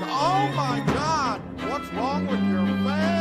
Oh my God! What's wrong with your face?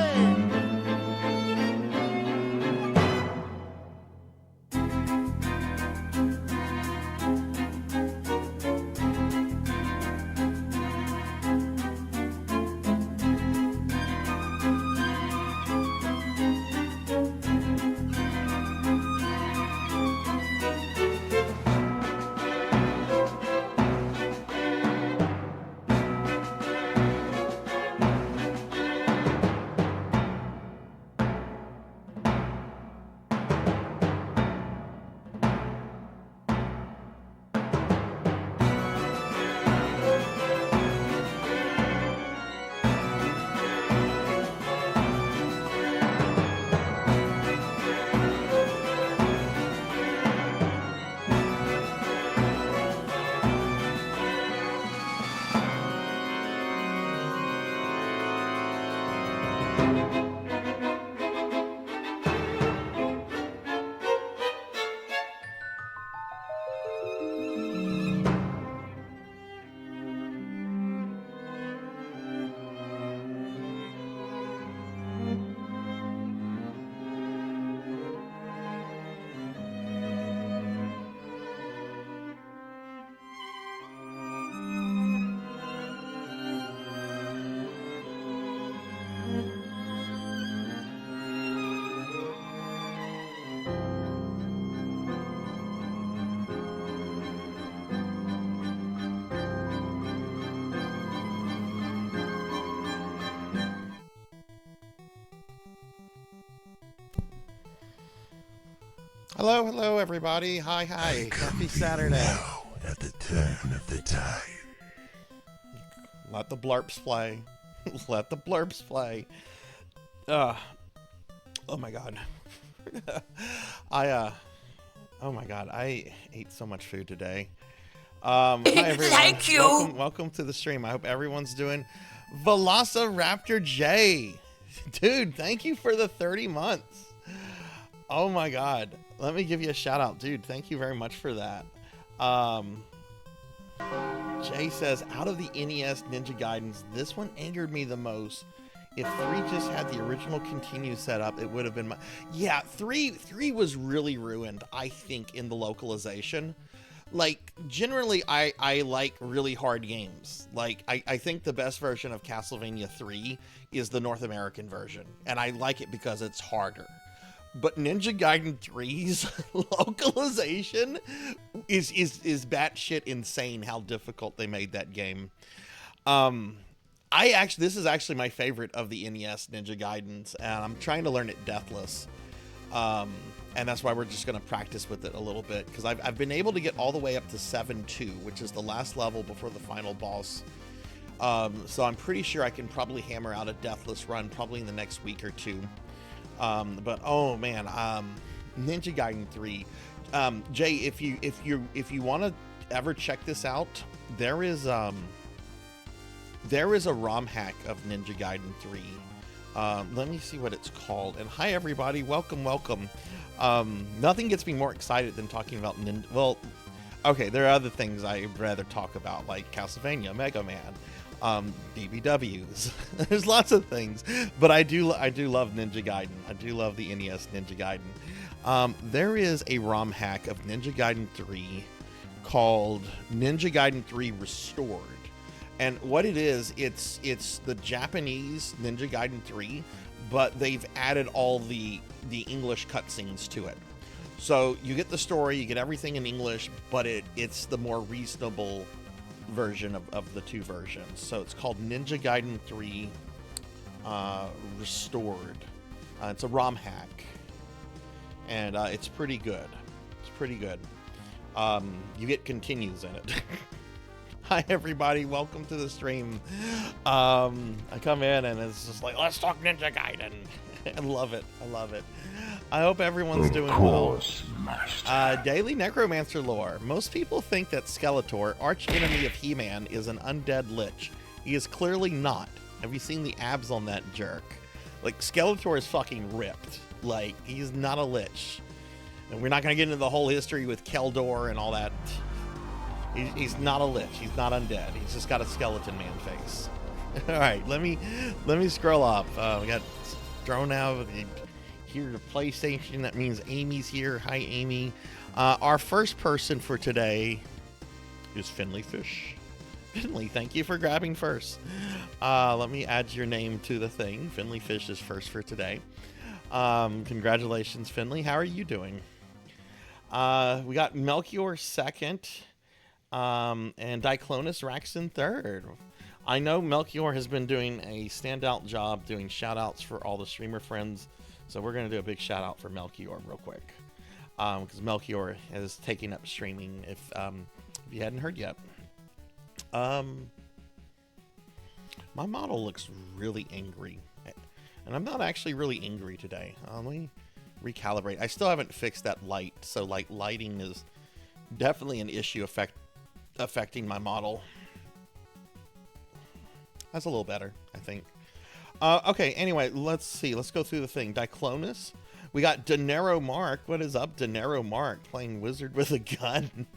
Hello, hello, everybody. Hi, hi. Happy Saturday. Now at the turn of the tide. Let the blurps play. Let the blurps play. Oh my God. Oh my God. I ate so much food today. Hi, everyone. Thank you. Welcome to the stream. I hope everyone's doing Velociraptor J. Dude, thank you for the 30 months. Oh my God. Let me give you a shout out, dude. Thank you very much for that. Jay says, out of the NES Ninja Gaidens, this one angered me the most. If 3 just had the original continue set up, it would have been my... Yeah, 3 was really ruined, I think, in the localization. Like, generally, I like really hard games. Like, I think the best version of Castlevania 3 is the North American version. And I like it because it's harder. But Ninja Gaiden 3's localization is batshit insane how difficult they made that game. This is actually my favorite of the NES Ninja Gaidens, and I'm trying to learn it deathless. And that's why we're just going to practice with it a little bit, because I've been able to get all the way up to 7-2, which is the last level before the final boss. So I'm pretty sure I can probably hammer out a deathless run probably in the next week or two. But oh man, Ninja Gaiden 3. Jay, if you want to ever check this out, there is a ROM hack of Ninja Gaiden 3. Let me see what it's called. And hi everybody, welcome. Nothing gets me more excited than talking about Well, okay, there are other things I'd rather talk about, like Castlevania, Mega Man, BBWs. There's lots of things, but I do love Ninja Gaiden. I do love the NES Ninja Gaiden. There is a ROM hack of Ninja Gaiden 3 called Ninja Gaiden 3 Restored. And what it is, it's the Japanese Ninja Gaiden 3, but they've added all the English cutscenes to it. So you get the story, you get everything in English, but it's the more reasonable version of the two versions. So it's called Ninja Gaiden 3 Restored. It's a ROM hack, and it's pretty good. It's pretty good. You get continues in it. Hi everybody, welcome to the stream. I come in and it's just like, let's talk Ninja Gaiden. I love it. I love it. I hope everyone's doing well. Daily Necromancer lore. Most people think that Skeletor, arch enemy of He-Man, is an undead lich. He is clearly not. Have you seen the abs on that jerk? Like, Skeletor is fucking ripped. Like, he's not a lich. And we're not going to get into the whole history with Keldor and all that. He's not a lich. He's not undead. He's just got a skeleton man face. All right, let me scroll up. We got thrown out here to PlayStation. That means Amy's here. Hi, Amy. Our first person for today is Finley Fish. Finley, thank you for grabbing first. Let me add your name to the thing. Finley Fish is first for today. Congratulations, Finley. How are you doing? We got Melchior second. And Diclonus Raxon third. I know Melchior has been doing a standout job doing shout outs for all the streamer friends. So we're going to do a big shout out for Melchior real quick. Because Melchior is taking up streaming if you hadn't heard yet. My model looks really angry. And I'm not actually really angry today. Let me recalibrate. I still haven't fixed that light. So like lighting is definitely an issue affecting my model. That's a little better, I think. Okay, anyway, let's see. Let's go through the thing. Diclonus. We got Denero Mark. What is up, Denero Mark? Playing wizard with a gun.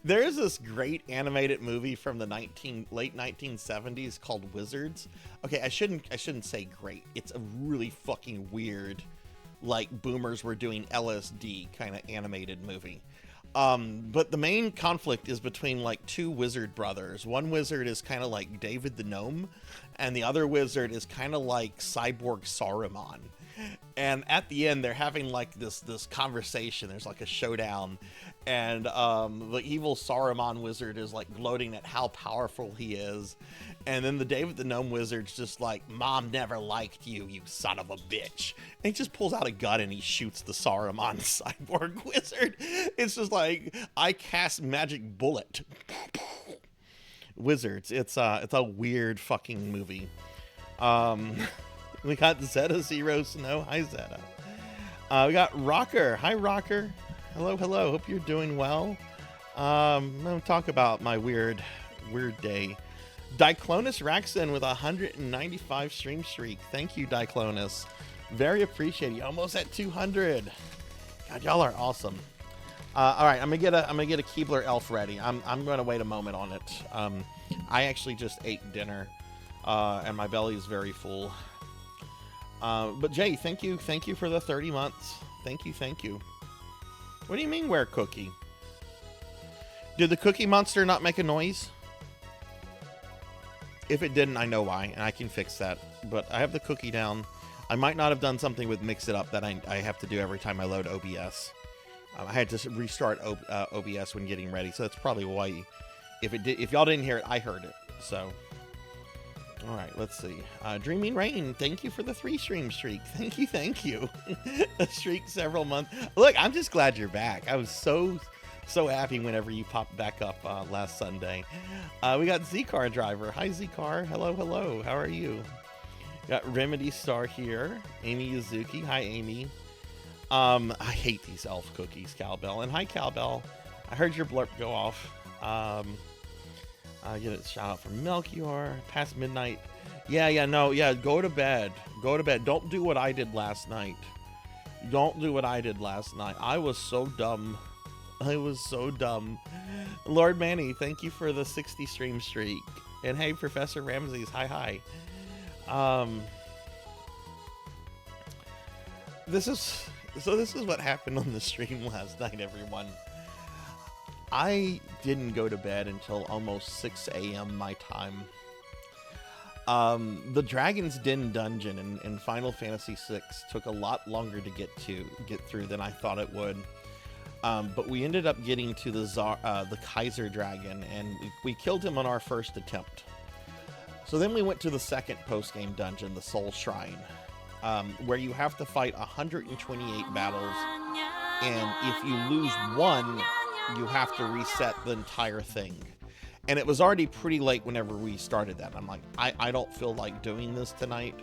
There's this great animated movie from the late 1970s called Wizards. Okay, I shouldn't say great. It's a really fucking weird, like boomers were doing LSD kind of animated movie. But the main conflict is between like two wizard brothers. One wizard is kind of like David the Gnome, and the other wizard is kind of like Cyborg Saruman. And at the end, they're having like this conversation. There's like a showdown, and the evil Saruman wizard is like gloating at how powerful he is, and then the David the Gnome wizard's just like, "Mom never liked you, you son of a bitch." And he just pulls out a gun and he shoots the Saruman cyborg wizard. It's just like, I cast magic bullet. Wizards. It's a weird fucking movie. We got Zeta Zero Snow. Hi, Zeta. We got Rocker. Hi, Rocker. Hello, hello. Hope you're doing well. I'm going to talk about my weird day. Diclonus Raxon with 195 stream streak. Thank you, Diclonus. Very appreciated. You almost at 200. God, y'all are awesome. All right, I'm gonna get a Keebler elf ready. I'm going to wait a moment on it. I actually just ate dinner, and my belly is very full. But Jay, thank you for the 30 months. Thank you. What do you mean, where cookie? Did the Cookie Monster not make a noise? If it didn't, I know why, and I can fix that. But I have the cookie down. I might not have done something with Mix It Up that I have to do every time I load OBS. I had to restart OBS when getting ready, so that's probably why. If y'all didn't hear it, I heard it. So, all right, let's see. Dreaming Rain, thank you for the 3 stream streak. Thank you. A streak several months. Look, I'm just glad you're back. I was so happy whenever you popped back up last Sunday. We got Z-Car Driver. Hi, Z-Car. Hello. How are you? Got Remedy Star here. Amy Yuzuki. Hi, Amy. I hate these elf cookies, Cowbell. And hi, Cowbell. I heard your blurp go off. I get a shout out from Melchior. Past midnight. Yeah. Go to bed. Don't do what I did last night. I was so dumb. Lord Manny, thank you for the 60 stream streak. And hey, Professor Ramses, hi. This is what happened on the stream last night, everyone. I didn't go to bed until almost 6 a.m. my time. The Dragon's Den dungeon in Final Fantasy VI took a lot longer to get through than I thought it would. But we ended up getting to the Kaiser Dragon, and we killed him on our first attempt. So then we went to the second post-game dungeon, the Soul Shrine, where you have to fight 128 battles, and if you lose one, you have to reset the entire thing. And it was already pretty late whenever we started that. I'm like, I don't feel like doing this tonight,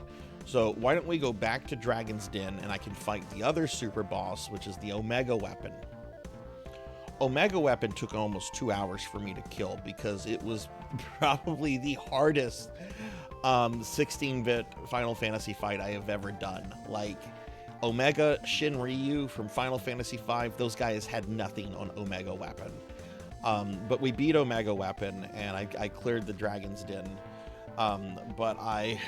so why don't we go back to Dragon's Den and I can fight the other super boss, which is the Omega Weapon. Omega Weapon took almost 2 hours for me to kill because it was probably the hardest 16-bit Final Fantasy fight I have ever done. Like, Omega Shinryu from Final Fantasy V, those guys had nothing on Omega Weapon. But we beat Omega Weapon, and I cleared the Dragon's Den. But I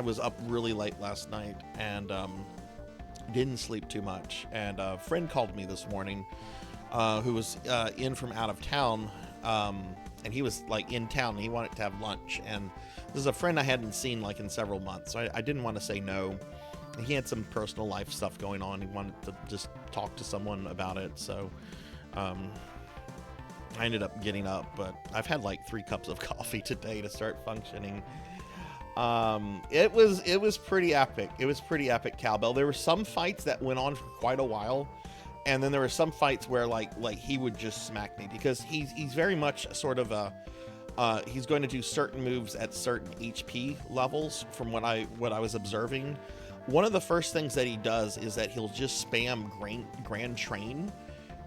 was up really late last night, and didn't sleep too much. And a friend called me this morning, who was in from out of town, and he was like in town, and he wanted to have lunch. And this is a friend I hadn't seen like in several months, so I didn't want to say no. He had some personal life stuff going on. He wanted to just talk to someone about it, so I ended up getting up. But I've had like 3 cups of coffee today to start functioning. It was pretty epic. It was pretty epic, Cowbell. There were some fights that went on for quite a while, and then there were some fights where like he would just smack me, because he's very much sort of a he's going to do certain moves at certain HP levels from what I was observing. One of the first things that he does is that he'll just spam Grand Train,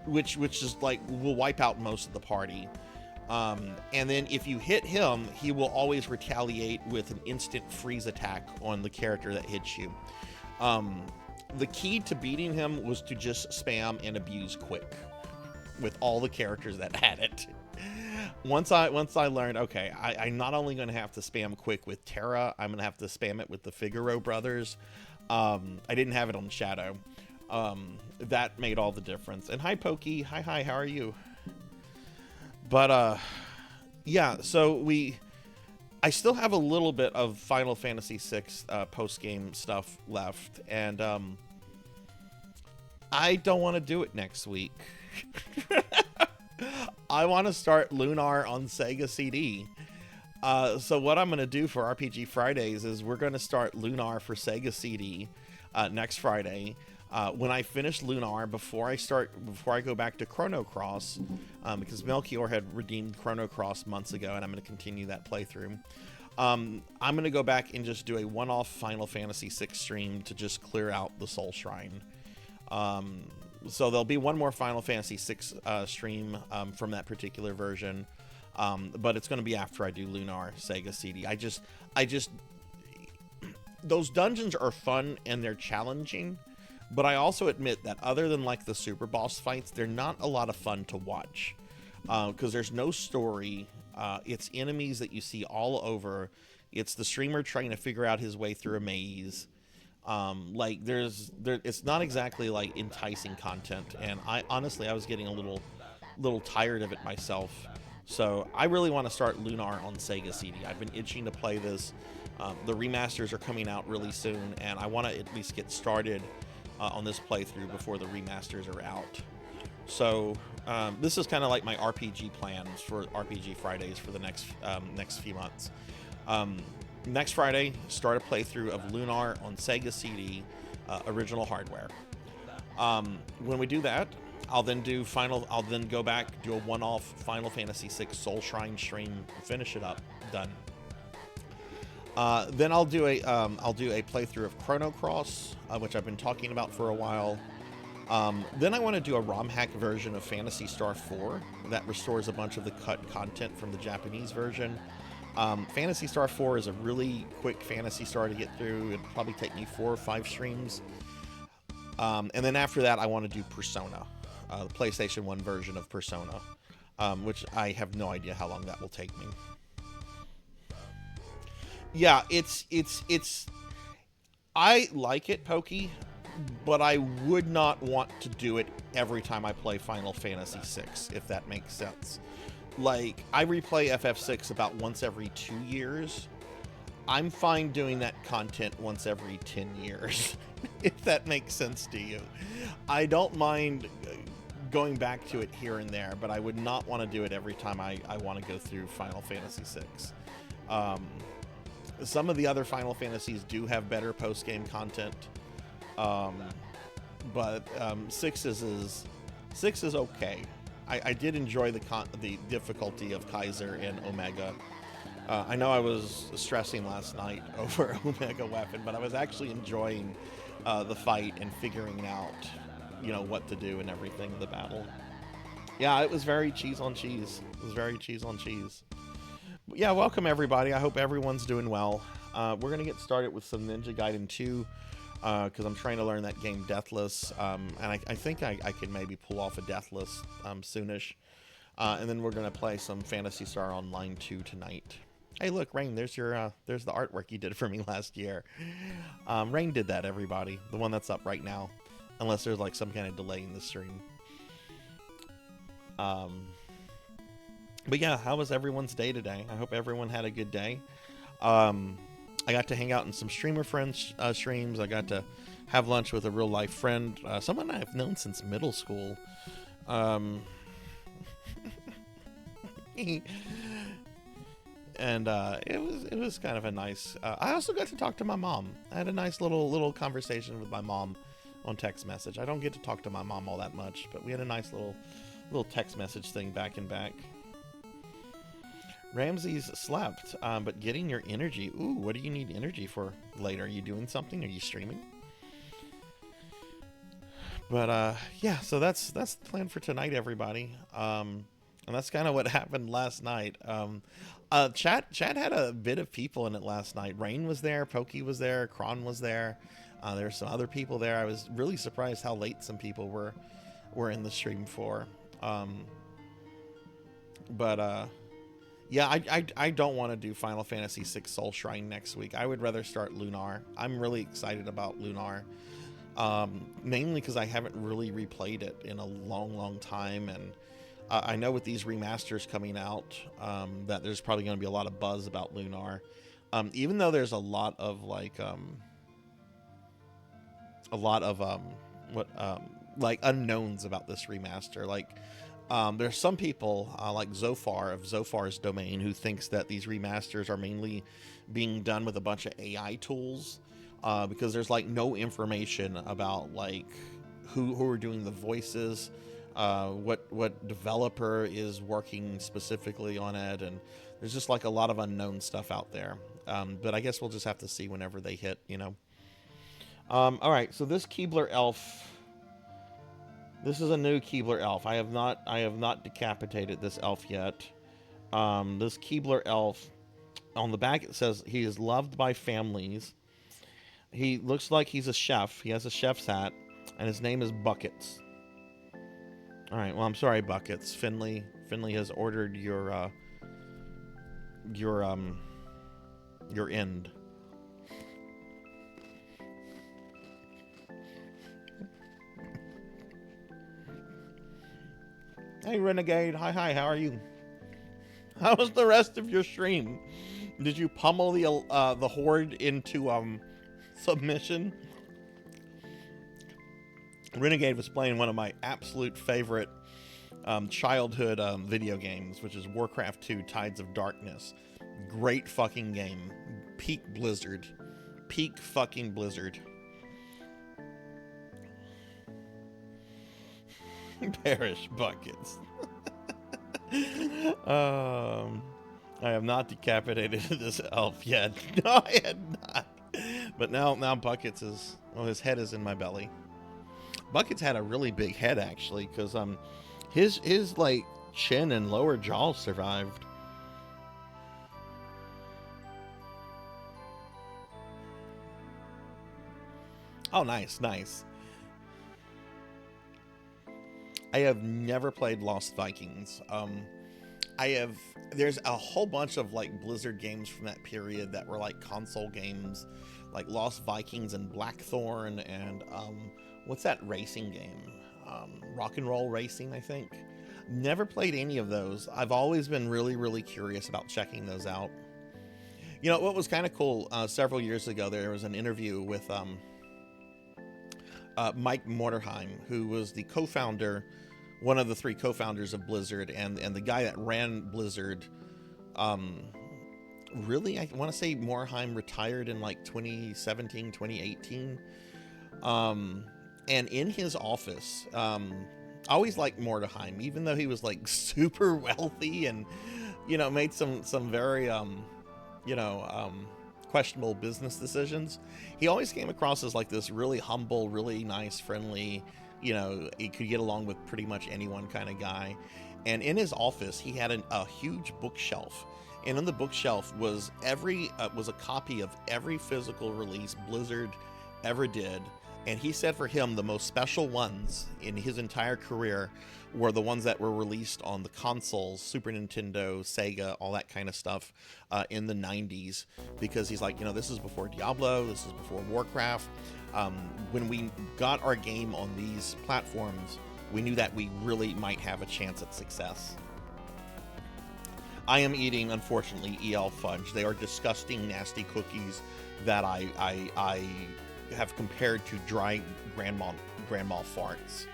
which is like will wipe out most of the party. And then if you hit him, he will always retaliate with an instant freeze attack on the character that hits you. The key to beating him was to just spam and abuse Quick with all the characters that had it. Once I learned, okay, I'm not only going to have to spam Quick with Terra, I'm going to have to spam it with the Figaro brothers. I didn't have it on Shadow. That made all the difference. And hi, Pokey. Hi, how are you? But, yeah, so I still have a little bit of Final Fantasy VI post-game stuff left, and I don't want to do it next week. I want to start Lunar on Sega CD. So what I'm going to do for RPG Fridays is we're going to start Lunar for Sega CD next Friday. When I finish Lunar, before I go back to Chrono Cross, because Melchior had redeemed Chrono Cross months ago, and I'm going to continue that playthrough. I'm going to go back and just do a one-off Final Fantasy VI stream to just clear out the Soul Shrine. So there'll be one more Final Fantasy VI stream from that particular version, but it's going to be after I do Lunar Sega CD. I just those dungeons are fun and they're challenging, but I also admit that other than like the super boss fights, they're not a lot of fun to watch, because there's no story. It's enemies that you see all over. It's the streamer trying to figure out his way through a maze. Like it's not exactly like enticing content, and I was getting a little tired of it myself. So I really want to start Lunar on Sega CD. I've been itching to play this. The remasters are coming out really soon, and I want to at least get started on this playthrough before the remasters are out. So this is kind of like my RPG plans for RPG Fridays for the next few months. Next Friday, start a playthrough of Lunar on Sega CD, original hardware. When we do that, I'll then go back, do a one-off Final Fantasy VI Soul Shrine stream, finish it up, done. Then I'll do a playthrough of Chrono Cross, which I've been talking about for a while. Then I want to do a ROM hack version of Phantasy Star 4 that restores a bunch of the cut content from the Japanese version. Phantasy Star 4 is a really quick Phantasy Star to get through. It'll probably take me 4 or 5 streams. And then after that, I want to do Persona, the PlayStation 1 version of Persona, which I have no idea how long that will take me. Yeah, I like it, Pokey, but I would not want to do it every time I play Final Fantasy VI, if that makes sense. Like, I replay FF6 about once every 2 years. I'm fine doing that content once every 10 years, if that makes sense to you. I don't mind going back to it here and there, but I would not want to do it every time I want to go through Final Fantasy VI. Some of the other Final Fantasies do have better post-game content, but 6 is okay. I did enjoy the difficulty of Kaiser and Omega. I know I was stressing last night over Omega Weapon, but I was actually enjoying the fight and figuring out, what to do and everything in the battle. Yeah, it was very cheese on cheese. It was very cheese on cheese. But yeah, welcome everybody. I hope everyone's doing well. We're going to get started with some Ninja Gaiden 2 because I'm trying to learn that game Deathless. And I think I can maybe pull off a Deathless soonish. And then we're going to play some Phantasy Star Online 2 tonight. Hey, look, Rain, there's the artwork you did for me last year. Rain did that, everybody. The one that's up right now. Unless there's like some kind of delay in the stream. But yeah, how was everyone's day today? I hope everyone had a good day. I got to hang out in some streamer friends' streams. I got to have lunch with a real life friend, someone I've known since middle school. And it was kind of a nice. I also got to talk to my mom. I had a nice little conversation with my mom on text message. I don't get to talk to my mom all that much, but we had a nice little text message thing back and back. Ramses slept, but getting your energy. Ooh, what do you need energy for later? Are you doing something? Are you streaming? But yeah, so that's the plan for tonight, everybody. And that's kind of what happened last night. Chat had a bit of people in it last night. Rain was there, Pokey was there, Kron was there. There were some other people there. I was really surprised how late some people were in the stream for. Yeah, I don't want to do Final Fantasy VI Soul Shrine next week. I would rather start Lunar. I'm really excited about Lunar. Mainly because I haven't really replayed it in a long time, and I know with these remasters coming out that there's probably going to be a lot of buzz about Lunar. Even though there's a lot of unknowns about this remaster. Like there's some people like Zophar of Zophar's Domain who thinks that these remasters are mainly being done with a bunch of AI tools because there's like no information about like who are doing the voices, what developer is working specifically on it, and there's just like a lot of unknown stuff out there. But I guess we'll just have to see whenever they hit, all right, so this Keebler elf. This is a new Keebler elf. I have not decapitated this elf yet. This Keebler elf, on the back it says he is loved by families. He looks like he's a chef. He has a chef's hat, and his name is Buckets. All right. Well, I'm sorry, Buckets. Finley has ordered your end. Hey, Renegade. Hi. How are you? How was the rest of your stream? Did you pummel the horde into submission? Renegade was playing one of my absolute favorite childhood video games, which is Warcraft 2: Tides of Darkness. Great fucking game. Peak Blizzard. Peak fucking Blizzard. Perish Buckets. I have not decapitated this elf yet. No, I had not. But now Buckets is, well, his head is in my belly. Buckets had a really big head actually, because his like chin and lower jaw survived. Oh, nice. I have never played Lost Vikings. there's a whole bunch of like Blizzard games from that period that were like console games, like Lost Vikings and Blackthorn and what's that racing game? Rock and Roll Racing, I think. Never played any of those. I've always been really, really curious about checking those out. You know, what was kind of cool, several years ago, there was an interview with Mike Morderheim, who was the co-founder, one of the 3 co-founders of Blizzard, and the guy that ran Blizzard. Really, I want to say Morderheim retired in like 2017, 2018. And in his office, I always liked Morderheim, even though he was like super wealthy and, you know, made some very, questionable business decisions. He always came across as like this really humble, really nice, friendly, you know, he could get along with pretty much anyone kind of guy. And in his office, he had a huge bookshelf. And on the bookshelf was a copy of every physical release Blizzard ever did. And he said for him, the most special ones in his entire career were the ones that were released on the consoles, Super Nintendo, Sega, all that kind of stuff, in the 90s. Because he's like, you know, this is before Diablo, this is before Warcraft. When we got our game on these platforms, we knew that we really might have a chance at success. I am eating, unfortunately, EL Fudge. They are disgusting, nasty cookies that I have compared to dry grandma farts.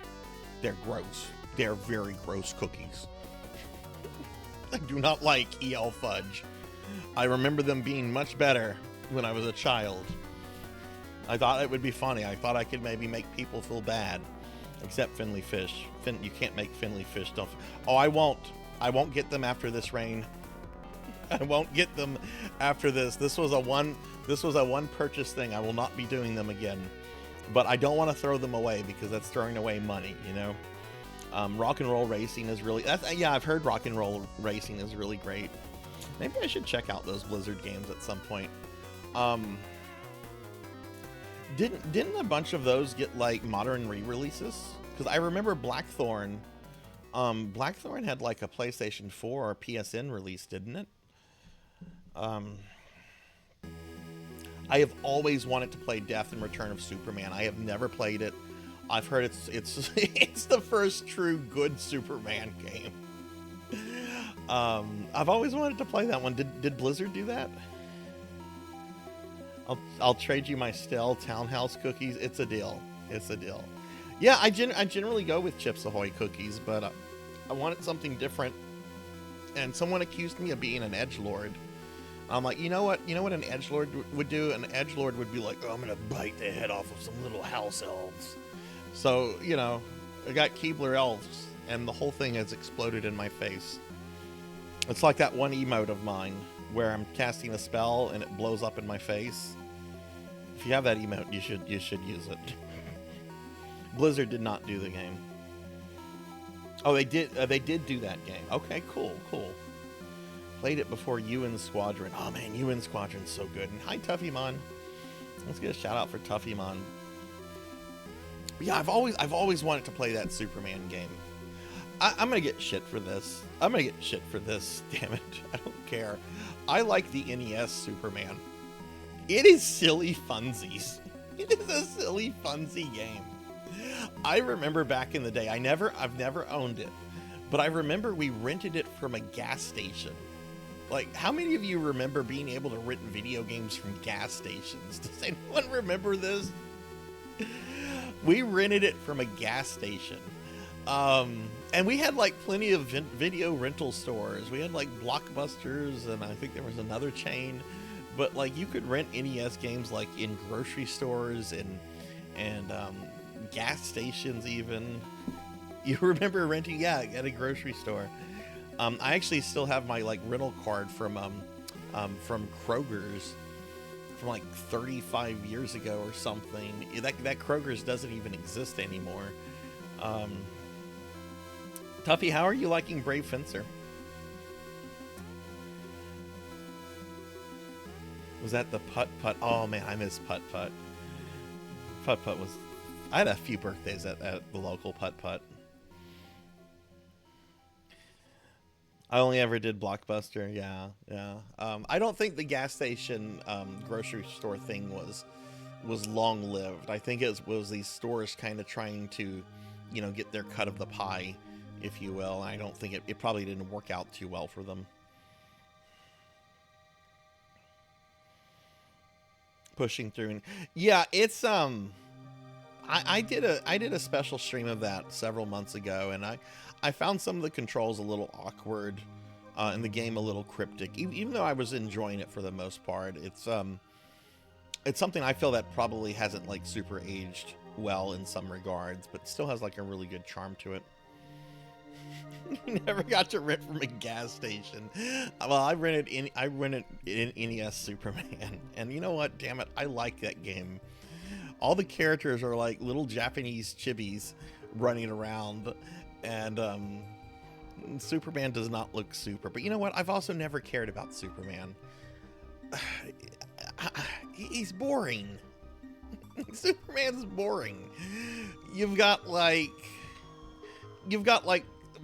They're gross. They're very gross cookies. I do not like EL Fudge. I remember them being much better when I was a child. I thought it would be funny. I thought I could maybe make people feel bad. Except Finley Fish. You can't make Finley Fish. Don't. Oh, I won't. I won't get them after this rain. I won't get them after this. This was a one purchase thing. I will not be doing them again. But I don't want to throw them away because that's throwing away money, you know. Rock and Roll Racing is really, I've heard Rock and Roll Racing is really great. Maybe I should check out those Blizzard games at some point. Didn't a bunch of those get like modern re-releases? Because I remember Blackthorn. Blackthorn had like a PlayStation 4 or PSN release, didn't it? I have always wanted to play Death and Return of Superman. I have never played it. I've heard it's it's the first true good Superman game. I've always wanted to play that one. Did Blizzard do that? I'll trade you my stale Townhouse cookies. It's a deal. It's a deal. Yeah, I generally go with Chips Ahoy cookies, but I wanted something different. And someone accused me of being an edgelord. I'm like, you know what an edgelord would do? An edgelord would be like, oh, I'm gonna bite the head off of some little house elves. So, you know, I got Keebler elves, and the whole thing has exploded in my face. It's like that one emote of mine where I'm casting a spell and it blows up in my face. If you have that emote, you should use it. Blizzard did not do the game. Oh, they did do that game. Okay, cool. Played it before UN Squadron. Oh man, UN Squadron's so good. And hi, Tuffymon. Let's get a shout out for Tuffymon. Yeah, I've always wanted to play that Superman game. I'm gonna get shit for this. Damn it, I don't care. I like the NES Superman. It is silly funsies. It is a silly funsy game. I remember back in the day. I've never owned it, but I remember we rented it from a gas station. Like, how many of you remember being able to rent video games from gas stations? Does anyone remember this? We rented it from a gas station. And we had like plenty of video rental stores. We had like Blockbusters, and I think there was another chain. But like, you could rent NES games like in grocery stores and gas stations even. You remember renting? Yeah, at a grocery store. I actually still have my like rental card from Kroger's from like 35 years ago or something. That Kroger's doesn't even exist anymore. Tuffy, how are you liking Brave Fencer? Was that the Putt-Putt? Oh man, I miss Putt-Putt. Putt-Putt was... I had a few birthdays at the local Putt-Putt. I only ever did Blockbuster. Yeah, yeah. I don't think the gas station grocery store thing was long lived. I think it was these stores kind of trying to, get their cut of the pie, if you will. I don't think it probably didn't work out too well for them. Pushing through, and yeah, it's I did a special stream of that several months ago, and I found some of the controls a little awkward, and the game a little cryptic. Even though I was enjoying it for the most part, it's something I feel that probably hasn't like super aged well in some regards, but still has like a really good charm to it. You never got to rent from a gas station. Well, I rented in NES Superman, and you know what? Damn it, I like that game. All the characters are like little Japanese chibis running around, and Superman does not look super. But you know what? I've also never cared about Superman. He's boring. Superman's boring. You've got like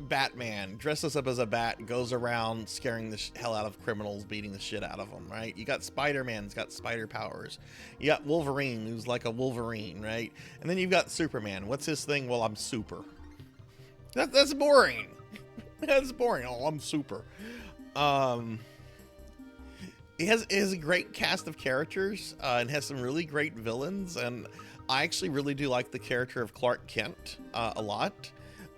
Batman dresses up as a bat, goes around scaring the hell out of criminals, beating the shit out of them, right? You got Spider-Man's got spider powers. You got Wolverine, who's like a Wolverine, right? And then you've got Superman. What's his thing? Well, I'm super. That's boring. That's boring. Oh, I'm super. It has a great cast of characters, and has some really great villains, and I actually really do like the character of Clark Kent a lot.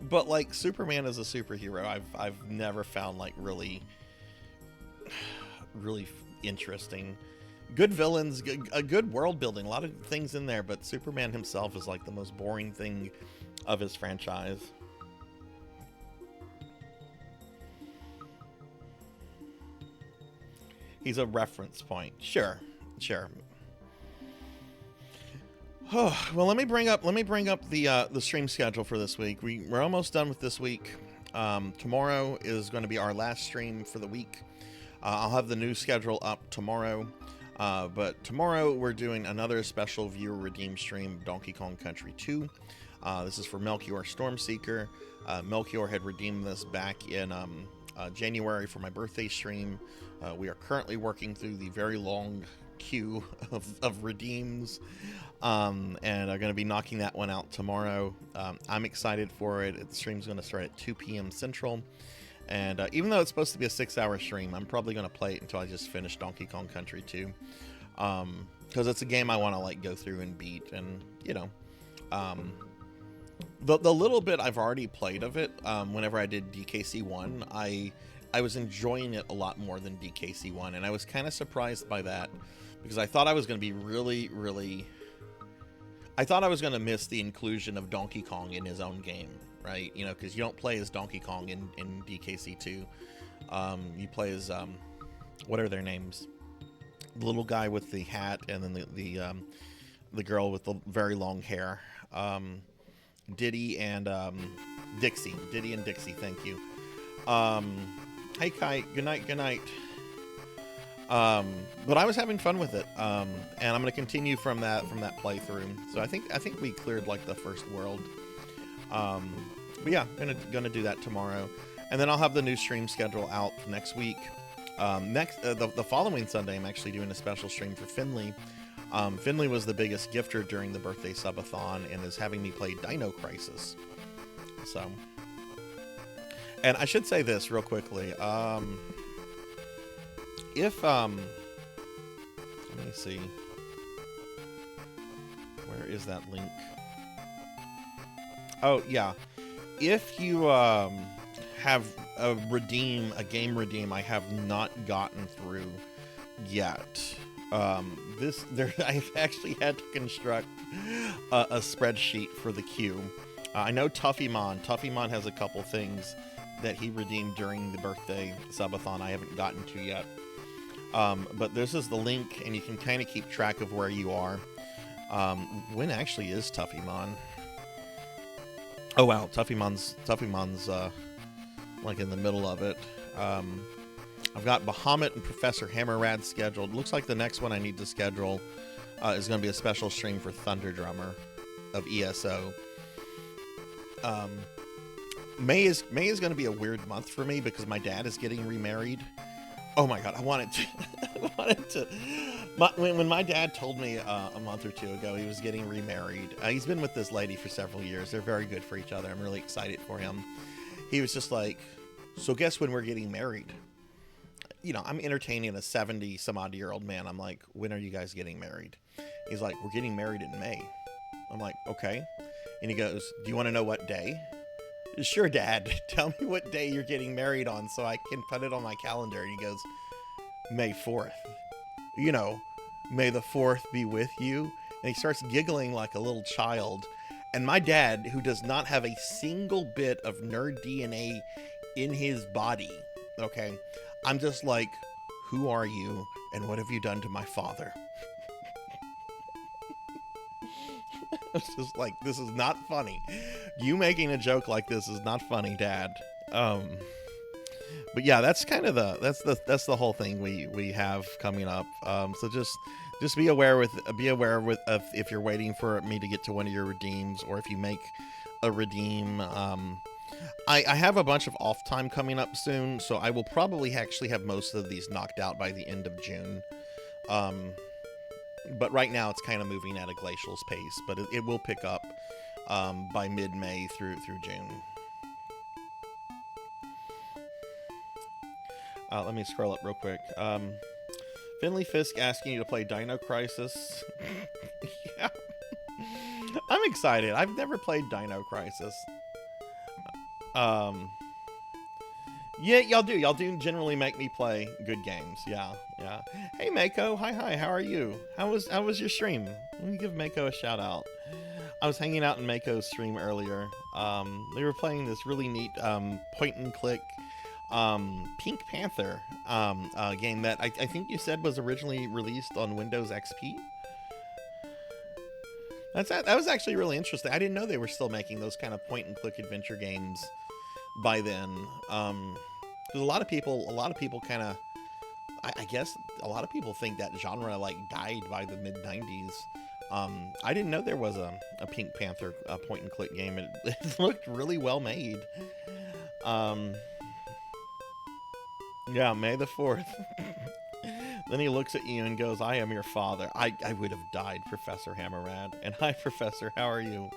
But like Superman as a superhero, I've never found like really interesting. Good villains, a good world building, a lot of things in there, but Superman himself is like the most boring thing of his franchise. He's a reference point. Sure. Oh, well, let me bring up the stream schedule for this week. We're almost done with this week. Tomorrow is going to be our last stream for the week. I'll have the new schedule up tomorrow. But tomorrow we're doing another special viewer redeem stream, Donkey Kong Country 2. This is for Melchior Stormseeker. Melchior had redeemed this back in January for my birthday stream. We are currently working through the very long queue of redeems, and are going to be knocking that one out tomorrow. I'm excited for it. The stream's going to start at 2 p.m. Central, and even though it's supposed to be a 6-hour stream, I'm probably going to play it until I just finish Donkey Kong Country 2, because it's a game I want to like go through and beat. And the little bit I've already played of it, whenever I did DKC 1, I was enjoying it a lot more than DKC 1, and I was kind of surprised by that, because I thought I was going to be I thought I was going to miss the inclusion of Donkey Kong in his own game, right? Because you don't play as Donkey Kong in DKC 2. You play as, what are their names? The little guy with the hat, and then the girl with the very long hair. Diddy and Dixie. Diddy and Dixie, thank you. Hey, Kai, good night. But I was having fun with it, and I'm going to continue from that playthrough. So I think we cleared like the first world. But yeah, gonna do that tomorrow, and then I'll have the new stream schedule out next week. The following Sunday, I'm actually doing a special stream for Finley. Finley was the biggest gifter during the birthday subathon and is having me play Dino Crisis. So, and I should say this real quickly. Let me see. Where is that link? Oh, yeah. If you have a game redeem I have not gotten through yet. I've actually had to construct a spreadsheet for the queue. I know Tuffymon has a couple things that he redeemed during the birthday subathon I haven't gotten to yet. But this is the link, and you can kind of keep track of where you are. When actually is Tuffymon? Oh wow, Tuffymon's like in the middle of it. I've got Bahamut and Professor Hammerrad scheduled. Looks like the next one I need to schedule is going to be a special stream for Thunder Drummer of ESO. May is going to be a weird month for me because my dad is getting remarried. Oh my god, I wanted to. I wanted to. When my dad told me a month or two ago he was getting remarried, he's been with this lady for several years. They're very good for each other. I'm really excited for him. He was just like, so guess when we're getting married? You know, I'm entertaining a 70 some odd year old man. I'm like, when are you guys getting married? He's like, we're getting married in May. I'm like, okay. And he goes, do you want to know what day? Sure, Dad. Tell me what day you're getting married on so I can put it on my calendar. And he goes, May 4th. You know, may the 4th be with you. And he starts giggling like a little child. And my dad, who does not have a single bit of nerd DNA in his body, okay, I'm just like, who are you and what have you done to my father? It's just like, this is not funny. You making a joke like this is not funny, Dad. But yeah, that's kind of that's the whole thing we have coming up. So just be aware of if you're waiting for me to get to one of your redeems, or if you make a redeem. I have a bunch of off time coming up soon, so I will probably actually have most of these knocked out by the end of June. But right now it's kind of moving at a glacial pace, but it will pick up by mid-May through June. Let me scroll up real quick. Finley Fisk asking you to play Dino Crisis. Yeah. I'm excited. I've never played Dino Crisis. Yeah, y'all do. Y'all do generally make me play good games. Yeah. Hey, Mako. Hi. How are you? How was your stream? Let me give Mako a shout out. I was hanging out in Mako's stream earlier. They were playing this really neat point and click Pink Panther game that I think you said was originally released on Windows XP. That was actually really interesting. I didn't know they were still making those kind of point and click adventure games by then. Because a lot of people kind of, I guess a lot of people think that genre like died by the mid 90s. I didn't know there was a Pink Panther point and click game. It looked really well made. Yeah, May the 4th. Then he looks at you and goes, I am your father. I would have died, Professor Hammerad. And hi, Professor, how are you?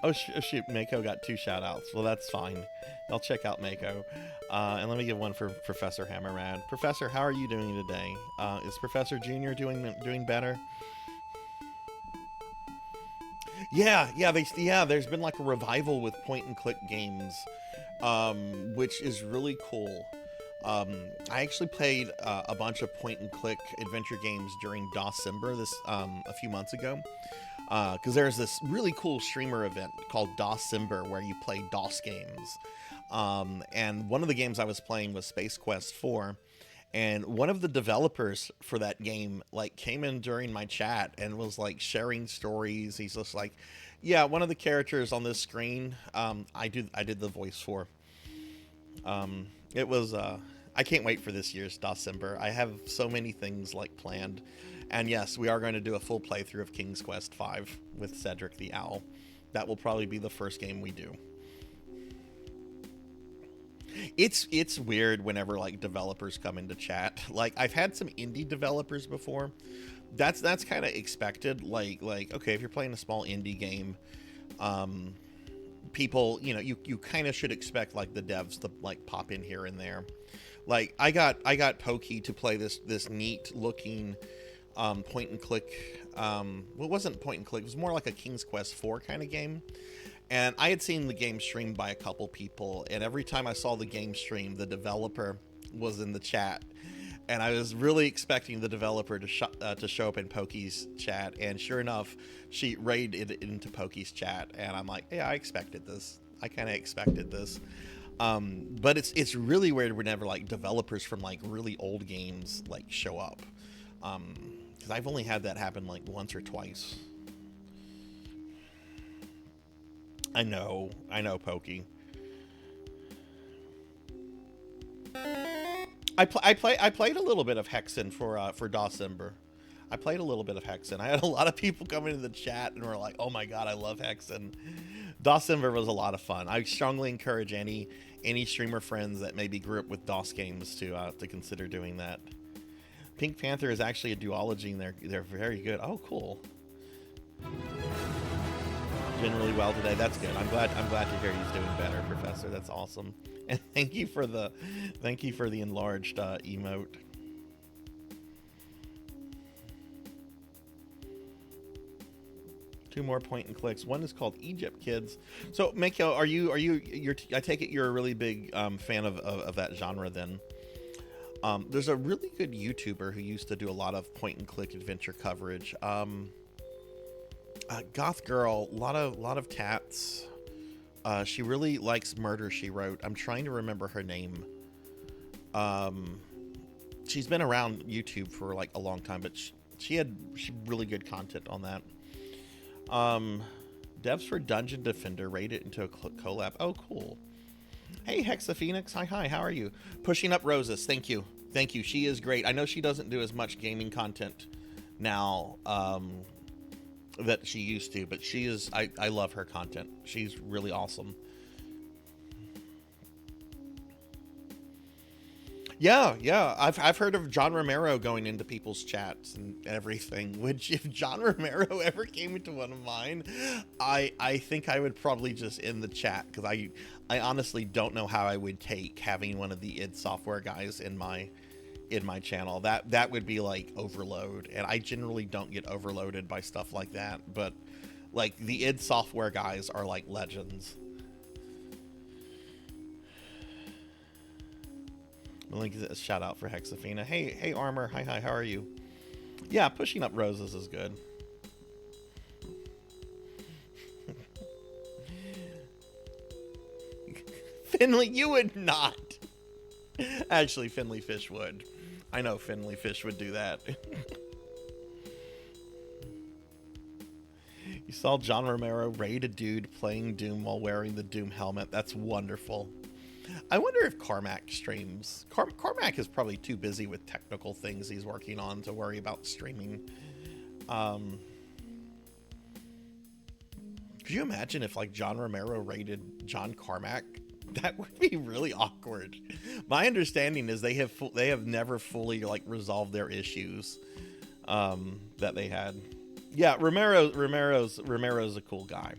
Oh, shoot, Mako got 2 shout-outs. Well, that's fine. I'll check out Mako. And let me give one for Professor Hammerad. Professor, how are you doing today? Is Professor Junior doing better? Yeah, there's been like a revival with point-and-click games, which is really cool. I actually played a bunch of point-and-click adventure games during DOScember a few months ago, because there's this really cool streamer event called DOScember where you play DOS games, and one of the games I was playing was Space Quest 4, and one of the developers for that game like came in during my chat and was like sharing stories. He's just like, yeah, one of the characters on this screen, I did the voice for. It was I can't wait for this year's DOScember. I have so many things like planned. And yes, we are going to do a full playthrough of King's Quest V with Cedric the Owl. That will probably be the first game we do. It's weird whenever like developers come into chat. Like I've had some indie developers before. That's kind of expected. Like okay, if you're playing a small indie game, people, you kind of should expect like the devs to like pop in here and there. Like I got Pokey to play this neat looking point and click. Well, it wasn't point and click. It was more like a King's Quest 4 kind of game. And I had seen the game streamed by a couple people, and every time I saw the game stream, the developer was in the chat, and I was really expecting the developer to show up in Pokey's chat, and sure enough, she raided into Pokey's chat, and I'm like, yeah, I expected this. I kind of expected this. But it's really weird whenever like developers from like really old games like show up, because I've only had that happen like once or twice. I know, Pokey. I played a little bit of Hexen for DOScember. I played a little bit of Hexen. I had a lot of people come into the chat and were like, "Oh my god, I love Hexen." DOSimber was a lot of fun. I strongly encourage any streamer friends that maybe grew up with DOS games to consider doing that. Pink Panther is actually a duology, and they're very good. Oh, cool. Doing really well today. That's good. I'm glad to hear he's doing better, Professor. That's awesome. And thank you for the enlarged emote. Two more point and clicks. One is called Egypt Kids. So, Mako, I take it you're a really big fan of that genre then. There's a really good YouTuber who used to do a lot of point and click adventure coverage. Goth Girl, a lot of tats. She really likes Murder, She Wrote. I'm trying to remember her name. She's been around YouTube for like a long time, but she had really good content on that. Devs for Dungeon Defender rated into a collab. Oh, cool. Hey, Hexa Phoenix. Hi. How are you? Pushing Up Roses. Thank you. She is great. I know she doesn't do as much gaming content now that she used to, but she is. I love her content. She's really awesome. Yeah. I've heard of John Romero going into people's chats and everything, which if John Romero ever came into one of mine, I think I would probably just end the chat, because I honestly don't know how I would take having one of the id Software guys in my channel. That would be like overload, and I generally don't get overloaded by stuff like that, but like the id Software guys are like legends. The link is a shout out for Hexafina. Hey Armor. Hi, how are you? Yeah, Pushing Up Roses is good. Finley, you would not. Actually, Finley Fish would. I know Finley Fish would do that. You saw John Romero raid a dude playing Doom while wearing the Doom helmet. That's wonderful. I wonder if Carmack streams. Carmack is probably too busy with technical things he's working on to worry about streaming. Could you imagine if like John Romero raided John Carmack? That would be really awkward. My understanding is they have never fully like resolved their issues that they had. Yeah, Romero's a cool guy.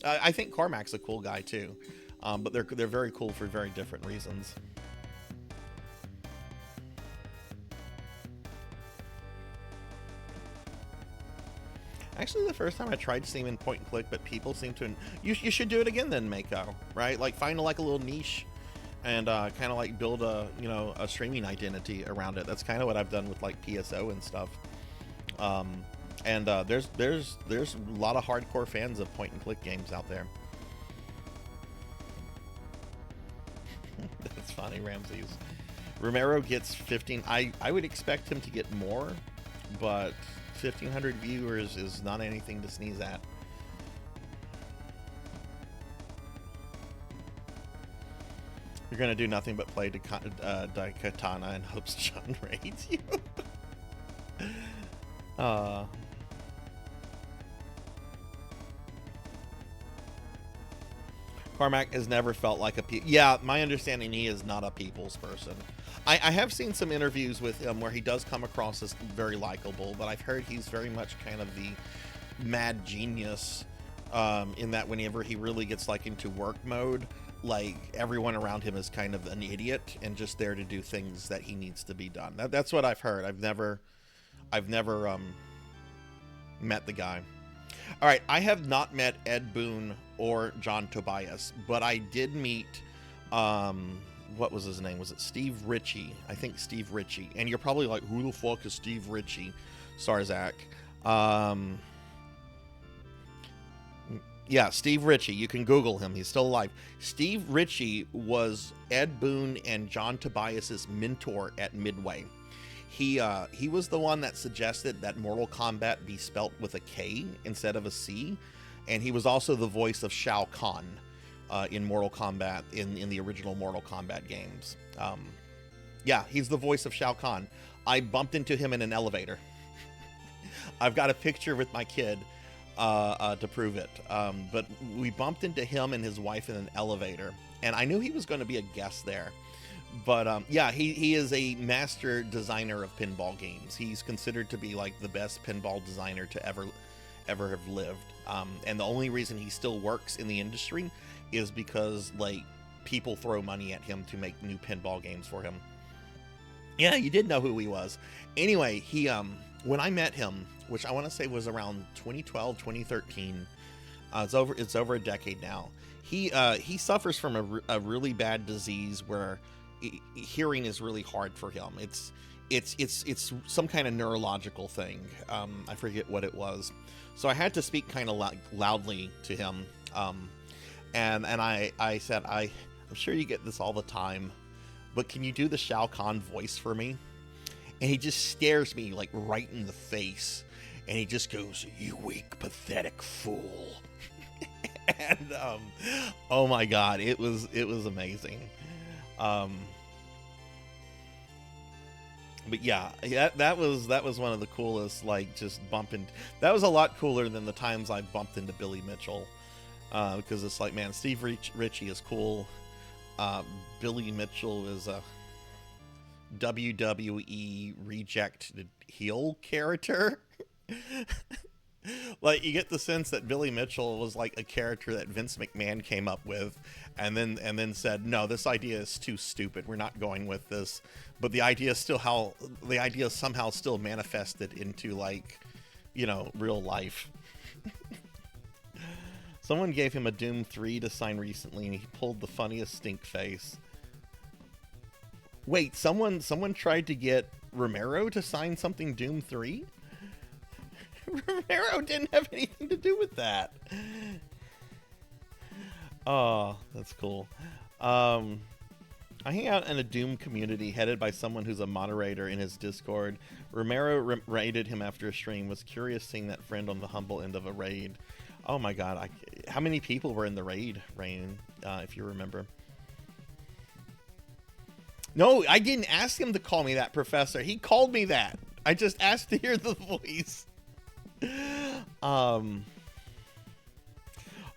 I think Carmack's a cool guy too. But they're very cool for very different reasons. Actually, the first time I tried streaming point and click, but people seem to. You should do it again then, Mako. Right? Like find like a little niche, and kind of like build a streaming identity around it. That's kind of what I've done with like PSO and stuff. There's a lot of hardcore fans of point and click games out there. That's funny, Ramses. Romero gets 15. I would expect him to get more, but 1,500 viewers is not anything to sneeze at. You're gonna do nothing but play Daikatana and hopes John raids you. Carmack has never felt like a yeah, my understanding, he is not a people's person. I have seen some interviews with him where he does come across as very likable, but I've heard he's very much kind of the mad genius in that whenever he really gets like into work mode, like everyone around him is kind of an idiot and just there to do things that he needs to be done. That's what I've heard. I've never met the guy. All right, I have not met Ed Boon or John Tobias, but I did meet, what was his name? Was it Steve Ritchie? I think Steve Ritchie. And you're probably like, who the fuck is Steve Ritchie? Sarzac. Yeah, Steve Ritchie. You can Google him. He's still alive. Steve Ritchie was Ed Boon and John Tobias's mentor at Midway. He was the one that suggested that Mortal Kombat be spelt with a K instead of a C, and he was also the voice of Shao Kahn in Mortal Kombat, in the original Mortal Kombat games. Yeah, he's the voice of Shao Kahn. I bumped into him in an elevator. I've got a picture with my kid to prove it. But we bumped into him and his wife in an elevator, and I knew he was going to be a guest there. But yeah, he is a master designer of pinball games. He's considered to be like the best pinball designer to ever have lived. And the only reason he still works in the industry is because like people throw money at him to make new pinball games for him. Yeah, you did know who he was. Anyway, he when I met him, which I want to say was around 2012, 2013, it's over a decade now. He suffers from a really bad disease where hearing is really hard for him. It's some kind of neurological thing. I forget what it was. So I had to speak kind of loudly to him. And I said, I'm sure you get this all the time, but can you do the Shao Kahn voice for me? And he just stares me like right in the face. And he just goes, "You weak, pathetic fool." And oh my God, it was amazing. But yeah, that was one of the coolest, like just bumping. That was a lot cooler than the times I bumped into Billy Mitchell, because it's like, man, Steve Ritchie is cool. Billy Mitchell is a WWE rejected heel character. Like, you get the sense that Billy Mitchell was like a character that Vince McMahon came up with and then said, no, this idea is too stupid, we're not going with this. But the idea somehow still manifested into, like, you know, real life. Someone gave him a Doom 3 to sign recently, and he pulled the funniest stink face. Wait, someone tried to get Romero to sign something Doom 3? Romero didn't have anything to do with that. Oh, that's cool. I hang out in a Doom community headed by someone who's a moderator in his Discord. Romero raided him after a stream. Was curious seeing that friend on the humble end of a raid. Oh my God. How many people were in the raid, Rain, if you remember? No, I didn't ask him to call me that, Professor. He called me that. I just asked to hear the voice.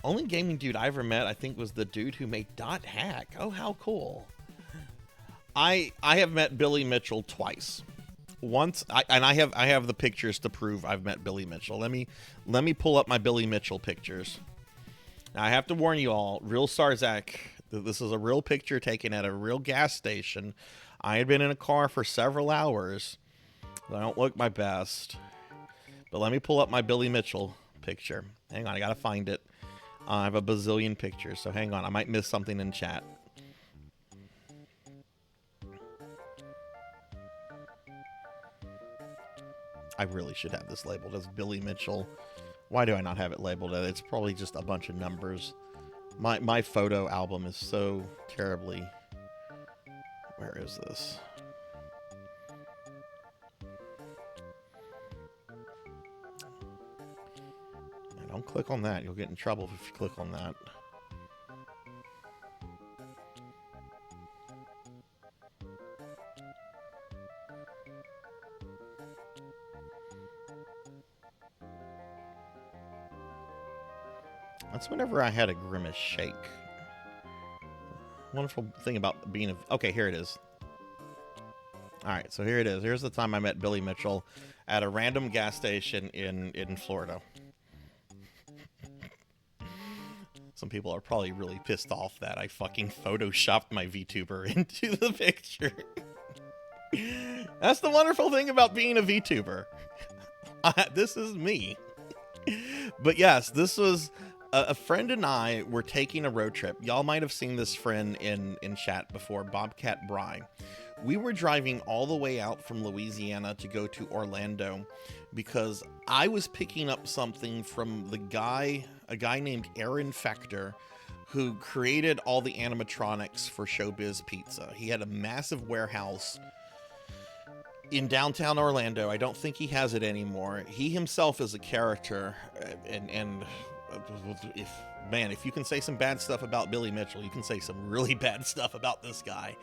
Only gaming dude I ever met, I think, was the dude who made Dot Hack. Oh, how cool. I have met Billy Mitchell twice. Once, I have the pictures to prove I've met Billy Mitchell. Let me pull up my Billy Mitchell pictures. Now, I have to warn you all, real Sarzac, this is a real picture taken at a real gas station. I had been in a car for several hours. I don't look my best. But let me pull up my Billy Mitchell picture. Hang on, I gotta find it. I have a bazillion pictures, so hang on. I might miss something in chat. I really should have this labeled as Billy Mitchell. Why do I not have it labeled? It's probably just a bunch of numbers. My photo album is so terribly... Where is this? Don't click on that. You'll get in trouble if you click on that. That's whenever I had a Grimace shake. Wonderful thing about being a... Okay, here it is. Alright, so here it is. Here's the time I met Billy Mitchell at a random gas station in Florida. Some people are probably really pissed off that I fucking photoshopped my VTuber into the picture. That's the wonderful thing about being a VTuber. This is me. But yes, this was a friend and I were taking a road trip. Y'all might have seen this friend in chat before, Bobcat Bry. We were driving all the way out from Louisiana to go to Orlando because I was picking up something from a guy named Aaron Fector, who created all the animatronics for Showbiz Pizza. He had a massive warehouse in downtown Orlando. I don't think he has it anymore. He himself is a character, and if you can say some bad stuff about Billy Mitchell, you can say some really bad stuff about this guy.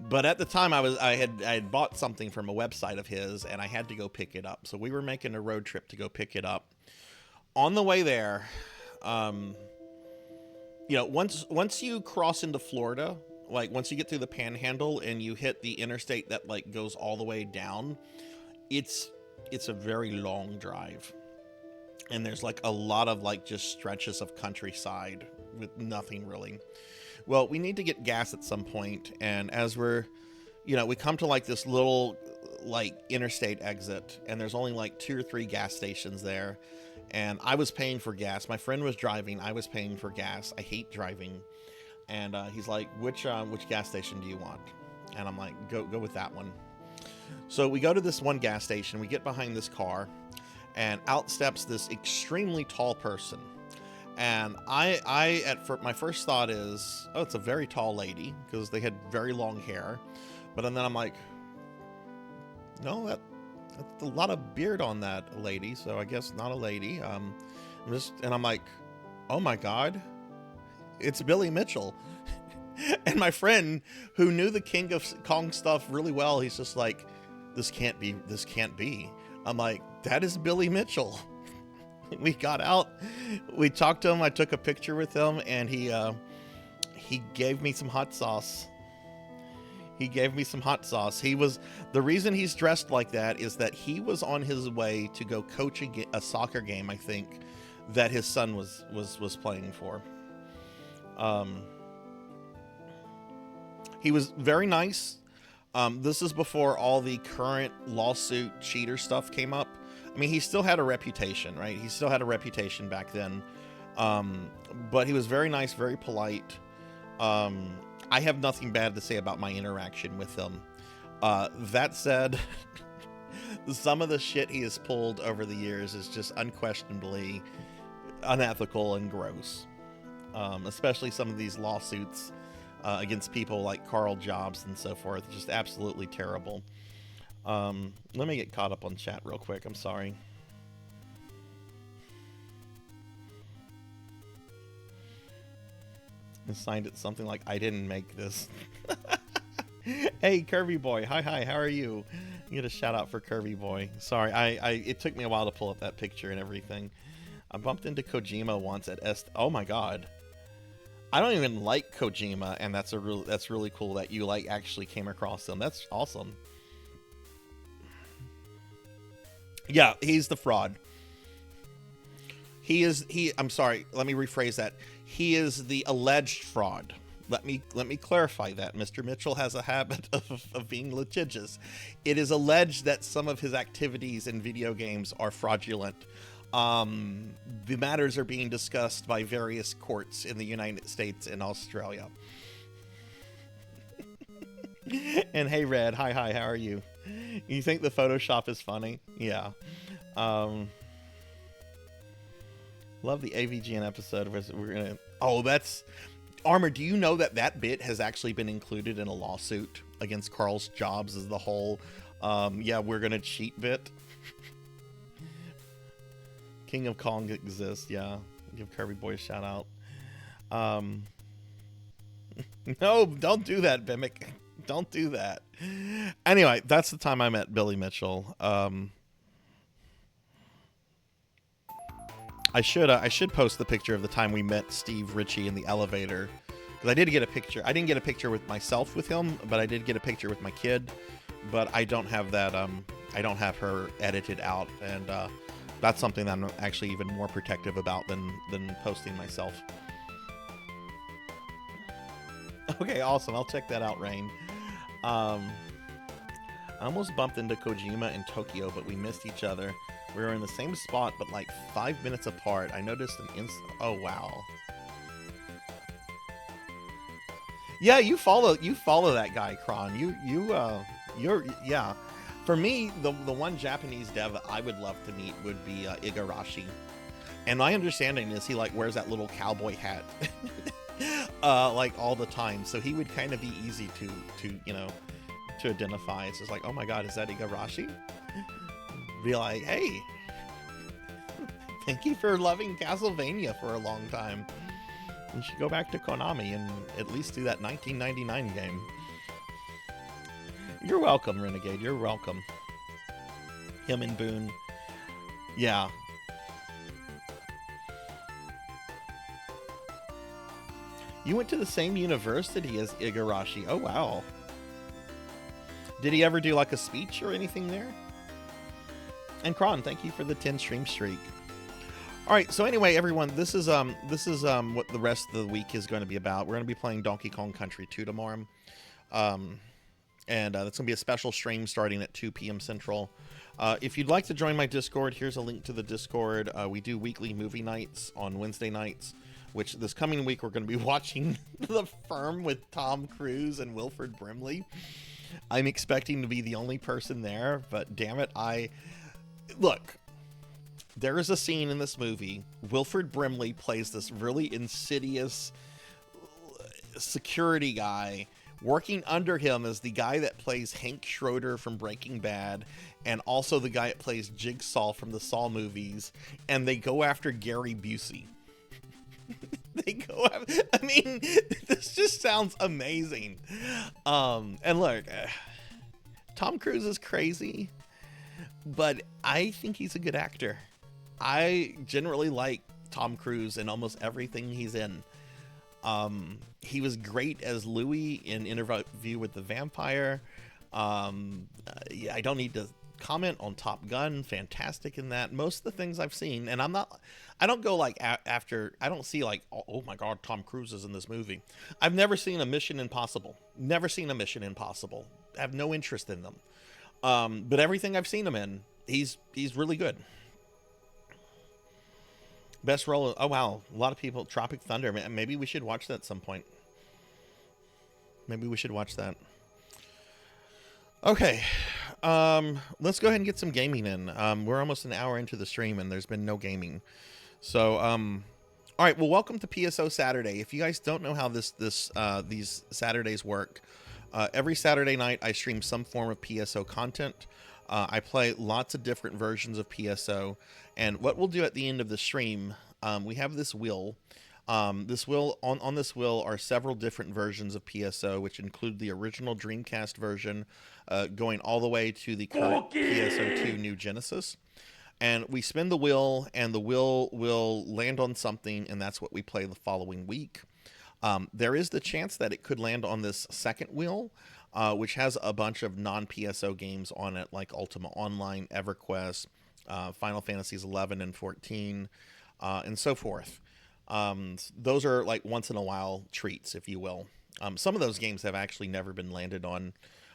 But at the time, I had bought something from a website of his, and I had to go pick it up. So we were making a road trip to go pick it up. on the way there, once you cross into Florida, like once you get through the Panhandle and you hit the interstate that like goes all the way down, it's a very long drive. And there's like a lot of like just stretches of countryside with nothing really. Well, we need to get gas at some point, and as we come to like this little like interstate exit, and there's only like 2 or 3 gas stations there, and I was paying for gas. My friend was driving, I was paying for gas. I hate driving. And he's like, which gas station do you want? And I'm like, go with that one. So we go to this one gas station, we get behind this car, and out steps this extremely tall person. And my first thought is, oh, it's a very tall lady, because they had very long hair. But then I'm like, no, that's a lot of beard on that lady, so I guess not a lady. And I'm like, oh my God, it's Billy Mitchell. And my friend, who knew the King of Kong stuff really well, he's just like, this can't be. I'm like, that is Billy Mitchell. We got out, we talked to him, I took a picture with him, and he gave me some hot sauce. The reason he's dressed like that is that he was on his way to go coach a soccer game, I think, that his son was playing for. He was very nice. This is before all the current lawsuit cheater stuff came up. I mean, he still had a reputation, right? He still had a reputation back then. But he was very nice, very polite. I have nothing bad to say about my interaction with him. That said, some of the shit he has pulled over the years is just unquestionably unethical and gross. Especially some of these lawsuits against people like Carl Jobs and so forth. Just absolutely terrible. Let me get caught up on chat real quick. I'm sorry. And signed it something like, I didn't make this. Hey, Curvy Boy. Hi, how are you? You get a shout out for Curvy Boy. Sorry, it took me a while to pull up that picture and everything. I bumped into Kojima once at Oh my God. I don't even like Kojima, and that's really cool that you like actually came across him. That's awesome. Yeah, he's the fraud. I'm sorry, let me rephrase that. He is the alleged fraud. Let me clarify that. Mr. Mitchell has a habit of being litigious. It is alleged that some of his activities in video games are fraudulent. The matters are being discussed by various courts in the United States and Australia. And hey, Red, hi, how are you? You think the Photoshop is funny? Yeah. Love the AVGN episode. That's Armor. Do you know that bit has actually been included in a lawsuit against Carl Jobs as the whole, yeah, we're gonna cheat bit? King of Kong exists. Yeah, give Kirby Boy a shout out. No, don't do that, Bimic. Don't do that. Anyway, that's the time I met Billy Mitchell. I should post the picture of the time we met Steve Ritchie in the elevator, because I did get a picture. I didn't get a picture with myself with him, but I did get a picture with my kid. But I don't have that. I don't have her edited out, and that's something that I'm actually even more protective about than posting myself. Okay, awesome. I'll check that out, Rain. I almost bumped into Kojima in Tokyo, but we missed each other. We were in the same spot, but like 5 minutes apart. I noticed an instant. Oh wow. Yeah, you follow that guy, Kron. You're yeah. For me, the one Japanese dev that I would love to meet would be Igarashi. And my understanding is he like wears that little cowboy hat like all the time. So he would kind of be easy to identify. It's just like, oh my god, is that Igarashi? Be like, hey, thank you for loving Castlevania for a long time. You should go back to Konami and at least do that 1999 game. You're welcome, Renegade. You're welcome. Him and Boone. Yeah. You went to the same university as Igarashi. Oh, wow. Did he ever do like a speech or anything there? And Kron, thank you for the 10 stream streak. All right, so anyway, everyone, this is what the rest of the week is going to be about. We're going to be playing Donkey Kong Country 2 tomorrow. And that's going to be a special stream starting at 2 p.m. Central. If you'd like to join my Discord, here's a link to the Discord. We do weekly movie nights on Wednesday nights, which this coming week we're going to be watching The Firm with Tom Cruise and Wilford Brimley. I'm expecting to be the only person there, but damn it, look, there is a scene in this movie. Wilford Brimley plays this really insidious security guy. Working under him is the guy that plays Hank Schroeder from Breaking Bad, and also the guy that plays Jigsaw from the Saw movies, and they go after Gary Busey. I mean, this just sounds amazing. And look, Tom Cruise is crazy, but I think he's a good actor. I generally like Tom Cruise in almost everything he's in. He was great as Louis in Interview with the Vampire. Yeah, I don't need to comment on Top Gun. Fantastic in that. Most of the things I've seen, and I don't go like after, I don't see like, oh my God, Tom Cruise is in this movie. I've never seen a Mission Impossible. Never seen a Mission Impossible. I have no interest in them. But everything I've seen him in, he's really good. Best role, oh wow, a lot of people, Tropic Thunder. Maybe we should watch that at some point. Maybe we should watch that. Okay, let's go ahead and get some gaming in. We're almost an hour into the stream and there's been no gaming. So, all right, well, welcome to PSO Saturday. If you guys don't know how these Saturdays work, every Saturday night I stream some form of PSO content. I play lots of different versions of PSO, and what we'll do at the end of the stream, we have this wheel. On this wheel are several different versions of PSO, which include the original Dreamcast version, going all the way to the current PSO2 New Genesis. And we spin the wheel, and the wheel will land on something, and that's what we play the following week. There is the chance that it could land on this second wheel, which has a bunch of non-PSO games on it, like Ultima Online, EverQuest, Final Fantasies 11 and 14, and so forth. Those are like once in a while treats, if you will. Some of those games have actually never been landed on.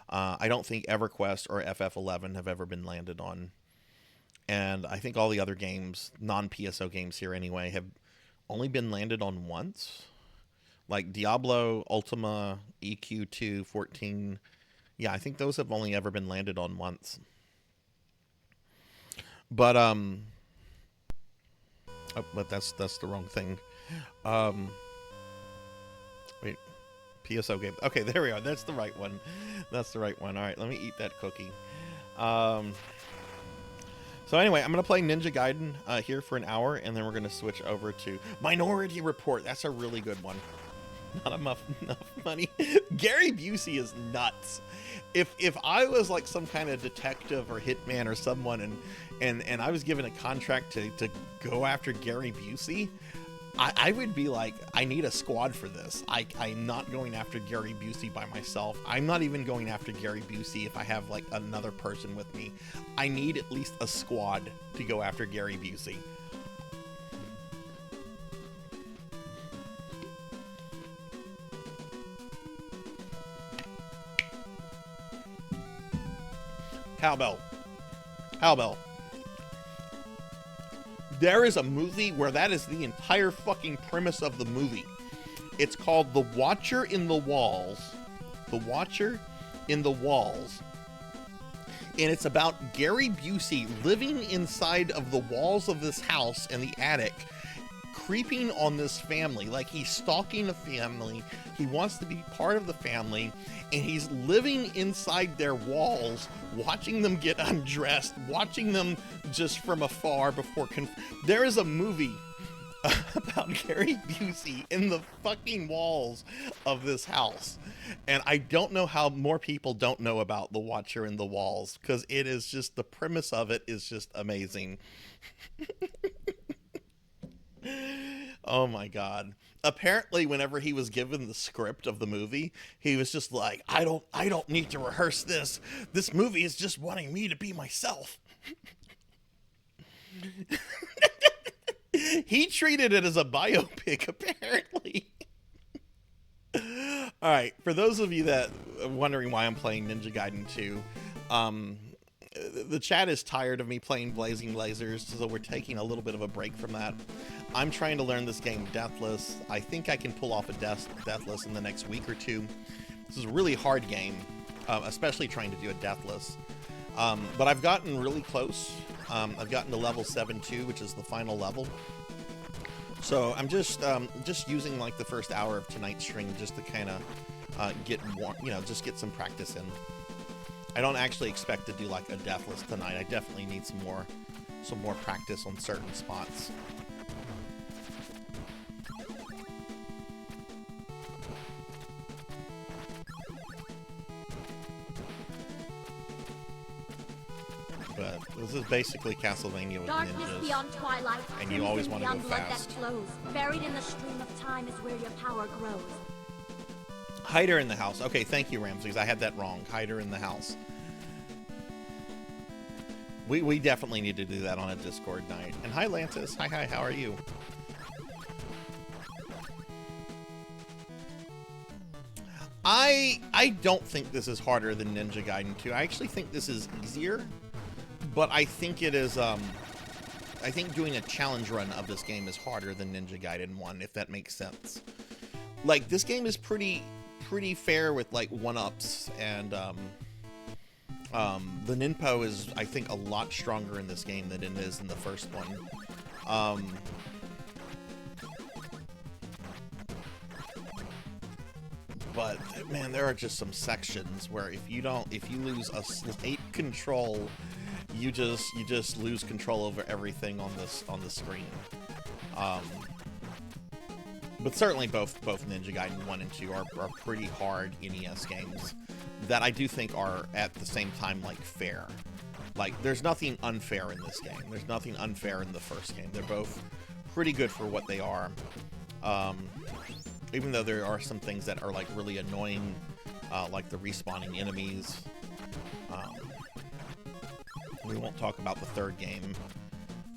I don't think EverQuest or FF11 have ever been landed on. And I think all the other games, non-PSO games here anyway, have only been landed on once. Like Diablo, Ultima, EQ2, 14. Yeah, I think those have only ever been landed on once. But but that's the wrong thing. Wait, PSO game. Okay, there we are. That's the right one. That's the right one. All right, let me eat that cookie. So anyway, I'm going to play Ninja Gaiden here for an hour, and then we're going to switch over to Minority Report. That's a really good one. Not enough money. Gary Busey is nuts. If I was like some kind of detective or hitman or someone, and I was given a contract to go after Gary Busey, I would be like, I need a squad for this. I'm not going after Gary Busey by myself. I'm not even going after Gary Busey if I have like another person with me. I need at least a squad to go after Gary Busey. Cowbell. There is a movie where that is the entire fucking premise of the movie. It's called The Watcher in the Walls. The Watcher in the Walls. And it's about Gary Busey living inside of the walls of this house in the attic, creeping on this family. Like, he's stalking a family. He wants to be part of the family. And he's living inside their walls, watching them get undressed, watching them just from afar before... There is a movie about Gary Busey in the fucking walls of this house. And I don't know how more people don't know about The Watcher in the Walls, because it is just... The premise of it is just amazing. Oh my god. Apparently whenever he was given the script of the movie, he was just like, I don't need to rehearse this. This movie is just wanting me to be myself. He treated it as a biopic, apparently. All right, for those of you that are wondering why I'm playing Ninja Gaiden 2, the chat is tired of me playing Blazing Lasers, so we're taking a little bit of a break from that. I'm trying to learn this game Deathless. I think I can pull off a Deathless in the next week or two. This is a really hard game, especially trying to do a Deathless. But I've gotten really close. I've gotten to level 7-2, which is the final level. So I'm just using like the first hour of tonight's stream just to kind of get more, just get some practice in. I don't actually expect to do like a Deathless tonight. I definitely need some more practice on certain spots. But this is basically Castlevania with Darkness ninjas. beyond twilight, And you always want to go beyond blood fast. that flows. Buried in the stream of time is where your power grows. Hide her in the house. Okay, thank you, Ramses. I had that wrong. Hide her in the house. We definitely need to do that on a Discord night. And hi, Lantis. Hi, how are you? I don't think this is harder than Ninja Gaiden 2. I actually think this is easier. But I think it is, I think doing a challenge run of this game is harder than Ninja Gaiden 1, if that makes sense. Like, this game is pretty fair with, like, one-ups, and, the Ninpo is, I think, a lot stronger in this game than it is in the first one. But, man, there are just some sections where if you lose a slight control, you just lose control over everything on the screen. But certainly both Ninja Gaiden 1 and 2 are pretty hard NES games that I do think are at the same time like fair. Like there's nothing unfair in this game. There's nothing unfair in the first game. They're both pretty good for what they are. Even though there are some things that are like really annoying, like the respawning enemies. We won't talk about the third game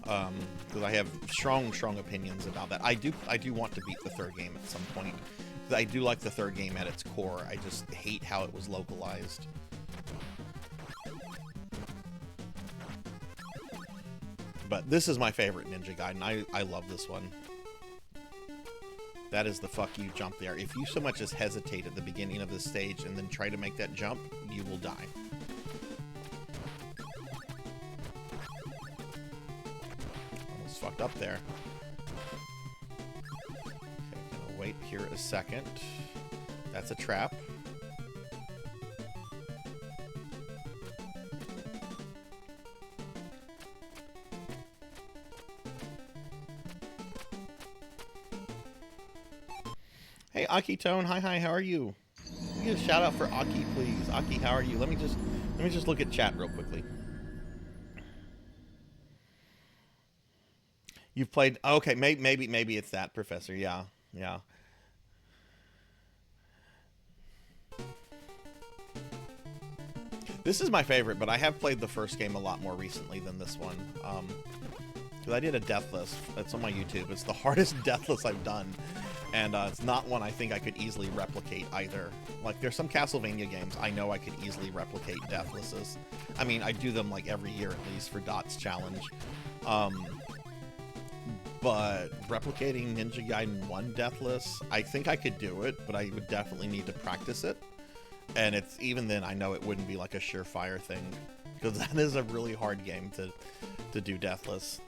because I have strong opinions about that. I do want to beat the third game at some point because I do like the third game at its core. I just hate how it was localized. But this is my favorite Ninja Gaiden. I love this one. That is the fuck you jump there. If you so much as hesitate at the beginning of this stage and then try to make that jump, you will die. Almost fucked up there. Okay, gonna wait here a second. That's a trap. Hey, Aki Tone. Hi, how are you? Can you get a shout out for Aki, please? Aki, how are you? Let me just look at chat real quickly. You've played, okay, maybe it's that, Professor. Yeah. This is my favorite, but I have played the first game a lot more recently than this one. Because I did a Deathless. It's on my YouTube. It's the hardest Deathless I've done. And it's not one I think I could easily replicate either. Like, there's some Castlevania games I know I could easily replicate Deathlesses. I mean, I do them like every year at least for Dot's Challenge. But replicating Ninja Gaiden 1 Deathless, I think I could do it, but I would definitely need to practice it. And it's even then, I know it wouldn't be like a surefire thing. Because that is a really hard game to do Deathless.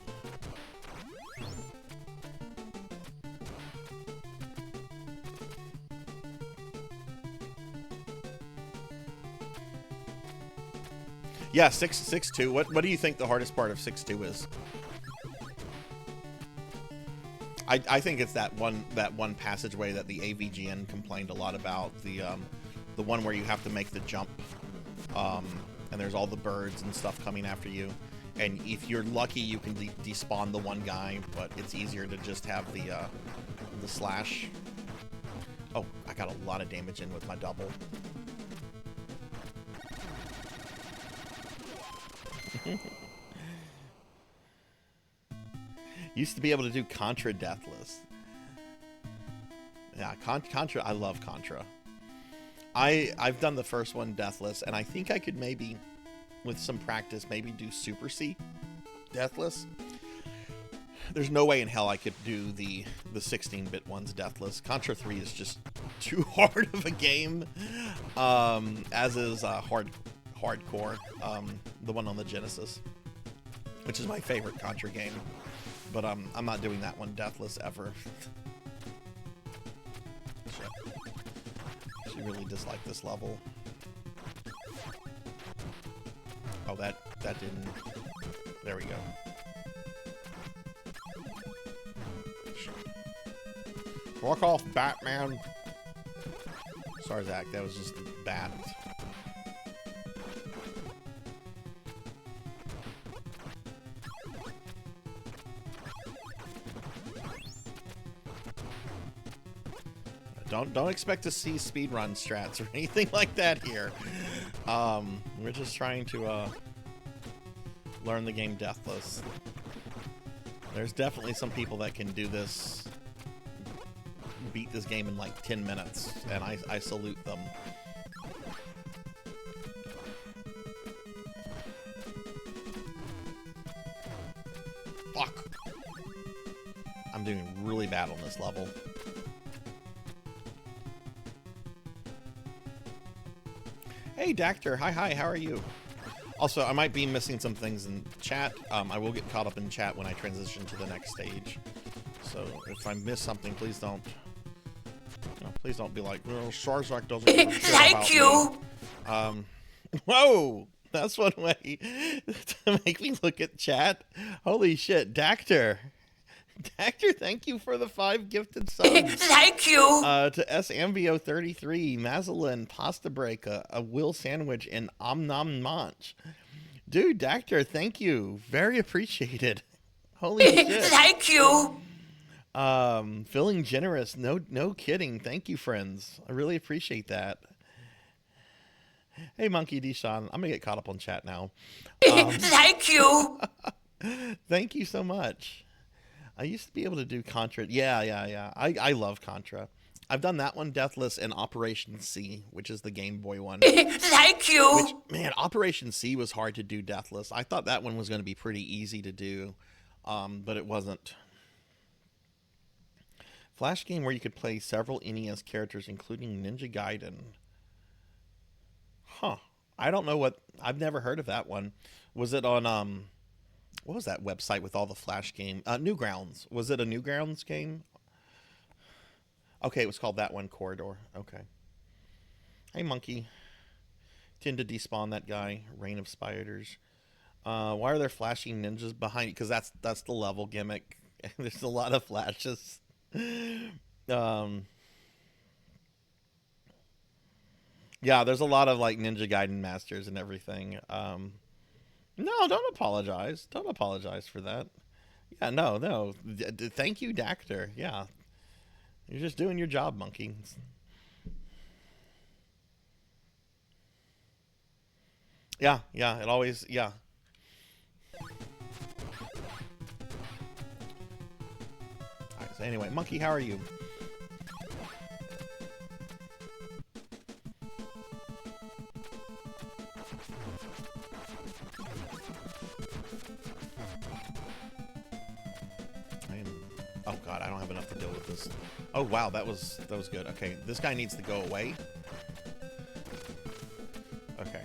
Yeah, 6-2. What do you think the hardest part of 6-2 is? I think it's that one passageway that the AVGN complained a lot about, the one where you have to make the jump, and there's all the birds and stuff coming after you, And if you're lucky, you can despawn the one guy, but it's easier to just have the slash. Oh, I got a lot of damage in with my double. Used to be able to do Contra Deathless. Yeah, Contra, I love Contra. I've done the first one Deathless, and I think I could maybe, with some practice, maybe do Super C Deathless. There's no way in hell I could do the 16-bit ones Deathless. Contra 3 is just too hard of a game, as is Hardcore, the one on the Genesis, which is my favorite Contra game. But I'm not doing that one Deathless ever. She really disliked this level. Oh, that didn't. There we go. Walk off, Batman. Sarzac, that was just bad. Don't expect to see speedrun strats or anything like that here. We're just trying to learn the game Deathless. There's definitely some people that can do this, beat this game in like 10 minutes, and I salute them. Fuck. I'm doing really bad on this level. Hey, Dactor. Hi, how are you? Also, I might be missing some things in chat. I will get caught up in chat when I transition to the next stage. So if I miss something, please don't be like, well, Sarzac doesn't give a shit about you. Whoa, that's one way to make me look at chat. Holy shit, Dactor. Dactor, thank you for the 5 gifted subs. Thank you. To SMVO33, Mazalin, Pasta Break, a Will Sandwich, and Omnom Munch. Dude, Dactor, thank you. Very appreciated. Holy shit. Thank you. Feeling generous. No kidding. Thank you, friends. I really appreciate that. Hey, Monkey D. Sean. I'm gonna get caught up on chat now. Thank you. Thank you so much. I used to be able to do Contra. Yeah. I love Contra. I've done that one Deathless and Operation C, which is the Game Boy one. Thank you. Which, man, Operation C was hard to do Deathless. I thought that one was going to be pretty easy to do, but it wasn't. Flash game where you could play several NES characters, including Ninja Gaiden. Huh. I don't know what... I've never heard of that one. Was it on... What was that website with all the Flash game? Newgrounds. Was it a Newgrounds game? Okay, it was called that one, Corridor. Okay. Hey, Monkey. Tend to despawn that guy. Rain of Spiders. Why are there flashing ninjas behind you? Because that's the level gimmick. There's a lot of flashes. Yeah, there's a lot of like Ninja Gaiden masters and everything. No, don't apologize. Don't apologize for that. Yeah, no. Thank you, Dactor. Yeah. You're just doing your job, Monkey. Yeah, it always, yeah. Alright, so anyway, Monkey, how are you? Oh god, I don't have enough to deal with this. Oh wow, that was good. Okay, this guy needs to go away. Okay.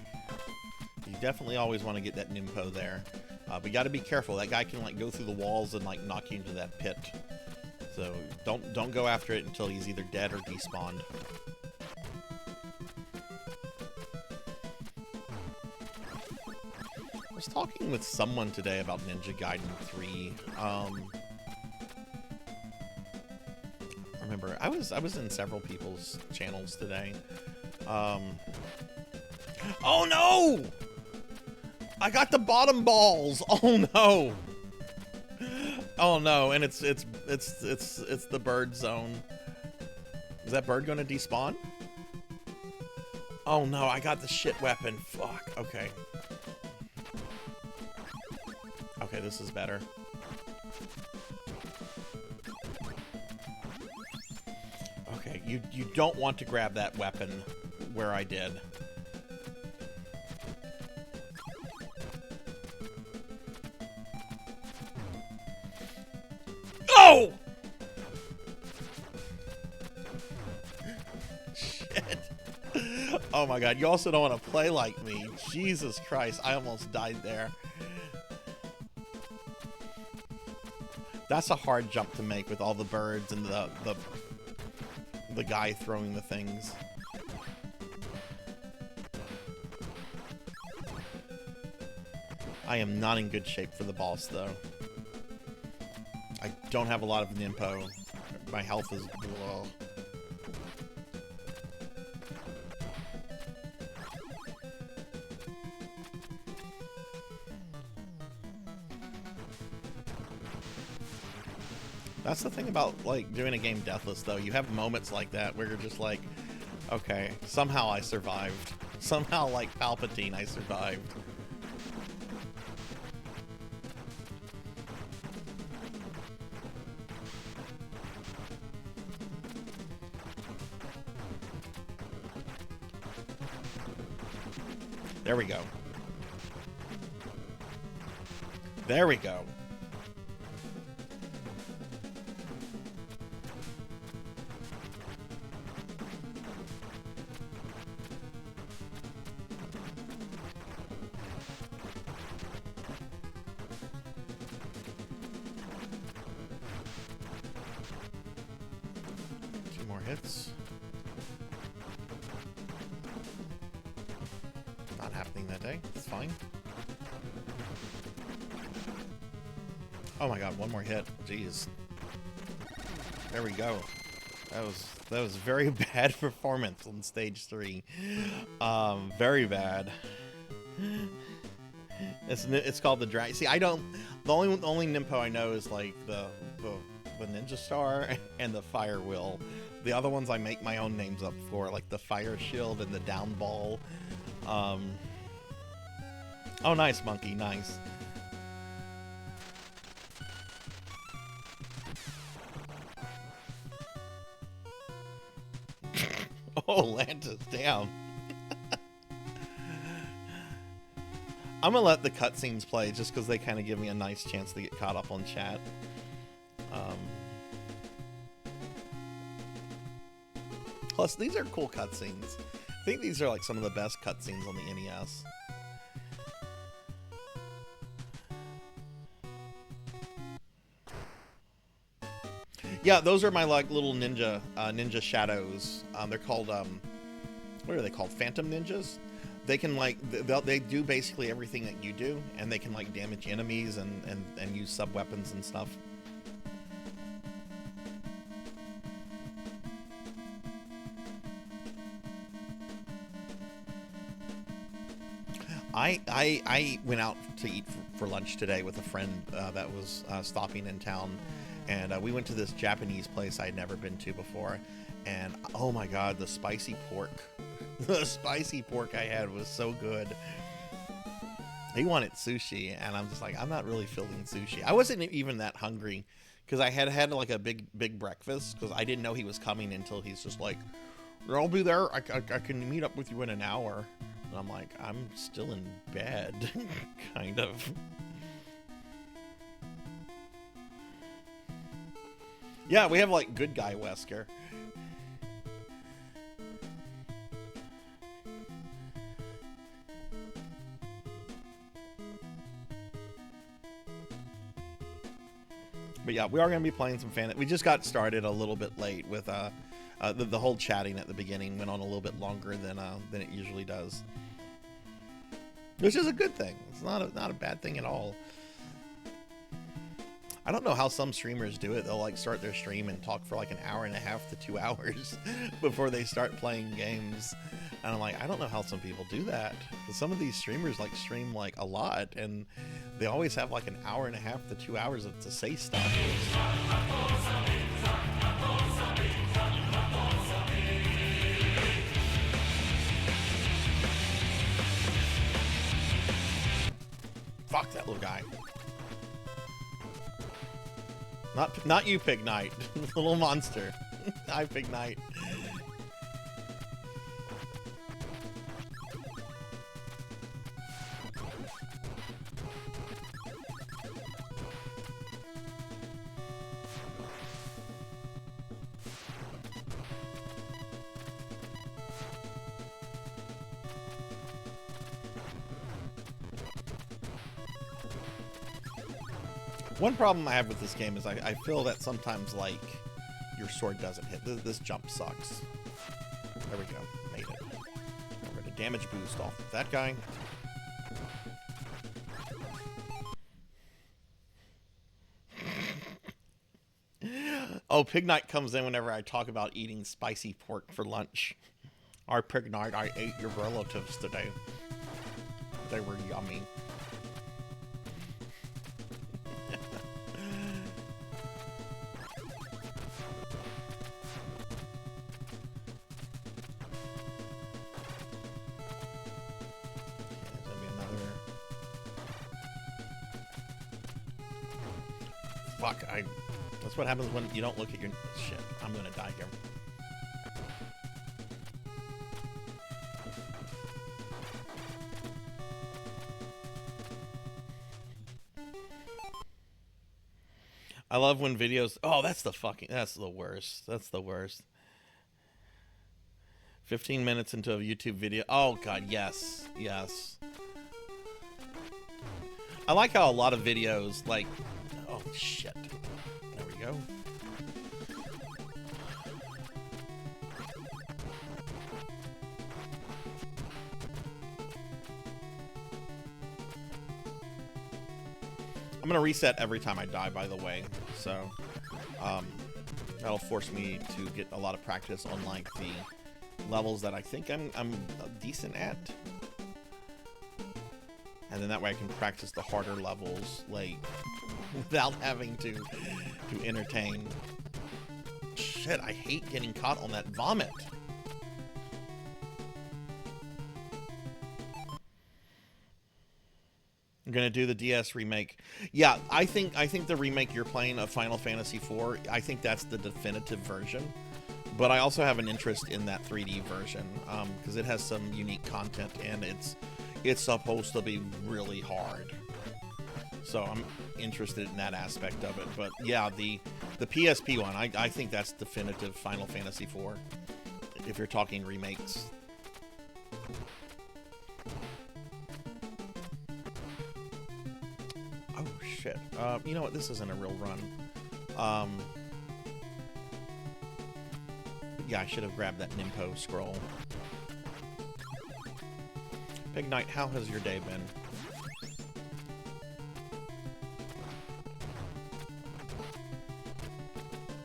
You definitely always want to get that Nimpo there. But you got to be careful. That guy can like go through the walls and like knock you into that pit. So don't go after it until he's either dead or despawned. I was talking with someone today about Ninja Gaiden 3. Remember, I was in several people's channels today. Oh no! I got the bottom balls. Oh no. Oh no, and it's the bird zone. Is that bird gonna despawn? Oh no, I got the shit weapon. Fuck. Okay. Okay, this is better. Okay, you don't want to grab that weapon where I did. Oh! Shit. Oh my god, you also don't want to play like me. Jesus Christ, I almost died there. That's a hard jump to make with all the birds and the guy throwing the things. I am not in good shape for the boss though. I don't have a lot of nimpo. My health is low. That's the thing about, like, doing a game deathless, though. You have moments like that where you're just like, okay, somehow I survived. Somehow, like Palpatine, I survived. There we go. There we go. Two more hits. Not happening that day. It's fine. Oh my god, one more hit. Jeez. There we go. That was very bad performance on stage 3. Very bad. It's called the drag. See, I don't. The only Nimpo I know is like the Ninja Star and the Fire Will. The other ones I make my own names up for, like the Fire Shield and the Down Ball. Oh, nice, Monkey. Nice. Oh, Lantis, damn. I'm gonna let the cutscenes play just because they kind of give me a nice chance to get caught up on chat. Plus, these are cool cutscenes. I think these are like some of the best cutscenes on the NES. Yeah, those are my like little ninja shadows. They're called what are they called? Phantom ninjas. They can like they do basically everything that you do, and they can like damage enemies and use sub weapons and stuff. I went out to eat for lunch today with a friend that was stopping in town. And we went to this Japanese place I'd never been to before. And oh my god, the spicy pork. The spicy pork I had was so good. He wanted sushi, and I'm just like, I'm not really feeling sushi. I wasn't even that hungry because I had like a big breakfast because I didn't know he was coming until he's just like, I'll be there. I can meet up with you in an hour. And I'm like, I'm still in bed, kind of. Yeah, we have like good guy Wesker. But yeah, we are going to be playing some Phantasy. We just got started a little bit late with the whole chatting at the beginning went on a little bit longer than it usually does, which is a good thing. It's not a bad thing at all. I don't know how some streamers do it. They'll like start their stream and talk for like an hour and a half to 2 hours before they start playing games. And I'm like, I don't know how some people do that. 'Cause some of these streamers like stream like a lot, and they always have like an hour and a half to 2 hours to say stuff. Fuck that little guy. Not you, Pig Knight. The little monster. Hi, Pig Knight. One problem I have with this game is I feel that sometimes, like, your sword doesn't hit. This jump sucks. There we go. Made it. We're going to damage boost off of that guy. Oh, Pig Knight comes in whenever I talk about eating spicy pork for lunch. Our Pig Knight, I ate your relatives today. They were yummy. Fuck, that's what happens when you don't look at your shit. I'm gonna die here. I love when videos, oh, that's the worst. That's the worst. 15 minutes into a YouTube video. Oh god, yes. Yes. I like how a lot of videos, like, oh shit. There we go. I'm gonna reset every time I die, by the way, so that'll force me to get a lot of practice on like the levels that I think I'm decent at. And then that way I can practice the harder levels, like, without having to entertain. Shit, I hate getting caught on that vomit. I'm gonna do the DS remake. Yeah, I think the remake you're playing of Final Fantasy IV, I think that's the definitive version. But I also have an interest in that 3D version, because it has some unique content, and it's supposed to be really hard. So I'm interested in that aspect of it. But yeah, the PSP one, I think that's definitive Final Fantasy IV, if you're talking remakes. Oh shit. You know what, this isn't a real run. Yeah, I should have grabbed that Nimpo scroll. Pig Knight, how has your day been?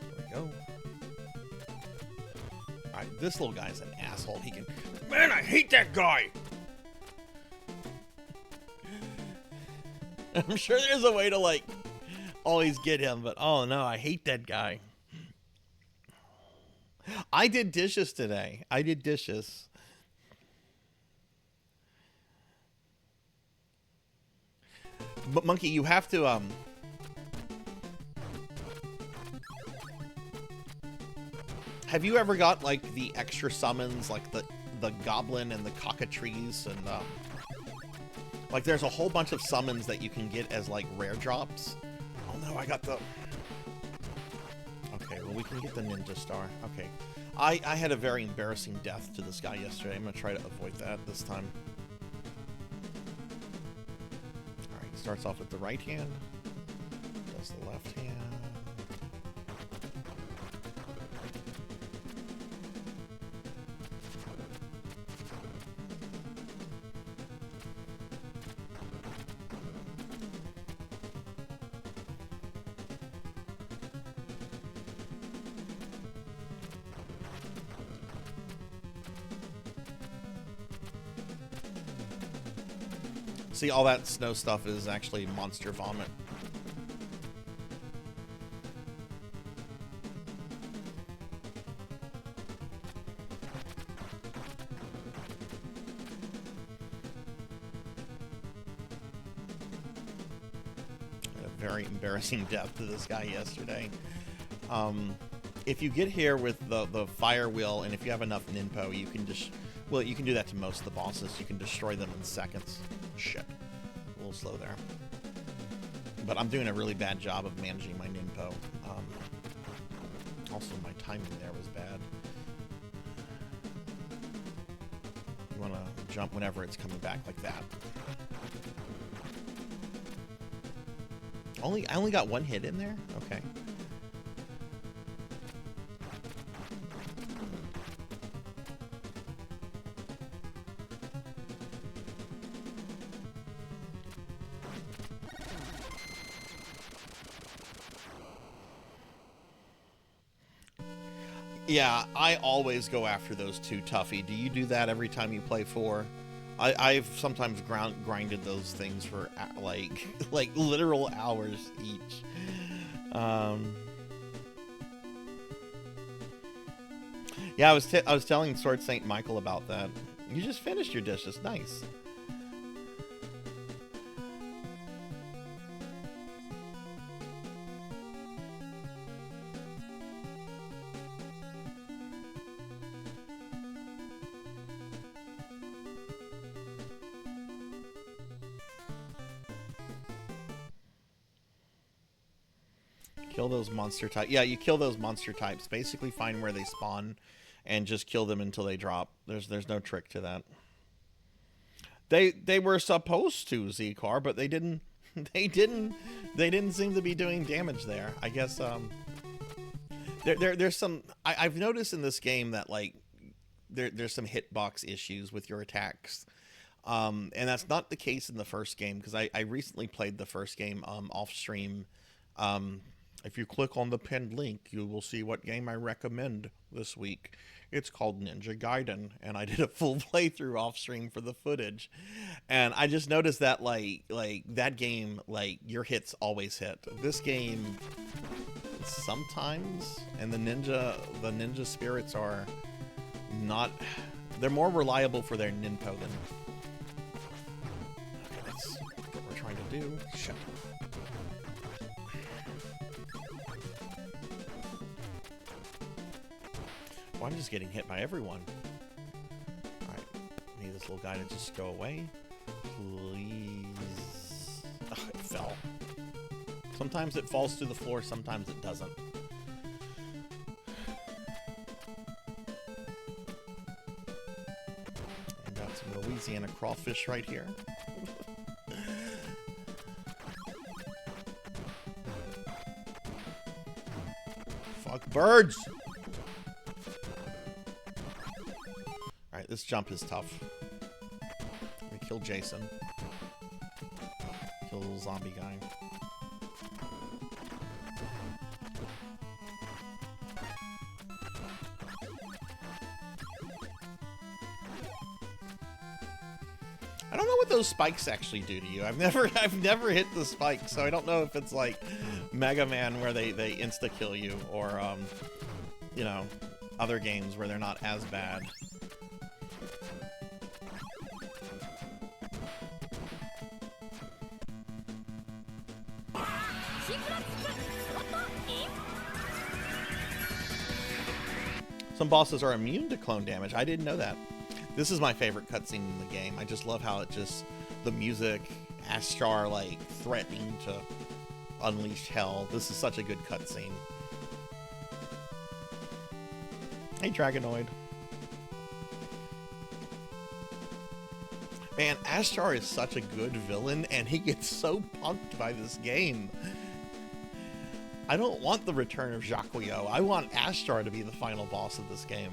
There we go. Alright, this little guy's an asshole. He can... Man, I hate that guy! I'm sure there's a way to, like, always get him, but oh no, I hate that guy. I did dishes today. I did dishes. But Monkey, you have to have you ever got like the extra summons, like the goblin and the cockatrice, and like there's a whole bunch of summons that you can get as like rare drops. Oh no, I got the... Okay, well we can get the ninja star. Okay. I had a very embarrassing death to this guy yesterday. I'm gonna try to avoid that this time. Alright, starts off with the right hand. Does the left hand. See, all that snow stuff is actually monster vomit. Very embarrassing death to this guy yesterday. If you get here with the fire wheel, and if you have enough ninpo, you can just, well, you can do that to most of the bosses. You can destroy them in seconds. Shit. A little slow there. But I'm doing a really bad job of managing my ninpo. Also, my timing there was bad. You want to jump whenever it's coming back like that. I only got one hit in there? Okay. Yeah, I always go after those two toughy. Do you do that every time you play 4? I've sometimes grinded those things for like literal hours each. Yeah, I was telling Sword Saint Michael about that. You just finished your dishes, nice. Kill those monster types. Yeah, you kill those monster types. Basically find where they spawn and just kill them until they drop. There's no trick to that. They were supposed to, Z-Car, but they didn't seem to be doing damage there. I guess there's some I've noticed in this game that like there's some hitbox issues with your attacks. And that's not the case in the first game, because I recently played the first game off stream. If you click on the pinned link, you will see what game I recommend this week. It's called Ninja Gaiden, and I did a full playthrough off stream for the footage. And I just noticed that like that game, like your hits always hit. This game sometimes, and the ninja spirits are not, they're more reliable for their ninpo than. Okay, that's what we're trying to do. Shit. Well, I'm just getting hit by everyone. Alright, need this little guy to just go away. Please. Ugh, it fell. Sometimes it falls to the floor, sometimes it doesn't. I got some Louisiana crawfish right here. Fuck birds! Alright, this jump is tough. Let me kill Jason. Kill the little zombie guy. I don't know what those spikes actually do to you. I've never hit the spike, so I don't know if it's like Mega Man where they insta kill you, or you know, other games where they're not as bad. Some bosses are immune to clone damage. I didn't know that. This is my favorite cutscene in the game. I just love how it just, the music, Ashtar like threatening to unleash hell. This is such a good cutscene. Hey, Dragonoid. Man, Ashtar is such a good villain, and he gets so punked by this game. I don't want the return of Jacquio. I want Ashtar to be the final boss of this game.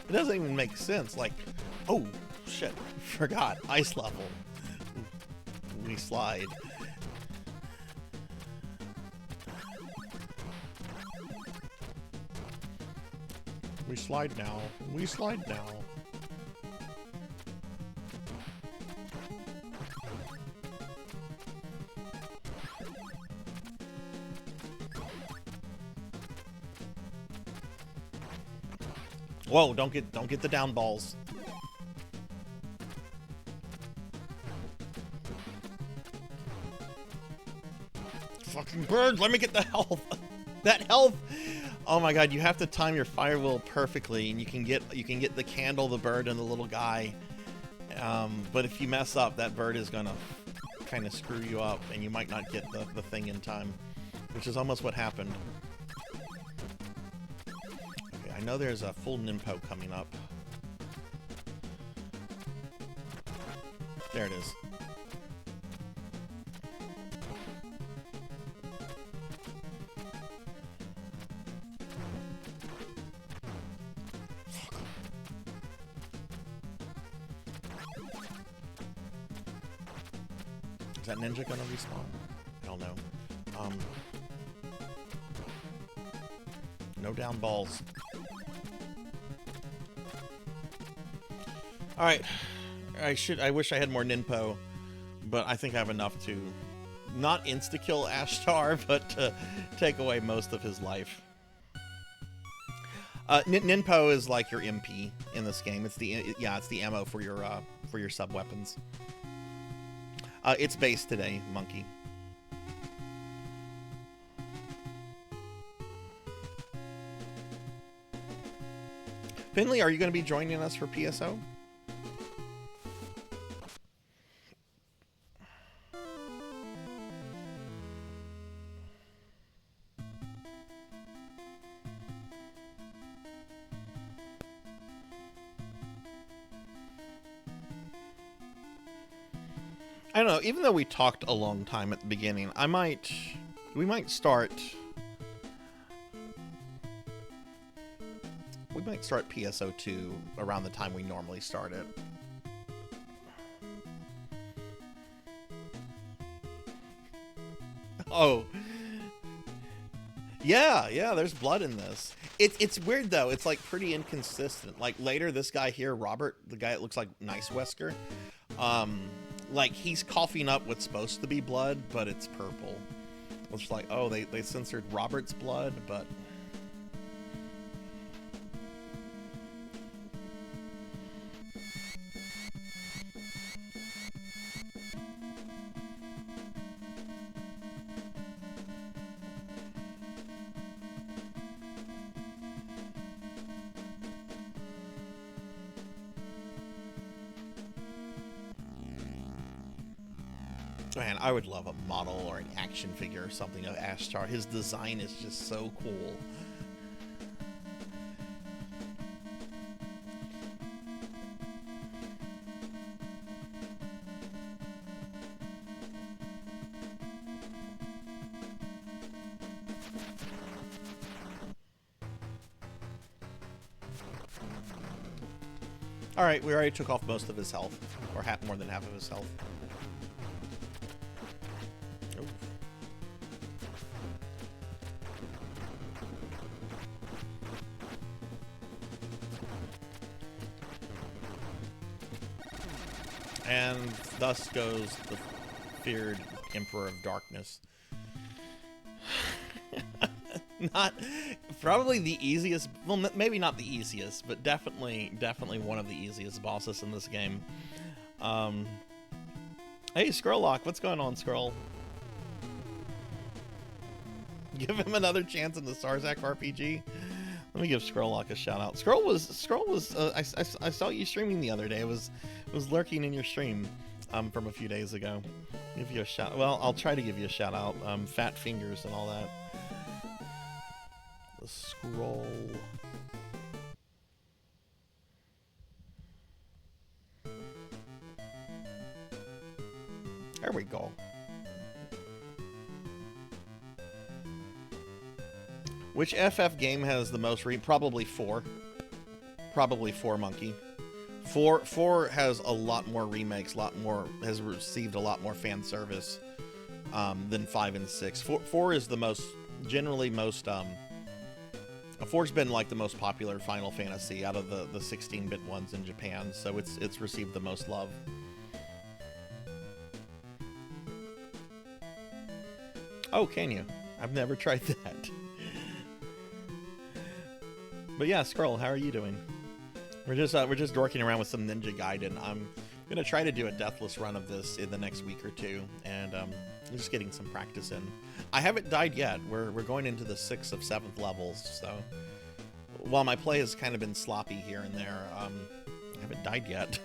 It doesn't even make sense. Like, oh, shit. Forgot. Ice level. We slide. We slide now. We slide now. Whoa, don't get the down balls. Fucking bird, let me get the health. That health. Oh my god, you have to time your fire wheel perfectly, and you can get the candle, the bird, and the little guy. But if you mess up, that bird is gonna kind of screw you up, and you might not get the thing in time, which is almost what happened. Okay, I know there's a full Ninpo coming up. There it is. Is that ninja gonna respawn? I don't know. No down balls. Alright. I wish I had more Ninpo, but I think I have enough to not insta-kill Ashtar, but to take away most of his life. Ninpo is like your MP in this game. It's the ammo for your sub weapons. It's base today, Monkey. Finley, are you going to be joining us for PSO? I don't know, even though we talked a long time at the beginning, we might start PSO2 around the time we normally start it. Oh. Yeah, there's blood in this. It's weird though, it's like pretty inconsistent. Like later, this guy here, Robert, the guy that looks like Nice Wesker, like he's coughing up what's supposed to be blood, but it's purple. It's like, oh, they censored Robert's blood, but man, I would love a model or an action figure or something of Ashtar. His design is just so cool. Alright, we already took off most of his health, or more than half of his health. And thus goes the feared Emperor of Darkness. Not probably the easiest, well, maybe not the easiest, but definitely one of the easiest bosses in this game. Hey, Scrolllock, what's going on, Scroll? Give him another chance in the Sarzac RPG. Let me give Scrolllock a shout out. Scroll was I saw you streaming the other day. It was lurking in your stream from a few days ago. Give you a shout. Well, I'll try to give you a shout out. Fat fingers and all that. The scroll. There we go. Which FF game has the most probably 4. Probably 4, Monkey. 4 has a lot more remakes, has received a lot more fan service than 5 and 6. 4 is the generally most 4's been like the most popular Final Fantasy out of the 16-bit ones in Japan, so it's received the most love. Oh, can you? I've never tried that. But yeah, Skrull, how are you doing? We're just dorking around with some Ninja Gaiden. I'm gonna try to do a deathless run of this in the next week or two, and I'm just getting some practice in. I haven't died yet. We're going into the 6th of 7th levels, so while my play has kind of been sloppy here and there, I haven't died yet.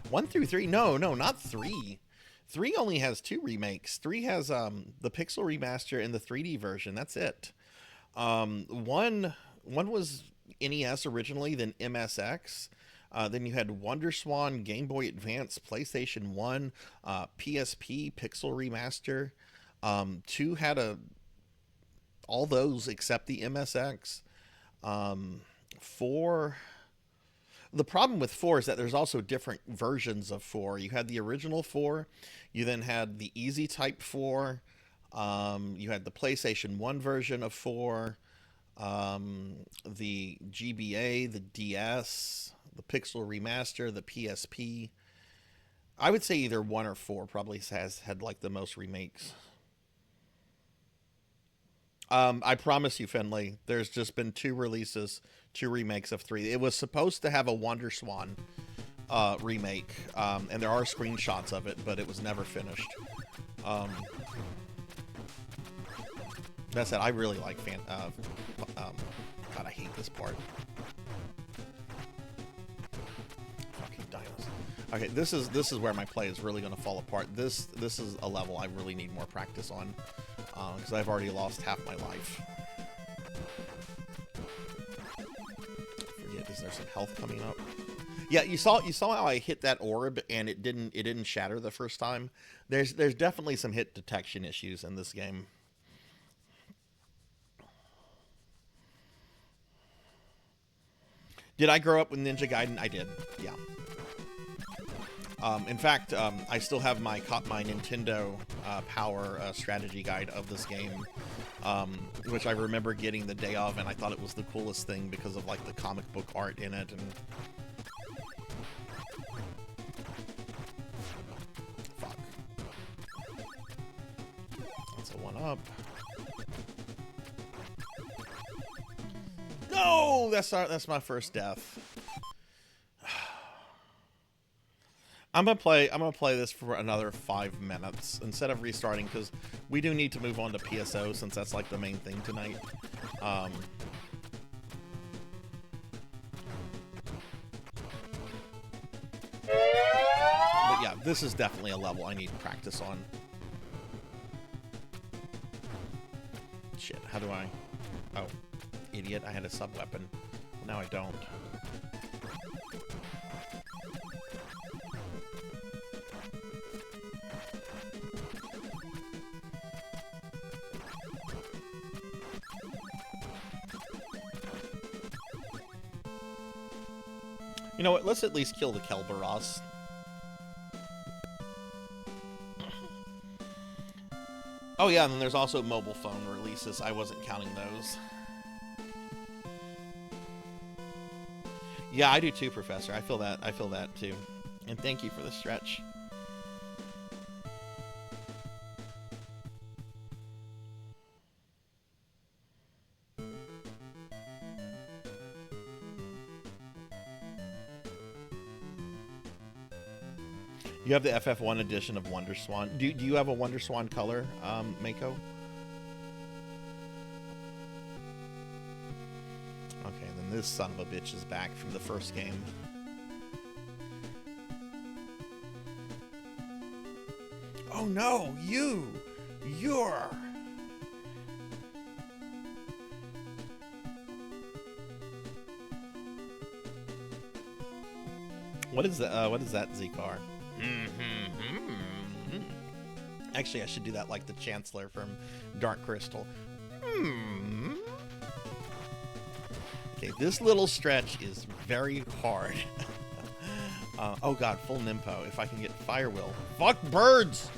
1 through 3? No, not 3. 3 only has 2 remakes. 3 has the Pixel Remaster and the 3D version. That's it. One was NES originally, then MSX. Then you had WonderSwan, Game Boy Advance, PlayStation 1, PSP, Pixel Remaster. 2 had all those except the MSX. 4... The problem with 4 is that there's also different versions of 4. You had the original 4. You then had the Easy Type 4. You had the PlayStation 1 version of 4. The GBA, the DS, the Pixel Remaster, the PSP. I would say either 1 or 4 probably has had like the most remakes. I promise you, Finley, there's just been 2 releases, 2 remakes of 3. It was supposed to have a WonderSwan remake, and there are screenshots of it, but it was never finished. That said, I really like God, I hate this part. Fucking dinos. Okay, this is where my play is really going to fall apart. This is a level I really need more practice on. Because I've already lost half my life. Forget, is there some health coming up? Yeah, you saw how I hit that orb and it didn't shatter the first time. There's definitely some hit detection issues in this game. Did I grow up with Ninja Gaiden? I did. Yeah. In fact, I still have my Nintendo Power strategy guide of this game, which I remember getting the day of, and I thought it was the coolest thing because of like the comic book art in it. And fuck, that's a 1-up. No, that's my first death. I'm gonna play this for another 5 minutes instead of restarting, because we do need to move on to PSO since that's like the main thing tonight. But yeah, this is definitely a level I need practice on. Shit, how do I? Oh, idiot! I had a sub weapon. Well, now I don't. You know what? Let's at least kill the Kelberos. Oh yeah, and then there's also mobile phone releases. I wasn't counting those. Yeah, I do too, Professor. I feel that. I feel that too. And thank you for the stretch. You have the FF1 edition of WonderSwan. Do you have a WonderSwan color, Mako? Okay, then this son of a bitch is back from the first game. Oh no, you're... What is that, Zcar? Actually, I should do that like the Chancellor from Dark Crystal. Okay, this little stretch is very hard. Oh god, full Nimpo. If I can get Fire Will. Fuck birds!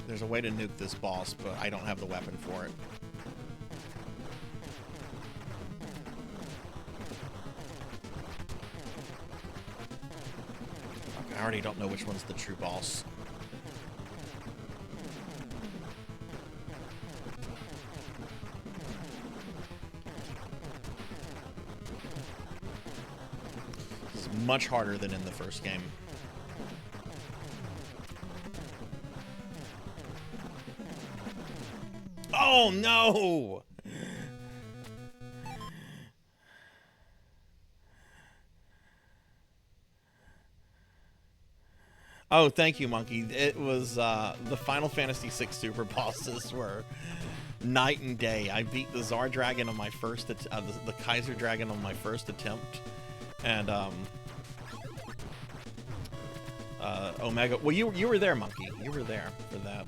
There's a way to nuke this boss, but I don't have the weapon for it. Okay, I already don't know which one's the true boss. It's much harder than in the first game. Oh no! Oh, thank you, Monkey. It was the Final Fantasy VI Super bosses were night and day. I beat the Tsar Dragon on my first, the Kaiser Dragon on my first attempt, and Omega. Well, you were there, Monkey. You were there for that.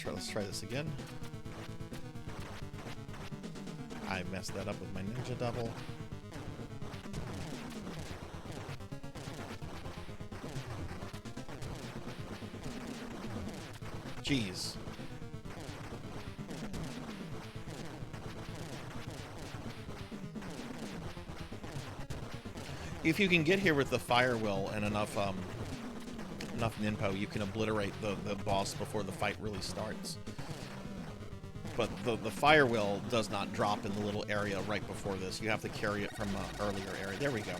Let's try this again. I messed that up with my ninja double. Jeez. If you can get here with the fire will and enough ninpo, you can obliterate the boss before the fight really starts. But the fire will does not drop in the little area right before this. You have to carry it from an earlier area. There we go.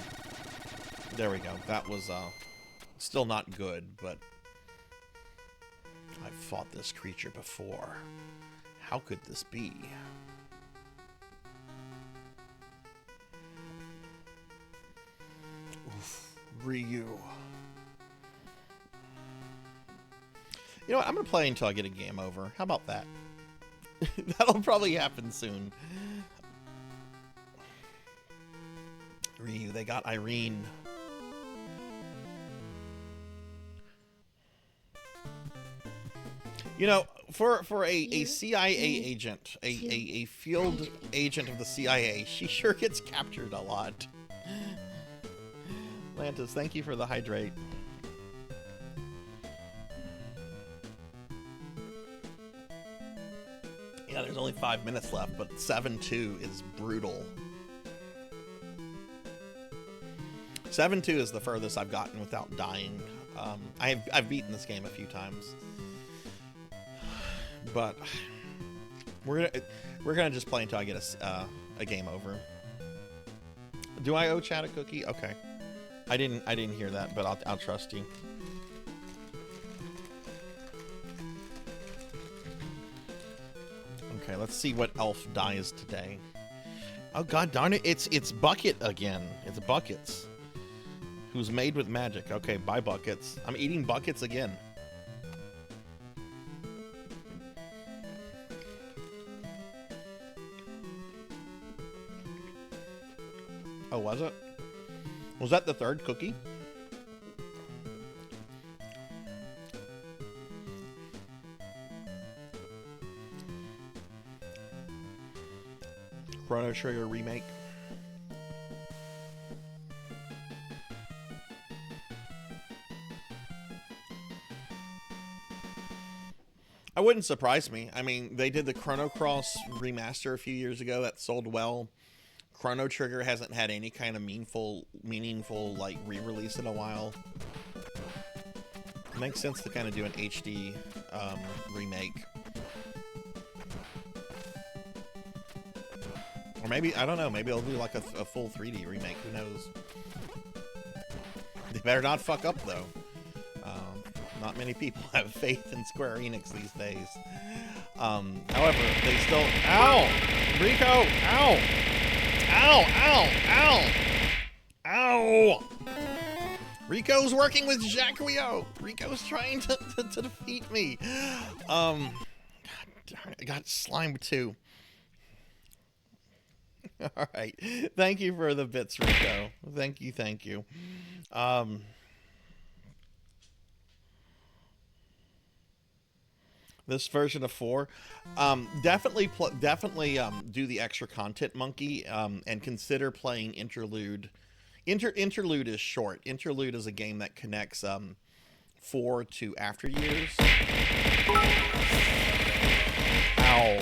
There we go. That was still not good, but I've fought this creature before. How could this be? Oof, Ryu. You know what? I'm going to play until I get a game over. How about that? That'll probably happen soon. Ryu, they got Irene. You know, for a CIA agent, a field agent of the CIA, she sure gets captured a lot. Lantis, thank you for the hydrate. Yeah, there's only 5 minutes left, but 7-2 is brutal. 7-2 is the furthest I've gotten without dying. I've beaten this game a few times, but we're gonna just play until I get a game over. Do I owe Chad a cookie? Okay, I didn't hear that, but I'll trust you. Okay, let's see what elf dies today. Oh god darn it, it's Bucket again. It's Buckets. Who's made with magic. Okay, bye Buckets. I'm eating Buckets again. Oh, was it? Was that the third cookie? Chrono Trigger remake. It wouldn't surprise me. I mean, they did the Chrono Cross remaster a few years ago that sold well. Chrono Trigger hasn't had any kind of meaningful like re-release in a while. It makes sense to kind of do an HD remake. Or maybe, I don't know, maybe they'll do like a full 3D remake, who knows. They better not fuck up though. Not many people have faith in Square Enix these days. However, they still... Ow! Rico! Ow! Ow! Ow! Ow! Ow! Rico's working with Jacquio! Rico's trying to defeat me! God darn it, I got slimed too. Alright. Thank you for the bits, Rico. Thank you, thank you. This version of 4, definitely do the extra content monkey, and consider playing Interlude. Interlude is short. Interlude is a game that connects 4 to After Years. Ow.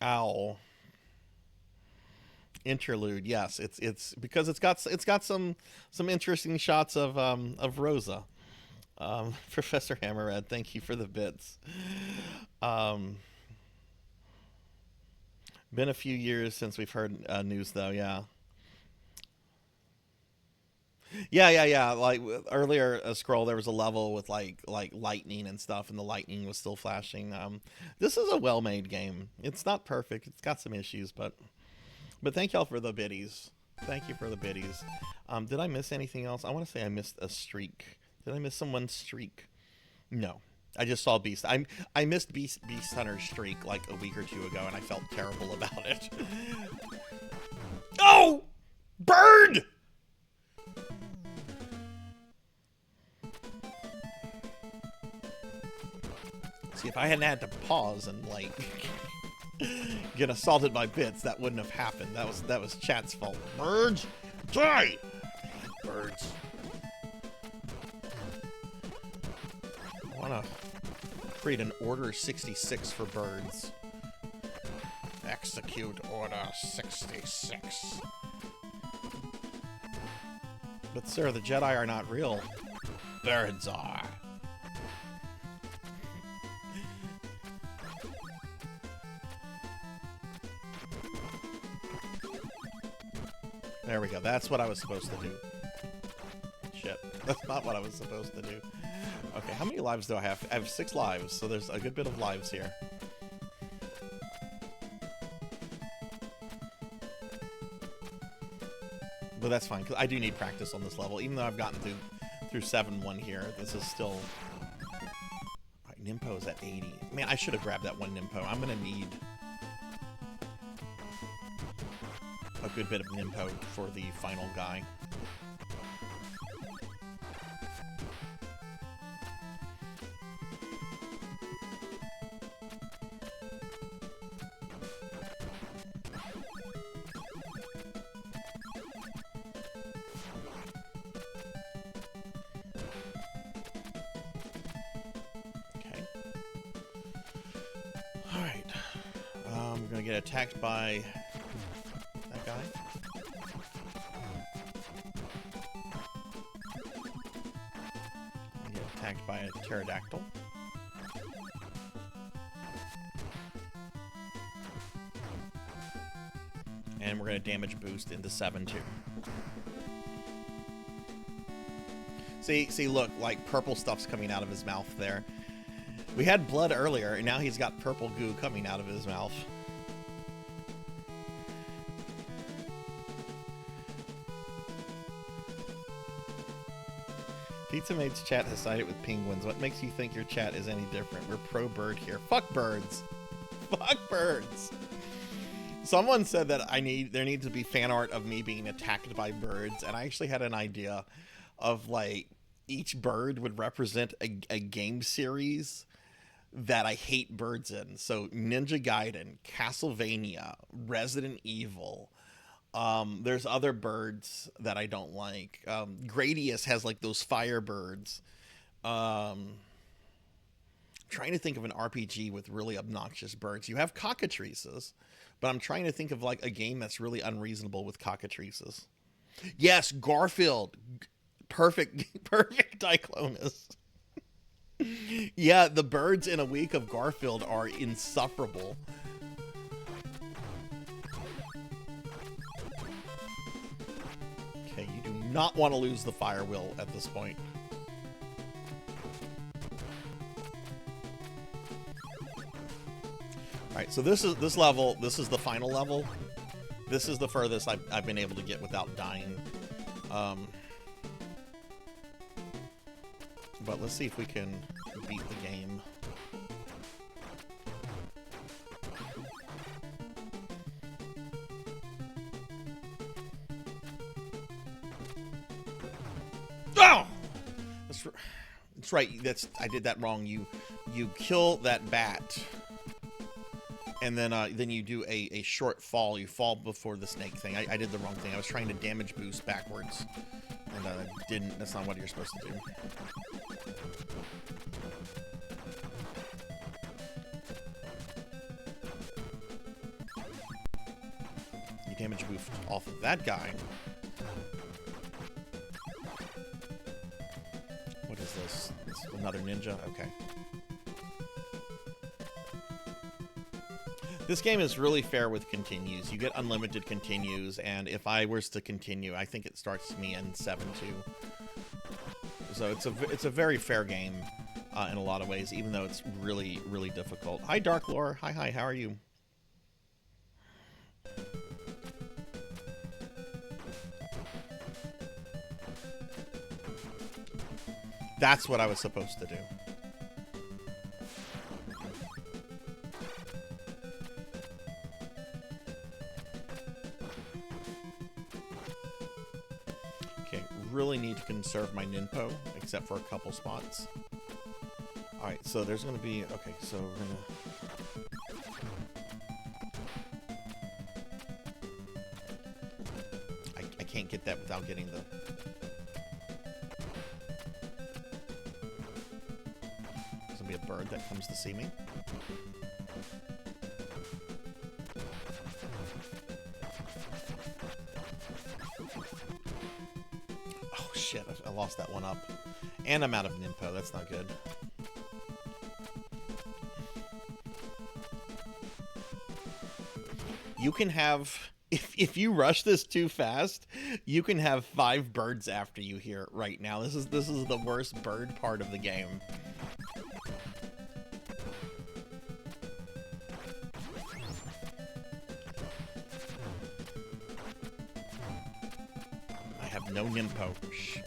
Ow. Interlude, yes, it's because it's got some interesting shots of Rosa. Professor Hammerhead, thank you for the bits. Been a few years since we've heard news, though. Yeah. Like earlier, a scroll, there was a level with like lightning and stuff, and the lightning was still flashing. This is a well-made game. It's not perfect. It's got some issues, but thank y'all for the biddies. Thank you for the biddies. Did I miss anything else? I want to say I missed a streak. Did I miss someone's streak? No. I just saw Beast. I missed Beast Hunter's streak like a week or 2 ago, and I felt terrible about it. Oh! Bird! See, if I hadn't had to pause and, like, get assaulted by bits, that wouldn't have happened. That was chat's fault. Birds! Die! Birds. I want to create an Order 66 for birds. Execute Order 66. But sir, the Jedi are not real. Birds are. There we go. That's what I was supposed to do. Shit. That's not what I was supposed to do. Okay, how many lives do I have? I have 6 lives, so there's a good bit of lives here. But that's fine, because I do need practice on this level. Even though I've gotten through 7-1 here, this is still... Alright, Nimpo's at 80. Man, I should have grabbed that one Nimpo. I'm going to need a good bit of Nimpo for the final guy. Get attacked by that guy. Get attacked by a pterodactyl. And we're going to damage boost into 7-2. See, look, like purple stuff's coming out of his mouth there. We had blood earlier, and now he's got purple goo coming out of his mouth. Pizza Mate's chat has sided with penguins. What makes you think your chat is any different? We're pro-bird here. Fuck birds. Fuck birds. Someone said that there needs to be fan art of me being attacked by birds, and I actually had an idea of, like, each bird would represent a game series that I hate birds in. So Ninja Gaiden, Castlevania, Resident Evil. There's other birds that I don't like. Gradius has like those fire birds. Trying to think of an RPG with really obnoxious birds. You have cockatrices, but I'm trying to think of like a game that's really unreasonable with cockatrices. Yes, Garfield. Perfect Diclonus. Yeah, the birds in a week of Garfield are insufferable. Okay, you do not want to lose the fire wheel at this point. Alright, so this is the final level. This is the furthest I've been able to get without dying. But let's see if we can beat the game. Oh! That's right. I did that wrong. You kill that bat, and then you do a short fall. You fall before the snake thing. I did the wrong thing. I was trying to damage boost backwards, and didn't. That's not what you're supposed to do. You damage boost off of that guy. What is this? It's another ninja? Okay. This game is really fair with continues. You get unlimited continues, and if I was to continue, I think it starts me in 7-2. So it's a very fair game in a lot of ways, even though it's really, really difficult. Hi, Dark Lore. Hi, how are you? That's what I was supposed to do. Okay, really need to conserve my ninpo, except for a couple spots. Alright, so there's going to be... Okay, so we're going to... I can't get that without getting the... Be a bird that comes to see me. Oh shit, I lost that one up. And I'm out of ninpo, that's not good. You can have, if you rush this too fast, you can have 5 birds after you here right now. This is the worst bird part of the game. No ninpo. Shh.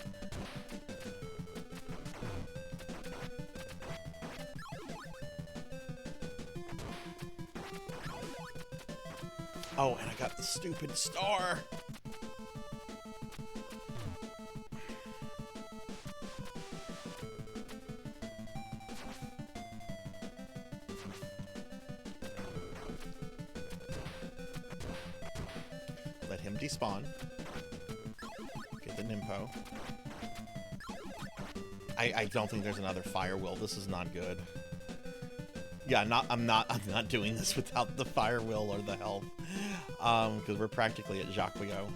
Oh, and I got the stupid star. Let him despawn. Nimpo. I don't think there's another fire will. This is not good. Yeah, I'm not doing this without the fire will or the health. Because we're practically at Jacquio.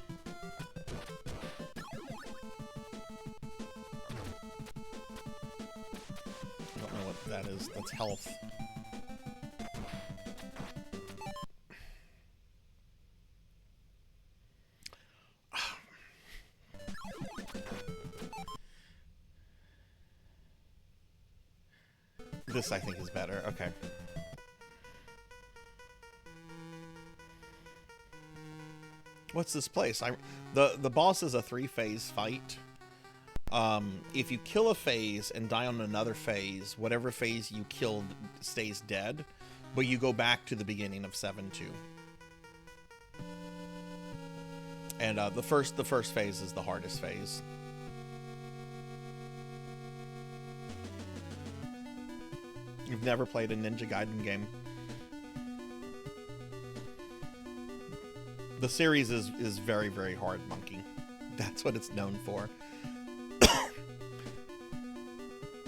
I don't know what that is. That's health. This, I think, is better. Okay. What's this place? The boss is a 3-phase fight. If you kill a phase and die on another phase, whatever phase you killed stays dead, but you go back to the beginning of 7-2. And the first phase is the hardest phase. You've never played a Ninja Gaiden game. The series is very, very hard, Monkey. That's what it's known for.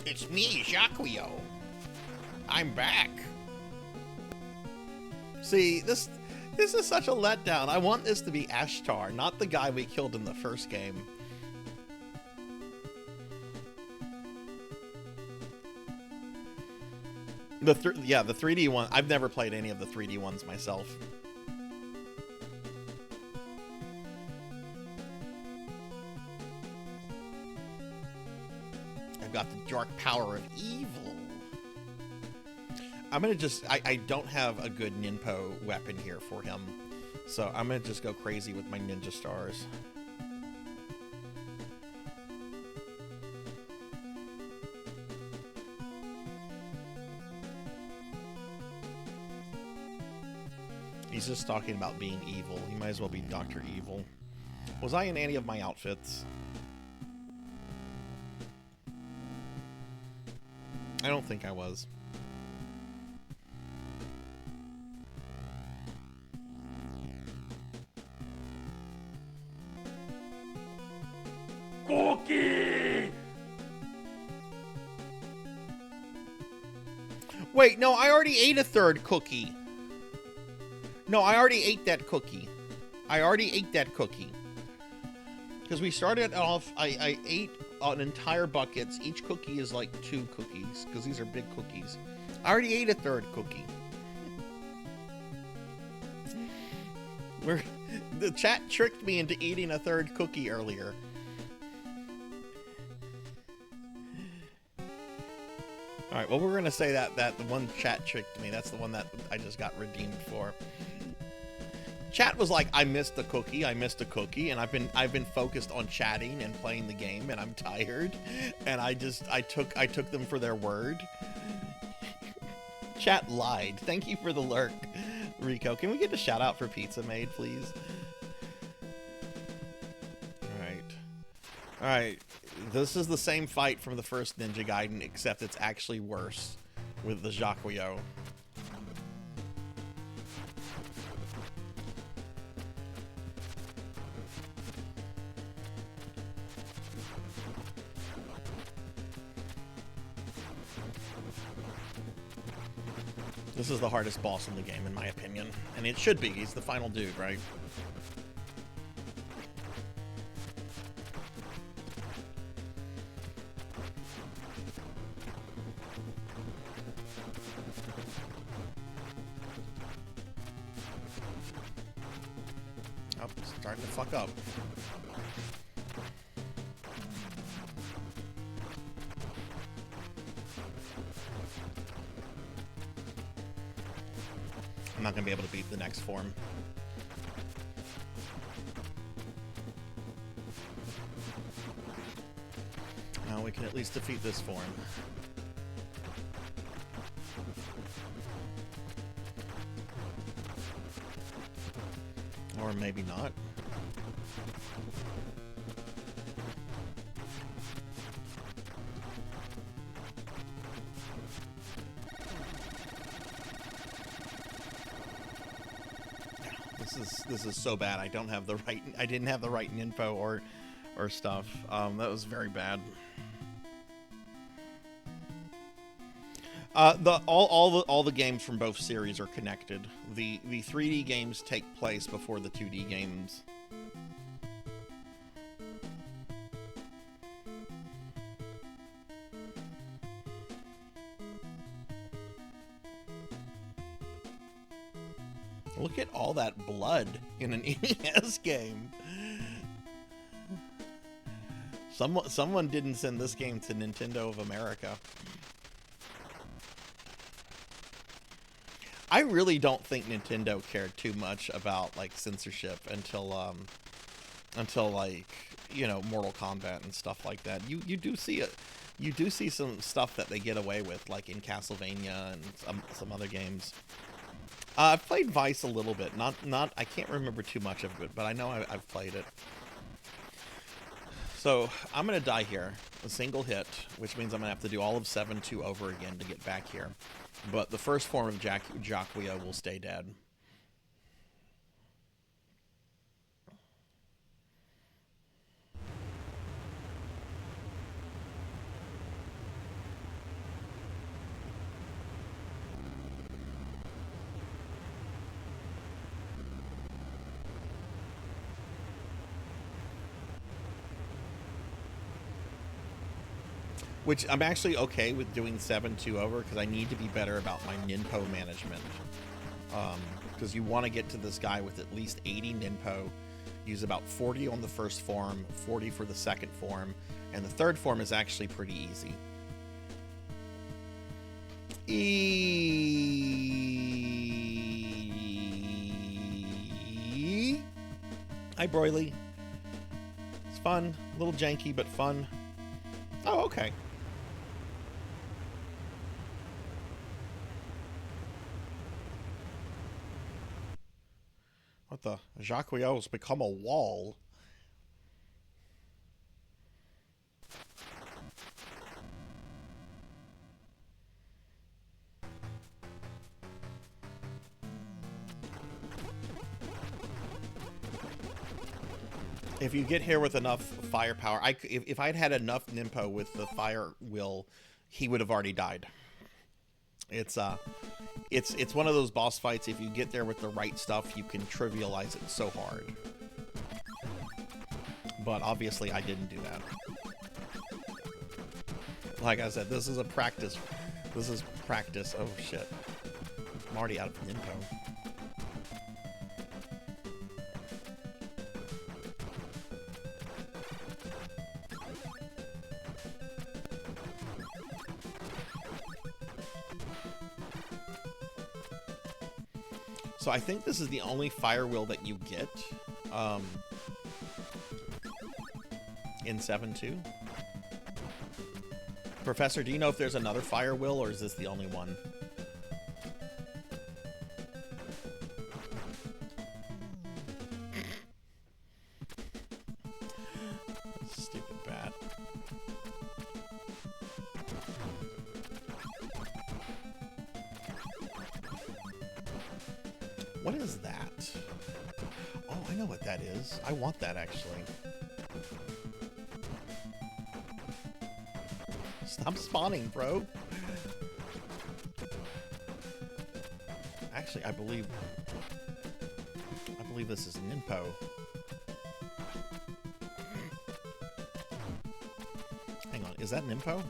It's me, Jacquio. I'm back. See, this is such a letdown. I want this to be Ashtar, not the guy we killed in the first game. The 3D one. I've never played any of the 3D ones myself. I've got the dark power of evil. I'm gonna just... I don't have a good ninpo weapon here for him, so I'm gonna just go crazy with my ninja stars. He's just talking about being evil. He might as well be Dr. Evil. Was I in any of my outfits? I don't think I was. Cookie! Wait, no, I already ate a third cookie. No, I already ate that cookie. I already ate that cookie. Because we started off, I ate an entire bucket. Each cookie is like 2 cookies, because these are big cookies. I already ate a third cookie. The chat tricked me into eating a third cookie earlier. Alright, well, we're going to say that the one chat tricked me. That's the one that I just got redeemed for. Chat was like, I missed a cookie, and I've been focused on chatting and playing the game, and I'm tired, and I took them for their word. Chat lied. Thank you for the lurk, Rico. Can we get a shout out for Pizza Made, please? Alright. This is the same fight from the first Ninja Gaiden, except it's actually worse with the Jaquio. This is the hardest boss in the game, in my opinion. And it should be. He's the final dude, right? Oh, starting to fuck up. I'm not going to be able to beat the next form. Now we can at least defeat this form. Or maybe not. This is so bad. I didn't have the right info or stuff. That was very bad. All the games from both series are connected. The 3D games take place before the 2D games. Look at all that blood in an NES game. Someone didn't send this game to Nintendo of America. I really don't think Nintendo cared too much about like censorship until like, you know, Mortal Kombat and stuff like that. You do see some stuff that they get away with, like in Castlevania and some other games. I've played Vice a little bit. Not. I can't remember too much of it, but I know I've played it. So I'm gonna die here, a single hit, which means I'm gonna have to do all of 7-2 over again to get back here. But the first form of Jaquio will stay dead. Which I'm actually okay with doing 7-2 over, because I need to be better about my ninpo management. Because you want to get to this guy with at least 80 ninpo, use about 40 on the first form, 40 for the second form, and the third form is actually pretty easy. Hi, Broily. It's fun. A little janky, but fun. Oh, okay. What the? Jaquio's become a wall. If you get here with enough firepower, if I'd had enough Nimpo with the fire will, he would have already died. It's one of those boss fights. If you get there with the right stuff, you can trivialize it so hard. But obviously, I didn't do that. Like I said, this is a practice. This is practice. Oh shit! I'm already out of Nimpo. So I think this is the only fire wheel that you get in 7.2. Professor, do you know if there's another fire wheel, or is this the only one? Stupid bat. What is that? Oh, I know what that is. I want that, actually. Stop spawning, bro. Actually, I believe this is Nimpo. Hang on, is that Nimpo?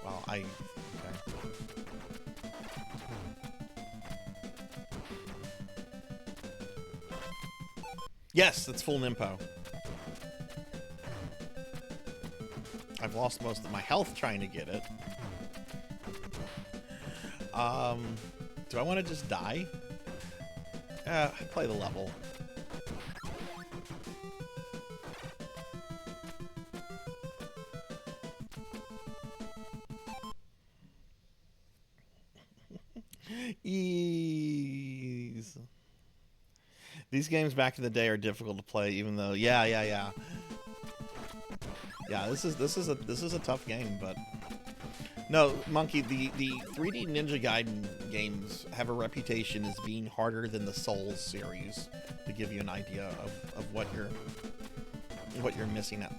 Well, okay. Yes, that's full Nimpo. I've lost most of my health trying to get it. Do I want to just die? Play the level. Ease. These games back in the day are difficult to play, even though, yeah. Yeah, this is a tough game, but no, Monkey, the 3D Ninja Gaiden games have a reputation as being harder than the Souls series, to give you an idea of what you're missing out.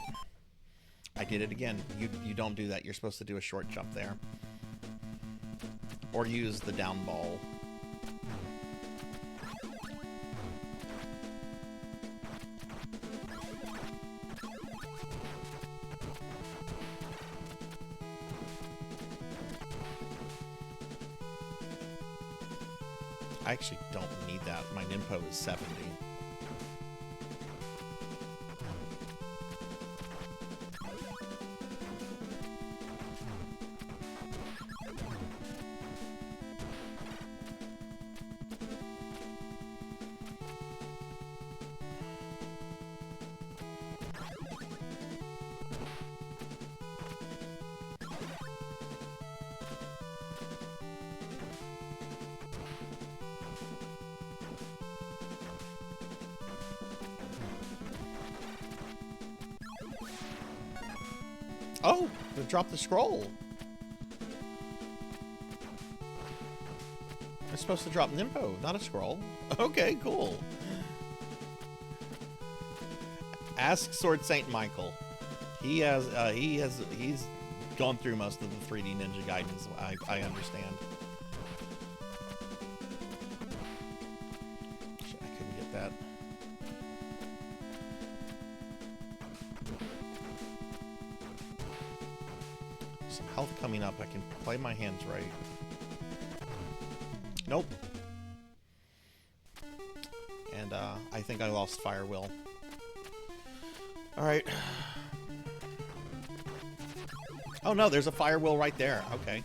I did it again. You don't do that. You're supposed to do a short jump there, or use the down ball. I actually don't need that. My Nimpo is 70. Oh, they dropped the scroll. They're supposed to drop Nimpo, not a scroll. Okay, cool. Ask Sword Saint Michael. He's gone through most of the 3D Ninja Gaidens. I understand. Shit, I couldn't get that. Some health coming up. I can play my hands right. Nope. And I think I lost Fire Will. Alright. Oh no, there's a Fire Will right there. Okay.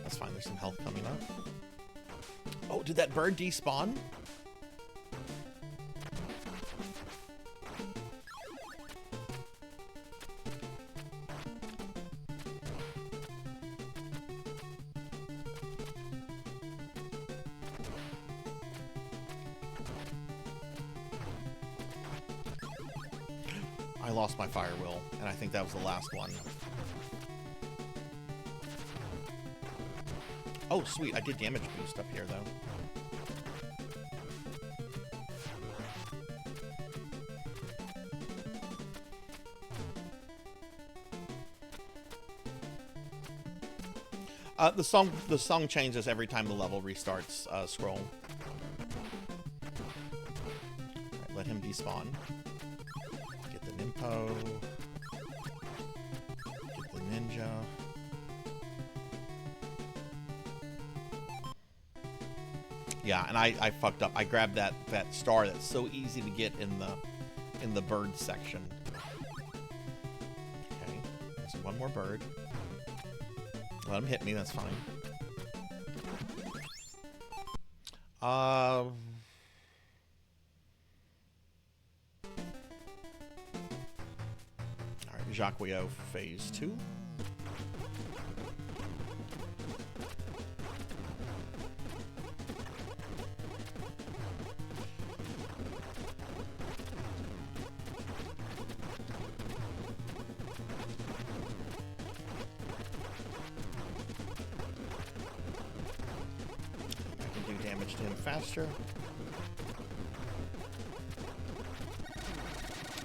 That's fine, there's some health coming up. Oh, did that bird despawn? I lost my fire will, and I think that was the last one. Oh, sweet. I did damage boost up here, though. The song changes every time the level restarts, scroll. Alright, let him despawn. Get the Nimpo. Get the ninja. Yeah, and I fucked up. I grabbed that star that's so easy to get in the bird section. Okay, there's one more bird. Let him hit me, that's fine. Alright, Jacquio phase 2. To him faster.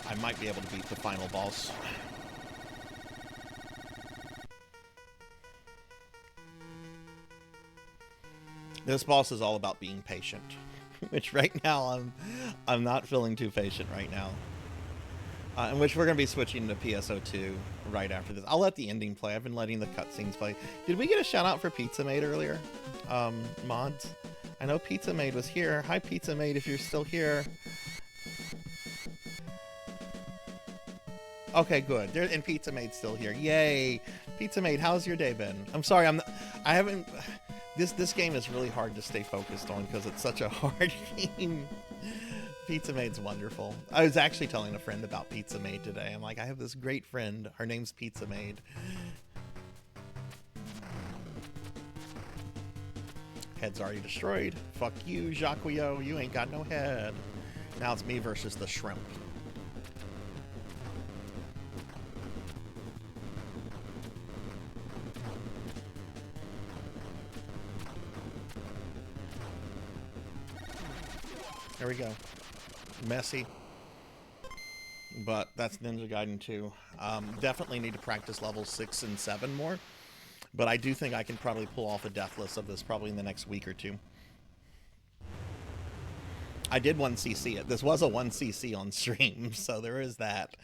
I might be able to beat the final boss. This boss is all about being patient, which right now I'm not feeling too patient right now. In which we're going to be switching to PSO2 right after this. I'll let the ending play. I've been letting the cutscenes play. Did we get a shout out for Pizza Maid earlier? Mods? I know Pizza Maid was here. Hi, Pizza Maid, if you're still here. Okay, good. And Pizza Maid's still here. Yay! Pizza Maid, how's your day been? I'm sorry, I haven't... This game is really hard to stay focused on because it's such a hard game. Pizza Maid's wonderful. I was actually telling a friend about Pizza Maid today. I'm like, I have this great friend. Her name's Pizza Maid. Head's already destroyed. Fuck you, Jacquio. You ain't got no head. Now it's me versus the shrimp. There we go. Messy. But that's Ninja Gaiden 2. Definitely need to practice levels 6 and 7 more. But I do think I can probably pull off a deathless of this probably in the next week or two. I did 1cc it. This was a 1cc on stream, so there is that.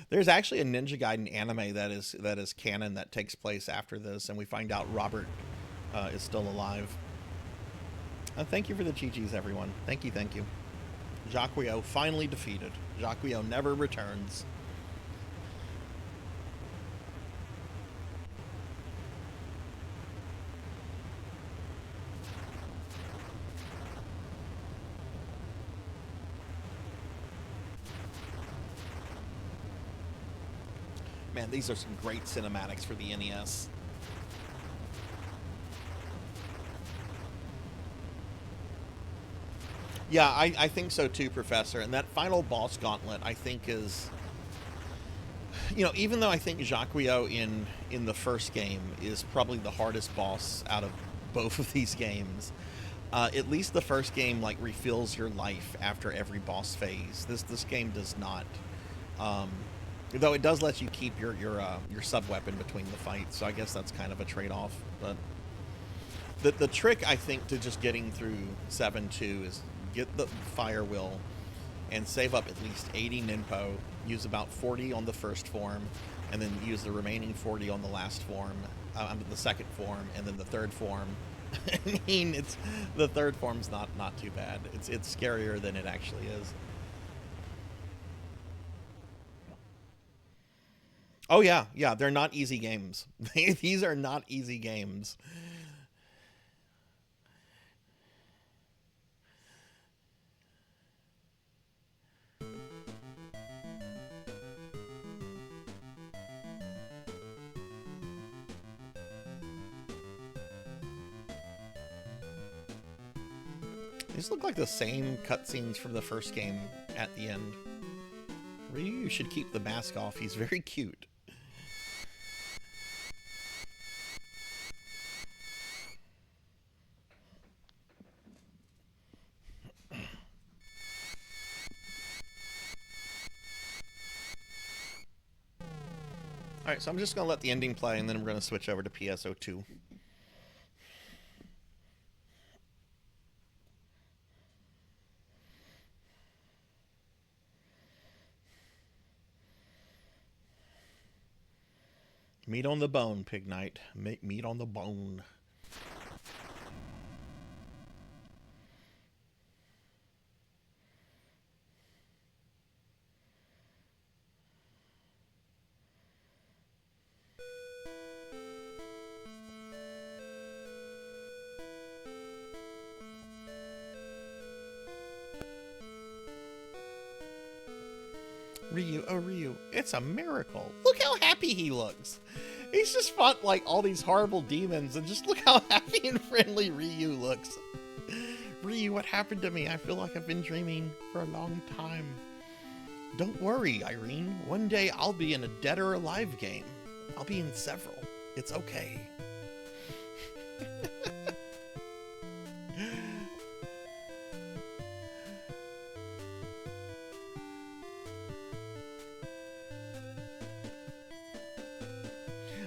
There's actually a Ninja Gaiden anime that is canon that takes place after this, and we find out Robert is still alive. Thank you for the GGs, everyone. Thank you, thank you. Jacquio finally defeated. Jacquio never returns. Man, these are some great cinematics for the NES. Yeah, I think so too, Professor. And that final boss gauntlet, I think, is... You know, even though I think Jacquio in the first game is probably the hardest boss out of both of these games, at least the first game, like, refills your life after every boss phase. This game does not. Though it does let you keep your sub-weapon between the fights, so I guess that's kind of a trade-off. But the trick, I think, to just getting through 7-2 is get the fire will and save up at least 80 ninpo, use about 40 on the first form, and then use the remaining 40 on the last form, the second form, and then the third form. I mean, the third form's not too bad. It's scarier than it actually is. Oh yeah, they're not easy games. These are not easy games. These look like the same cutscenes from the first game at the end. Ryu should keep the mask off. He's very cute. Alright, so I'm just going to let the ending play, and then we're going to switch over to PSO2. Meat on the bone, Pig Knight. Meat on the bone. Ryu, oh Ryu, it's a miracle. Look how happy he looks. He's just fought like all these horrible demons, and just look how happy and friendly Ryu looks. Ryu, what happened to me? I feel like I've been dreaming for a long time. Don't worry, Irene. One day I'll be in a Dead or Alive game. I'll be in several. It's okay.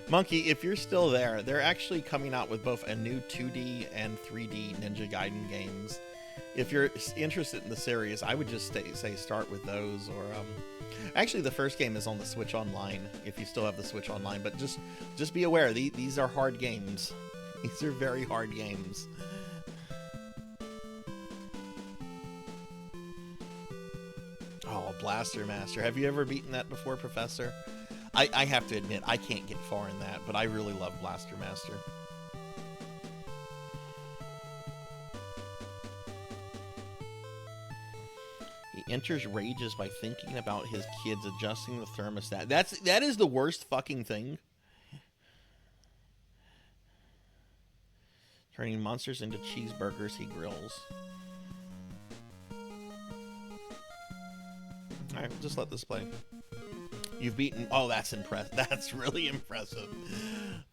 Monkey, if you're still there, they're actually coming out with both a new 2D and 3D Ninja Gaiden games. If you're interested in the series, I would just say start with those. Or actually, the first game is on the Switch Online, if you still have the Switch Online. But just be aware, these are hard games. These are very hard games. Oh, Blaster Master. Have you ever beaten that before, Professor? I have to admit, I can't get far in that, but I really love Blaster Master. He enters rages by thinking about his kids adjusting the thermostat. That is the worst fucking thing. Turning monsters into cheeseburgers he grills. Alright, we'll just let this play. You've beaten... Oh, that's impressive. That's really impressive.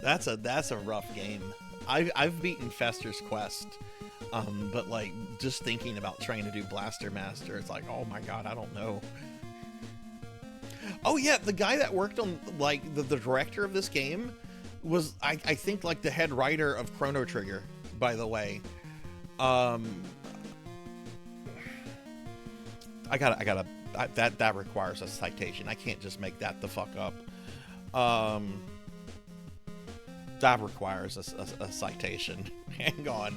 That's a rough game. I've beaten Fester's Quest, but like just thinking about trying to do Blaster Master, it's like, oh my god, I don't know. Oh yeah, the guy that worked on like the director of this game was I think like the head writer of Chrono Trigger, by the way. That requires a citation. I can't just make that the fuck up. That requires a citation. Hang on.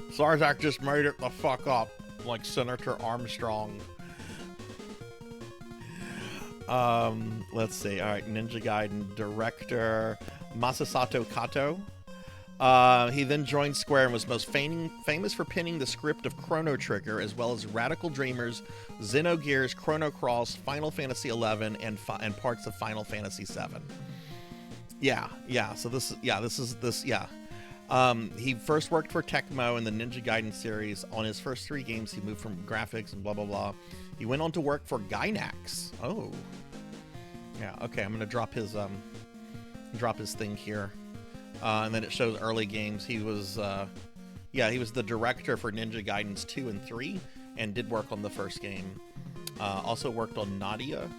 Sarzac just made it the fuck up, like Senator Armstrong. Let's see. All right, Ninja Gaiden director Masasato Kato. He then joined Square and was most famous for penning the script of Chrono Trigger, as well as Radical Dreamers, Xenogears, Chrono Cross, Final Fantasy XI, and parts of Final Fantasy VII. Yeah. So he first worked for Tecmo in the Ninja Gaiden series. On his first 3 games, he moved from graphics and blah blah blah. He went on to work for Gainax. Oh, yeah. Okay, I'm gonna drop his thing here. And then it shows early games. He was the director for Ninja Gaidens 2 and 3, and did work on the first game. Also worked on Nadia.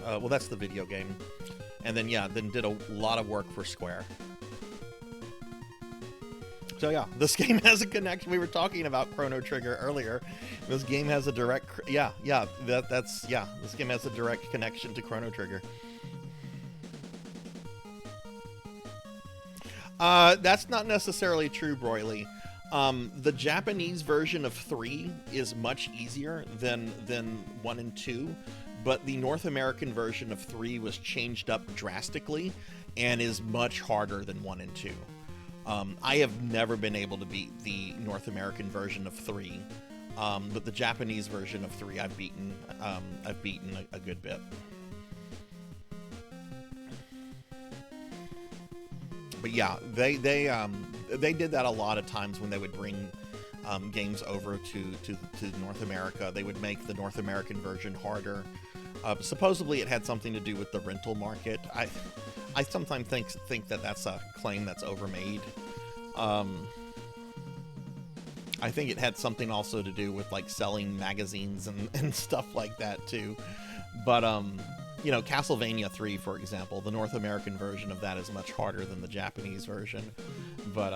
Well, that's the video game. And then, then did a lot of work for Square. So yeah, this game has a connection. We were talking about Chrono Trigger earlier. This game has a direct, this game has a direct connection to Chrono Trigger. That's not necessarily true, Broily. The Japanese version of 3 is much easier than 1 and 2, but the North American version of 3 was changed up drastically and is much harder than 1 and 2. I have never been able to beat the North American version of 3, but the Japanese version of 3 I've beaten a good bit. But yeah, they did that a lot of times when they would bring games over to North America. They would make the North American version harder. Supposedly, it had something to do with the rental market. I sometimes think that that's a claim that's overmade. I think it had something also to do with like selling magazines and stuff like that too. But you know, Castlevania 3, for example, the North American version of that is much harder than the Japanese version. But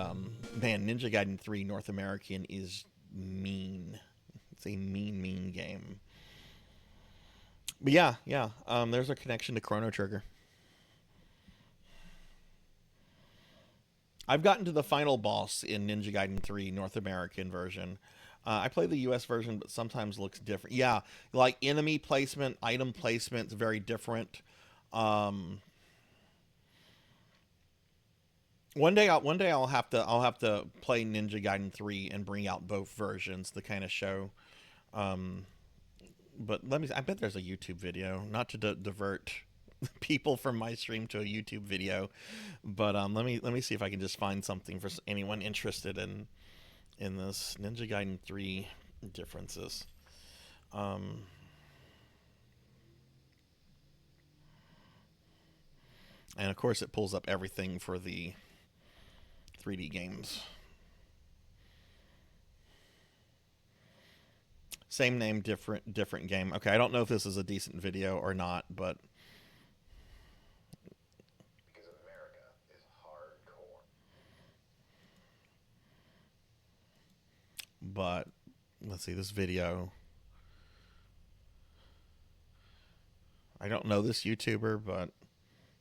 man, Ninja Gaiden 3 North American is mean. It's a mean game. But yeah, there's a connection to Chrono Trigger. I've gotten to the final boss in Ninja Gaiden 3 North American version. I play the US version, but sometimes looks different. Yeah, like enemy placement, item placement is very different. One day I'll have to play Ninja Gaiden 3 and bring out both versions to kind of show. But I bet there's a YouTube video, not to divert people from my stream to a YouTube video, but let me see if I can just find something for anyone interested in this Ninja Gaiden 3 differences. And of course it pulls up everything for the 3D games. Same name, different game. Okay, I don't know if this is a decent video or not, but Because America is hardcore. But let's see this video. I don't know this YouTuber, but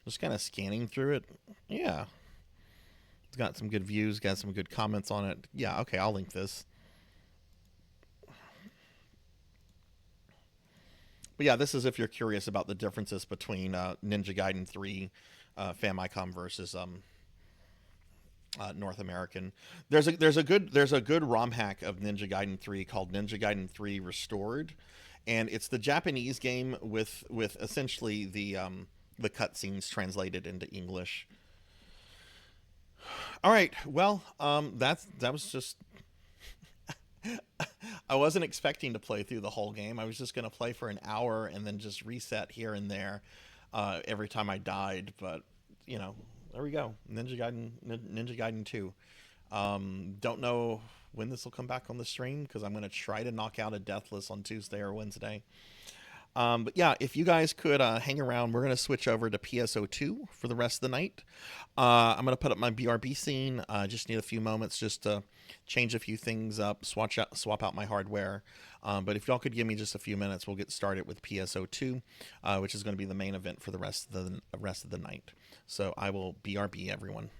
just kind of scanning through it. Yeah. It's got some good views, got some good comments on it. Yeah, okay, I'll link this. But yeah, this is if you're curious about the differences between Ninja Gaiden 3 Famicom versus North American. There's a good ROM hack of Ninja Gaiden 3 called Ninja Gaiden 3 Restored, and it's the Japanese game with essentially the cutscenes translated into English. All right, well, that was just. I wasn't expecting to play through the whole game. I was just going to play for an hour and then just reset here and there every time I died. But, you know, there we go. Ninja Gaiden 2. Don't know when this will come back on the stream because I'm going to try to knock out a Deathless on Tuesday or Wednesday. But yeah, if you guys could hang around, we're going to switch over to PSO2 for the rest of the night. I'm going to put up my BRB scene. Just need a few moments just to change a few things up, swap out my hardware. But if y'all could give me just a few minutes, we'll get started with PSO2, which is going to be the main event for the rest of the night. So I will BRB everyone.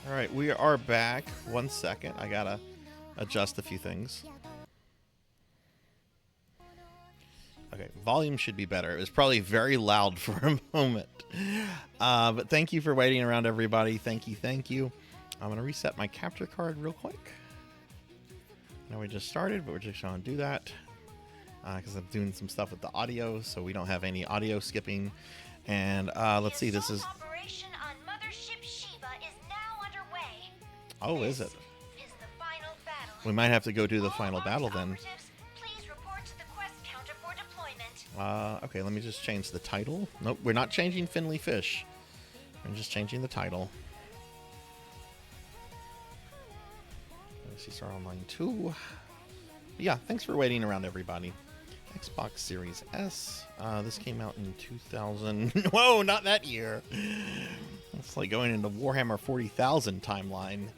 All right, we are back. 1 second. I gotta adjust a few things. Okay, volume should be better. It was probably very loud for a moment. But thank you for waiting around, everybody. Thank you, thank you. I'm going to reset my capture card real quick. Now we just started, but we're just going to do that because I'm doing some stuff with the audio, so we don't have any audio skipping. And let's see, this is... Operation on Mothership Shiva is now underway. Oh, is it? Is the final battle. We might have to go do the final battle then. Please report to the quest counter for deployment. Okay, let me just change the title. Nope, we're not changing Finley Fish. I'm just changing the title. Star Online 2. Yeah, thanks for waiting around, everybody. Xbox Series S. This came out in 2000. Whoa, not that year. It's like going into Warhammer 40,000 timeline.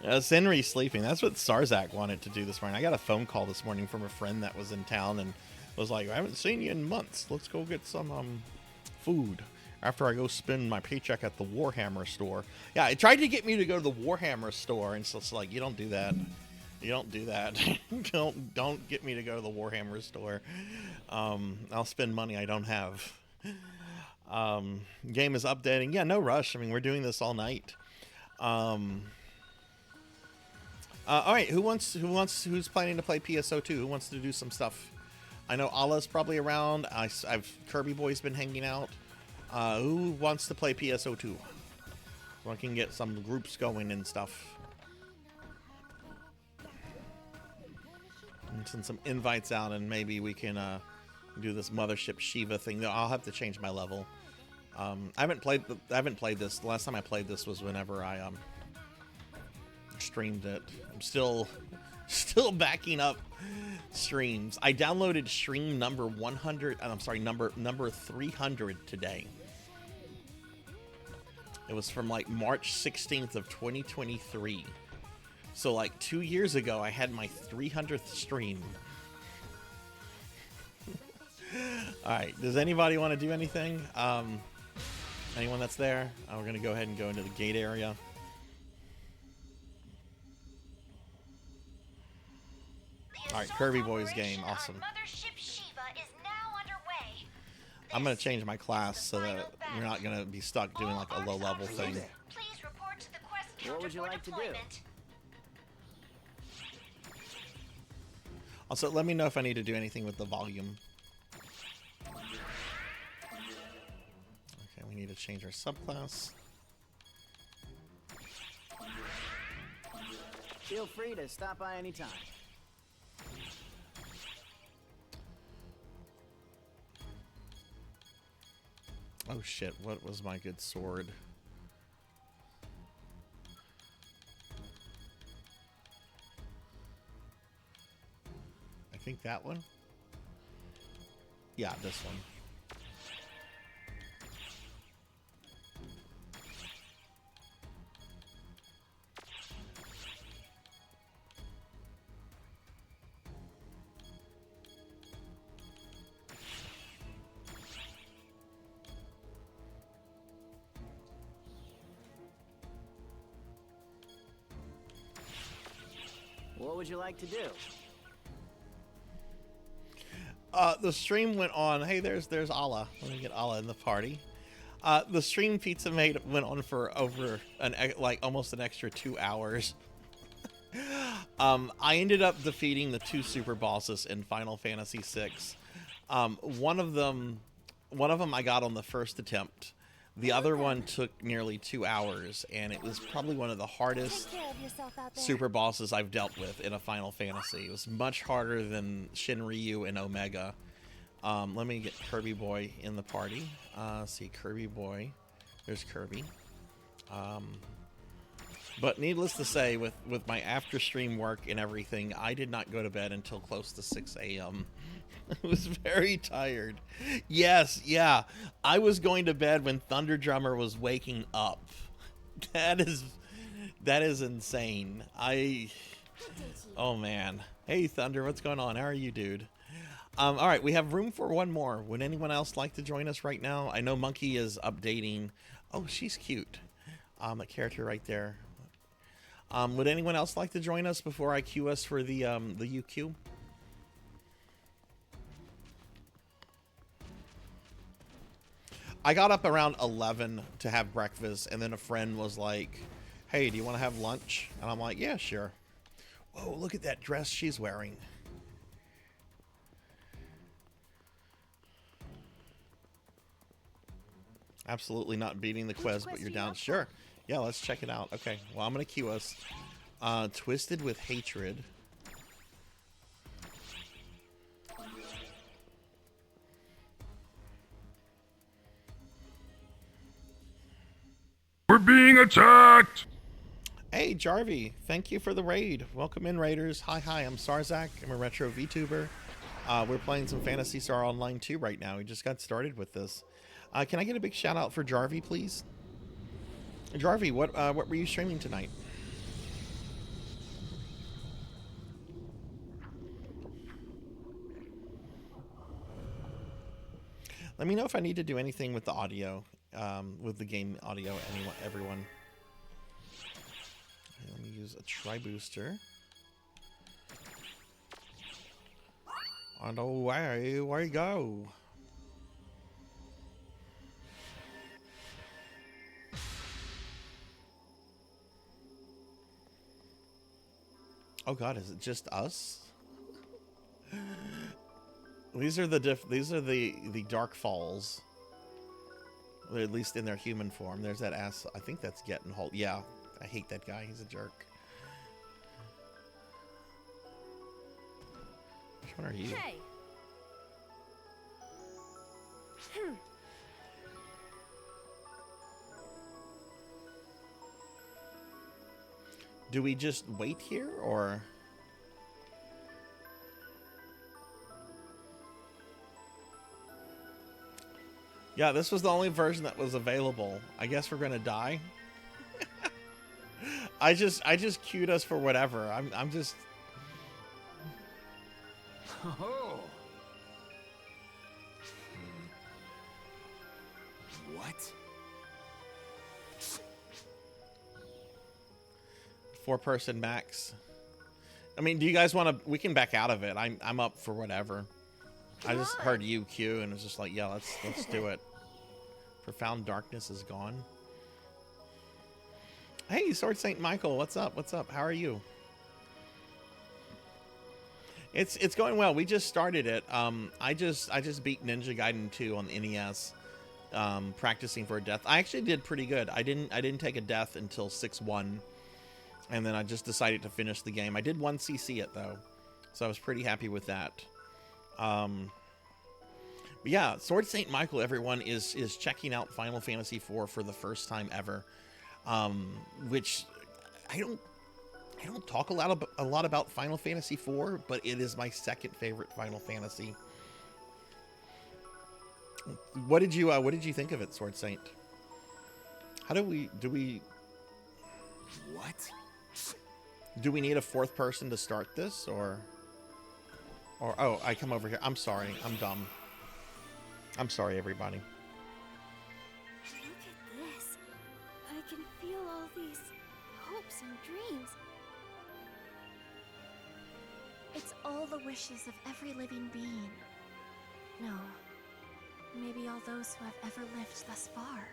Henry's sleeping. That's what Sarzac wanted to do this morning. I got a phone call this morning from a friend that was in town and was like, I haven't seen you in months. Let's go get some food after I go spend my paycheck at the Warhammer store. Yeah, it tried to get me to go to the Warhammer store, and so it's like, you don't do that. You don't do that. don't get me to go to the Warhammer store. I'll spend money I don't have. Game is updating. Yeah, no rush. I mean, we're doing this all night. All right, who's planning to play PSO2? Who wants to do some stuff? I know Allah's probably around. I've Kirby Boy's been hanging out. Who wants to play PSO2? So I can get some groups going and stuff. And send some invites out, and maybe we can do this Mothership Shiva thing. I'll have to change my level. I haven't played this. The last time I played this was whenever I streamed it. I'm still backing up streams. I downloaded stream number 100. I'm sorry, number 300 today. It was from like March 16th of 2023. So like 2 years ago, I had my 300th stream. All right. Does anybody want to do anything? Anyone that's there? We're going to go ahead and go into the gate area. All right, Kirby Boy's game, awesome. Mothership Shiva is now underway. I'm going to change my class so that you're not going to be stuck doing like a low-level thing. Please report to the quest counter What would you for like to do? deployment. Also, let me know if I need to do anything with the volume. Okay, we need to change our subclass. Feel free to stop by anytime. Oh shit, what was my good sword? I think that one? Yeah, this one. What would you like to do? The stream went on. Hey, there's Allah. Let me get Allah in the party. The stream Pizza Mate went on for over almost an extra 2 hours. I ended up defeating the 2 super bosses in Final Fantasy VI. One of them I got on the first attempt. The other one took nearly 2 hours, and it was probably one of the hardest super bosses I've dealt with in a Final Fantasy. It was much harder than Shinryu and Omega. Let me get Kirby Boy in the party. See, Kirby Boy. There's Kirby. But needless to say, with my after-stream work and everything, I did not go to bed until close to 6 a.m. I was very tired. Yes, yeah. I was going to bed when Thunder Drummer was waking up. That is insane. Oh man. Hey Thunder, what's going on? How are you, dude? All right, we have room for one more. Would anyone else like to join us right now? I know Monkey is updating. Oh, she's cute. That character right there. Would anyone else like to join us before I queue us for the UQ? I got up around 11 to have breakfast, and then a friend was like, "Hey, do you want to have lunch?" And I'm like, "Yeah, sure." Whoa, look at that dress she's wearing. Absolutely not beating the quest, but you're down. Sure. Yeah, let's check it out. Okay, well, I'm going to queue us. Twisted with Hatred. We're being attacked! Hey, Jarvie, thank you for the raid. Welcome in, Raiders. Hi, I'm Sarzac. I'm a retro VTuber. We're playing some Phantasy Star Online 2 right now. We just got started with this. Can I get a big shout out for Jarvie, please? Jarvie, what were you streaming tonight? Let me know if I need to do anything with the audio, with the game audio, everyone. Let me use a tri-booster. And away we go. Oh God, is it just us? These are the Dark Falls. At least in their human form. There's that ass. I think that's Getting Holt. Yeah, I hate that guy. He's a jerk. Which one are you? Hey. Do we just wait here, or? Yeah, this was the only version that was available. I guess we're gonna die. I just queued us for whatever. I'm just. Oh. What? 4-person max. I mean, do you guys want to? We can back out of it. I'm up for whatever. I just heard UQ and was just like, yeah, let's do it. Profound Darkness is gone. Hey, Sword Saint Michael, what's up? What's up? How are you? It's going well. We just started it. I just beat Ninja Gaiden 2 on the NES. Practicing for a death. I actually did pretty good. I didn't take a death until 6-1. And then I just decided to finish the game. I did 1 CC it though. So I was pretty happy with that. But yeah, Sword Saint Michael, everyone, is checking out Final Fantasy IV for the first time ever. Which I don't talk a lot about Final Fantasy IV, but it is my second favorite Final Fantasy. What did you think of it, Sword Saint? How do we What? do we need a 4th person to start this, or oh, I come over here. I'm sorry. I'm dumb. I'm sorry, everybody. Look at this. I can feel all these hopes and dreams. It's all the wishes of every living being. No. Maybe all those who have ever lived thus far.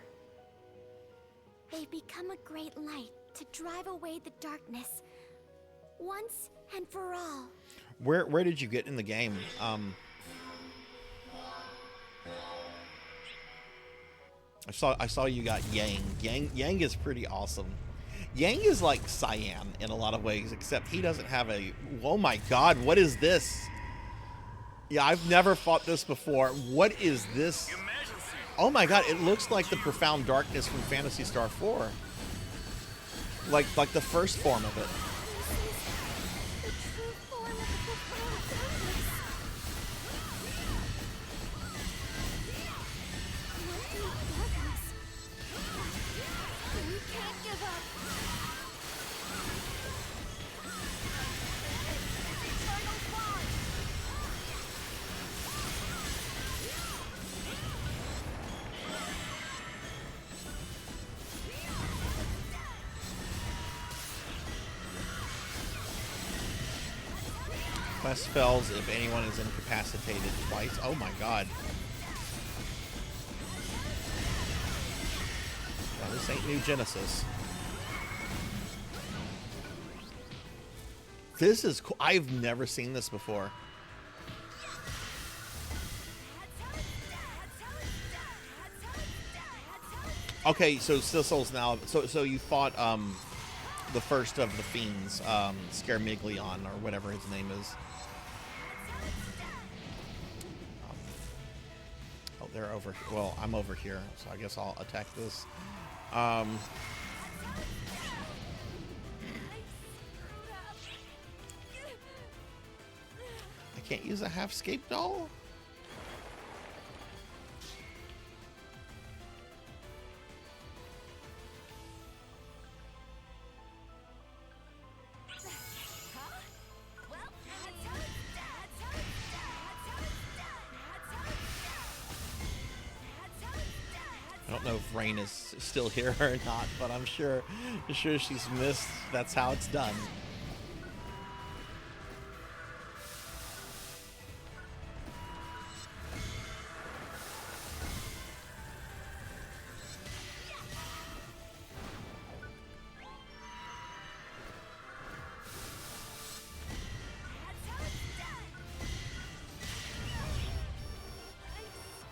They've become a great light to drive away the darkness. Once and for all. Where did you get in the game? I saw you got Yang. Yang is pretty awesome. Yang is like Cyan in a lot of ways, except he doesn't have a. Oh my God! What is this? Yeah, I've never fought this before. What is this? Oh my God! It looks like the Profound Darkness from Phantasy Star 4. Like the first form of it. The true form of the profound darkness. What deep darkness? We can't give up. Eternal bond. Quest fails if anyone is incapacitated twice. Oh my god. Well, this ain't New Genesis. This is cool. I've never seen this before. Okay, so Sissel's now. So you fought the first of the fiends, Scarmiglion or whatever his name is. Oh, they're over. Well, I'm over here, so I guess I'll attack this. I can't use a half-scape doll? I don't know if Rain is still here or not, but I'm sure she's missed. That's how it's done.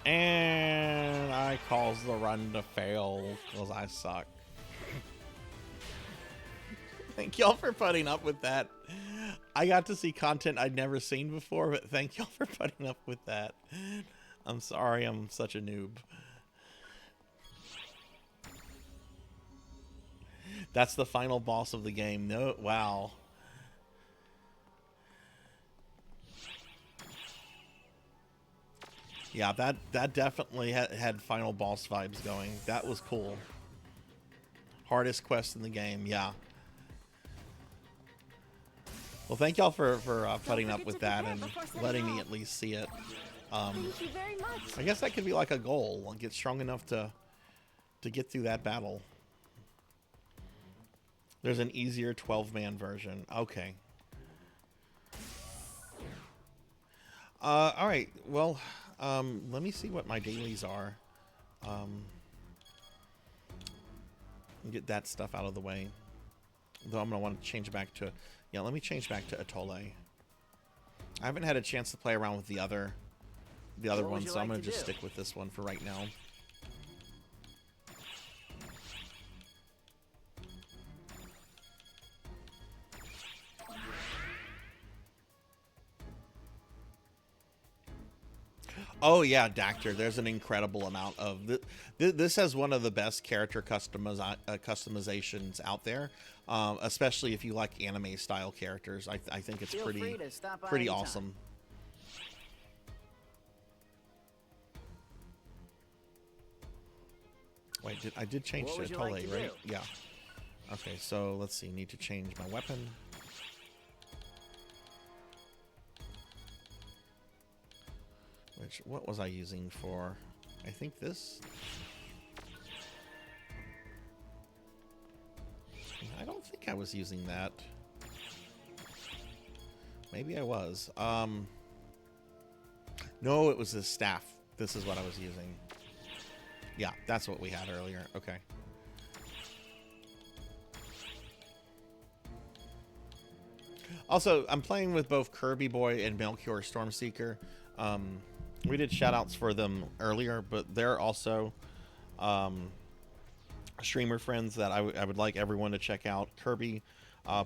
And I cause the run to fail because I suck. Thank y'all for putting up with that. I got to see content I'd never seen before, but thank y'all for putting up with that. I'm sorry I'm such a noob. That's the final boss of the game. No, wow. Yeah, that definitely had final boss vibes going. That was cool. Hardest quest in the game, yeah. Well, thank y'all for putting up with that and letting me at least see it. Thank you very much. I guess that could be like a goal. Get strong enough to get through that battle. There's an easier 12-man version. Okay. All right. Well, let me see what my dailies are. Get that stuff out of the way. Though I'm gonna want to change back to, yeah. Let me change back to Atoll. I haven't had a chance to play around with the other ones, so I'm gonna just stick with this one for right now. Oh yeah, Dactor. There's an incredible amount of this has one of the best character customizations out there, especially if you like anime style characters. I think it's pretty awesome. Wait, I did change to Atoll, right? Yeah. Okay, so let's see. Need to change my weapon. What was I using for? I think this. I don't think I was using that. Maybe I was. No, it was the staff. This is what I was using. Yeah, that's what we had earlier. Okay. Also, I'm playing with both Kirby Boy and Melchior Stormseeker. We did shoutouts for them earlier, but they're also streamer friends that I would like everyone to check out. Kirby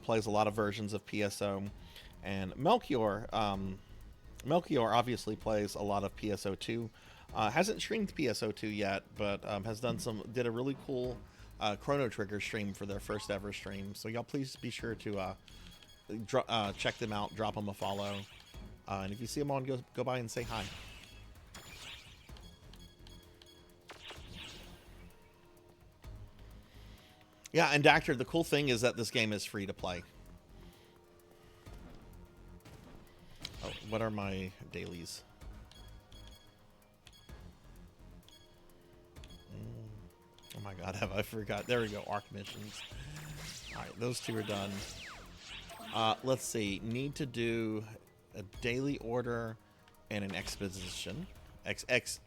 plays a lot of versions of PSO, and Melchior obviously plays a lot of PSO2. Hasn't streamed PSO2 yet, but did a really cool Chrono Trigger stream for their first ever stream. So y'all please be sure to check them out, drop them a follow, and if you see them on, go by and say hi. Yeah, and Dactor, the cool thing is that this game is free to play. Oh, what are my dailies? Oh my god, have I forgot? There we go, Arc missions. Alright, those two are done. Let's see. Need to do a daily order and an exposition.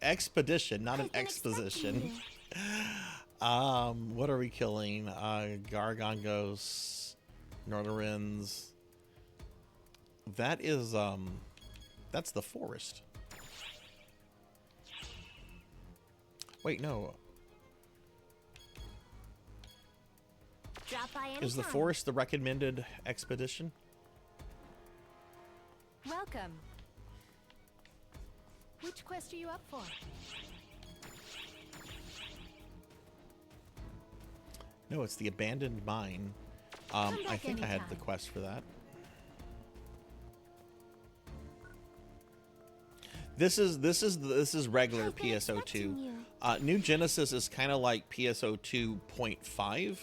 Expedition, not an I've been expecting exposition. you. What are we killing? Gargongos, Nordarins. That is, that's the forest. Wait, no. Drop by anytime. Is the forest the recommended expedition? Welcome. Which quest are you up for? No, it's the abandoned mine. Come I back think I had the anytime. quest for that. This is regular I've been PSO2. expecting you. New Genesis is kind of like PSO 2.5.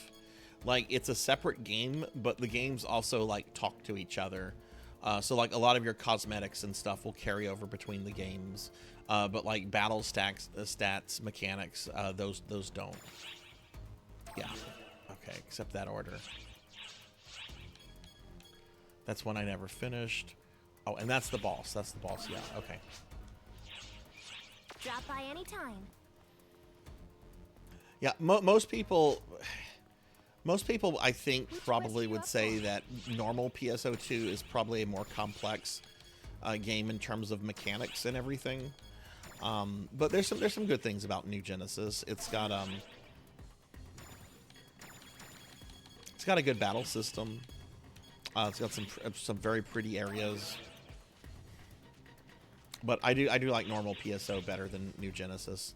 Like, it's a separate game, but the games also like talk to each other. So like a lot of your cosmetics and stuff will carry over between the games, but like battle stacks, stats, mechanics, those don't. Yeah. Okay, except that order. That's one I never finished. Oh, and that's the boss. That's the boss. Yeah. Okay. Drop by anytime. Yeah. Most people, I think, Which probably quest are you would up say for? that normal PSO2 is probably a more complex game in terms of mechanics and everything. But there's some good things about New Genesis. It's got a good battle system. It's got some very pretty areas. But I do like normal PSO better than New Genesis.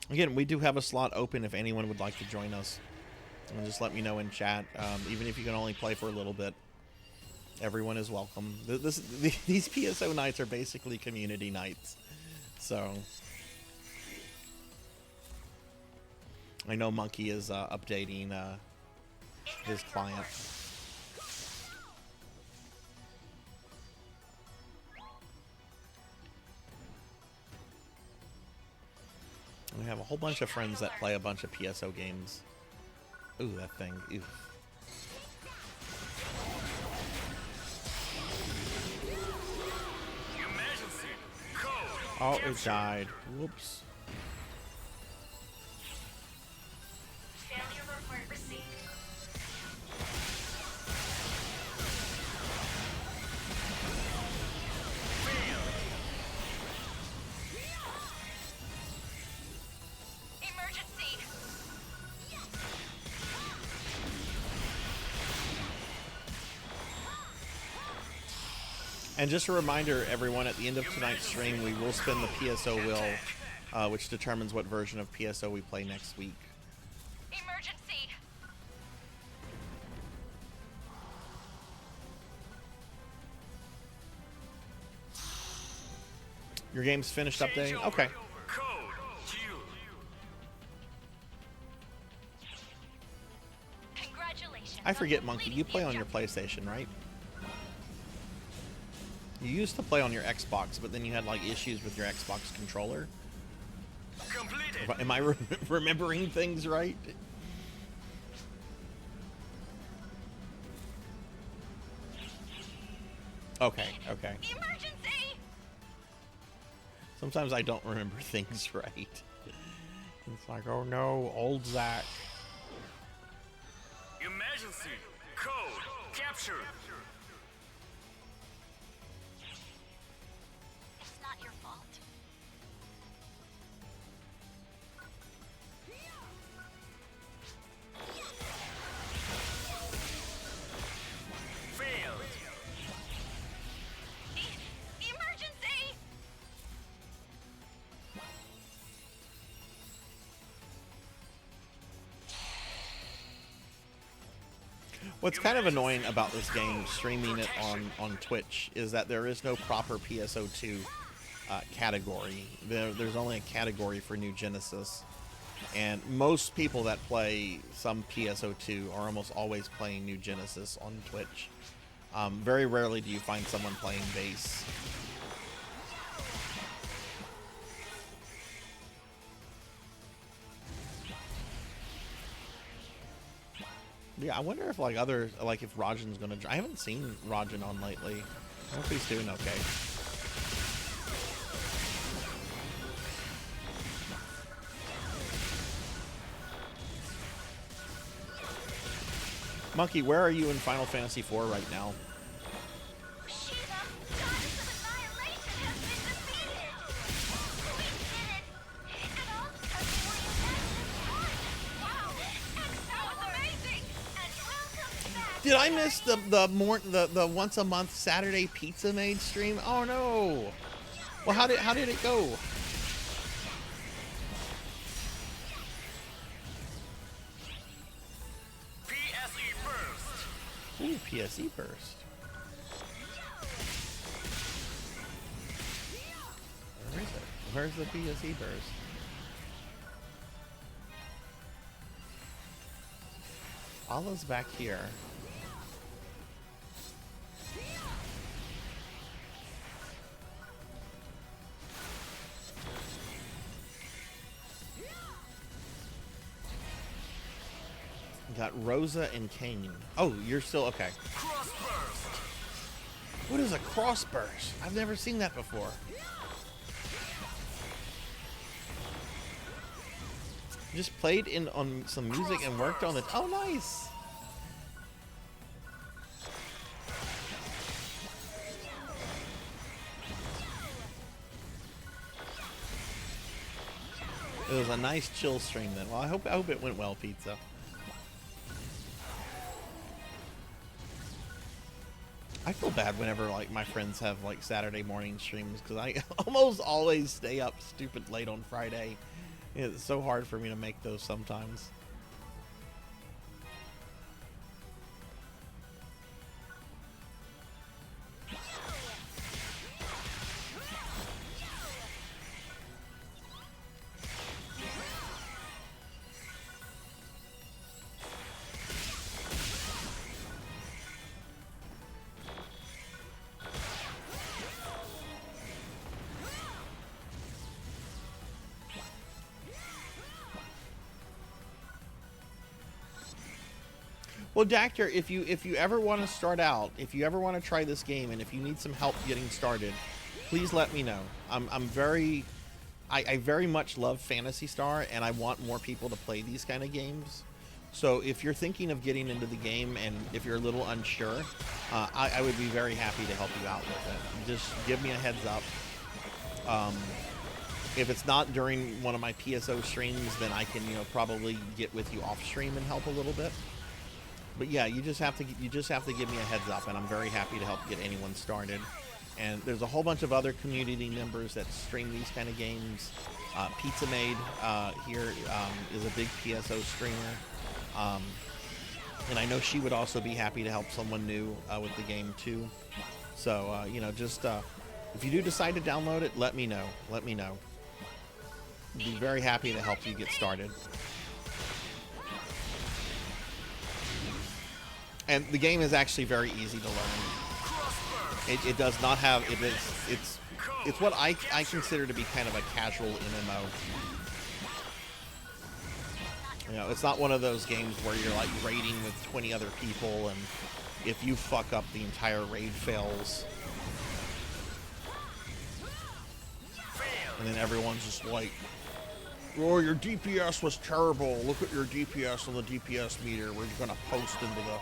Again, we do have a slot open if anyone would like to join us. And just let me know in chat. Even if you can only play for a little bit, everyone is welcome. These PSO nights are basically community nights. So I know Monkey is updating his client. We have a whole bunch of friends that play a bunch of PSO games. Ooh, that thing. Ooh. Oh, it died. Whoops. Failure report received. Emergency. And just a reminder, everyone, at the end of tonight's stream, we will spin the PSO wheel, which determines what version of PSO we play next week. Emergency. Your game's finished updating? Okay. Congratulations. I forget, Monkey, you play on your PlayStation, right? You used to play on your Xbox, but then you had like issues with your Xbox controller. Am I remembering things right? Okay, okay. Emergency. Sometimes I don't remember things right. It's like, oh no, old Zach. Emergency! Code! Capture! It's not your fault. Failed! Emergency. What's kind of annoying about this game, streaming it on Twitch, is that there is no proper PSO2 category. There's only a category for New Genesis. And most people that play some PSO2 are almost always playing New Genesis on Twitch. Very rarely do you find someone playing base. Yeah, I wonder if like others, like if Rajan's gonna. I haven't seen Rajan on lately. I hope he's doing okay. Monkey, where are you in Final Fantasy IV right now? Shiva, goddess of annihilation, has been defeated! We did it! And all because we were united as one! Wow! And that was amazing! And welcome back! Did I miss the once a month Saturday Pizza Made stream? Oh no! Well, how did it go? PSE burst. Ooh, PSE burst. Where is it? Where's the PSE burst? Allah's back here. Got Rosa and Kane. Oh, you're still okay. Cross burst. What is a cross burst? I've never seen that before. Just played in on some music and worked on it. Oh, nice. It was a nice chill stream then. Well, I hope it went well, Pizza. I feel bad whenever like my friends have like Saturday morning streams because I almost always stay up stupid late on Friday. It's so hard for me to make those sometimes. Well, Dactor, if you ever want to start out, if you ever want to try this game, and if you need some help getting started, please let me know. I very much love Phantasy Star, and I want more people to play these kind of games. So if you're thinking of getting into the game, and if you're a little unsure, I would be very happy to help you out with it. Just give me a heads up. If it's not during one of my PSO streams, then I can, probably get with you off stream and help a little bit. But yeah, you just have to give me a heads up, and I'm very happy to help get anyone started. And there's a whole bunch of other community members that stream these kind of games. Pizza Made here is a big PSO streamer, and I know she would also be happy to help someone new with the game too. So just if you do decide to download it, let me know. Let me know. I'd be very happy to help you get started. And the game is actually very easy to learn. It does not have it's what I consider to be kind of a casual MMO. It's not one of those games where you're like raiding with 20 other people, and if you fuck up, the entire raid fails. And then everyone's just like, "Oh, your DPS was terrible. Look at your DPS on the DPS meter. We're gonna post into the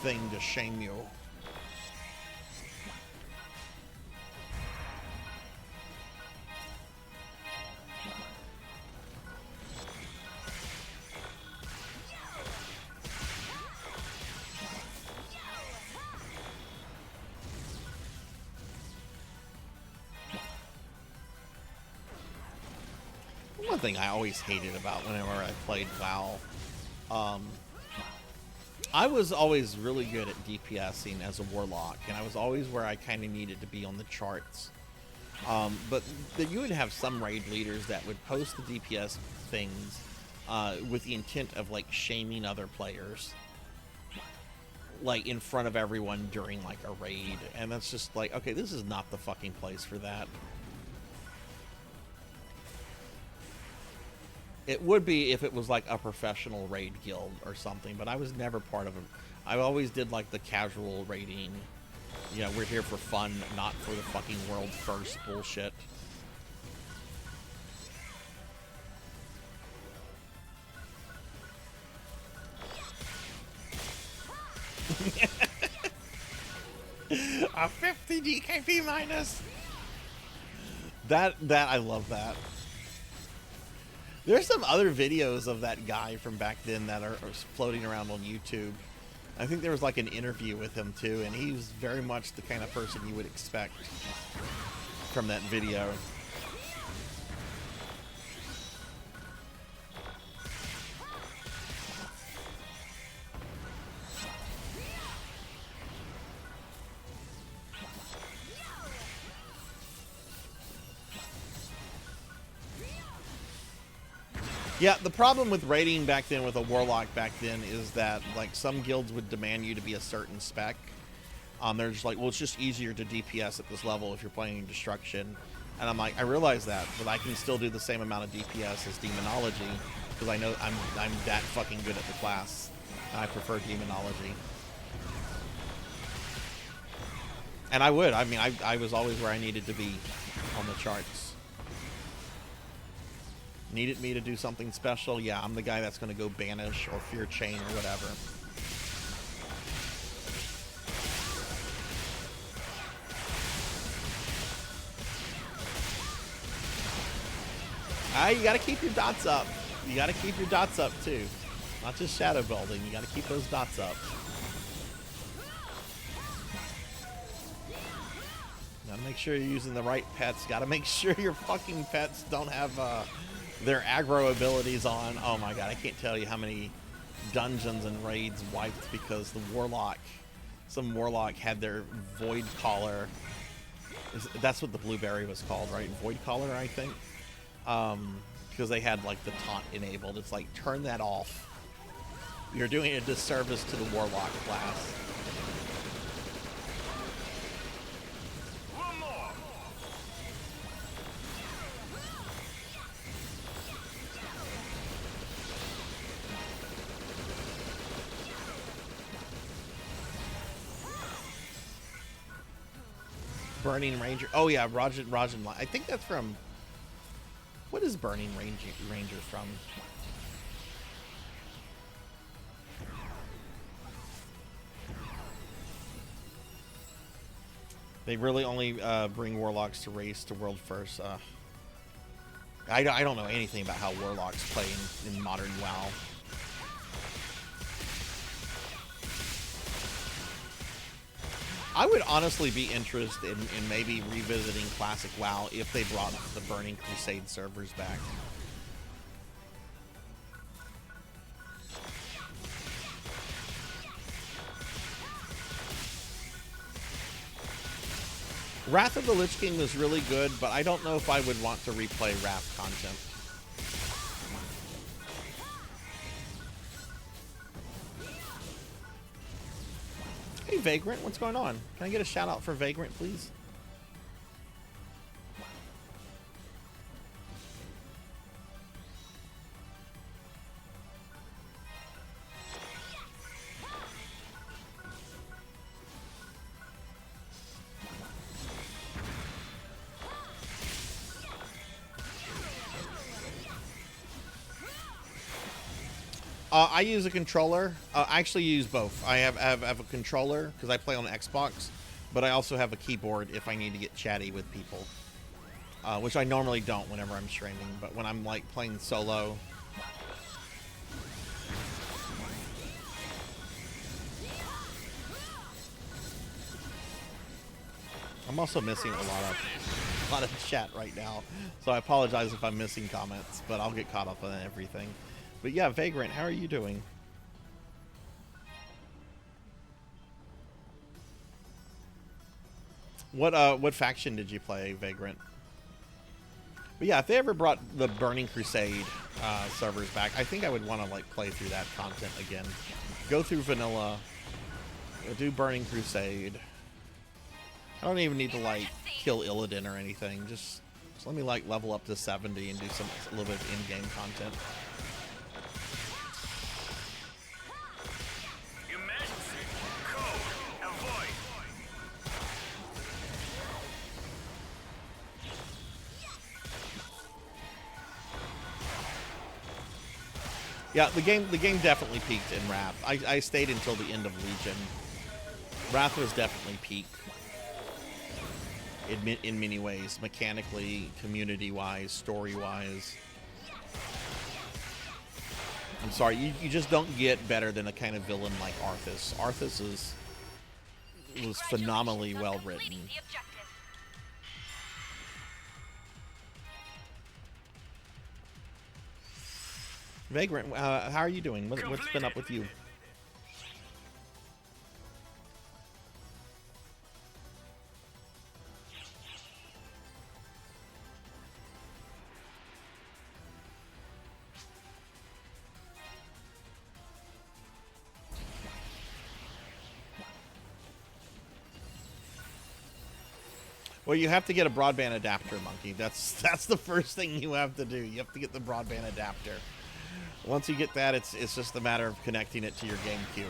thing to shame you." One thing I always hated about whenever I played WoW, I was always really good at DPSing as a warlock, and I was always where I kind of needed to be on the charts. But you would have some raid leaders that would post the DPS things with the intent of like shaming other players, like in front of everyone during like a raid, and that's just like, okay, this is not the fucking place for that. It would be if it was like a professional raid guild or something, but I was never part of it. I always did like the casual raiding. You know, we're here for fun, not for the fucking world first bullshit. A 50 DKP minus. That I love that. There's some other videos of that guy from back then that are floating around on YouTube. I think there was like an interview with him too, and he was very much the kind of person you would expect from that video. Yeah, the problem with raiding back then with a warlock back then is that like some guilds would demand you to be a certain spec. They're just like, well, it's just easier to DPS at this level if you're playing destruction. And I'm like, I realize that, but I can still do the same amount of DPS as demonology because I know I'm that fucking good at the class. And I prefer demonology. And I would. I mean, I was always where I needed to be on the charts. Needed me to do something special? Yeah, I'm the guy that's going to go banish or fear chain or whatever. You got to keep your dots up. You got to keep your dots up too. Not just shadow building. You got to keep those dots up. Got to make sure you're using the right pets. Got to make sure your fucking pets don't have their aggro abilities on. Oh my god, I can't tell you how many dungeons and raids wiped because the warlock, some warlock had their void collar. That's what the blueberry was called, right? Void collar, I think. Because they had like the taunt enabled. It's like, turn that off. You're doing a disservice to the warlock class. Burning Ranger. Oh yeah, Rajan. I think that's from. What is Burning Ranger from? They really only bring warlocks to race to world first. I don't know anything about how warlocks play in modern WoW. I would honestly be interested in maybe revisiting classic WoW if they brought the Burning Crusade servers back. Wrath of the Lich King was really good, but I don't know if I would want to replay Wrath content. Hey Vagrant, what's going on? Can I get a shout out for Vagrant, please? I use a controller. I actually use both. I have a controller because I play on Xbox, but I also have a keyboard if I need to get chatty with people, which I normally don't whenever I'm streaming. But when I'm like playing solo, I'm also missing a lot of chat right now, so I apologize if I'm missing comments, but I'll get caught up on everything. But yeah, Vagrant, how are you doing? What faction did you play, Vagrant? But yeah, if they ever brought the Burning Crusade servers back, I think I would want to like play through that content again. Go through vanilla, do Burning Crusade. I don't even need to like kill Illidan or anything. Just So let me like level up to 70 and do a little bit of in-game content. Emergency. Code. Avoid. Yeah, the game definitely peaked in Wrath. I stayed until the end of Legion. Wrath was definitely peak in many ways, mechanically, community-wise, story-wise. I'm sorry, you just don't get better than a kind of villain like Arthas. Arthas was phenomenally well written. The objective. Vagrant, how are you doing? What's been up with you? Well, you have to get a broadband adapter, Monkey. That's the first thing you have to do. You have to get the broadband adapter. Once you get that, it's just a matter of connecting it to your GameCube.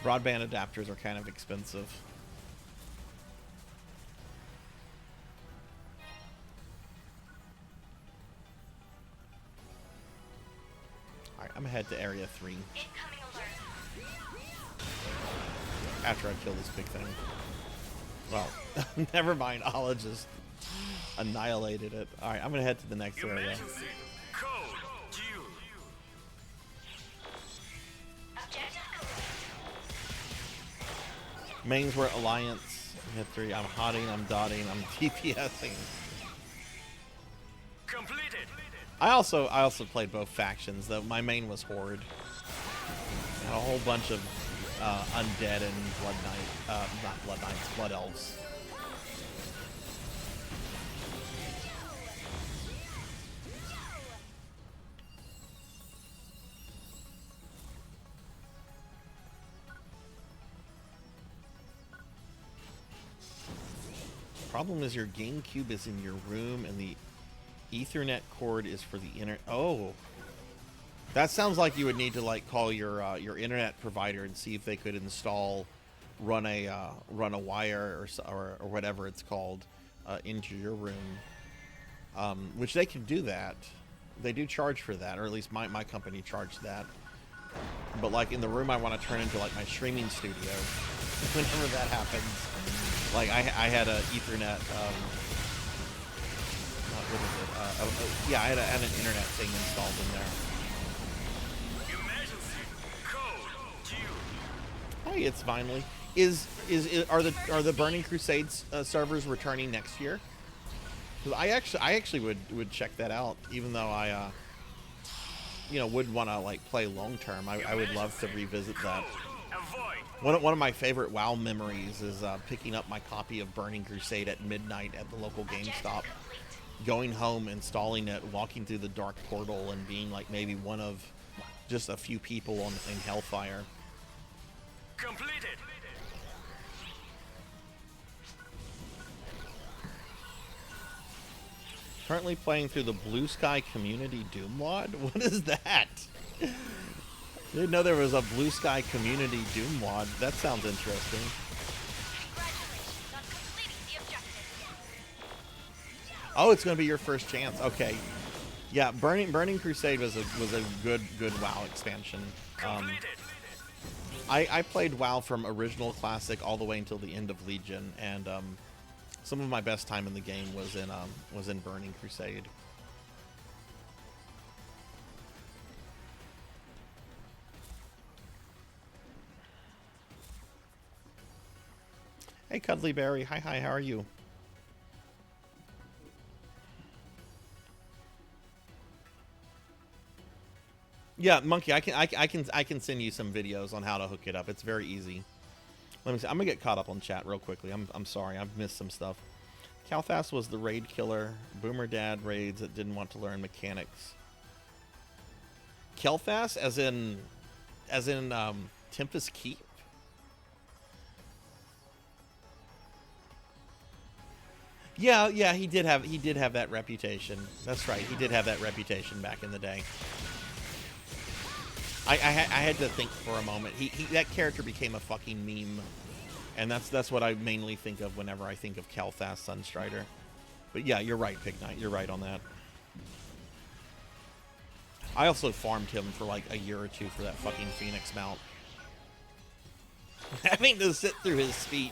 Broadband adapters are kind of expensive. Alright, I'm gonna head to Area 3. Incoming alert. After I kill this big thing. Well, never mind. Allah just annihilated it. Alright, I'm gonna head to the next area. Emergency. Code. Due. Objective complete. Mains were Alliance. Hit 3. I'm hotting, I'm dotting, I'm DPSing. Completed. I also played both factions, though my main was Horde. And a whole bunch of undead and Blood Knight, not Blood Knights, Blood Elves. Problem is your GameCube is in your room and the Ethernet cord is for the internet. Oh, that sounds like you would need to like call your internet provider and see if they could run a wire or whatever it's called into your room, which they can do that. They do charge for that, or at least my company charged that. But like in the room I want to turn into like my streaming studio, whenever that happens, like I had a Ethernet. What is it? Yeah, I had an internet thing installed in there. Emergency. Code. Due. Hey, it's finally. Are the Burning Crusades servers returning next year? 'Cause I actually would check that out, even though I would want to like play long term. I would love to revisit that. Avoid. One of my favorite WoW memories is picking up my copy of Burning Crusade at midnight at the local GameStop, going home, installing it, walking through the dark portal, and being like maybe one of just a few people in Hellfire. Completed. Currently playing through the Blue Sky Community Doom mod? What is that? Didn't know there was a Blue Sky Community Doom mod. That sounds interesting. Congratulations on completing the objective. Oh, it's going to be your first chance. Okay. Yeah, Burning Crusade was a good WoW expansion. Completed. I played WoW from original classic all the way until the end of Legion, and some of my best time in the game was in Burning Crusade. Hey, Cuddly Berry. Hi, how are you? Yeah, Monkey, I can send you some videos on how to hook it up. It's very easy. Let me see. I'm gonna get caught up on chat real quickly. I'm sorry, I've missed some stuff. Calfast was the raid killer. Boomer Dad raids that didn't want to learn mechanics. Kelfast, as in Tempest Keep. Yeah, yeah, he did have that reputation. That's right, he did have that reputation back in the day. I had to think for a moment. That character became a fucking meme, and that's what I mainly think of whenever I think of Calthas Sunstrider. But yeah, you're right, Pig Knight. You're right on that. I also farmed him for like a year or two for that fucking Phoenix mount. Having to sit through his speech.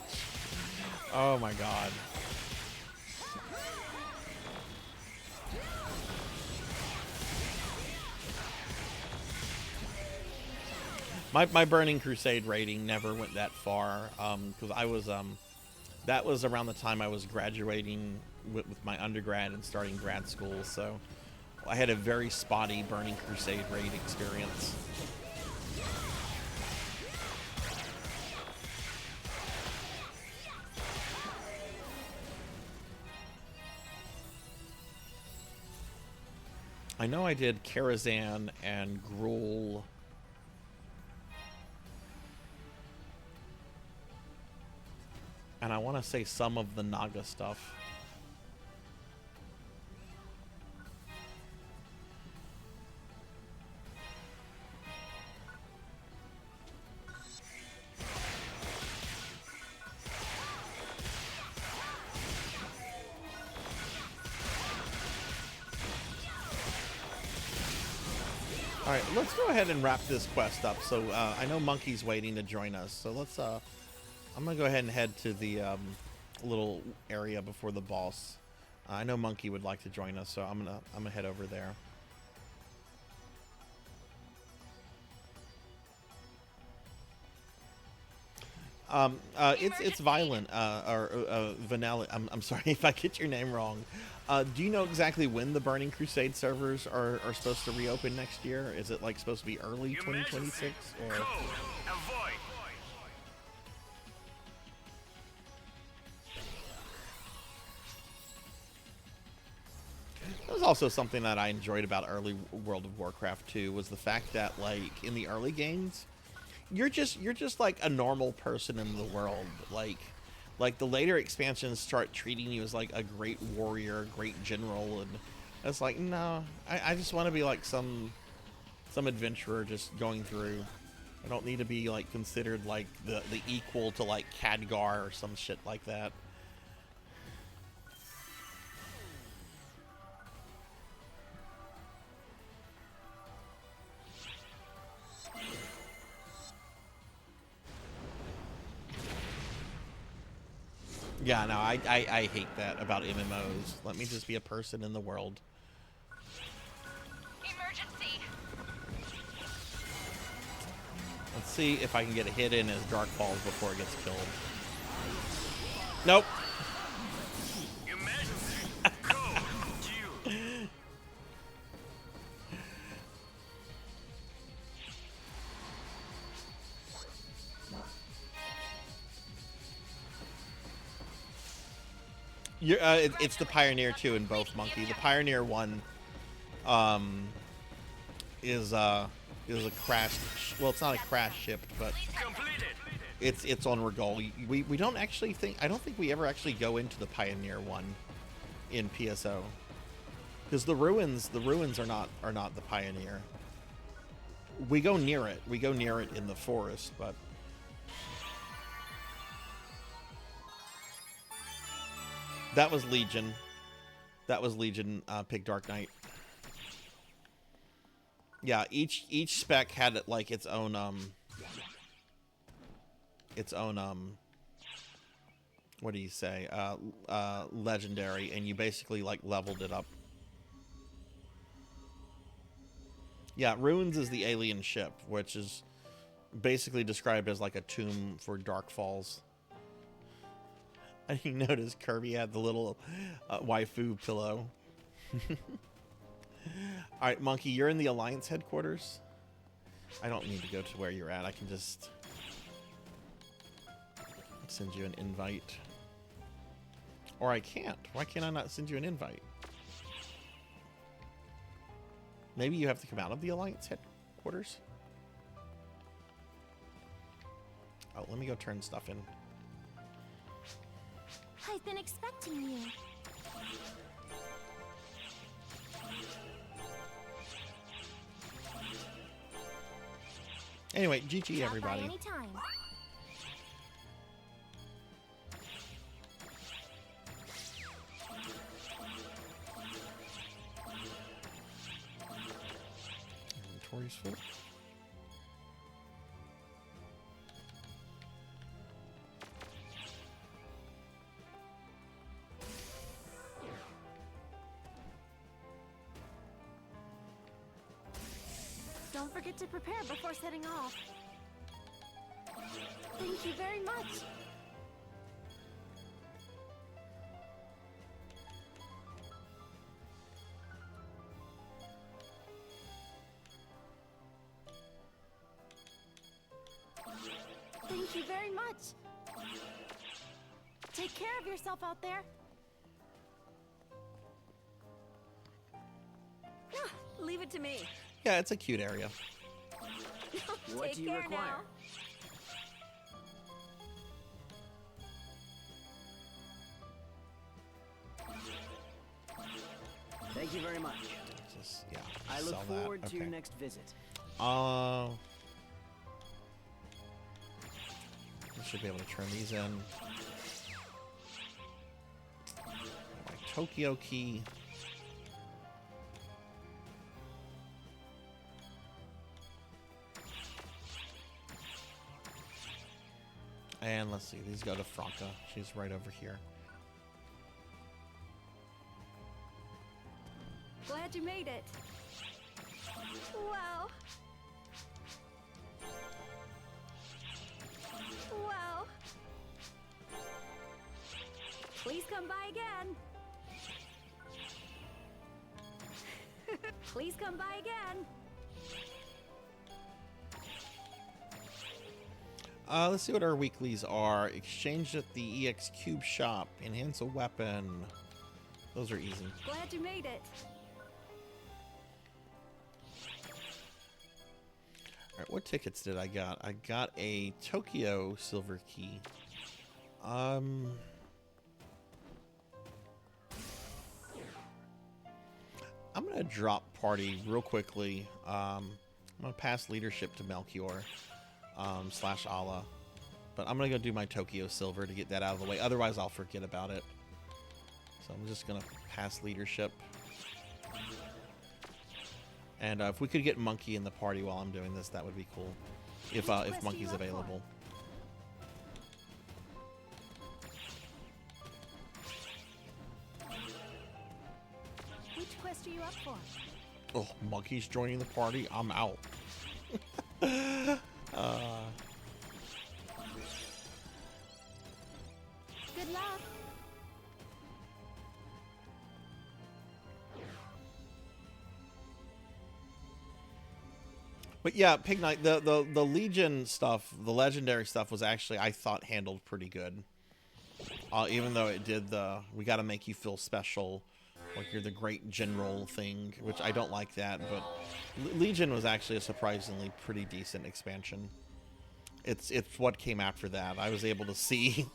Oh my god. My Burning Crusade rating never went that far, because I was, that was around the time I was graduating with my undergrad and starting grad school, so I had a very spotty Burning Crusade raid experience. I know I did Karazhan and Gruul. And I want to say some of the Naga stuff. Alright, let's go ahead and wrap this quest up. So, I know Monkey's waiting to join us. So let's, I'm gonna go ahead and head to the, little area before the boss. I know Monkey would like to join us, so I'm gonna head over there. It's Violent, or Vanilla. I'm sorry if I get your name wrong. Do you know exactly when the Burning Crusade servers are supposed to reopen next year? Is it like supposed to be early 2026 or? Code. Avoid. That was also something that I enjoyed about early World of Warcraft 2 was the fact that, like, in the early games, you're just like a normal person in the world. Like the later expansions start treating you as like a great warrior, great general, and it's like, no, I just want to be like some adventurer just going through. I don't need to be like considered like the equal to like Khadgar or some shit like that. Yeah, no, I hate that about MMOs. Let me just be a person in the world. Emergency. Let's see if I can get a hit in as Dark Falls before it gets killed. Nope. Emergency. Code. Due. It's the Pioneer 2 in both, Monkey. The Pioneer 1 is a crashed, well, it's not a crash ship, but Completed. it's on Regal. We don't actually think, I don't think we ever actually go into the Pioneer 1 in PSO. Because the ruins are not the Pioneer. We go near it. We go near it in the forest, but that was Legion. That was Legion, Pig Dark Knight. Yeah, each spec had like its own what do you say? Legendary, and you basically like leveled it up. Yeah, Ruins is the alien ship, which is basically described as like a tomb for Dark Falls. I didn't notice Kirby had the little waifu pillow. Alright, Monkey, you're in the Alliance headquarters. I don't need to go to where you're at. I can just send you an invite. Or I can't. Why can't I not send you an invite? Maybe you have to come out of the Alliance headquarters? Oh, let me go turn stuff in. I've been expecting you. Anyway, GG Stop by everybody. anytime. Inventory's full. Don't forget to prepare before setting off. Thank you very much. Thank you very much. Take care of yourself out there. Leave it to me. Yeah, it's a cute area. What Take do you care require? now. Thank you very much. Just, yeah, I look sell forward that. to Okay. your next visit. I should be able to turn these in. My Tokyo key. And let's see, these go to Franca. She's right over here. Glad you made it. Wow. Wow. Please come by again. Please come by again. Let's see what our weeklies are. Exchange at the EX Cube shop. Enhance a weapon. Those are easy. Glad you made it. Alright, what tickets did I got? I got a Tokyo silver key. I'm gonna drop party real quickly. I'm gonna pass leadership to Melchior / Allah. But I'm gonna go do my Tokyo silver to get that out of the way. Otherwise I'll forget about it. So I'm just gonna pass leadership. And if we could get Monkey in the party while I'm doing this, that would be cool. If Monkey's available. Which quest are you up for? Oh, Monkey's joining the party. I'm out. Good luck. But yeah, Pig Knight, the Legion stuff, the legendary stuff was actually, I thought, handled pretty good. Even though it did the, we gotta make you feel special, like you're the great general thing, which I don't like that, but Legion was actually a surprisingly pretty decent expansion. It's what came after that. I was able to see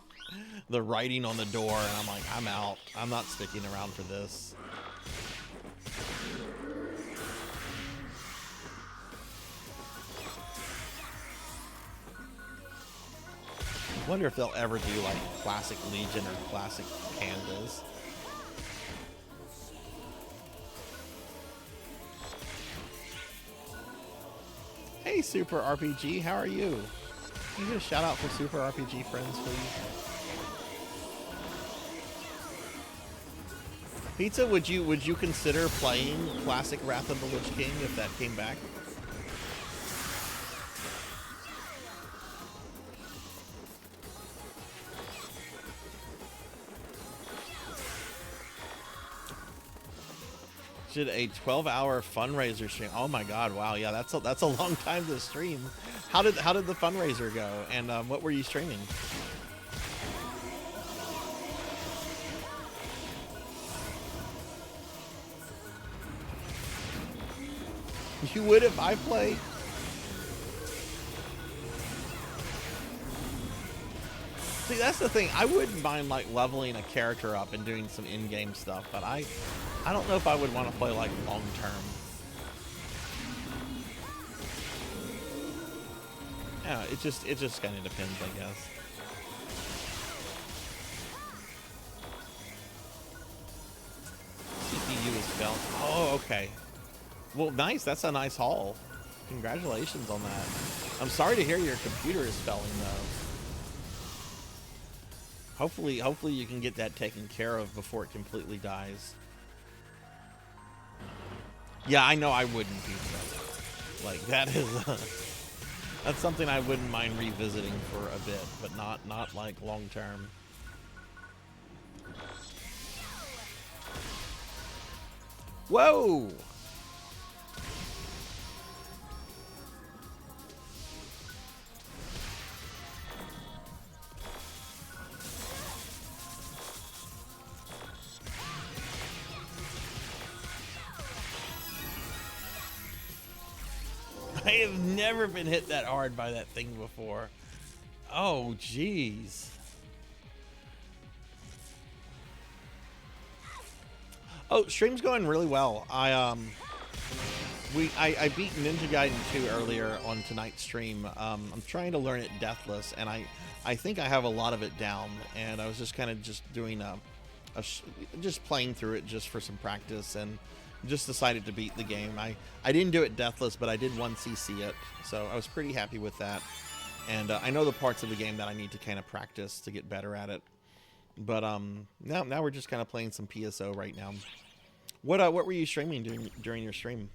the writing on the door, and I'm like, I'm out. I'm not sticking around for this. I wonder if they'll ever do like classic Legion or classic Pandas. Hey Super RPG, how are you? Can you get a shout out for Super RPG friends, please? Pizza, would you consider playing classic Wrath of the Lich King if that came back? Did a 12-hour fundraiser stream. Oh my god, wow, yeah, that's a long time to stream. How did the fundraiser go, and what were you streaming? You would if I play? See, that's the thing. I wouldn't mind like leveling a character up and doing some in-game stuff, but I don't know if I would want to play like long term. Yeah, it just kind of depends, I guess. CPU is felt. Oh, okay. Well, nice. That's a nice haul. Congratulations on that. I'm sorry to hear your computer is failing, though. Hopefully you can get that taken care of before it completely dies. Yeah, I know I wouldn't do so. Like, that is... that's something I wouldn't mind revisiting for a bit, but not like long term. Whoa! I have never been hit that hard by that thing before. Oh, jeez. Oh, stream's going really well. I beat Ninja Gaiden 2 earlier on tonight's stream. I'm trying to learn it deathless, and I think I have a lot of it down. And I was just kind of just doing just playing through it just for some practice, and just decided to beat the game. I didn't do it deathless, but I did 1cc it, so I was pretty happy with that. And I know the parts of the game that I need to kind of practice to get better at it. But now we're just kind of playing some PSO right now. What were you streaming during your stream?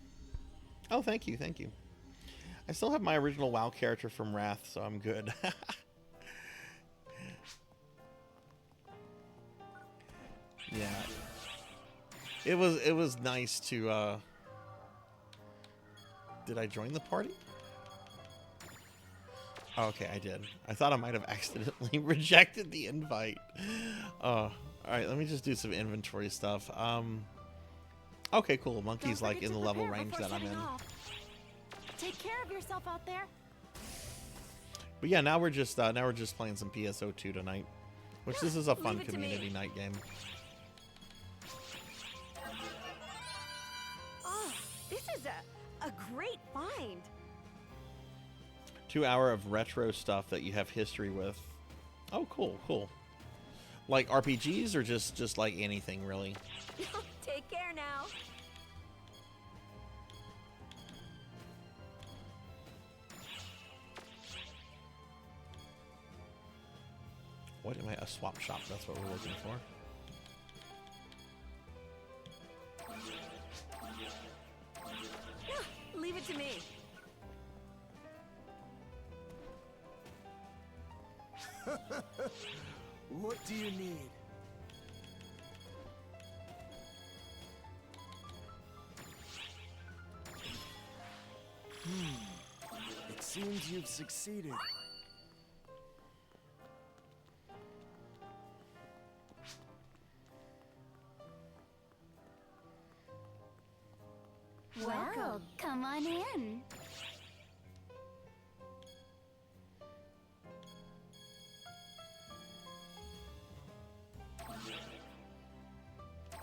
Oh, thank you. I still have my original WoW character from Wrath, so I'm good. Yeah. It was nice to did I join the party? Oh, okay, I did. I thought I might have accidentally rejected the invite. All right, let me just do some inventory stuff. Okay, cool. Monkey's like in the level range that I'm in. Take care of yourself out there. But yeah, now we're just playing some PSO2 tonight, which this is a fun community night game. Oh, this is a great find. 2 hour of retro stuff that you have history with. Oh, cool. Like RPGs or just like anything really? Take care now. What am I? A swap shop. That's what we're looking for. Leave it to me. What do you need? It seems you've succeeded. Well, come on in.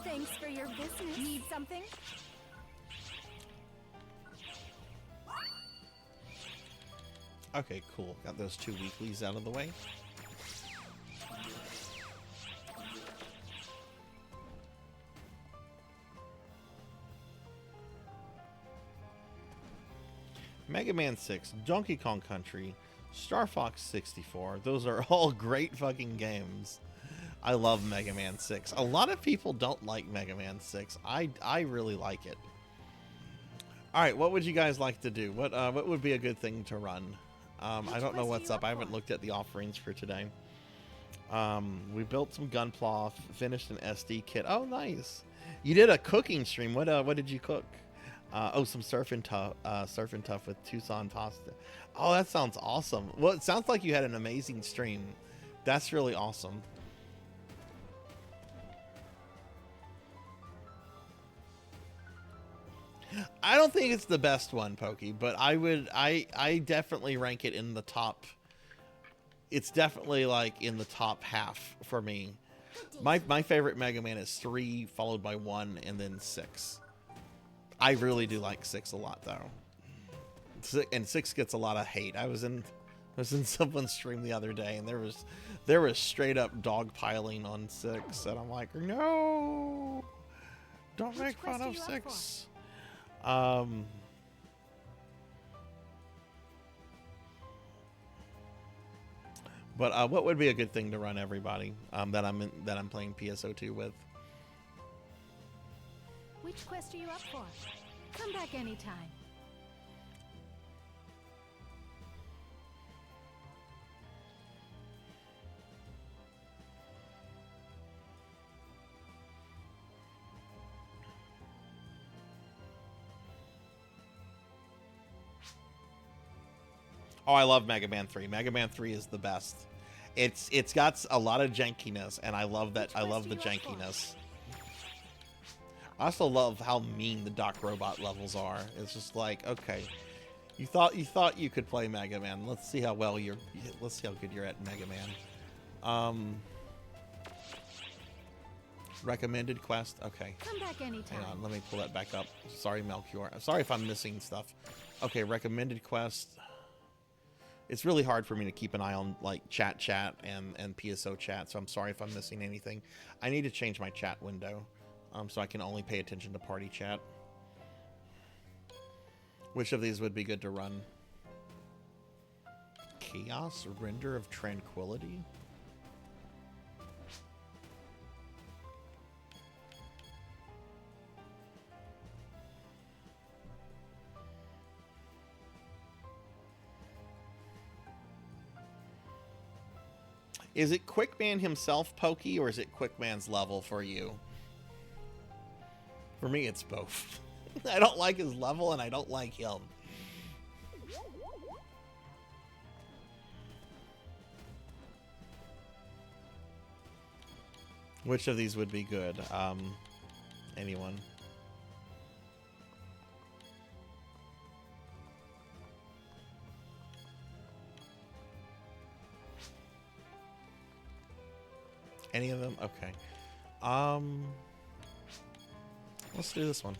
Thanks for your business. Need something? Okay, cool. Got those 2 weeklies out of the way. Mega Man 6, Donkey Kong Country, Star Fox 64. Those are all great fucking games. I love Mega Man 6. A lot of people don't like Mega Man 6. I really like it. All right, what would you guys like to do? What would be a good thing to run? I don't know what's up. I haven't looked at the offerings for today. We built some Gunpla, finished an SD kit. Oh, nice. You did a cooking stream. What did you cook? Oh, some surf and tough with Tucson pasta. Oh, that sounds awesome. Well, it sounds like you had an amazing stream. That's really awesome. I don't think it's the best one, Pokey, but I definitely rank it in the top it's definitely like in the top half for me. My favorite Mega Man is 3, followed by 1, and then 6. I really do like 6 a lot, though. And 6 gets a lot of hate. I was in someone's stream the other day, and there was straight up dogpiling on 6, and I'm like, no, don't make fun of 6. But what would be a good thing to run, everybody, that I'm playing PSO2 with? Which quest are you up for? Come back anytime. Oh, I love Mega Man 3. Mega Man 3 is the best. It's got a lot of jankiness, and I love that. I love the jankiness. I also love how mean the Doc Robot levels are. It's just like, okay, you thought you could play Mega Man. Let's see how well let's see how good you're at Mega Man. Recommended quest. Okay. Come back anytime. Hang on, let me pull that back up. Sorry, Melchior. I'm sorry if I'm missing stuff. Okay, recommended quest. It's really hard for me to keep an eye on like chat and PSO chat, so I'm sorry if I'm missing anything. I need to change my chat window, so I can only pay attention to party chat. Which of these would be good to run? Chaos, Render of Tranquility? Is it Quickman himself, Pokey, or is it Quickman's level for you? For me, it's both. I don't like his level, and I don't like him. Which of these would be good? Anyone? Any of them? Okay. Let's do this one.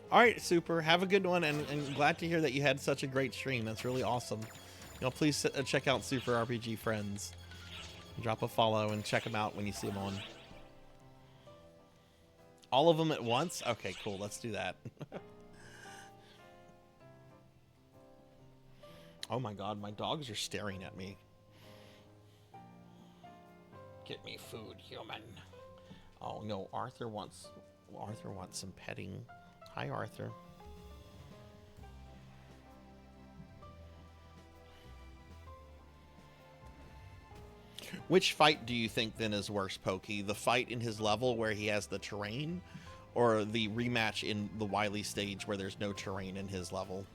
All right, Super. Have a good one, and glad to hear that you had such a great stream. That's really awesome. You know, please check out Super RPG Friends. Drop a follow and check them out when you see them on. All of them at once? Okay, cool. Let's do that. Oh my god, my dogs are staring at me. Get me food, human. Oh no, Arthur wants some petting. Hi, Arthur. Which fight do you think then is worse, Pokey? The fight in his level where he has the terrain, or the rematch in the Wily stage where there's no terrain in his level?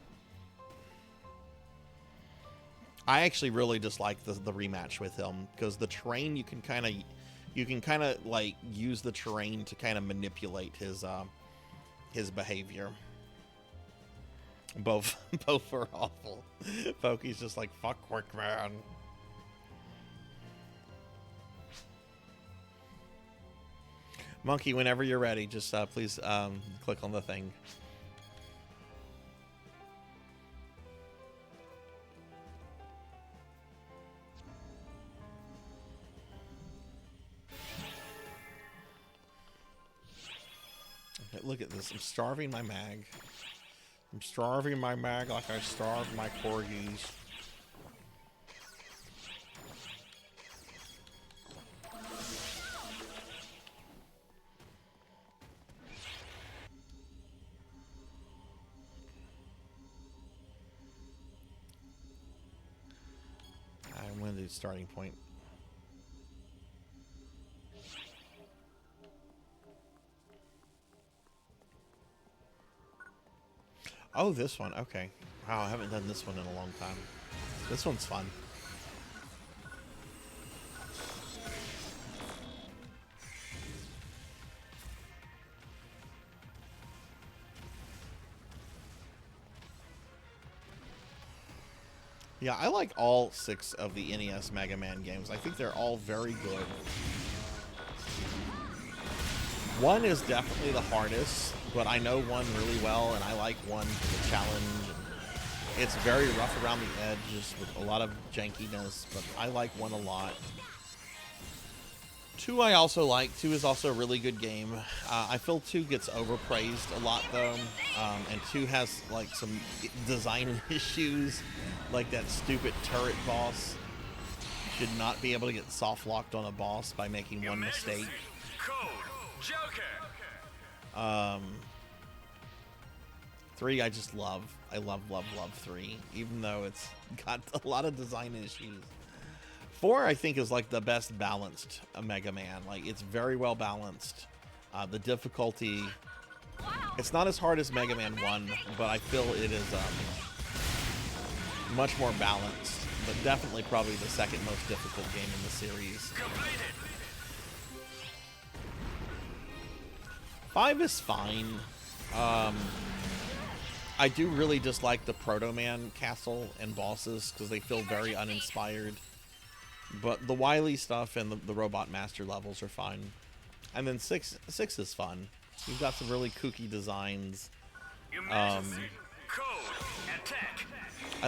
I actually really dislike the rematch with him, because the terrain you can kind of like use the terrain to kind of manipulate his behavior. Both are awful. Pokey's just like, fuck Quickman. Monkey, whenever you're ready, just please click on the thing. Okay, look at this. I'm starving my mag. I'm starving my mag like I starved my corgis. I'm going to do starting point. Oh, this one. Okay. Wow, I haven't done this one in a long time. This one's fun. Yeah, I like all 6 of the NES Mega Man games. I think they're all very good. 1 is definitely the hardest, but I know 1 really well, and I like 1 for the challenge. It's very rough around the edges with a lot of jankiness, but I like 1 a lot. 2 I also like. 2 is also a really good game. I feel 2 gets overpraised a lot though, and 2 has like some design issues, like that stupid turret boss. You should not be able to get soft locked on a boss by making one mistake. Code Joker. 3 I just love. I love 3, even though it's got a lot of design issues. 4, I think, is like the best balanced Mega Man. Like, it's very well balanced. The difficulty, it's not as hard as Mega Man 1, but I feel it is much more balanced. But definitely probably the second most difficult game in the series. 5 is fine. I do really dislike the Proto Man castle and bosses because they feel very uninspired. But the Wily stuff and the Robot Master levels are fine. And then 6 is fun. You've got some really kooky designs. I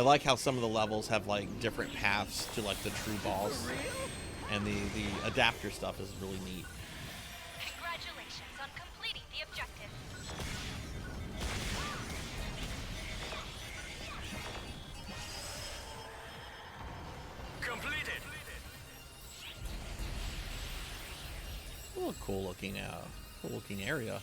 like how some of the levels have like different paths to like the true boss. And the adapter stuff is really neat. Congratulations on completing the objective. Completed. Oh, cool looking area.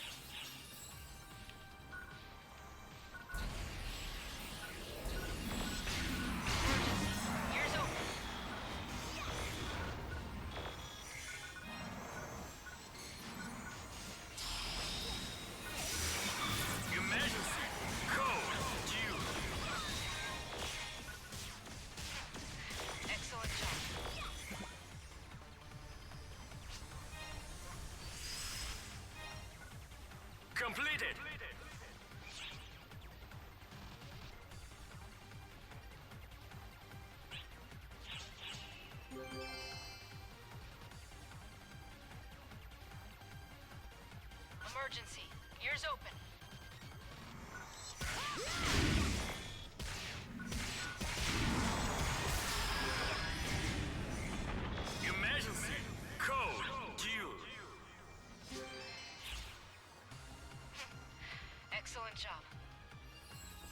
Here's open. Emergency. Code due. Excellent job. Completed. Emergency. Ears open. Emergency. Code due. Excellent job.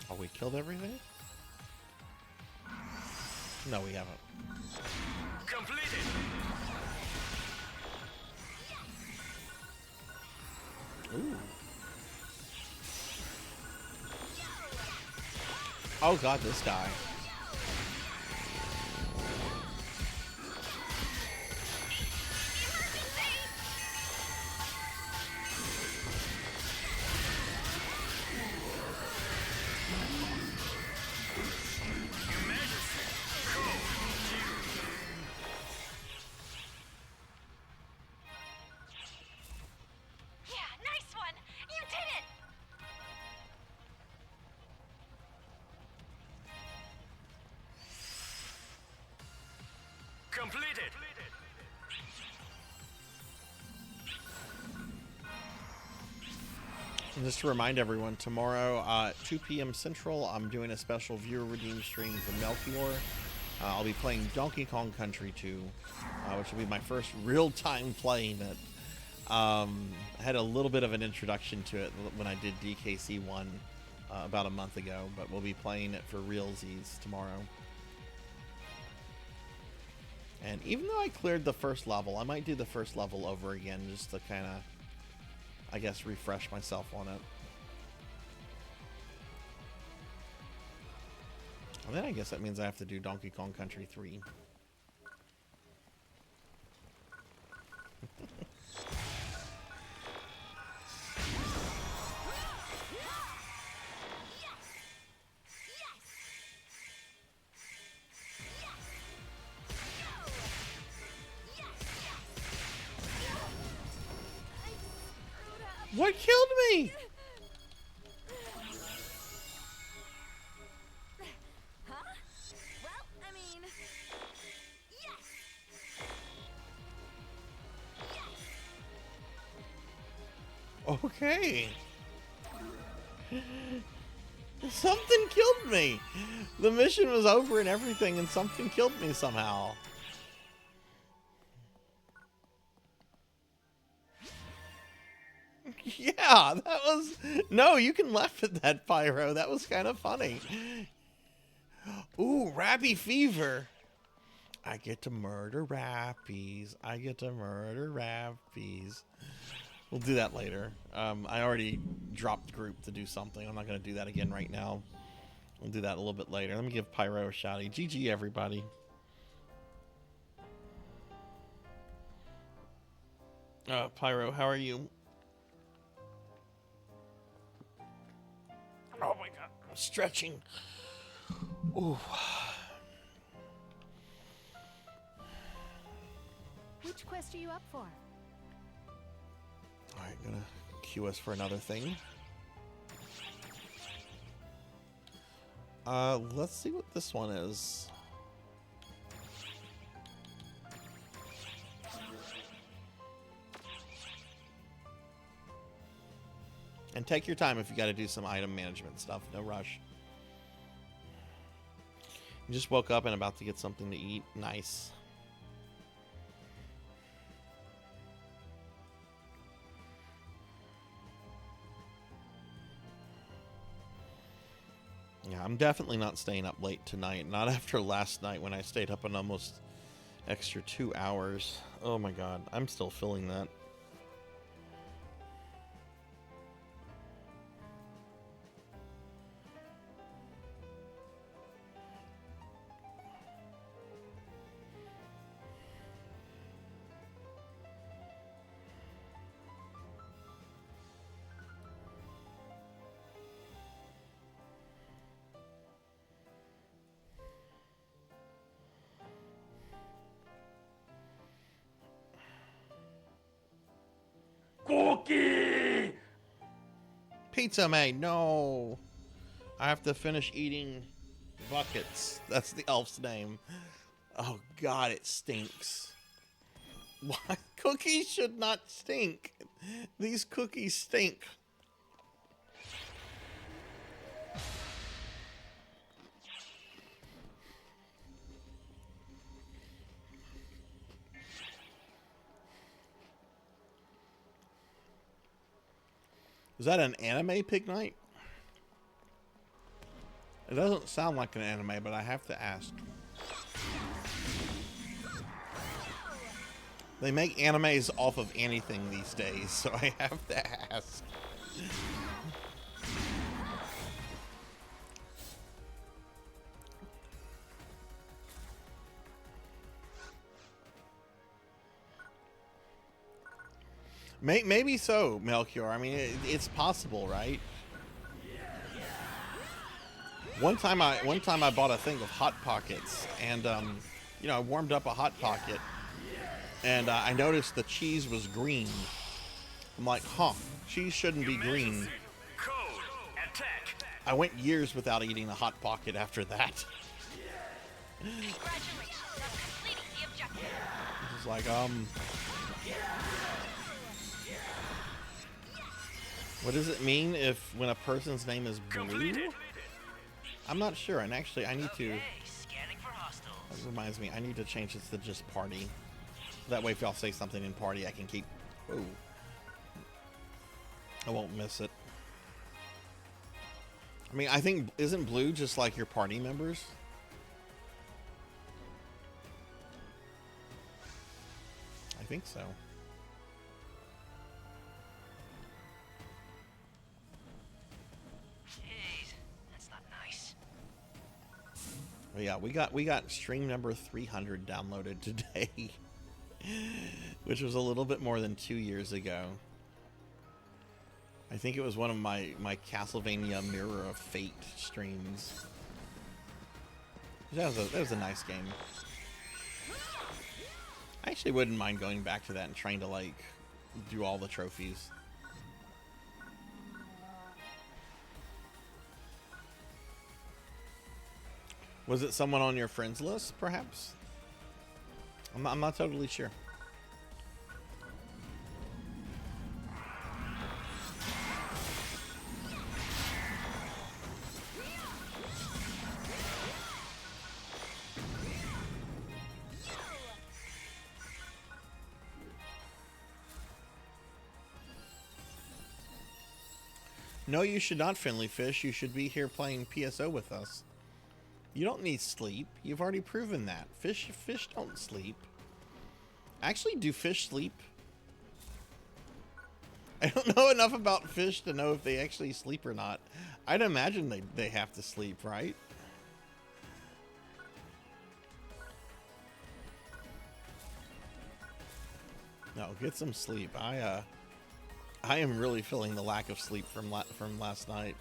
Oh, we killed everything? No, we haven't. Completed. Ooh. Oh god, this guy. Yeah, nice one. You did it. Completed. And just to remind everyone, tomorrow at 2 p.m. Central, I'm doing a special viewer redeem stream for Melchior. I'll be playing Donkey Kong Country 2, which will be my first real time playing it. I had a little bit of an introduction to it when I did DKC 1 about a month ago, but we'll be playing it for realsies tomorrow. And even though I cleared the first level, I might do the first level over again just to kind of, I guess, refresh myself on it. And then I guess that means I have to do Donkey Kong Country 3. What killed me? Huh? Well, Okay. Something killed me. The mission was over and everything, and something killed me somehow. Yeah, that was... No, you can laugh at that, Pyro. That was kind of funny. Ooh, Rappy Fever. I get to murder Rappies. I get to murder Rappies. We'll do that later. I already dropped group to do something. I'm not going to do that again right now. We'll do that a little bit later. Let me give Pyro a shouty. GG, everybody. Pyro, how are you? Oh my god, I'm stretching. Ooh. Which quest are you up for? Alright, gonna queue us for another thing. Let's see what this one is. And take your time if you got to do some item management stuff. No rush. You just woke up and about to get something to eat. Nice. Yeah, I'm definitely not staying up late tonight. Not after last night when I stayed up an almost extra 2 hours. Oh my god, I'm still feeling that. Cookie! Pizza made, no. I have to finish eating buckets. That's the elf's name. Oh god, it stinks. Why? Cookies should not stink. These cookies stink. Is that an anime Pig Night? It doesn't sound like an anime, but I have to ask. They make animes off of anything these days, so I have to ask. Maybe so, Melchior. I mean, it's possible, right? One time I bought a thing of Hot Pockets, and you know, I warmed up a Hot Pocket, and I noticed the cheese was green. I'm like, huh, cheese shouldn't be green. I went years without eating a Hot Pocket after that. It's like, what does it mean if when a person's name is Blue? I'm not sure, and actually I need to... That reminds me, I need to change this to just Party. That way if y'all say something in Party, I can keep... Ooh. I won't miss it. I mean, I think, isn't Blue just like your party members? I think so. But yeah, we got stream number 300 downloaded today, which was a little bit more than 2 years ago. I think it was one of my Castlevania Mirror of Fate streams. That was a nice game. I actually wouldn't mind going back to that and trying to like do all the trophies. Was it someone on your friends list, perhaps? I'm not totally sure. No, you should not, Finley Fish. You should be here playing PSO with us. You don't need sleep. You've already proven that. Fish don't sleep. Actually, do fish sleep? I don't know enough about fish to know if they actually sleep or not. I'd imagine they have to sleep, right? No, get some sleep. I am really feeling the lack of sleep from last night.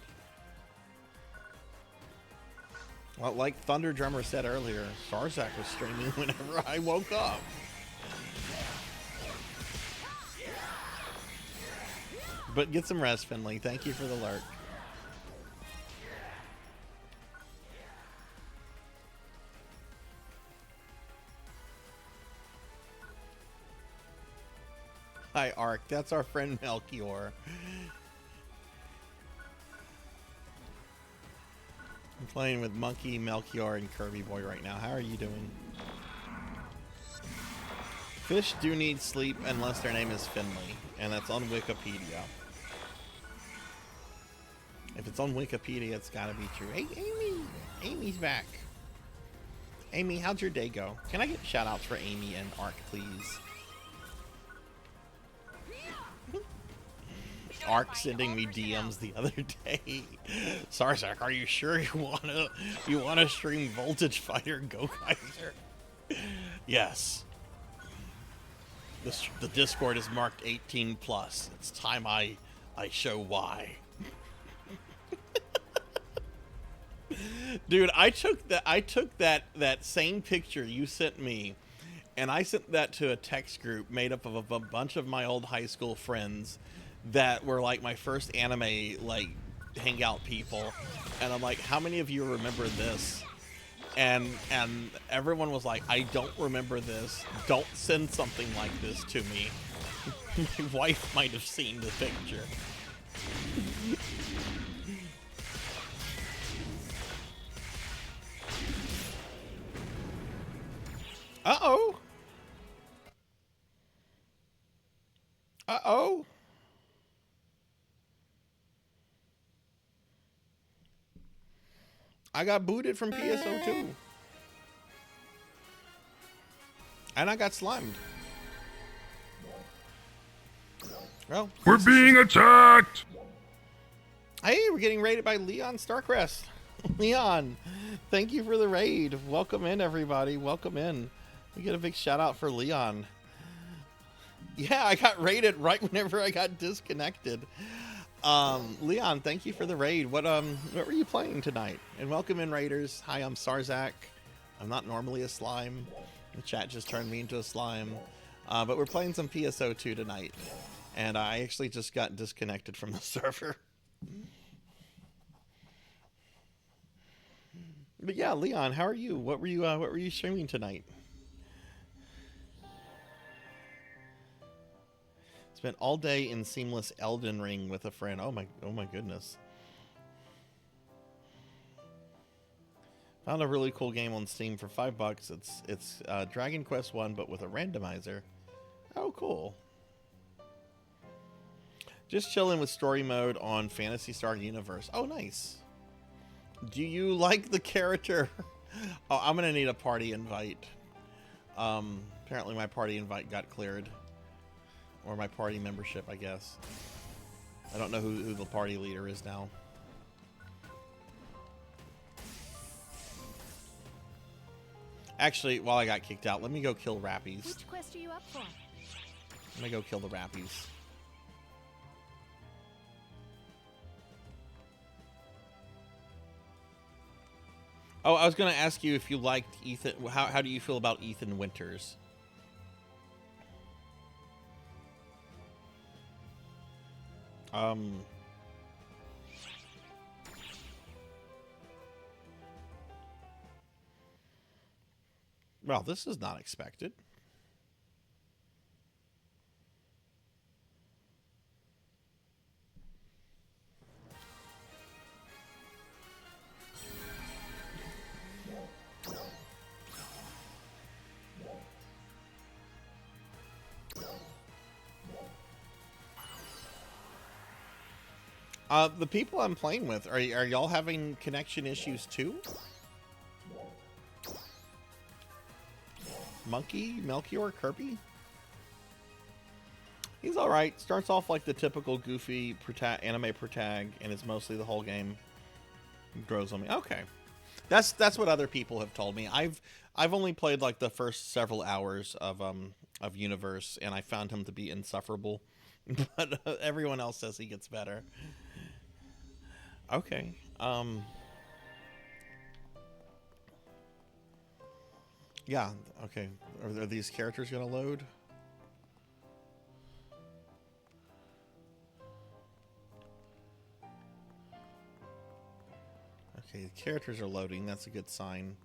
Well, like Thunder Drummer said earlier, Sarzac was streaming whenever I woke up. But get some rest, Finley. Thank you for the lurk. Hi, Ark. That's our friend Melchior. I'm playing with Monkey, Melchior, and Kirby Boy right now. How are you doing? Fish do need sleep unless their name is Finley, and that's on Wikipedia. If it's on Wikipedia, it's gotta be true. Hey, Amy! Amy's back. Amy, how'd your day go? Can I get shout outs for Amy and Ark, please? Ark sending me DMs the other day. Sarzac, are you sure you wanna stream Voltage Fighter Go Kaiser? Yes. The Discord is marked 18 plus. It's time I show why. Dude, I took that same picture you sent me, and I sent that to a text group made up of a bunch of my old high school friends that were like my first anime like hangout people, and I'm like, how many of you remember this? And everyone was like, I don't remember this. Don't send something like this to me. My wife might have seen the picture. Uh-oh. Uh-oh. I got booted from PSO too. And I got slimed. Well, we're being attacked! Hey, we're getting raided by Leon Starcrest. Leon, thank you for the raid. Welcome in, everybody. Welcome in. We get a big shout out for Leon. Yeah, I got raided right whenever I got disconnected. Leon, thank you for the raid. What were you playing tonight? And welcome in, raiders. Hi, I'm Sarzac. I'm not normally a slime. The chat just turned me into a slime. But we're playing some PSO2 tonight. And I actually just got disconnected from the server. But yeah, Leon, how are you? What were you streaming tonight? Spent all day in seamless Elden Ring with a friend. Oh my goodness. Found a really cool game on Steam for $5. It's Dragon Quest 1 but with a randomizer. Oh, cool. Just chilling with story mode on Phantasy Star Universe. Oh, nice. Do you like the character? Oh, I'm gonna need a party invite. Apparently my party invite got cleared. Or my party membership, I guess. I don't know who the party leader is now. Actually, while I got kicked out, let me go kill Rappies. Which quest are you up for? Let me go kill the Rappies. Oh, I was going to ask you if you liked Ethan. How do you feel about Ethan Winters? Well, this is not expected. The people I'm playing with, are y'all having connection issues too? Monkey, Melchior, Kirby? He's alright. Starts off like the typical goofy anime protag, and it's mostly the whole game. Grows on me. Okay. That's what other people have told me. I've only played like the first several hours of Universe, and I found him to be insufferable. But everyone else says he gets better. Okay. Yeah, okay. Are these characters gonna load? Okay, the characters are loading. That's a good sign.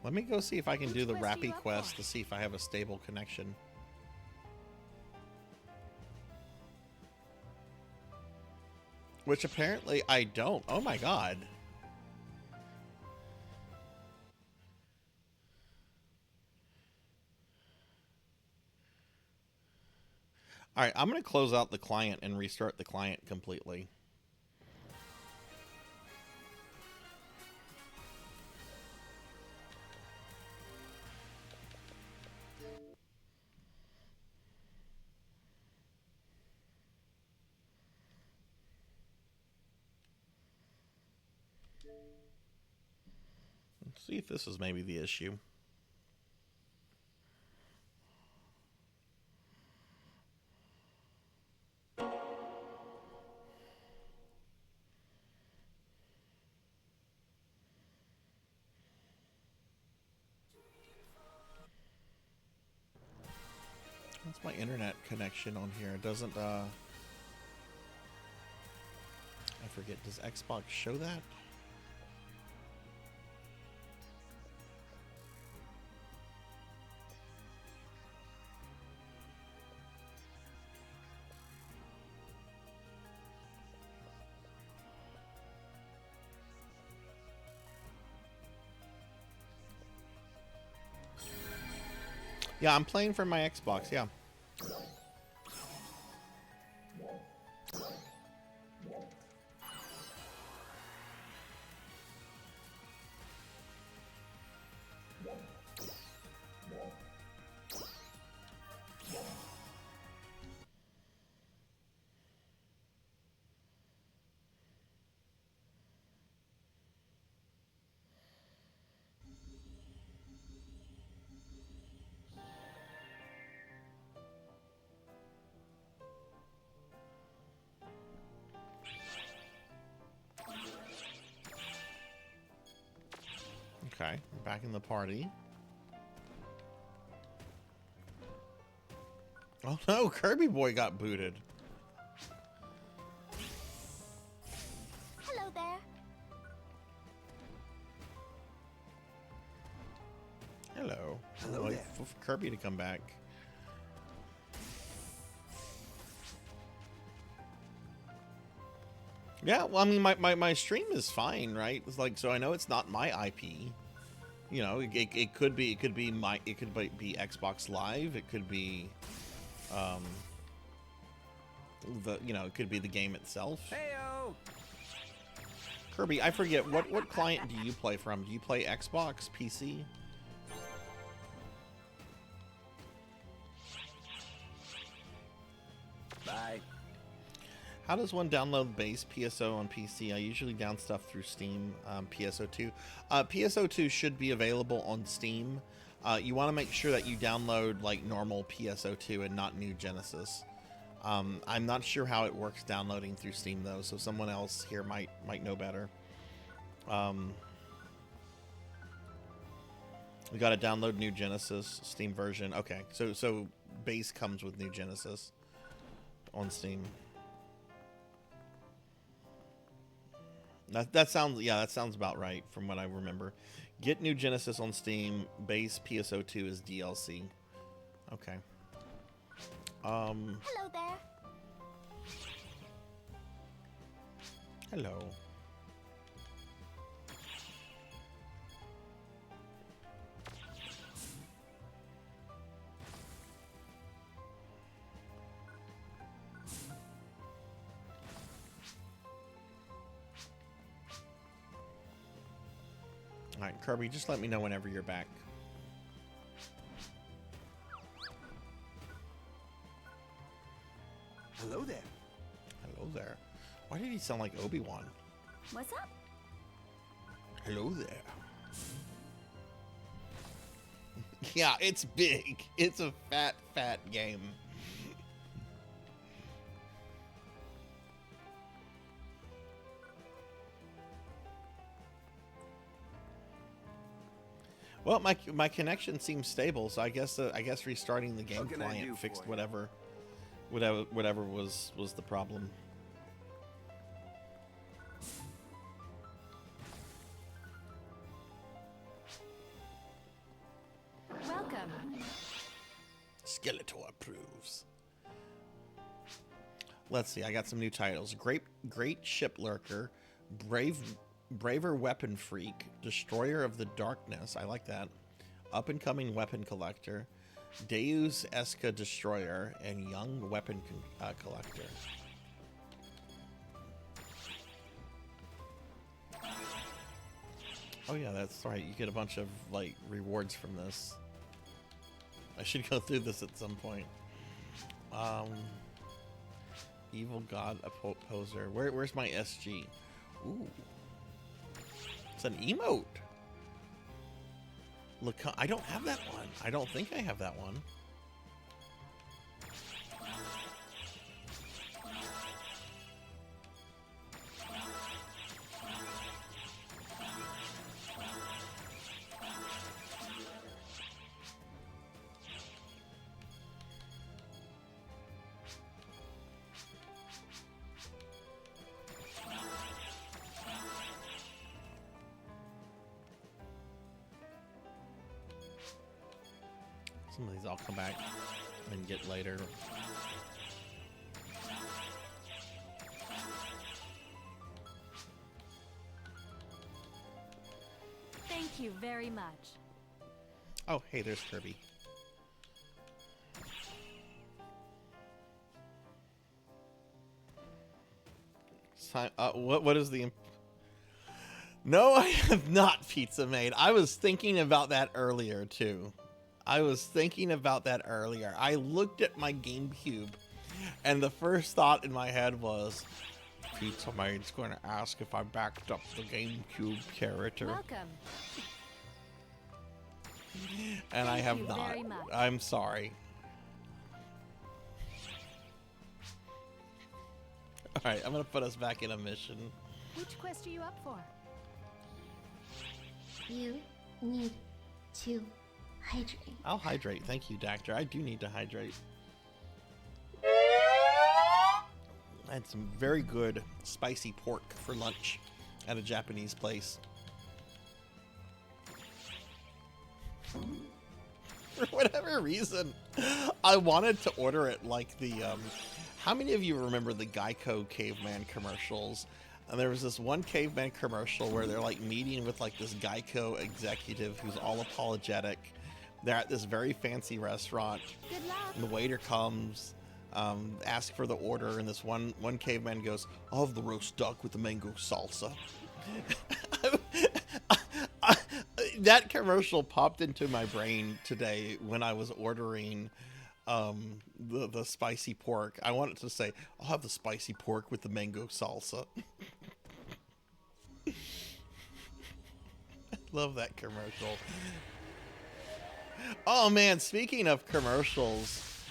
Let me go see if I can do the Rappy quest to see if I have a stable connection. Which apparently I don't. Oh my god. Alright, I'm going to close out the client and restart the client completely. Let's see if this is maybe the issue. What's my internet connection on here? It doesn't, I forget, does Xbox show that? Yeah, I'm playing from my Xbox, yeah. Okay, back in the party. Oh no, Kirby Boy got booted. Hello there. Hello. Hello Wait there. for Kirby to come back. Yeah, well, I mean, my stream is fine, right? It's like, so I know it's not my IP. You know, it could be Xbox Live. It could be, it could be the game itself. Heyo! Kirby, I forget what client do you play from? Do you play Xbox, PC? Bye. How does one download base PSO on PC? I usually down stuff through Steam, PSO2. PSO2 should be available on Steam. You want to make sure that you download like normal PSO2 and not New Genesis. I'm not sure how it works downloading through Steam though, so someone else here might know better. We got to download New Genesis Steam version. Okay, so base comes with New Genesis on Steam. That sounds about right from what I remember. Get New Genesis on Steam. Base PSO2 is DLC. Okay. Hello there. Hello. Kirby, just let me know whenever you're back. Hello there. Hello there. Why did he sound like Obi-Wan? What's up? Hello there. Yeah, it's big. It's a fat, fat game. Well, my connection seems stable, so I guess restarting the game client fixed whatever was the problem. Welcome. Skeletor approves. Let's see. I got some new titles: Great Ship Lurker, Braver Weapon Freak, Destroyer of the Darkness. I like that. Up and Coming Weapon Collector, Deus Esca Destroyer, and Young Weapon Collector. Oh yeah, that's right. You get a bunch of like rewards from this. I should go through this at some point. Evil God Opposer. Where's my SG? Ooh. It's an emote. Look, I don't have that one. I don't think I have that one. Some of these I'll come back and get later. Thank you very much. Oh, hey, there's Kirby. What is the... No, I have not pizza made. I was thinking about that earlier, too. I looked at my GameCube, and the first thought in my head was, Pizza Maid's going to ask if I backed up the GameCube character. Welcome. And I have not. I'm sorry. Alright, I'm going to put us back in a mission. Which quest are you up for? You need to hydrate. I'll hydrate. Thank you, Doctor. I do need to hydrate. I had some very good spicy pork for lunch at a Japanese place. For whatever reason, I wanted to order it like the... how many of you remember the Geico caveman commercials? And there was this one caveman commercial where they're like meeting with like this Geico executive who's all apologetic. They're at this very fancy restaurant. Good luck. And the waiter comes, asks for the order, and this one caveman goes, "I'll have the roast duck with the mango salsa." That commercial popped into my brain today when I was ordering the spicy pork. I wanted to say, "I'll have the spicy pork with the mango salsa." I love that commercial. Oh man, speaking of commercials,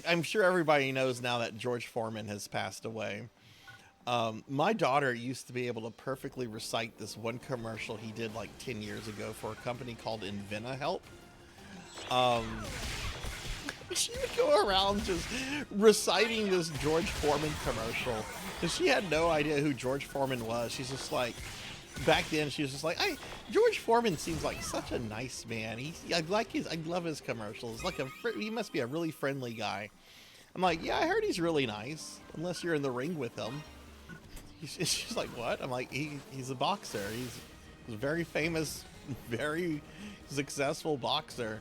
I'm sure everybody knows now that George Foreman has passed away. My daughter used to be able to perfectly recite this one commercial he did like 10 years ago for a company called ENVTuber. She would go around just reciting this George Foreman commercial because she had no idea who George Foreman was. She's just like, back then she was just like, George Foreman seems like such a nice man. I love his commercials. He must be a really friendly guy. I'm like, yeah, I heard he's really nice, unless you're in the ring with him. She's like, what? I'm like, he's a boxer. He's a very famous, very successful boxer.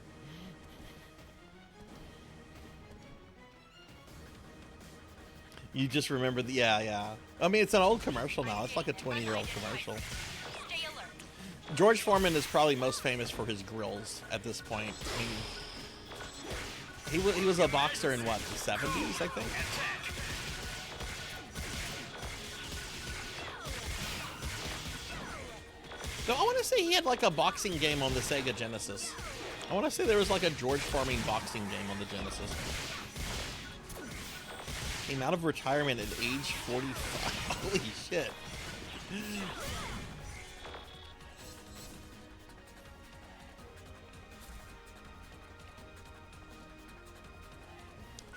You just remember yeah. I mean, it's an old commercial now. It's like a 20-year-old commercial. George Foreman is probably most famous for his grills at this point. I mean, he was a boxer in what, the 70s, I think? No, I want to say he had like a boxing game on the Sega Genesis. I want to say there was like a George Foreman boxing game on the Genesis. Came out of retirement at age 45. Holy shit.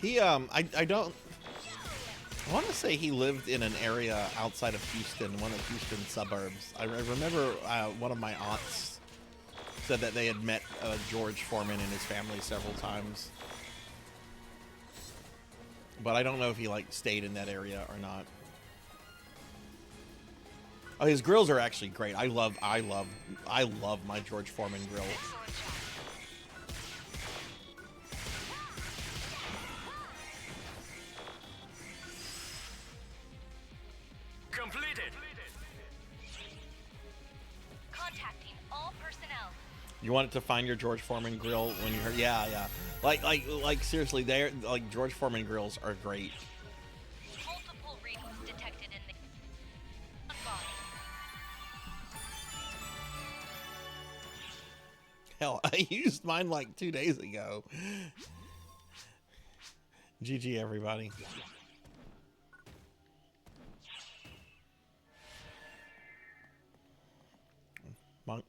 He, I want to say he lived in an area outside of Houston, one of Houston's suburbs. I remember one of my aunts said that they had met George Foreman and his family several times. But I don't know if he like stayed in that area or not. Oh, his grills are actually great. I love my George Foreman grill. Completed. Contacting all personnel. You wanted to find your George Foreman grill when you heard, yeah. Like seriously, they're like George Foreman grills are great. Multiple rings detected in the body. Hell, I used mine like 2 days ago. GG, everybody.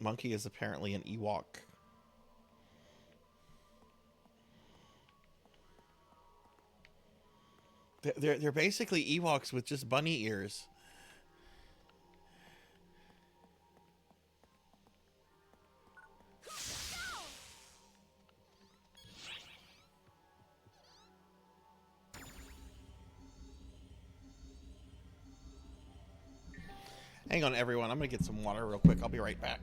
Monkey is apparently an Ewok. They're basically Ewoks with just bunny ears. Hang on, everyone. I'm gonna get some water real quick. I'll be right back.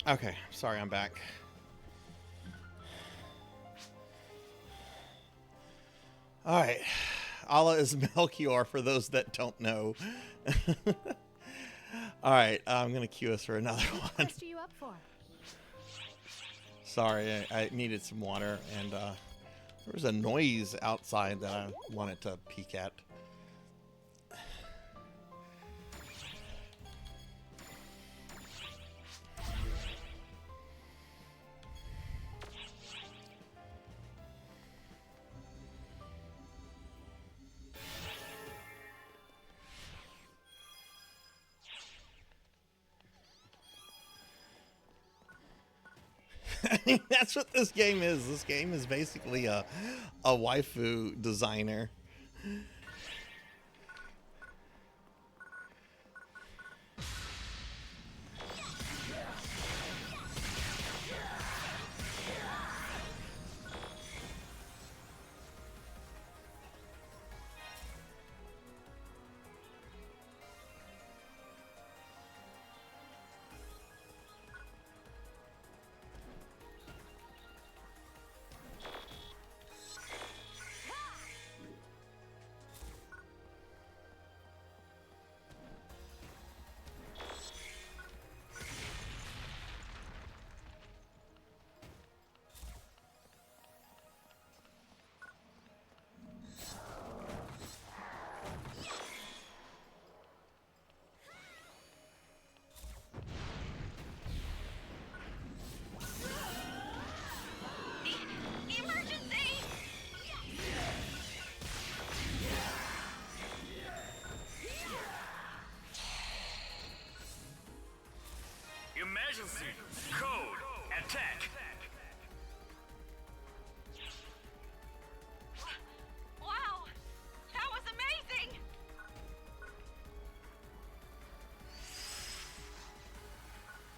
Okay, sorry, I'm back. All right, Allah is Melchior for those that don't know. All right, I'm gonna cue us for another one. What are you up for? Sorry, I needed some water, and there was a noise outside that I wanted to peek at. That's what this game is. This game is basically a waifu designer. Emergency! Code! Attack! Wow! That was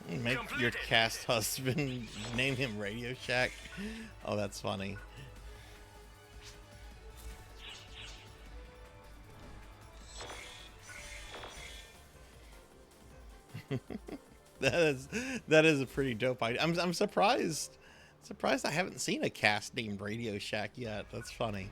amazing! Make your cast husband name him Radio Shack. Oh, that's funny. that is a pretty dope idea. I'm surprised I haven't seen a cast named Radio Shack yet. That's funny.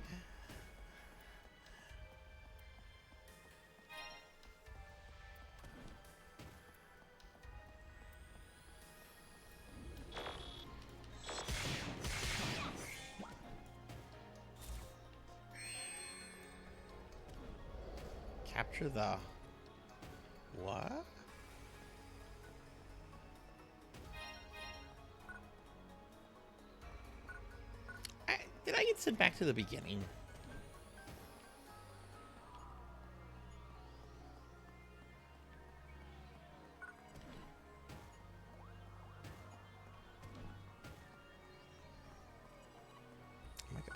Capture the what? Did I get sent back to the beginning?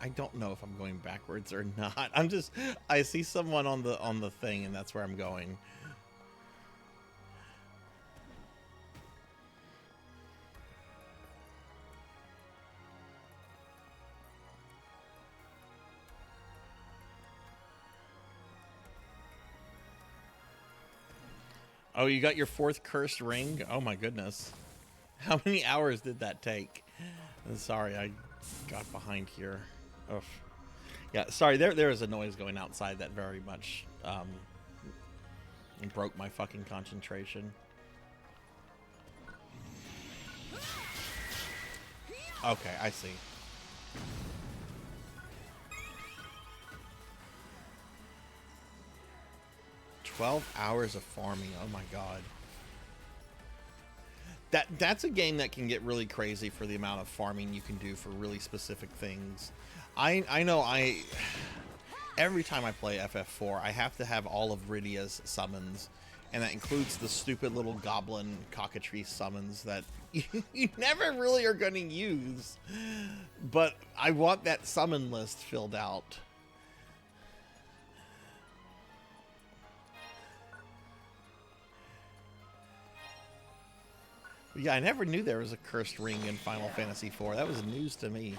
I don't know if I'm going backwards or not. I see someone on the thing and that's where I'm going. Oh, you got your 4th cursed ring? Oh my goodness. How many hours did that take? I'm sorry, I got behind here. Oof. Yeah, sorry, there is a noise going outside that very much broke my fucking concentration. Okay, I see. $12 hours of farming. Oh my god. That's a game that can get really crazy for the amount of farming you can do for really specific things. I know every time I play FF4, I have to have all of Rydia's summons, and that includes the stupid little goblin cockatrice summons that you never really are going to use. But I want that summon list filled out. Yeah, I never knew there was a cursed ring in Final Fantasy IV. That was news to me.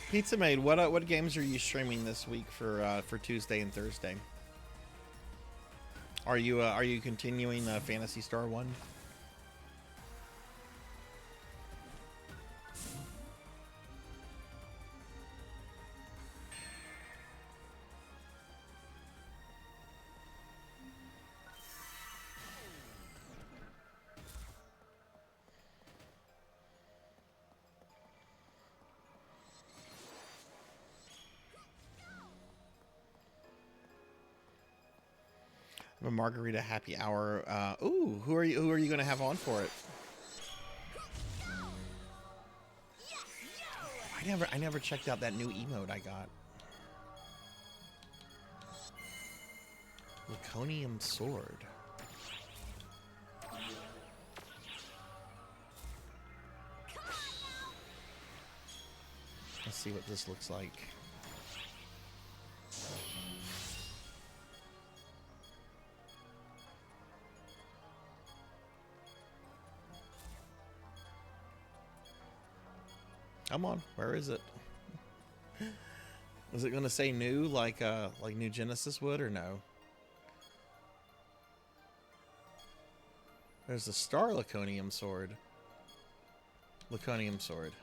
Pizza Maid, what games are you streaming this week for Tuesday and Thursday? Are you continuing Phantasy Star 1? A margarita happy hour. Ooh, who are you gonna have on for it? I never checked out that new emote I got. Laconium sword. Let's see what this looks like. Come on, where is it? Is it gonna say new like New Genesis would, or no? There's the Star Laconium sword. Laconium sword.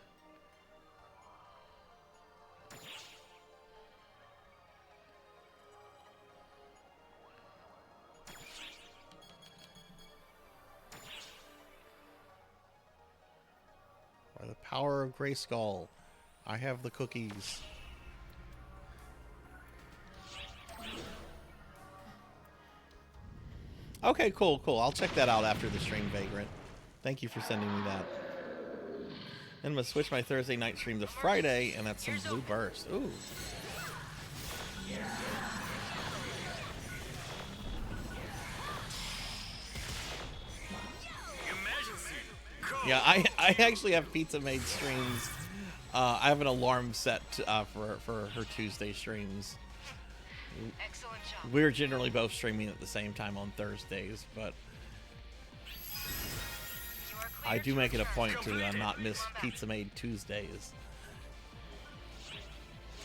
By the power of Grayskull, I have the cookies. Okay, cool, cool. I'll check that out after the stream, Vagrant. Thank you for sending me that. Then I'm gonna switch my Thursday night stream to Friday, and that's some Blue Burst. Ooh. Yeah, I actually have Pizza Made streams. I have an alarm set for her Tuesday streams. We're generally both streaming at the same time on Thursdays, but I do make it a point to not miss Pizza Made Tuesdays.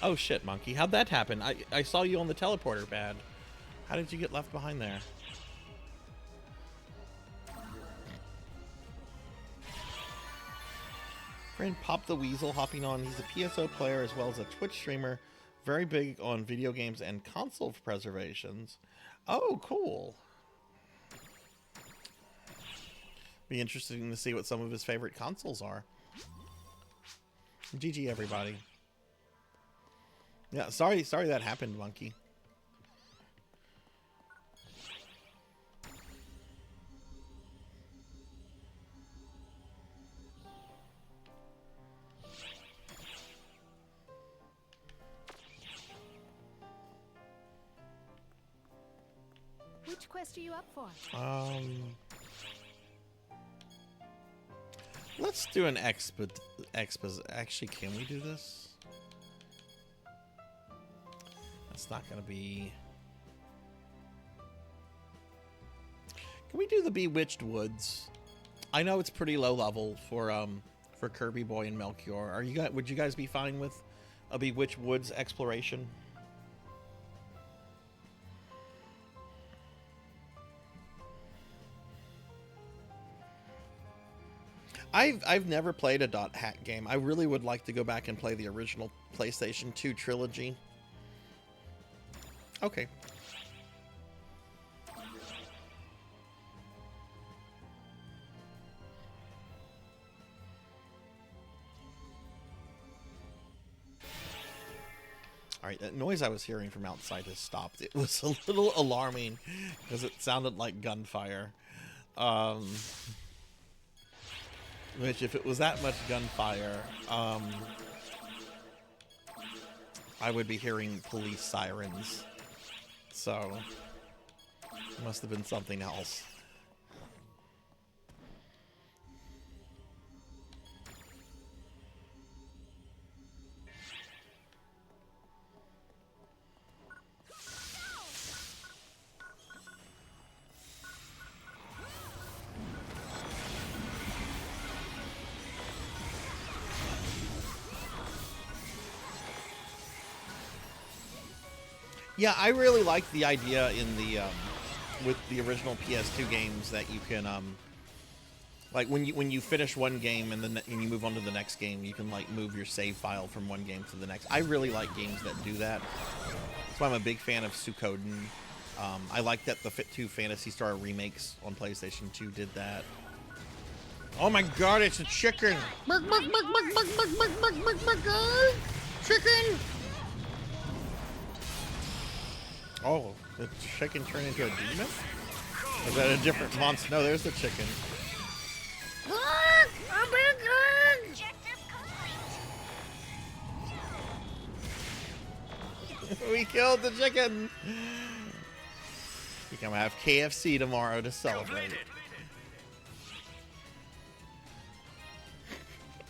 Oh shit, Monkey. How'd that happen? I saw you on the teleporter pad. How did you get left behind there? Friend Pop the Weasel hopping on. He's a PSO player as well as a Twitch streamer. Very big on video games and console preservations. Oh, cool. Be interesting to see what some of his favorite consoles are. GG, everybody. Yeah, sorry that happened, Monkey. Which quest are you up for? Let's do an actually, can we do this? That's not gonna be. Can we do the Bewitched Woods? I know it's pretty low level for Kirby Boy and Melchior. Are you guys? Would you guys be fine with a Bewitched Woods exploration? I've never played a dot hack game. I really would like to go back and play the original PlayStation 2 trilogy. Okay. Alright, that noise I was hearing from outside has stopped. It was a little alarming because it sounded like gunfire. Which, if it was that much gunfire, I would be hearing police sirens. So, it must have been something else. Yeah, I really like the idea in the with the original PS2 games that you can like when you finish one game and then you move on to the next game, you can like move your save file from one game to the next. I really like games that do that. That's why I'm a big fan of Suikoden. I like that the two Phantasy Star remakes on PlayStation 2 did that. Oh my god, it's a chicken! Chicken! Oh, the chicken turned into a demon? Is that a different monster? No, there's the chicken. We killed the chicken! We're gonna have KFC tomorrow to celebrate.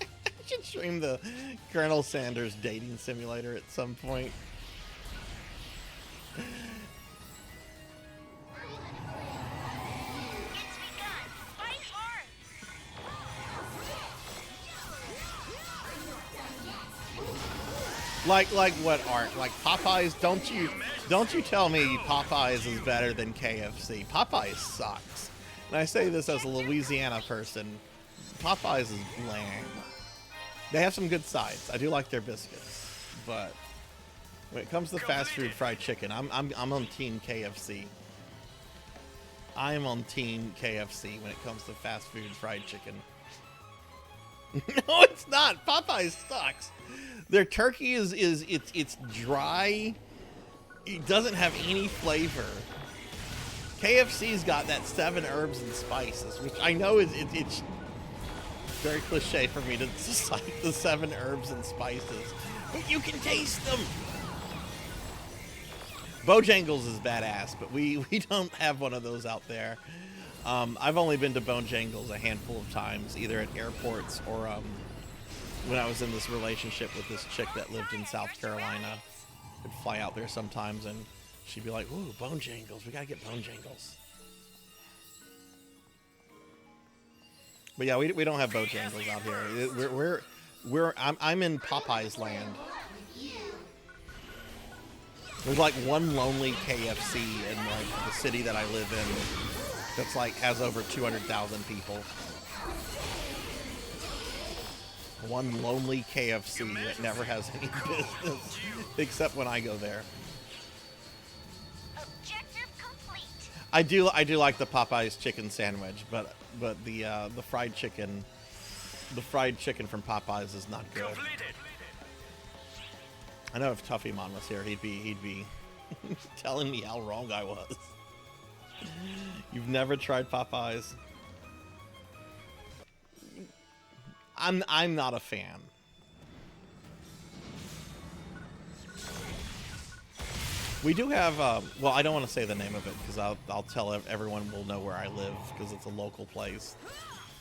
I should stream the Colonel Sanders dating simulator at some point. Like what, Art? Like Popeyes? Don't you tell me Popeyes is better than KFC. Popeyes sucks. And I say this as a Louisiana person. Popeyes is bland. They have some good sides. I do like their biscuits, but when it comes to fast food fried chicken, I'm on team KFC. I am on team KFC when it comes to fast food fried chicken. No, it's not. Popeyes sucks. Their turkey it's dry. It doesn't have any flavor. KFC's got that 7 herbs and spices, which I know it's very cliche for me to cite the 7 herbs and spices, but you can taste them. Bojangles is badass, but we don't have one of those out there. I've only been to Bojangles a handful of times, either at airports or when I was in this relationship with this chick that lived in South Carolina. I'd fly out there sometimes, and she'd be like, "Ooh, Bojangles, we gotta get Bojangles." But yeah, we don't have Bojangles out here. I'm in Popeyes land. There's like one lonely KFC in like the city that I live in that's like has over 200,000 people. One lonely KFC that never has any business except when I go there. Objective complete. I do like the Popeyes chicken sandwich, but the fried chicken from Popeyes is not good. I know if Tuffymon was here, he'd be telling me how wrong I was. You've never tried Popeyes? I'm not a fan. We do have well, I don't want to say the name of it because I'll tell everyone will know where I live because it's a local place.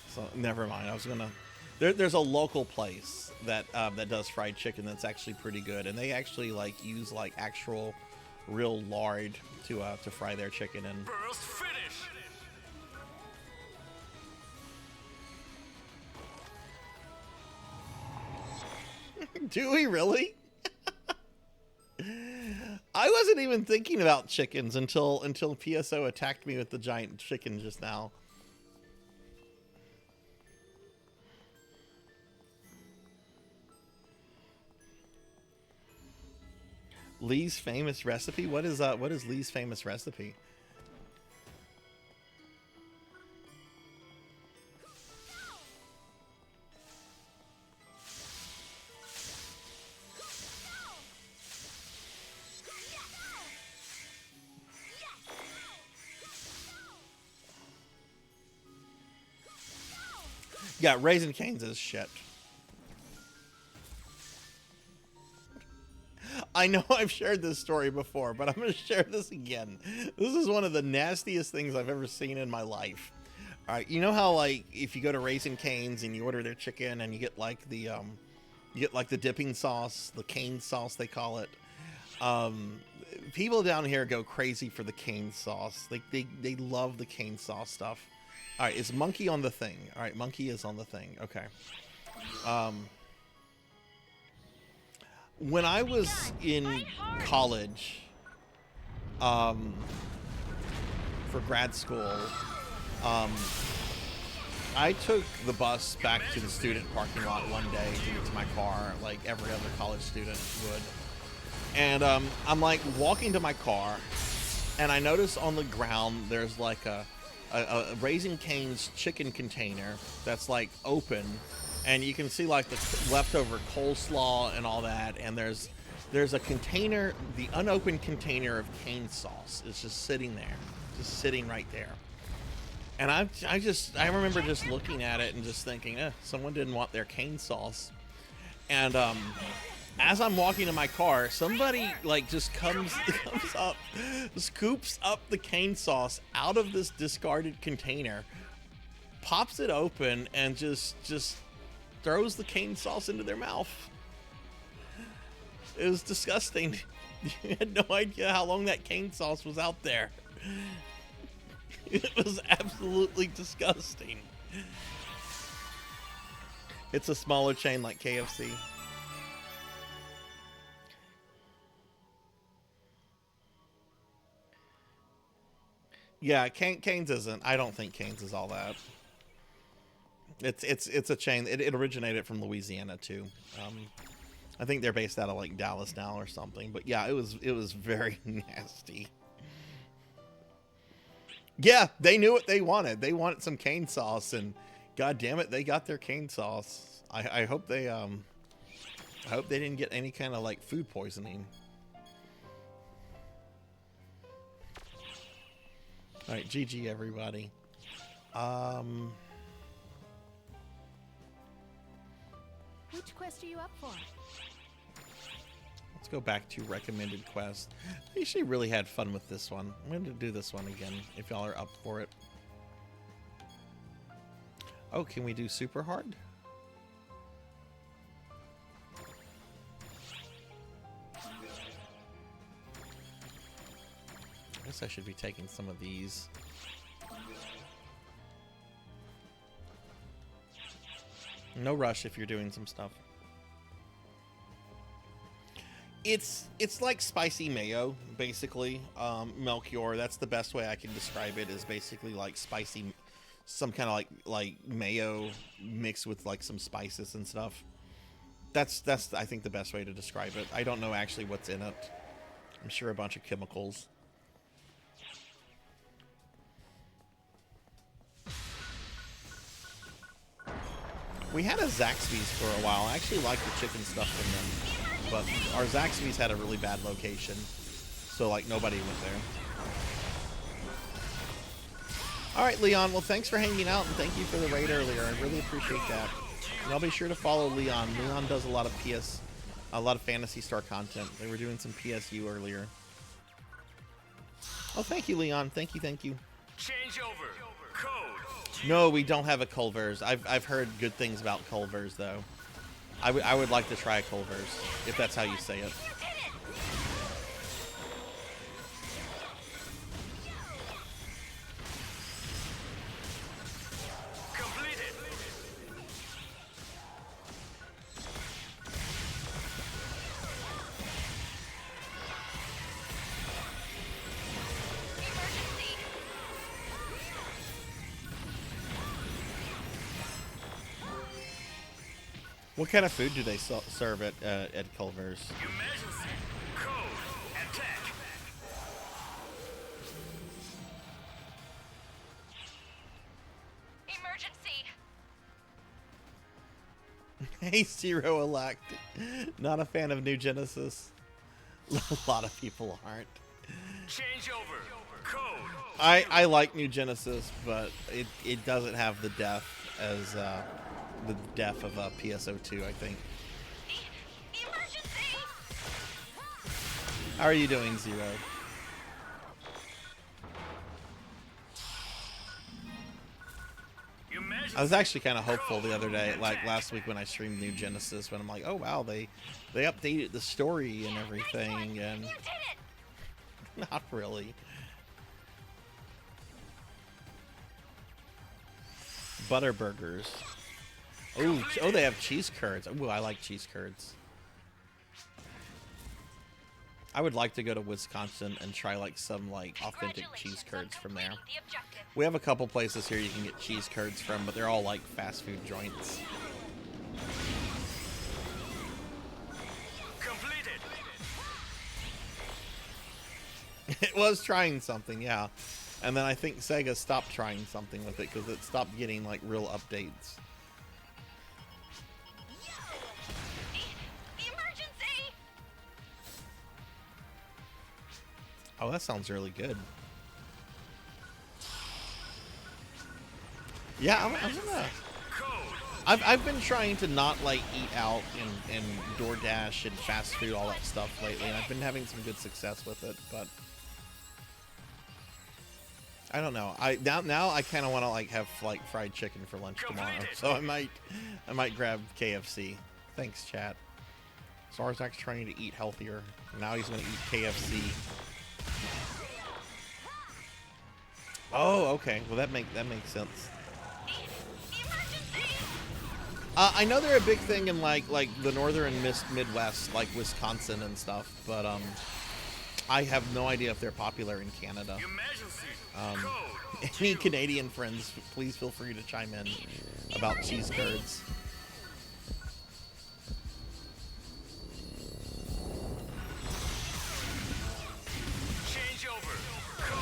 So never mind. I was gonna. There's a local place that that does fried chicken that's actually pretty good, and they actually like use like actual real lard to fry their chicken in. Burst finish. Do we really? I wasn't even thinking about chickens until PSO attacked me with the giant chicken just now. Lee's famous recipe? What is Lee's famous recipe? Yeah, Raising Cane's is shit. I know I've shared this story before, but I'm going to share this again. This is one of the nastiest things I've ever seen in my life. All right, you know how like if you go to Raising Cane's and you order their chicken and you get like the dipping sauce, the cane sauce they call it. People down here go crazy for the cane sauce. Like they love the cane sauce stuff. All right, is Monkey on the thing? All right, Monkey is on the thing. Okay. When I was in college, for grad school, I took the bus back to the student parking lot one day to get to my car, like every other college student would. And I'm like walking to my car, and I notice on the ground there's like a Raising Cane's chicken container that's like open, and you can see like the leftover coleslaw and all that, and there's a container, the unopened container of cane sauce is just sitting there, just sitting right there. And I remember just looking at it and just thinking, someone didn't want their cane sauce. And as I'm walking to my car, somebody like just comes up, scoops up the cane sauce out of this discarded container, pops it open, and just throws the cane sauce into their mouth. It was disgusting. You had no idea how long that cane sauce was out there. It was absolutely disgusting. It's a smaller chain like KFC. Yeah, Cane's isn't. I don't think Cane's is all that. It's a chain. It originated from Louisiana too. I think they're based out of like Dallas now or something. But yeah, it was very nasty. Yeah, they knew what they wanted. They wanted some cane sauce, and god damn it, they got their cane sauce. I hope they didn't get any kind of like food poisoning. All right, GG everybody. Which quest are you up for? Let's go back to recommended quest. I actually really had fun with this one. I'm going to do this one again if y'all are up for it. Oh, can we do super hard? I guess I should be taking some of these. No rush if you're doing some stuff. It's like spicy mayo, basically. Melchior, that's the best way I can describe it, is basically like spicy, some kind of like mayo mixed with like some spices and stuff. That's I think the best way to describe it. I don't know actually what's in it. I'm sure a bunch of chemicals. We had a Zaxby's for a while. I actually liked the chicken stuff from them, but our Zaxby's had a really bad location, so like nobody went there. All right, Leon. Well, thanks for hanging out, and thank you for the raid earlier. I really appreciate that. And I'll be sure to follow Leon. Leon does a lot of Phantasy Star content. They were doing some PSU earlier. Oh, thank you, Leon. Thank you. Change over. Code. No, we don't have a Culver's. I've heard good things about Culver's though. I would like to try a Culver's, if that's how you say it. Completed. What kind of food do they serve at Culver's? Emergency. Code. Attack. Emergency. Hey, Zero Elect. Not a fan of New Genesis. A lot of people aren't. Change over. Code. I like New Genesis, but it doesn't have the depth as the depth of PSO2, I think. Emergency. How are you doing, Zero? I was actually kind of hopeful the other day, like last week when I streamed New Genesis, when I'm like, oh wow, they updated the story and everything, and You did it. not really. Butterburgers. Oh, they have cheese curds. Oh, I like cheese curds. I would like to go to Wisconsin and try like some like authentic cheese curds from there. We have a couple places here you can get cheese curds from, but they're all like fast food joints. Completed. It was trying something, yeah. And then I think Sega stopped trying something with it because it stopped getting like real updates. Emergency. Oh, that sounds really good. Yeah, I'm gonna. I've been trying to not like eat out and DoorDash and fast food, all that stuff lately, and I've been having some good success with it, but I don't know. Now I kind of want to like have like fried chicken for lunch tomorrow, so I might grab KFC. Thanks, chat. Sarzac's trying to eat healthier. Now he's gonna eat KFC. Oh, okay. Well, that makes sense. I know they're a big thing in like the northern Midwest, like Wisconsin and stuff, but I have no idea if they're popular in Canada. Emergency. Code. Any Canadian friends, please feel free to chime in about cheese curds. Change over. Code.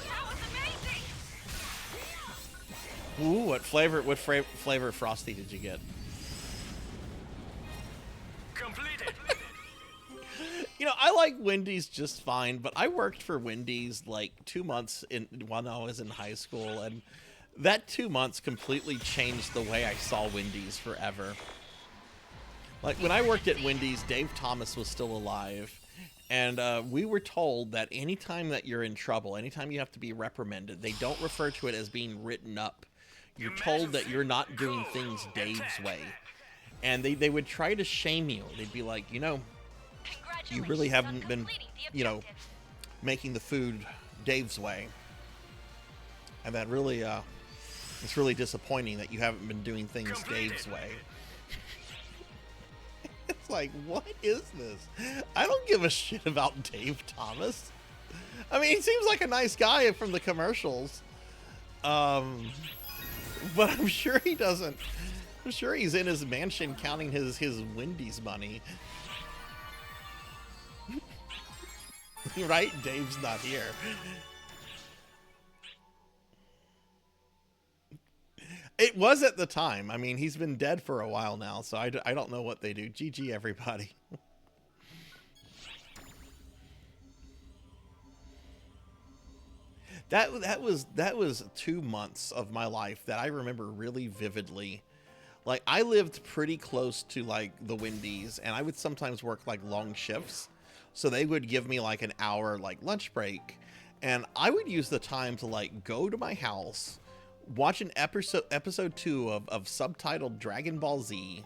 That was amazing! Ooh, what flavor Frosty did you get? Completed. You know, I like Wendy's just fine, but I worked for Wendy's like 2 months when I was in high school, and that 2 months completely changed the way I saw Wendy's forever. Like, when I worked at Wendy's, Dave Thomas was still alive, and we were told that anytime that you're in trouble, anytime you have to be reprimanded, they don't refer to it as being written up. You're told that you're not doing things Dave's way. And they would try to shame you. They'd be like, you know, you really haven't been, you know, making the food Dave's way. And that really, it's really disappointing that you haven't been doing things Dave's way. It's like, what is this? I don't give a shit about Dave Thomas. I mean, he seems like a nice guy from the commercials. But I'm sure he doesn't. I'm sure he's in his mansion counting his Wendy's money. Right? Dave's not here. It was at the time. I mean, he's been dead for a while now, so I don't know what they do. GG, everybody. That was 2 months of my life that I remember really vividly. Like, I lived pretty close to, like, the Wendy's, and I would sometimes work, like, long shifts. So they would give me, like, an hour, like, lunch break. And I would use the time to, like, go to my house, watch an episode 2 of subtitled Dragon Ball Z,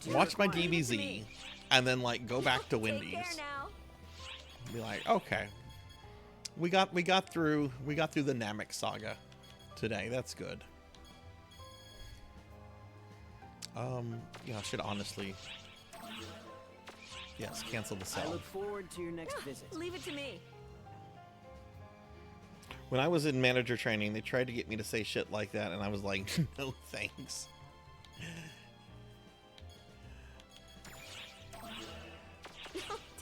watch my DBZ, and then, like, go back to Wendy's. Be like, okay. We got through the Namek saga today. That's good. Yeah, I should honestly. Yes, cancel the sell. I look forward to your next visit. Leave it to me. When I was in manager training, they tried to get me to say shit like that, and I was like, no thanks.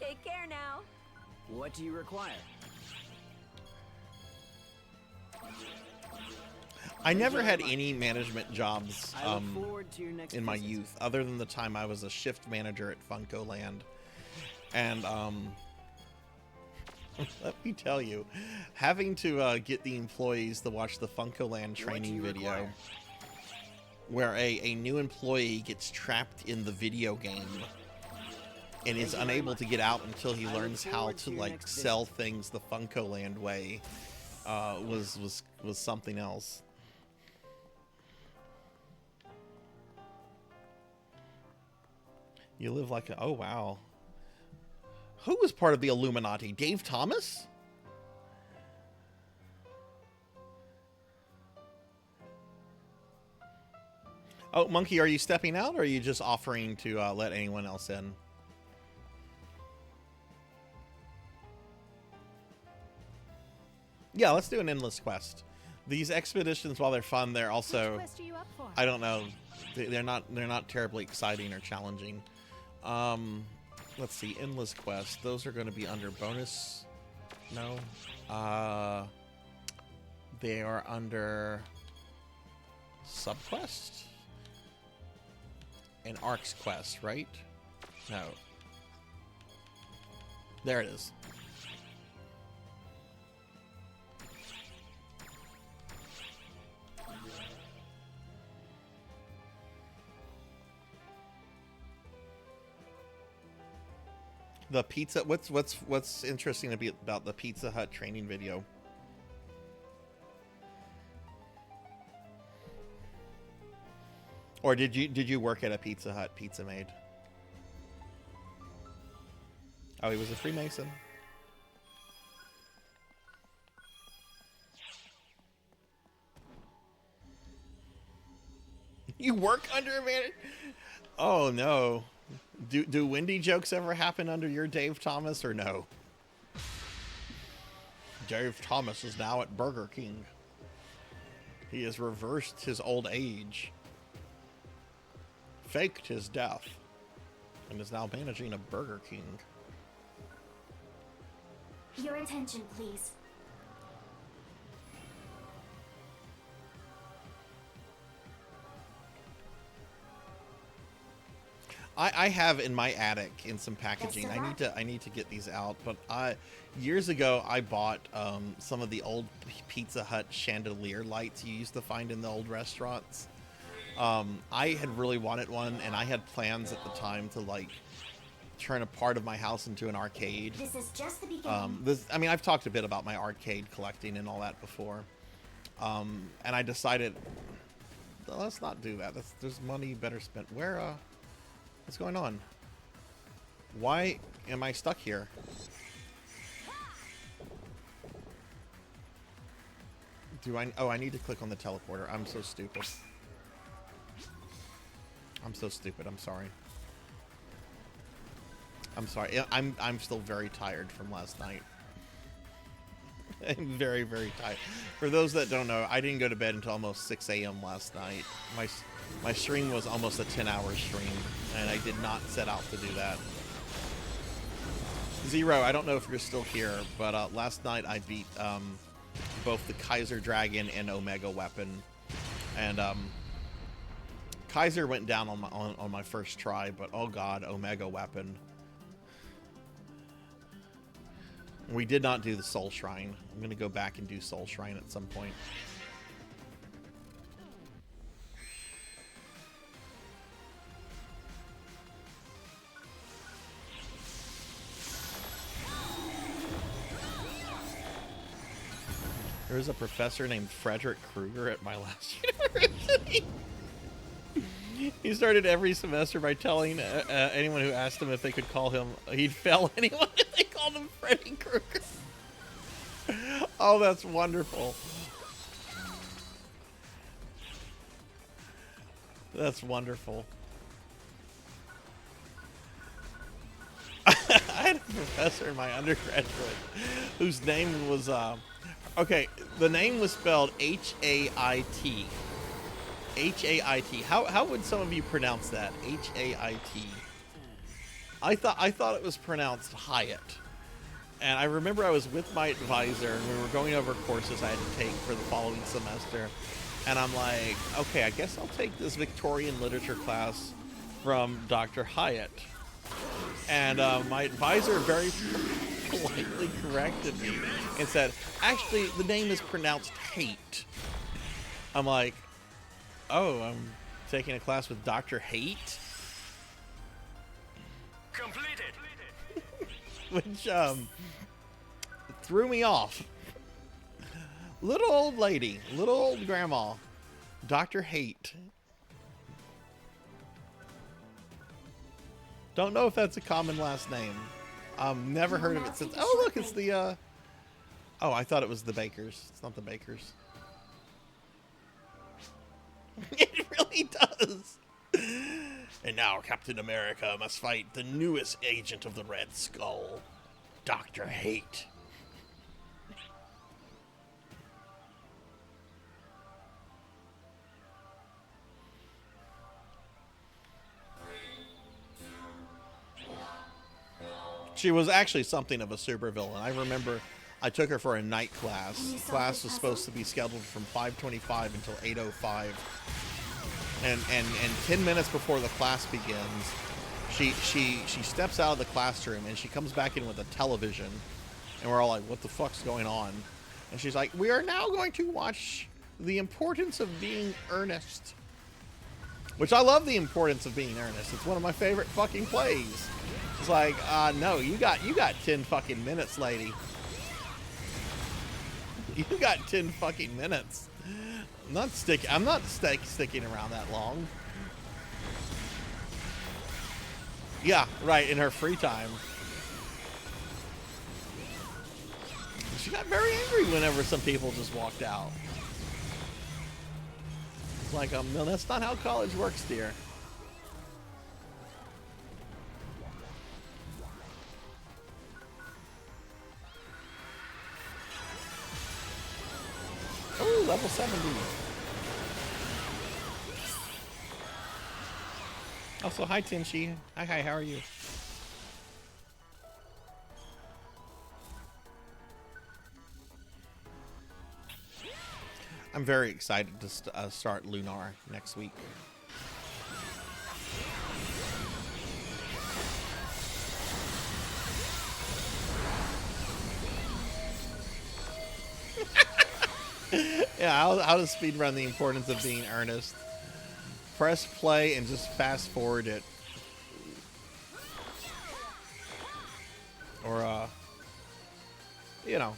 Take care now. What do you require? I never had any management jobs I look forward to your next in my visit. youth, other than the time I was a shift manager at Funko Land. And let me tell you, having to get the employees to watch the Funko Land training video require? where a new employee gets trapped in the video game and is unable to get out until he learns how to, like, sell things the Funko Land way was something else. You live like a... Oh, wow. Who was part of the Illuminati? Dave Thomas? Oh, Monkey, are you stepping out, or are you just offering to let anyone else in? Yeah, let's do an endless quest. These expeditions, while they're fun, they're also... Which quest are you up for? I don't know. They're not terribly exciting or challenging. Let's see, endless quest. Those are going to be under bonus. No. They are under subquest and Arcs quest, right? No. There it is. The pizza. What's interesting about the Pizza Hut training video? Or did you work at a Pizza Hut pizza made? Oh, he was a Freemason. You work under a manager? Oh no. Do Wendy jokes ever happen under your Dave Thomas or no? Dave Thomas is now at Burger King. He has reversed his old age, faked his death, and is now managing a Burger King. Your attention, please. I have in my attic in some packaging. I need to get these out. But years ago I bought some of the old Pizza Hut chandelier lights you used to find in the old restaurants. I had really wanted one, and I had plans at the time to like turn a part of my house into an arcade. This is just the beginning. I mean, I've talked a bit about my arcade collecting and all that before, and I decided let's not do that. There's money better spent. What's going on? Why am I stuck here? Oh, I need to click on the teleporter. I'm so stupid. I'm so stupid. I'm sorry. I'm sorry. I'm still very tired from last night. I'm very, very tired. For those that don't know, I didn't go to bed until almost 6 a.m. last night. My stream was almost a 10-hour stream, and I did not set out to do that. Zero, I don't know if you're still here, but last night I beat both the Kaiser Dragon and Omega Weapon, and Kaiser went down on my first try, but oh god, Omega Weapon. We did not do the Soul Shrine. I'm going to go back and do Soul Shrine at some point. There was a professor named Frederick Krueger at my last university. He started every semester by telling anyone who asked him if they could call him, he'd fail anyone if they called him Freddy Krueger. Oh, that's wonderful. That's wonderful. I had a professor in my undergraduate whose name was, okay, the name was spelled H-A-I-T. H-A-I-T. How would some of you pronounce that? H-A-I-T. I thought it was pronounced Hyatt. And I remember I was with my advisor and we were going over courses I had to take for the following semester. And I'm like, okay, I guess I'll take this Victorian literature class from Dr. Hyatt. And my advisor very politely corrected me and said, actually, the name is pronounced Hate. I'm like, oh, I'm taking a class with Dr. Hate? Completed. Which, threw me off. Little old lady, little old grandma, Dr. Hate. Don't know if that's a common last name. Never heard of it since. Oh, look, it's the, oh, I thought it was the Bakers. It's not the Bakers. It really does. And now Captain America must fight the newest agent of the Red Skull, Dr. Hate. She was actually something of a supervillain. I remember I took her for a night class. The class was supposed to be scheduled from 5:25 until 8:05. And 10 minutes before the class begins, she steps out of the classroom and she comes back in with a television, and we're all like, what the fuck's going on? And she's like, we are now going to watch The Importance of Being Earnest. Which I love The Importance of Being Earnest. It's one of my favorite fucking plays. It's like, no, you got 10 fucking minutes, lady. You got 10 fucking minutes. I'm not sticking around that long. Yeah, right, in her free time. She got very angry whenever some people just walked out. It's like, no, that's not how college works, dear. Oh, level 70. Also, hi, Tenchi. Hi, how are you? I'm very excited to start Lunar next week. Yeah, I'll just speedrun the importance of being earnest. Press play and just fast forward it. Or, you know,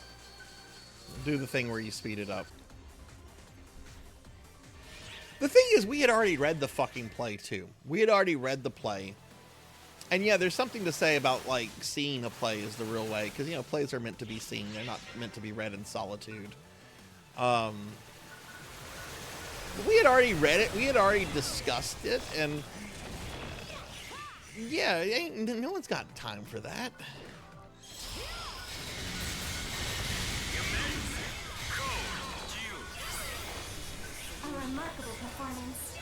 do the thing where you speed it up. The thing is, we had already read the fucking play, too. We had already read the play. And yeah, there's something to say about, like, seeing a play is the real way. Because, you know, plays are meant to be seen. They're not meant to be read in solitude. We had already read it. We had already discussed it. And, yeah, no one's got time for that. Remarkable performance.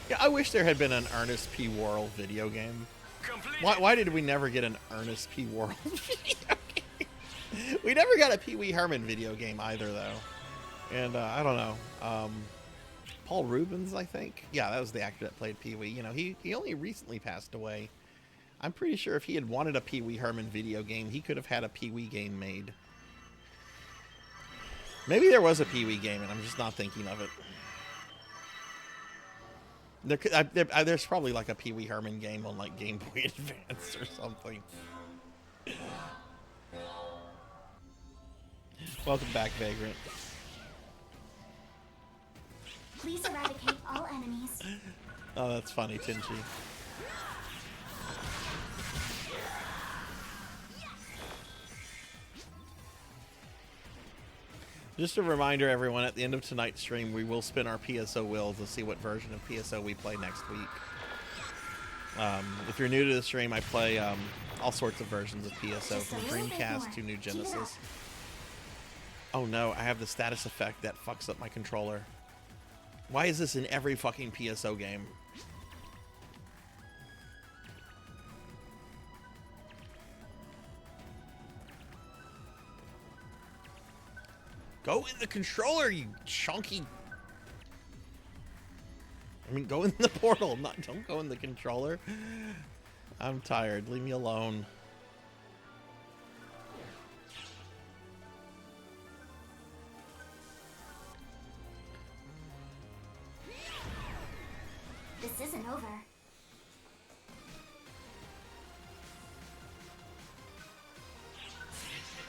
Yeah, I wish there had been an Ernest P. Worrell video game. Why did we never get an Ernest P. Worrell video game? We never got a Pee Wee Herman video game either, though. And I don't know. Paul Rubens, I think. Yeah, that was the actor that played Pee Wee. You know, he only recently passed away. I'm pretty sure if he had wanted a Pee Wee Herman video game, he could have had a Pee Wee game made. Maybe there was a Pee Wee game, and I'm just not thinking of it. There's probably like a Pee Wee Herman game on like Game Boy Advance or something. Welcome back, Vagrant. Please eradicate all enemies. Oh, that's funny, Tinchi. Just a reminder, everyone, at the end of tonight's stream, we will spin our PSO wheel to see what version of PSO we play next week. If you're new to the stream, I play all sorts of versions of PSO, from Dreamcast to New Genesis. Oh no, I have the status effect that fucks up my controller. Why is this in every fucking PSO game? Go in the controller, you chunky. I mean, go in the portal, don't go in the controller. I'm tired. Leave me alone. This isn't over.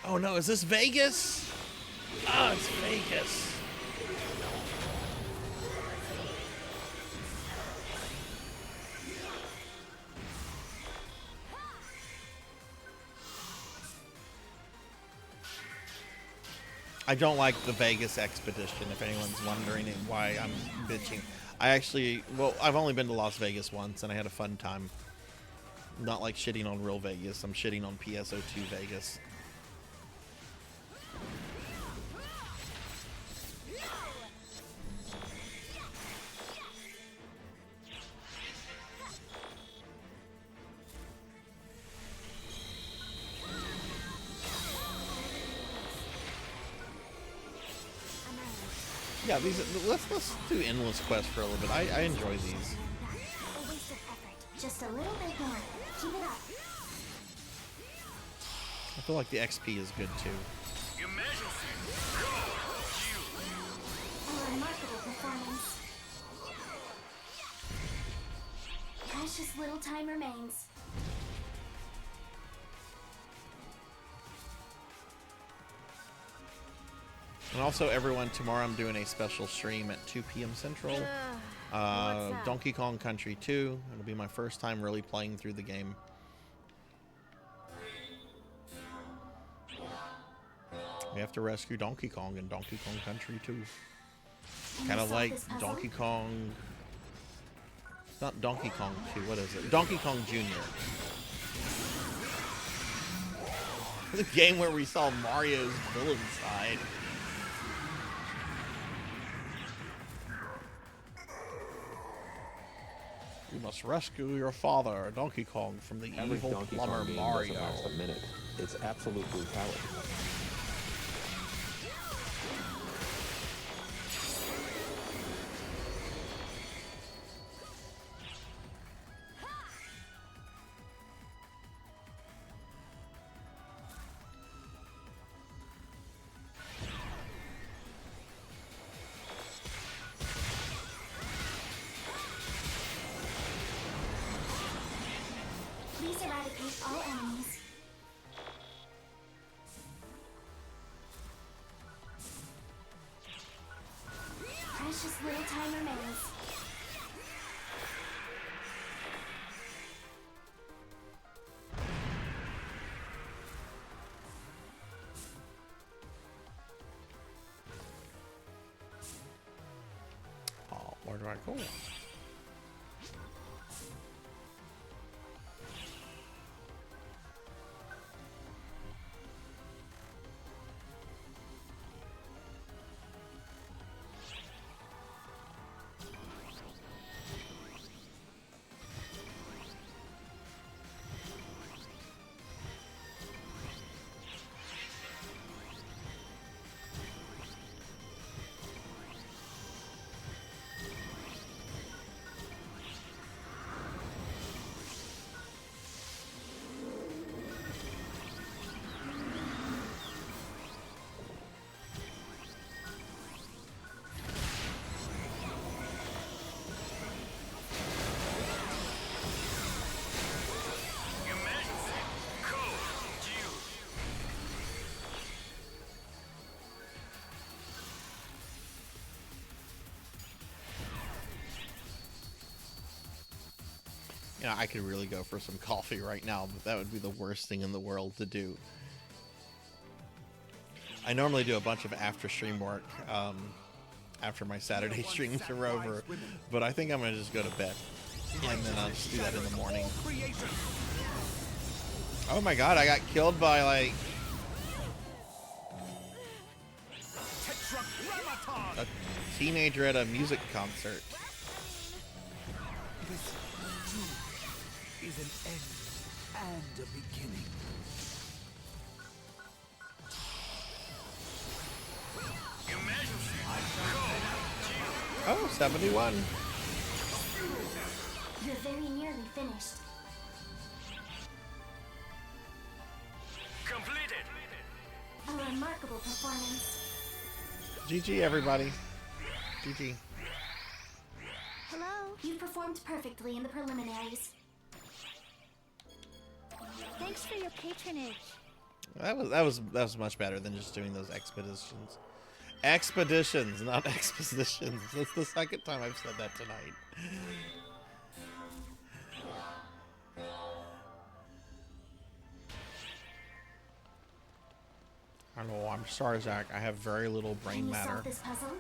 Oh no, is this Vegas? Oh, it's Vegas. I don't like the Vegas expedition, if anyone's wondering why I'm bitching. I've only been to Las Vegas once, and I had a fun time. Not like shitting on real Vegas, I'm shitting on PSO2 Vegas. Yeah, let's do Endless Quest for a little bit. I enjoy these. A waste of effort. Just a little bit more. Keep it up. I feel like the XP is good too. A remarkable performance. Precious little time remains. And also, everyone, tomorrow I'm doing a special stream at 2 p.m. Central. Donkey Kong Country 2. It'll be my first time really playing through the game. We have to rescue Donkey Kong in Donkey Kong Country 2. Kind of like Donkey Kong. It's not Donkey Kong 2. What is it? Donkey Kong Jr. The game where we saw Mario's villain side. You must rescue your father, Donkey Kong, from the evil Donkey plumber Kong game Mario. doesn't last a minute. It's absolute brutality. Please eradicate all enemies. Precious little time remains. Oh, where do I go? You know, I could really go for some coffee right now, but that would be the worst thing in the world to do. I normally do a bunch of after stream work after my Saturday streams are over, but I think I'm going to just go to bed, and then I'll just do that in the morning. Oh my god, I got killed by, like, a teenager at a music concert. Is an end and a beginning. Oh, 71. You're very nearly finished. Completed. A remarkable performance. GG, everybody. GG. Hello? You performed perfectly in the preliminaries. Thanks for your patronage. That was much better than just doing those expeditions. Expeditions, not expositions. That's the second time I've said that tonight. Hello, I'm Sarzac. I have very little brain matter. Can you solve this puzzle?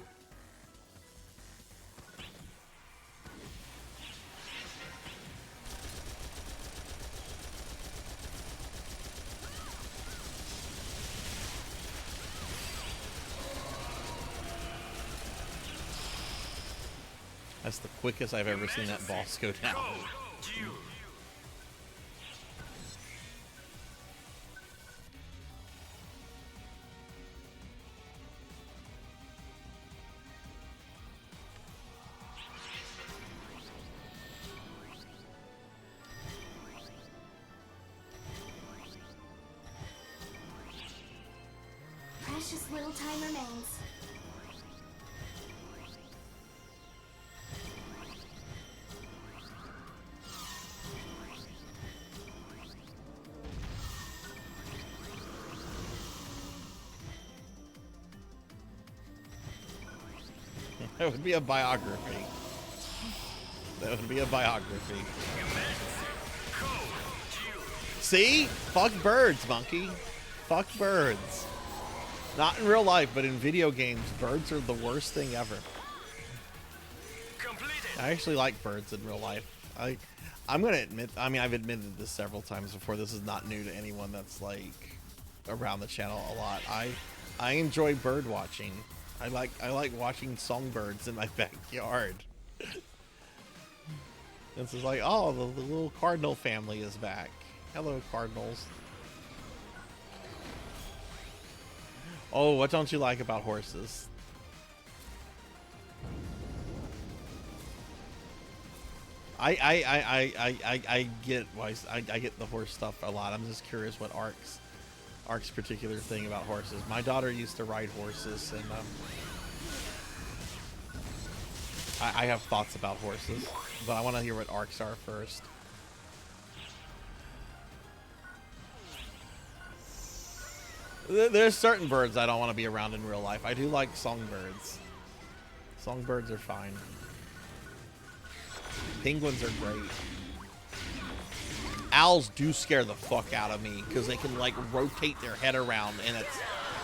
That's the quickest I've ever seen that boss go down. Precious little time remains. That would be a biography. That would be a biography. See? Fuck birds, monkey. Fuck birds. Not in real life, but in video games, birds are the worst thing ever. I actually like birds in real life. I'm gonna admit, I mean, I've admitted this several times before. This is not new to anyone that's like around the channel a lot. I enjoy bird watching. I like watching songbirds in my backyard. This is like, oh, the little cardinal family is back. Hello, cardinals. Oh, what don't you like about horses? I get why I get the horse stuff a lot. I'm just curious what Ark's particular thing about horses. My daughter used to ride horses, and I have thoughts about horses, but I want to hear what Ark's are first. There's certain birds I don't want to be around in real life. I do like songbirds. Songbirds are fine. Penguins are great. Owls do scare the fuck out of me because they can like rotate their head around, and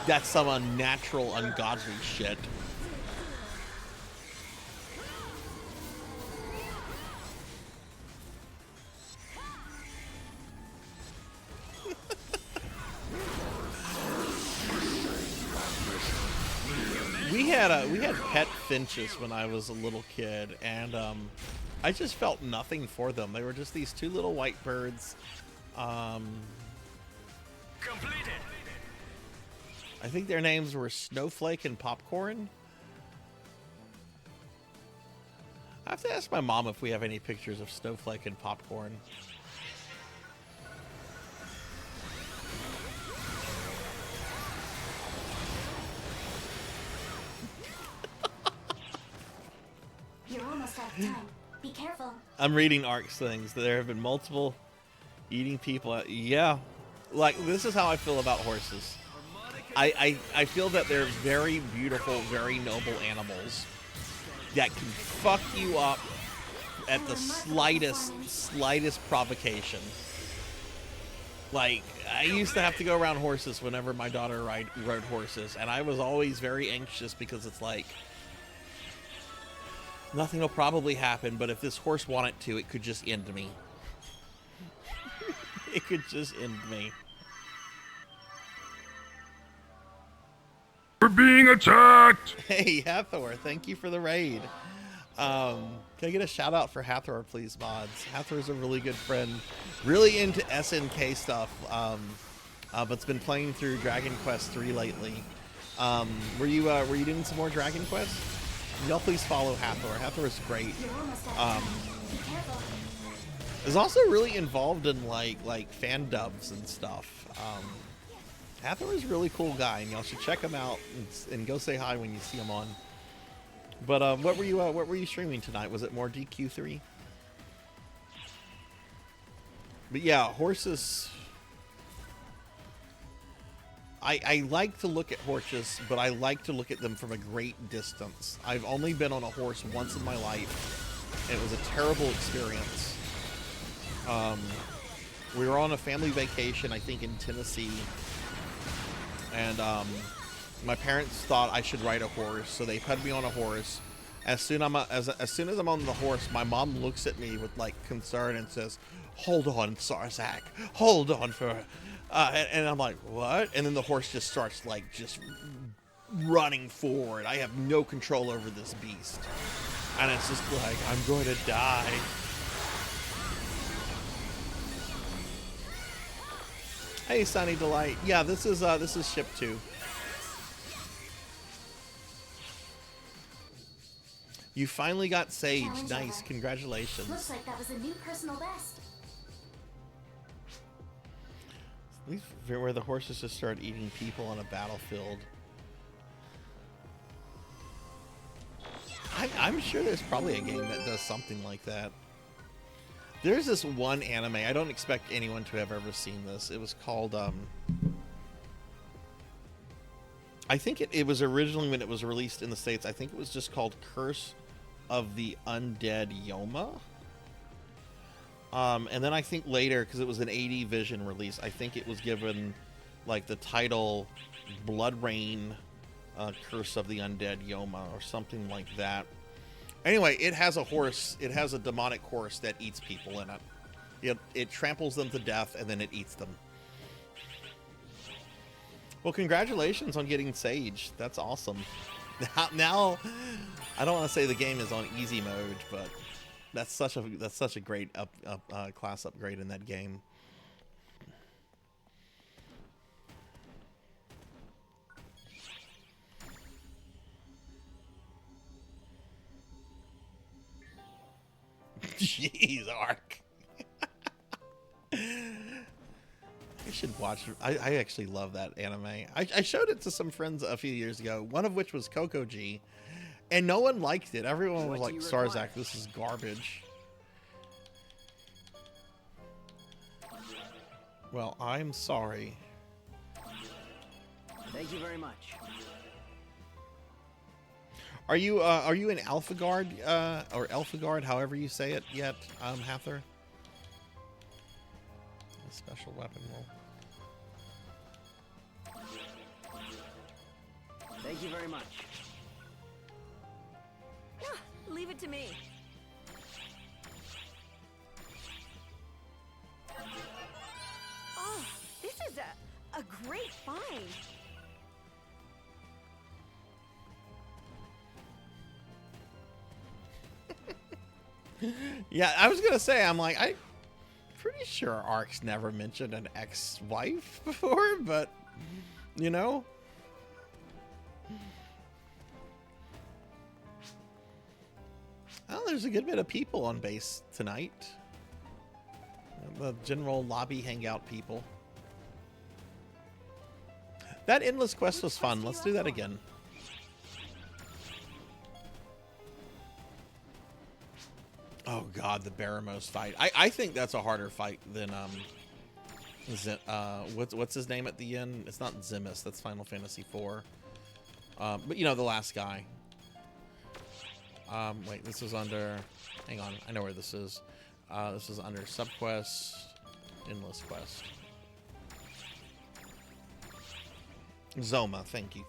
that's some unnatural, ungodly shit. We had pet finches when I was a little kid, and I just felt nothing for them. They were just these two little white birds. Completed. I think their names were Snowflake and Popcorn. I have to ask my mom if we have any pictures of Snowflake and Popcorn. You're almost out of time. Be careful. I'm reading Ark's things. There have been multiple eating people. Yeah. Like, this is how I feel about horses. I feel that they're very beautiful, very noble animals that can fuck you up at the slightest provocation. Like, I used to have to go around horses whenever my daughter rode horses, and I was always very anxious because it's like, nothing will probably happen, but if this horse wanted to, it could just end me. It could just end me. We're being attacked! Hey, Hathor, thank you for the raid. Can I get a shout out for Hathor, please, mods? Hathor's a really good friend, really into SNK stuff, but's been playing through Dragon Quest 3 lately. Were you doing some more Dragon Quest? Y'all please follow Hathor. Hathor is great. Is also really involved in like fan dubs and stuff. Hathor is a really cool guy, and y'all should check him out and go say hi when you see him on. But what were you streaming tonight? Was it more DQ3? But yeah, horses. I like to look at horses, but I like to look at them from a great distance. I've only been on a horse once in my life, and it was a terrible experience. We were on a family vacation, I think in Tennessee, and my parents thought I should ride a horse, so they put me on a horse. As soon as I'm on the horse, my mom looks at me with like concern and says, "Hold on, Sarzac, hold on for." And I'm like, what? And then the horse just starts like just running forward. I have no control over this beast, and it's just like, I'm going to die. Hey, Sunny Delight. Yeah, this is ship 2. You finally got Sage. Nice, congratulations. Looks like that was a new personal best. Where the horses just start eating people on a battlefield. I'm sure there's probably a game that does something like that. There's this one anime, I don't expect anyone to have ever seen this. It was called, I think it was originally, when it was released in the States, I think it was just called Curse of the Undead Yoma. And then I think later, because it was an AD Vision release, I think it was given like the title Blood Rain Curse of the Undead Yoma or something like that. Anyway, it has a horse. It has a demonic horse that eats people in it. It tramples them to death and then it eats them. Well, congratulations on getting Sage. That's awesome. Now, I don't want to say the game is on easy mode, but that's such a great class upgrade in that game. Jeez, Ark. I should watch. I actually love that anime. I showed it to some friends a few years ago, one of which was Coco G, and no one liked it. Everyone was like, Sarzac, this is garbage. Well, I'm sorry. Thank you very much. Are you in Alpha Guard, or Alpha Guard, however you say it yet, Hather? A special weapon roll. Thank you very much. Leave it to me. Oh, this is a great find. Yeah, I was gonna say, I'm pretty sure Ark's never mentioned an ex-wife before, but you know. Well, there's a good bit of people on base tonight. The general lobby hangout people. That endless quest was fun. Let's do that again. Oh god, the Baramos fight. I think that's a harder fight than what's his name at the end? It's not Zimus, that's Final Fantasy IV. But you know, the last guy. Wait, this is under, hang on, I know where this is. This is under subquest, endless quest. Zoma, thank you.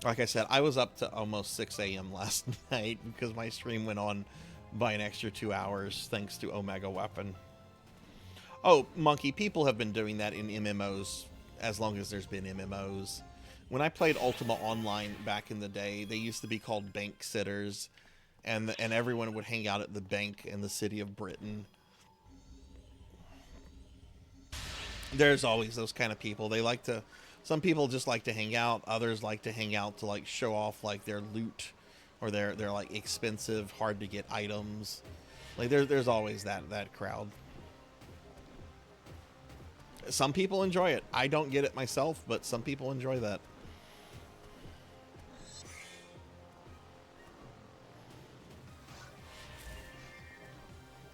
Like I said, I was up to almost 6 a.m. last night because my stream went on by an extra 2 hours thanks to Omega Weapon. Oh, Monkey, people have been doing that in MMOs as long as there's been MMOs. When I played Ultima Online back in the day, they used to be called bank sitters, and everyone would hang out at the bank in the city of Britain. There's always those kind of people. They like to, some people just like to hang out, others like to hang out to like show off like their loot or their like expensive, hard to get items. Like there's always that crowd. Some people enjoy it. I don't get it myself, but some people enjoy that.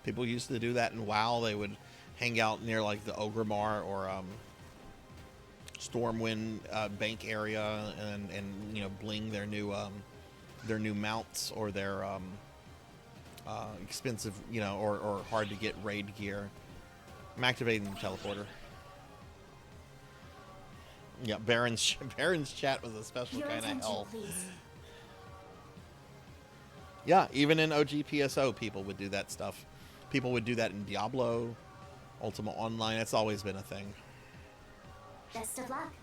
People used to do that in WoW. They would hang out near like the Ogrimmar or Stormwind bank area and you know, bling their new mounts or their expensive, you know, or hard to get raid gear. I'm activating the teleporter. Yeah, Baron's chat was a special kind of hell. Yeah, even in OG PSO, people would do that stuff. People would do that in Diablo, Ultima Online. It's always been a thing. Best of luck.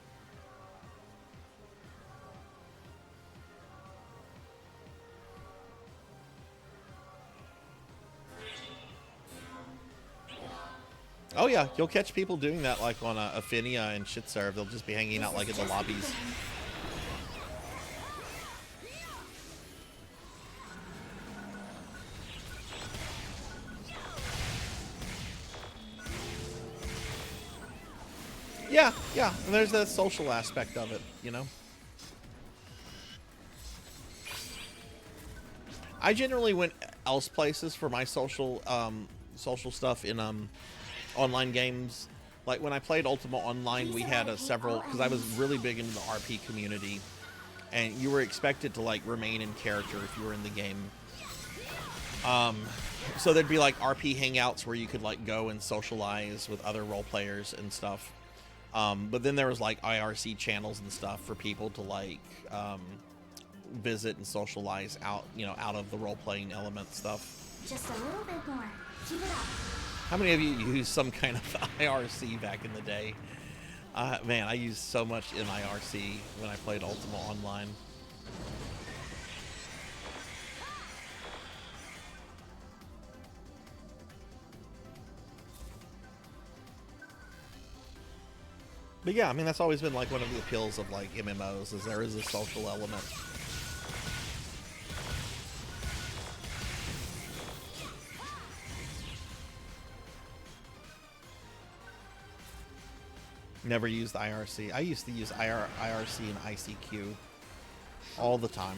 Oh yeah, you'll catch people doing that like on Affinia and Shitserve. They'll just be hanging out like in the lobbies. Yeah, and there's the social aspect of it, you know. I generally went else places for my social stuff in online games. Like when I played Ultima Online, we had several, because I was really big into the RP community, and you were expected to like remain in character if you were in the game. So there'd be like RP hangouts where you could like go and socialize with other role players and stuff. But then there was like IRC channels and stuff for people to like visit and socialize out, out of the role-playing element stuff. Just a little bit more. Keep it up. How many of you used some kind of IRC back in the day? Man, I used so much in IRC when I played Ultima Online. But yeah, I mean, that's always been like one of the appeals of like MMOs, is there is a social element. Never used IRC. I used to use IRC and ICQ all the time.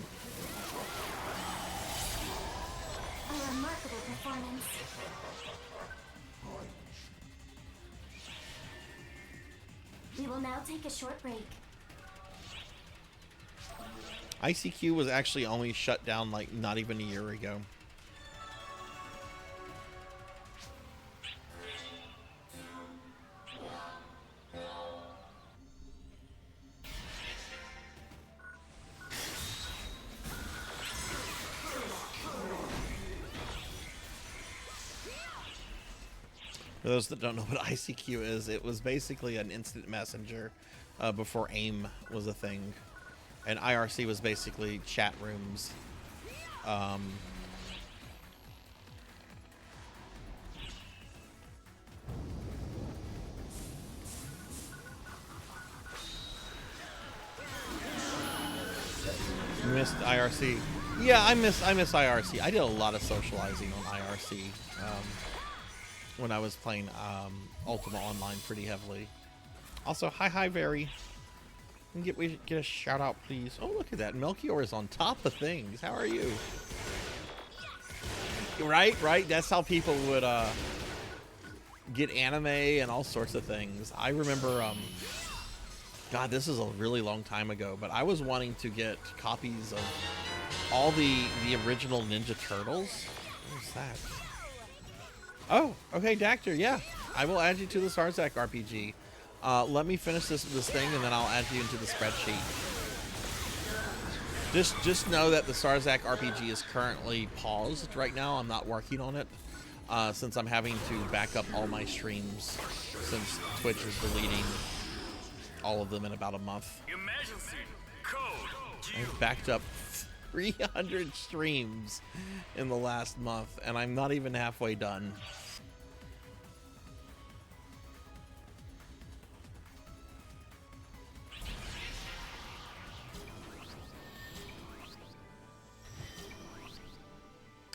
A remarkable performance. We will now take a short break. ICQ was actually only shut down like not even a year ago. For those that don't know what ICQ is, it was basically an instant messenger before AIM was a thing. And IRC was basically chat rooms. Missed IRC. Yeah, I miss IRC. I did a lot of socializing on IRC. When I was playing Ultima Online pretty heavily. Also, hi, Very. Can we get a shout out, please? Oh, look at that. Melchior is on top of things. How are you? Right? That's how people would get anime and all sorts of things. I remember, God, this is a really long time ago, but I was wanting to get copies of all the original Ninja Turtles. What's that? Oh, okay, Dactor, yeah. I will add you to the Sarzac RPG. Let me finish this thing, and then I'll add you into the spreadsheet. Just know that the Sarzac RPG is currently paused right now. I'm not working on it, since I'm having to back up all my streams, since Twitch is deleting all of them in about a month. Emergency code. I've backed up 300 streams in the last month, and I'm not even halfway done.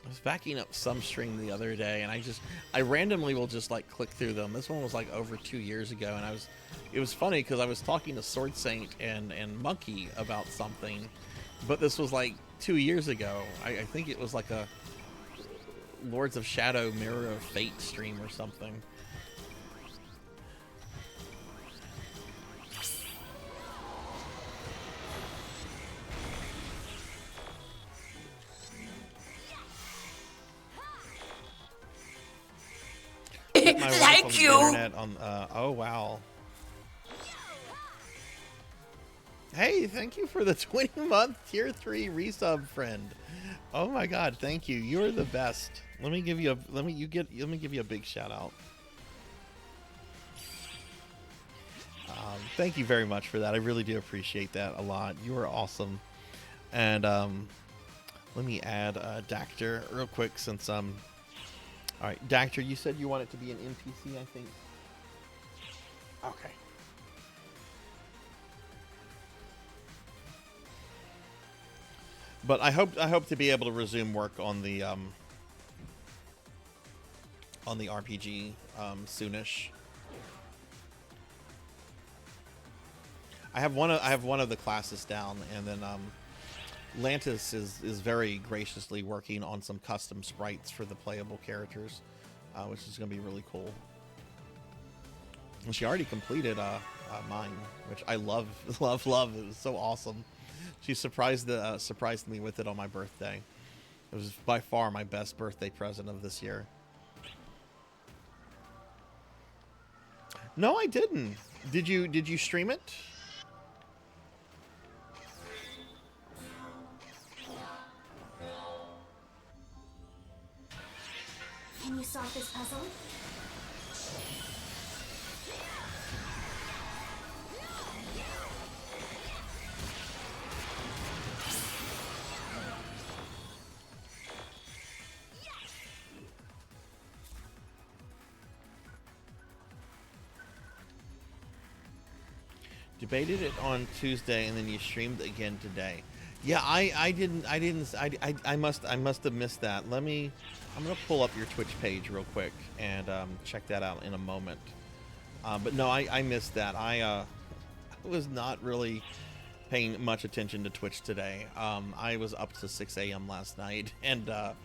I was backing up some string the other day, and I randomly will just like click through them. This one was like over 2 years ago, and it was funny because I was talking to Sword Saint and Monkey about something, but this was like 2 years ago. I think it was like a Lords of Shadow Mirror of Fate stream or something. Thank you. Oh wow. Hey, thank you for the 20-month tier 3 resub, friend. Oh my God, thank you. You're the best. Let me give you a big shout out. Thank you very much for that. I really do appreciate that a lot. You are awesome. And let me add Dactor real quick since all right, Dactor, you said you want it to be an NPC, I think. Okay. But I hope to be able to resume work on the RPG soonish. I have one of the classes down, and then Lantis is very graciously working on some custom sprites for the playable characters, which is going to be really cool. And she already completed mine, which I love. It was so awesome. She surprised me with it on my birthday. It was by far my best birthday present of this year. No, I didn't. Did you stream it? Can you solve this puzzle? Debated it on Tuesday and then you streamed again today. Yeah, I must have missed that. I'm gonna pull up your Twitch page real quick and check that out in a moment. But no, I missed that. I was not really paying much attention to Twitch today. I was up to 6 a.m. last night, and a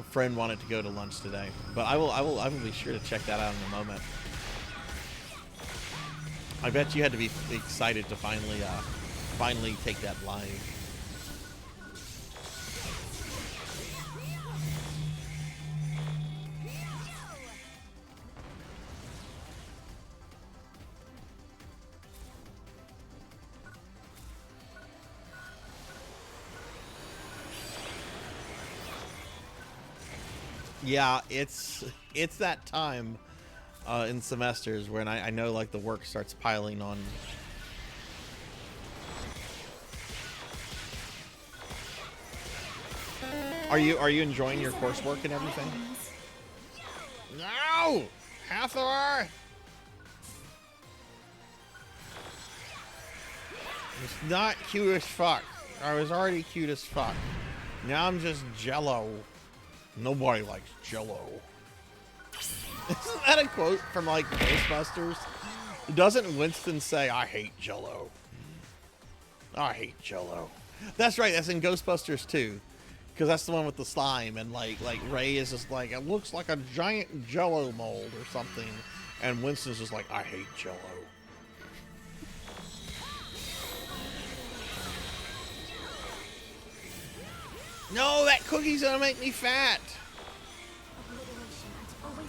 friend wanted to go to lunch today. But I will be sure to check that out in a moment. I bet you had to be excited to finally take that live. Yeah, it's that time in semesters when I know like the work starts piling on. Are you enjoying your coursework and everything? No! Hathor! It's not cute as fuck. I was already cute as fuck. Now I'm just jello. Nobody likes jello. Isn't that a quote from like Ghostbusters? Doesn't Winston say, I hate jello? I hate jello. That's right, that's in Ghostbusters too. Because that's the one with the slime and like Ray is just like, it looks like a giant jello mold or something. And Winston's just like, I hate jello. No, that cookie's gonna make me fat.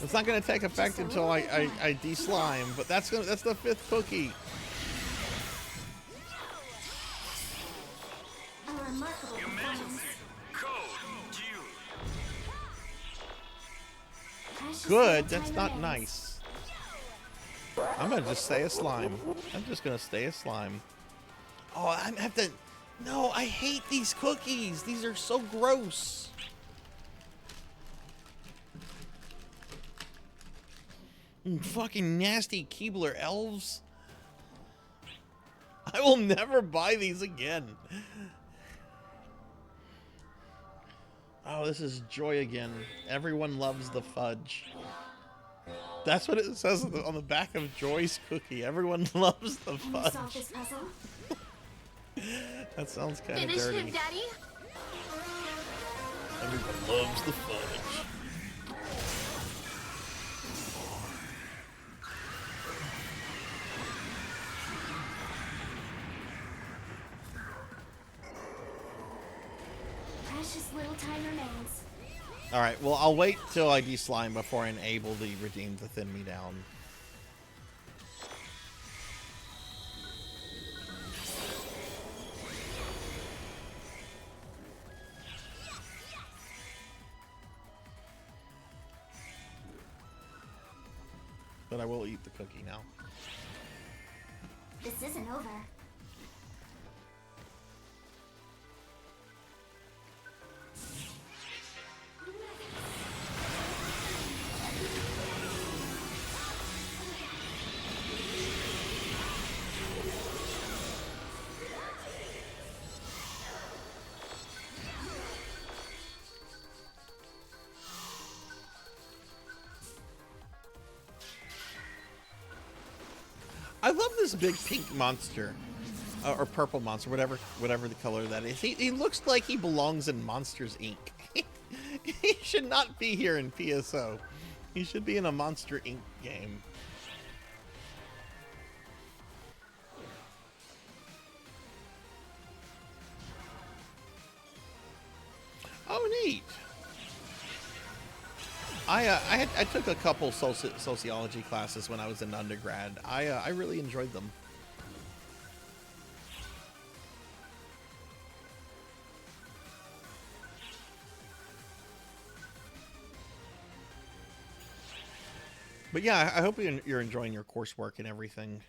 It's not gonna take effect until I de-slime, but that's the 5th cookie. Good, that's not nice. I'm gonna just stay a slime. I'm just gonna stay a slime. Oh, I have to. No, I hate these cookies. These are so gross. Fucking nasty Keebler elves. I will never buy these again. Oh, this is joy again. Everyone loves the fudge. That's what it says on the back of Joy's cookie. Everyone loves the fudge. Solve this puzzle? That sounds kind of Finish dirty. him, Daddy. Everyone loves the fudge. Precious little time remains. Alright, well, I'll wait till I de-slime before I enable the redeem to thin me down. But I will eat the cookie now. This isn't over. I love this big pink monster, or purple monster, whatever the color that is. He looks like he belongs in Monsters Inc. He should not be here in PSO. He should be in a Monster Inc. game. Oh, neat. I took a couple sociology classes when I was in undergrad. I really enjoyed them. But yeah, I hope you're enjoying your coursework and everything.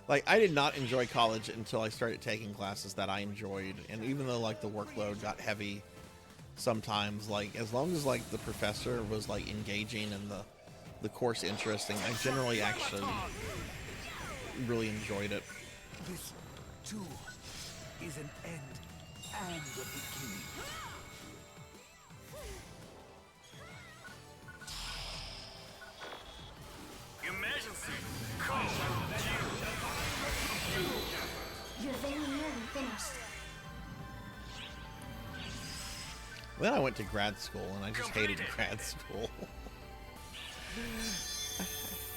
Like, I did not enjoy college until I started taking classes that I enjoyed. And even though, like, the workload got heavy sometimes, like, as long as, like, the professor was, like, engaging and the course interesting, I generally actually really enjoyed it. This, too, is an end and a beginning. Emergency! Code! You're very nearly finished. Then I went to grad school, and I just hated grad school.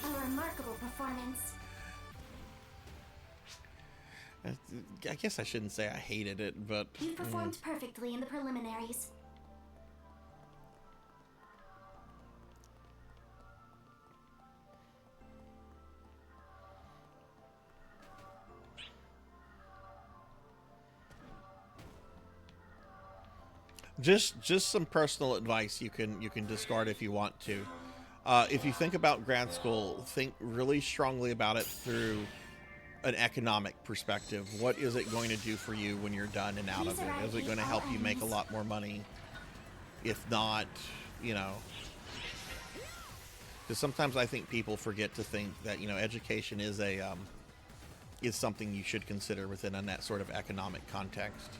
A remarkable performance. I guess I shouldn't say I hated it, but... You performed perfectly in the preliminaries. Just some personal advice you can discard if you want to. If you think about grad school, think really strongly about it through an economic perspective. What is it going to do for you when you're done and out of it? Is it going to help you make a lot more money? If not, you know, because sometimes I think people forget to think that, you know, education is is something you should consider within that sort of economic context.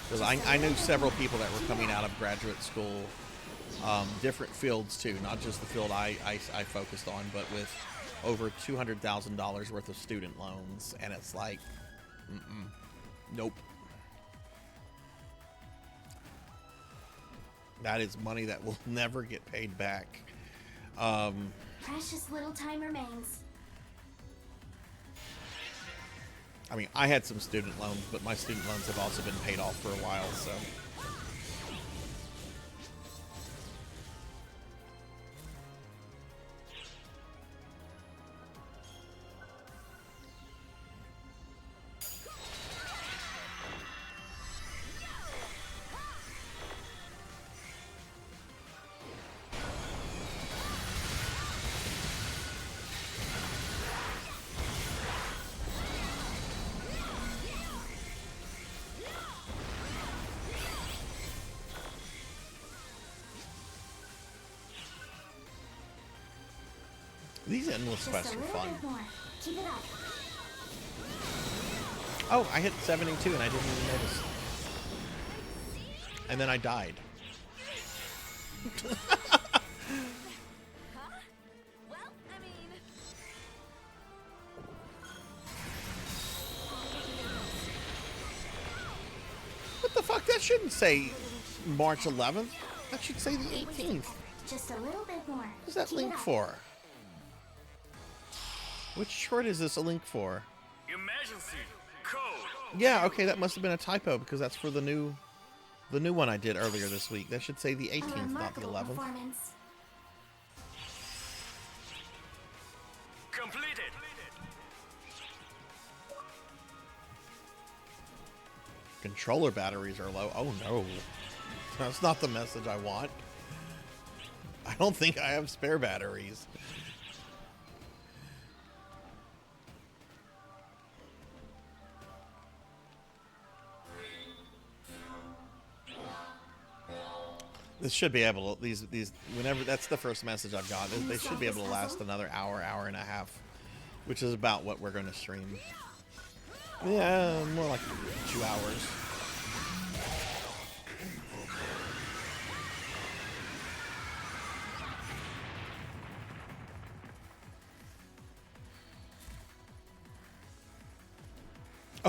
Because I knew several people that were coming out of graduate school, different fields too, not just the field I focused on, but with over $200,000 worth of student loans, and it's like, nope. That is money that will never get paid back. Precious little time remains. I mean, I had some student loans, but my student loans have also been paid off for a while, so. These endless quests are fun. Keep it up. Oh, I hit 72 and I didn't even notice. And then I died. What the fuck? That shouldn't say March 11th. That should say the 18th. Just a little bit more. What's that link for? Which short is this a link for? Emergency! Code! Yeah, okay, that must have been a typo because that's for the new one I did earlier this week. That should say the 18th, not the 11th. Completed! Controller batteries are low. Oh no. That's not the message I want. I don't think I have spare batteries. This should be able to, these whenever, that's the first message I've got. They should be able to last another hour and a half, which is about what we're going to stream. Yeah, more like 2 hours.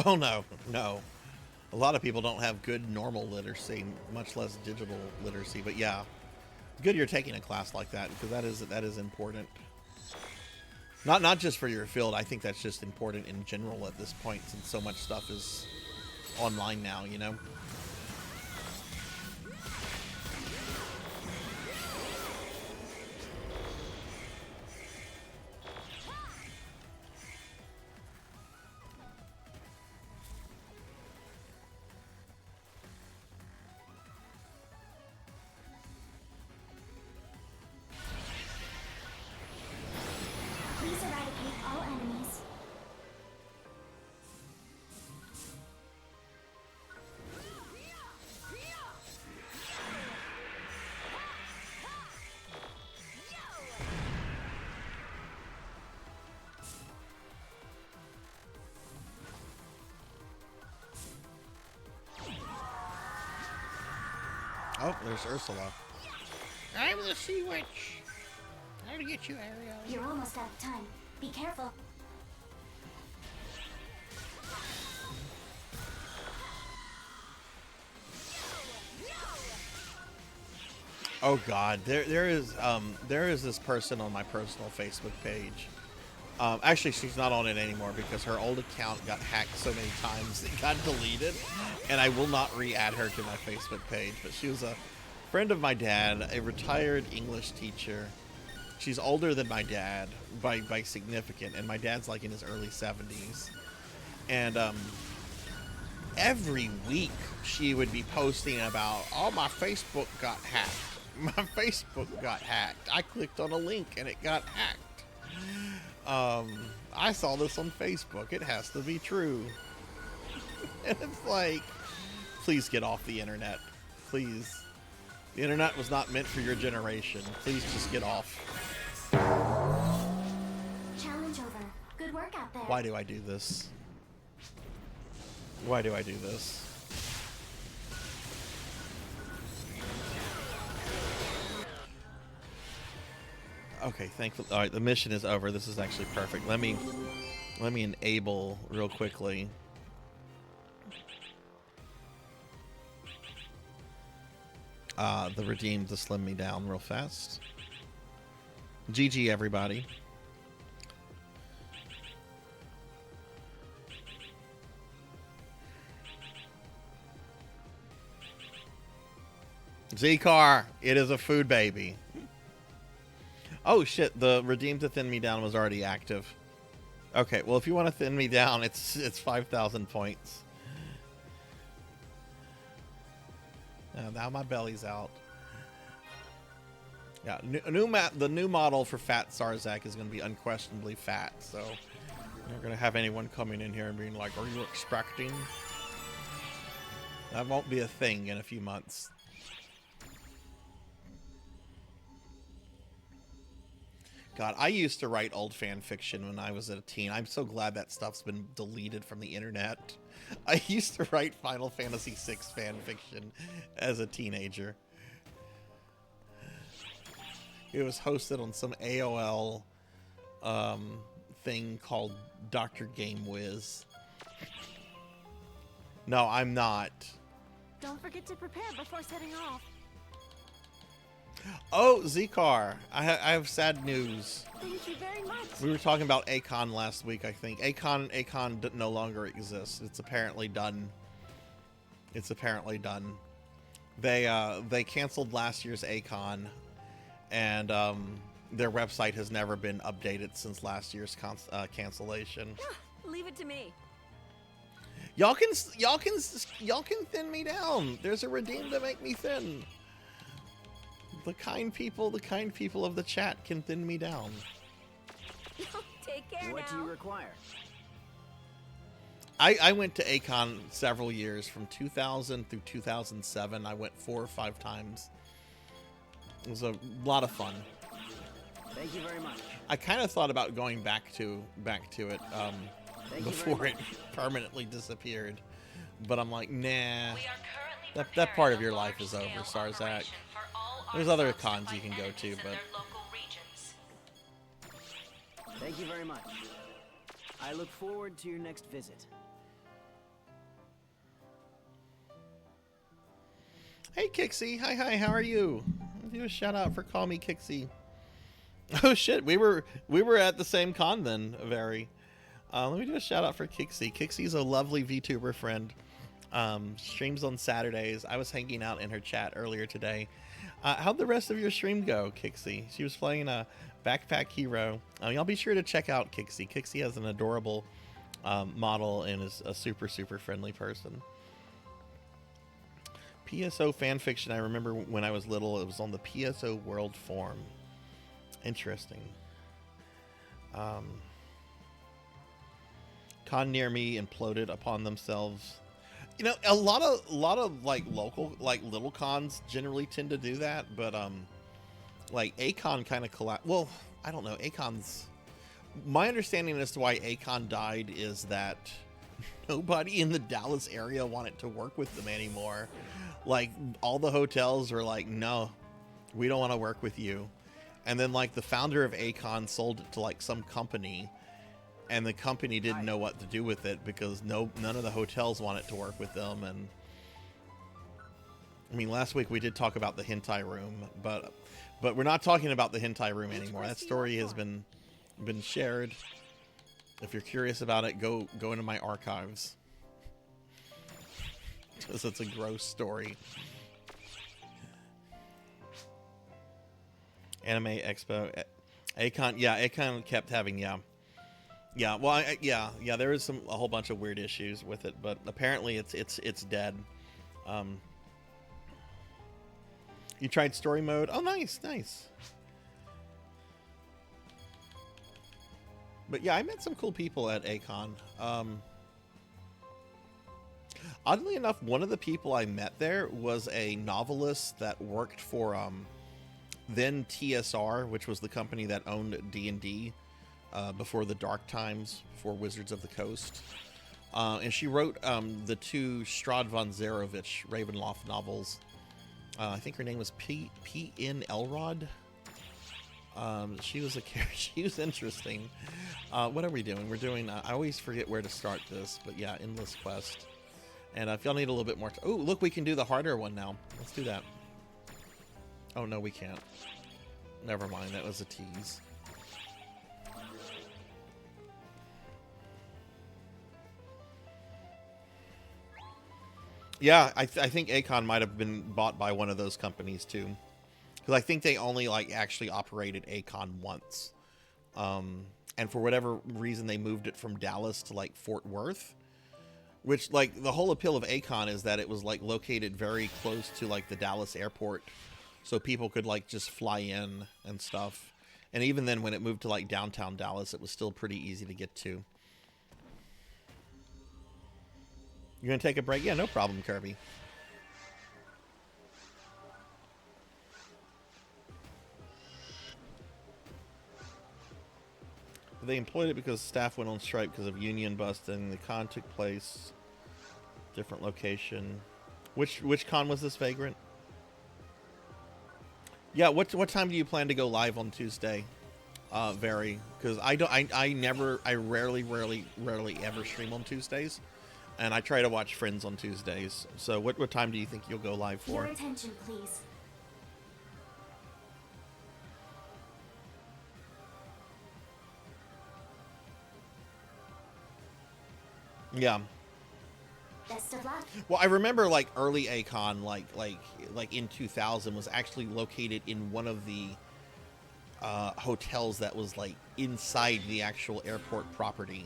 Oh no, no. A lot of people don't have good normal literacy, much less digital literacy. But yeah, good you're taking a class like that because that is important. Not just for your field. I think that's just important in general at this point, since so much stuff is online now. You know. Please eradicate all enemies. Oh, there's Ursula. I'm the Sea Witch. How to get you, Ariel? You're almost out of time. Be careful. Oh God, there is this person on my personal Facebook page. Actually, she's not on it anymore because her old account got hacked so many times it got deleted, and I will not re-add her to my Facebook page. But she was a friend of my dad, a retired English teacher. She's older than my dad by significant, and my dad's like in his early 70s. And every week she would be posting about, oh, my Facebook got hacked. My Facebook got hacked. I clicked on a link and it got hacked. I saw this on Facebook. It has to be true. And it's like, please get off the internet. Please. The internet was not meant for your generation. Please just get off. Challenge over. Good work out there. Why do I do this? Why do I do this? Okay, thankfully. All right, the mission is over. This is actually perfect. Let me enable real quickly. The redeem to slim me down real fast. GG, everybody. Z-Car, it is a food baby. Oh shit, the redeem to thin me down was already active. Okay, well if you want to thin me down, it's 5,000 points. Now my belly's out. Yeah, the new model for Fat Sarzac is going to be unquestionably fat, so you're not going to have anyone coming in here and being like, are you expecting? That won't be a thing in a few months. God, I used to write old fan fiction when I was a teen. I'm so glad that stuff's been deleted from the internet. I used to write Final Fantasy VI fan fiction as a teenager. It was hosted on some AOL thing called Dr. Game Whiz. No, I'm not. Don't forget to prepare before setting off. Oh, Z-Car, I have sad news. Thank you very much. We were talking about Akon last week, I think. Akon no longer exists. It's apparently done. It's apparently done. They canceled last year's Akon, and their website has never been updated since last year's cancellation. Leave it to me. Y'all can thin me down. There's a redeem to make me thin. The kind people of the chat can thin me down. Take care What now. do you require? I went to Akon several years, from 2000 through 2007. I went 4 or 5 times. It was a lot of fun. Thank you very much. I kind of thought about going back to it before it permanently disappeared, but I'm like, nah. That part of your life is over, Sarzac. There's other cons you can go to, but Thank you very much. I look forward to your next visit. Hey Kixie, hi, how are you? I'll do a shout out for Call Me Kixie. Oh shit, we were at the same con then, very. Let me do a shout out for Kixie. Kixie's a lovely VTuber friend. Streams on Saturdays. I was hanging out in her chat earlier today. How'd the rest of your stream go, Kixie? She was playing a Backpack Hero. Y'all be sure to check out Kixie. Kixie has an adorable model and is a super friendly person. PSO fanfiction, I remember when I was little, it was on the PSO World Forum. Interesting. Con near me imploded upon themselves. You know, a lot of like local, like little cons generally tend to do that, but like A-Con kind of collapsed. Well, I don't know. A-Con's, my understanding as to why A-Con died is that nobody in the Dallas area wanted to work with them anymore. Like all the hotels were like, no, we don't want to work with you. And then like the founder of A-Con sold it to like some company, and the company didn't know what to do with it because none of the hotels wanted to work with them. And I mean, last week we did talk about the hentai room, but we're not talking about the hentai room anymore. That story has been shared. If you're curious about it, go into my archives, because it's a gross story. Anime Expo, A-Con, yeah, A-Con kept having, yeah, well, yeah, there was a whole bunch of weird issues with it, but apparently it's dead. You tried story mode? Oh, nice. But yeah, I met some cool people at A-Con. Oddly enough, one of the people I met there was a novelist that worked for then TSR, which was the company that owned D&D before the dark times, before Wizards of the Coast. And she wrote the two Strahd von Zarovich Ravenloft novels. I think her name was P.N. Elrod. She was she was interesting. What are we doing? We're doing, I always forget where to start this, but yeah, Endless Quest. And if y'all need a little bit more, oh, look, we can do the harder one now. Let's do that. Oh, no, we can't. Never mind, that was a tease. Yeah, I think A-Con might have been bought by one of those companies too, because I think they only like actually operated A-Con once, and for whatever reason they moved it from Dallas to like Fort Worth, which like the whole appeal of A-Con is that it was like located very close to like the Dallas airport, so people could like just fly in and stuff. And even then, when it moved to like downtown Dallas, it was still pretty easy to get to. You're gonna take a break? Yeah, no problem, Kirby. They employed it because staff went on strike because of union busting. The con took place, different location. Which con was this, Vagrant? Yeah, what time do you plan to go live on Tuesday? Very, because I rarely ever stream on Tuesdays. And I try to watch Friends on Tuesdays. So what time do you think you'll go live for? Your attention, please. Yeah. Best of luck. Well, I remember like early A-Con, like in 2000, was actually located in one of the hotels that was like inside the actual airport property.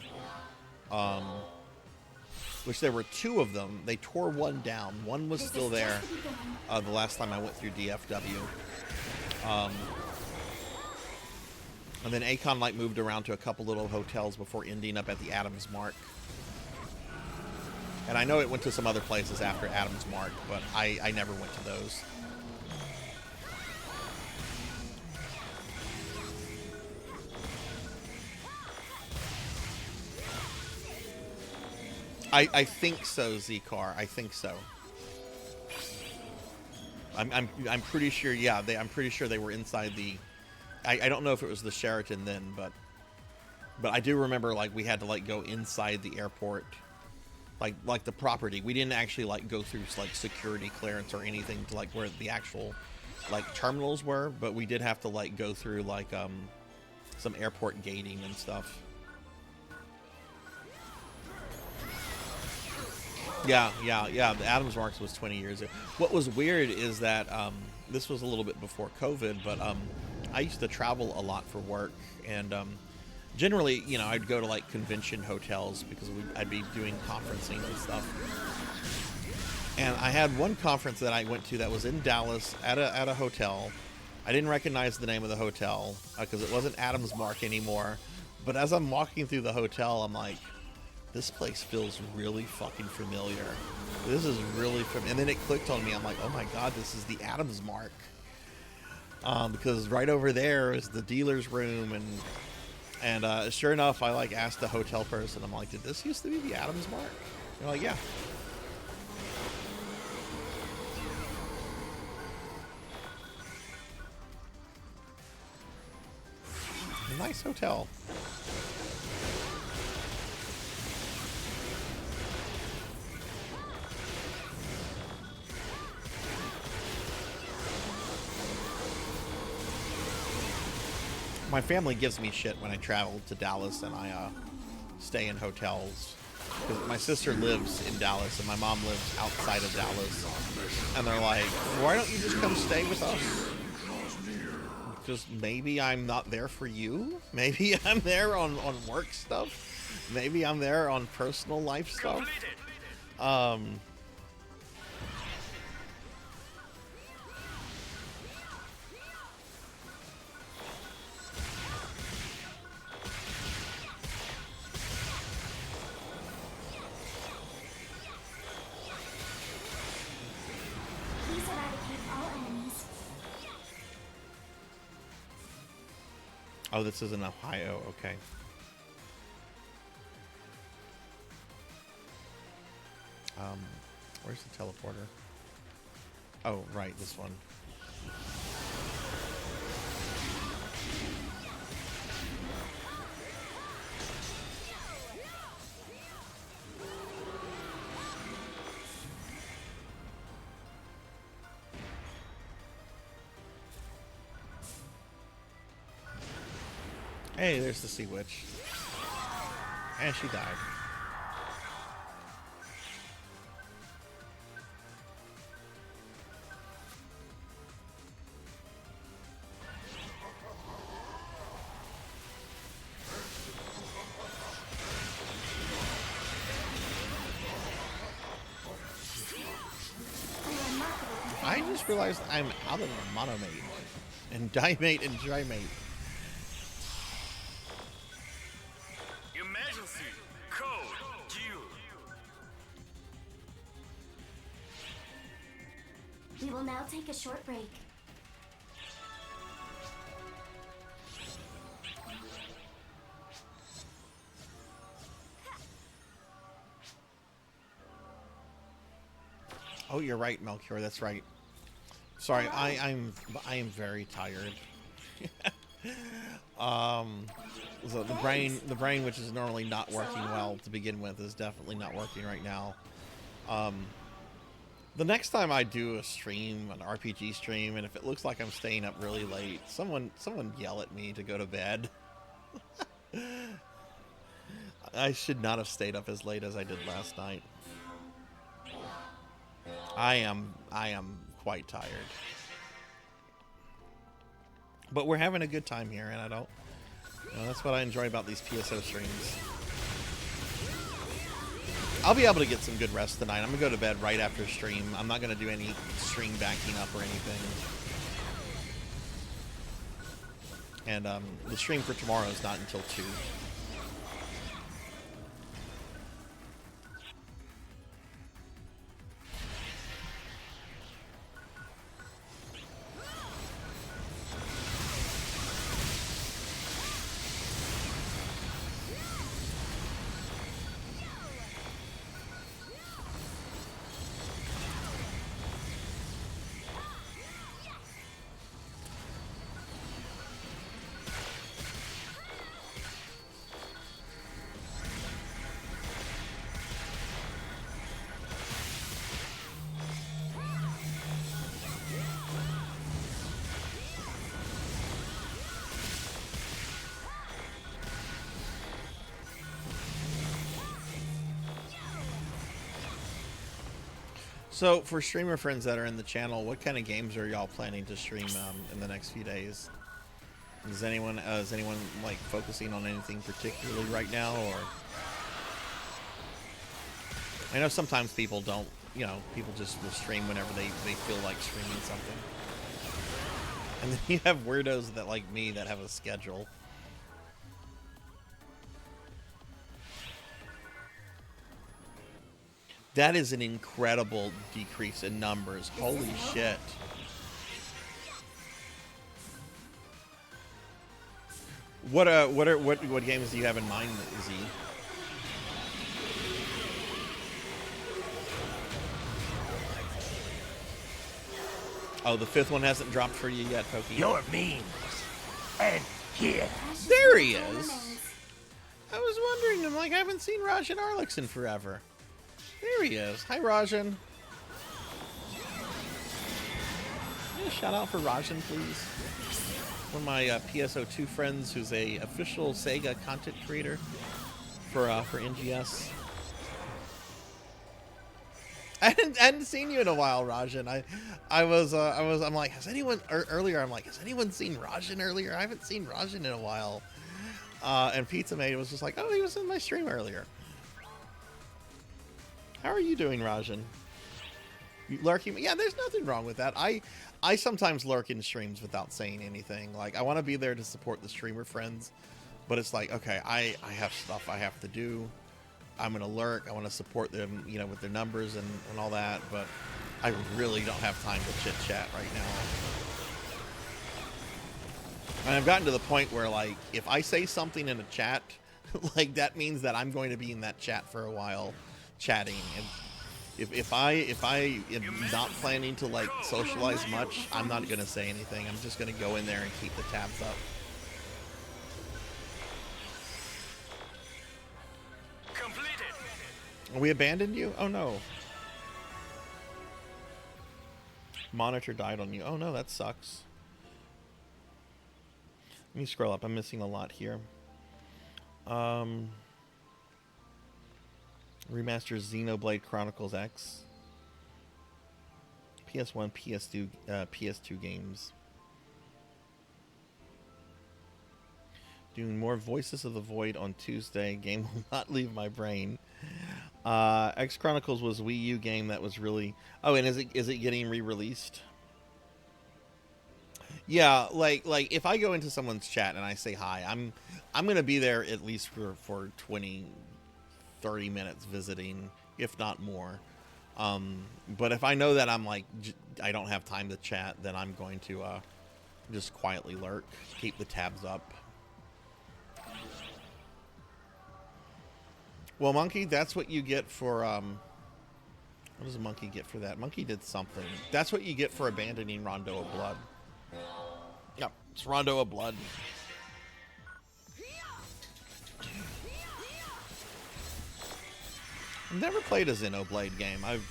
Which there were two of them. They tore one down. One was still there the last time I went through DFW. And then A-Con like moved around to a couple little hotels before ending up at the Adams Mark. And I know it went to some other places after Adams Mark, but I never went to those. I think so, Z-Car. I think so. I'm pretty sure. Yeah, I'm pretty sure they were inside the. I don't know if it was the Sheraton then, but I do remember like we had to like go inside the airport, like the property. We didn't actually like go through like security clearance or anything to like where the actual like terminals were, but we did have to like go through like some airport gating and stuff. Yeah. The Adams Marks was 20 years ago. What was weird is that this was a little bit before COVID, but I used to travel a lot for work, and generally, you know, I'd go to like convention hotels because I'd be doing conferencing and stuff. And I had one conference that I went to that was in Dallas at a hotel. I didn't recognize the name of the hotel because it wasn't Adams Mark anymore. But as I'm walking through the hotel, I'm like, this place feels really fucking familiar. This is really familiar. And then it clicked on me. I'm like, oh my god, this is the Adams Mark. Because right over there is the dealer's room, and sure enough, I like asked the hotel person. I'm like, did this used to be the Adams Mark? They're like, yeah. Nice hotel. My family gives me shit when I travel to Dallas and I stay in hotels. Because my sister lives in Dallas and my mom lives outside of Dallas. And they're like, why don't you just come stay with us? Because maybe I'm not there for you. Maybe I'm there on work stuff. Maybe I'm there on personal life stuff. Please eradicate all enemies. Oh, this is in Ohio. Okay. Where's the teleporter? Oh, right, this one. Hey, there's the Sea Witch. And she died. I just realized I'm out of monomate and dimate and trimate. Emergency code due. We will now take a short break. Oh, you're right, Melchior. That's right. Sorry, I am very tired. So the brain, which is normally not working well to begin with, is definitely not working right now. The next time I do a stream, an RPG stream, and if it looks like I'm staying up really late, someone yell at me to go to bed. I should not have stayed up as late as I did last night. I am quite tired. But we're having a good time here, and that's what I enjoy about these PSO streams. I'll be able to get some good rest tonight. I'm gonna go to bed right after stream. I'm not gonna do any stream backing up or anything. And the stream for tomorrow is not until 2. So, for streamer friends that are in the channel, what kind of games are y'all planning to stream in the next few days? Is anyone like focusing on anything particularly right now, or? I know sometimes people don't, people just will stream whenever they feel like streaming something. And then you have weirdos that like me that have a schedule. That is an incredible decrease in numbers. Holy shit. What games do you have in mind, Z? Oh, the 5th one hasn't dropped for you yet, Pokey. Your means end here. There he is. I was wondering, I'm like, I haven't seen Rajan Arlix in forever. There he is. Hi, Rajan. Can you shout out for Rajan, please? One of my PSO2 friends who's a official Sega content creator for NGS. I hadn't seen you in a while, Rajan. I'm like, has anyone earlier? I'm like, has anyone seen Rajan earlier? I haven't seen Rajan in a while. And Pizza Mate was just like, oh, he was in my stream earlier. How are you doing, Rajan? You lurking? Yeah, there's nothing wrong with that. I sometimes lurk in streams without saying anything. Like, I want to be there to support the streamer friends, but it's like, okay, I have stuff I have to do. I'm gonna lurk. I want to support them, you know, with their numbers and all that. But I really don't have time to chit chat right now. And I've gotten to the point where, like, if I say something in a chat, like, that means that I'm going to be in that chat for a while, chatting. And if I am not planning to, like, socialize much, I'm not gonna say anything. I'm just gonna go in there and keep the tabs up. We abandoned you? Oh no. Monitor died on you. Oh no, that sucks. Let me scroll up. I'm missing a lot here. Remaster Xenoblade Chronicles X. PS1, PS2 games. Doing more Voices of the Void on Tuesday. Game will not leave my brain. X Chronicles was a Wii U game that was really... Oh, and is it getting re-released? Yeah, like if I go into someone's chat and I say hi, I'm gonna be there at least for 20, 30 minutes visiting, if not more. But if I know that I'm like I don't have time to chat, then I'm going to just quietly lurk, keep the tabs up. Well, Monkey, that's what you get for, what does a Monkey get for that? Monkey did something. That's what you get for abandoning Rondo of Blood. Yep, it's Rondo of Blood. I've never played a Xenoblade game. I've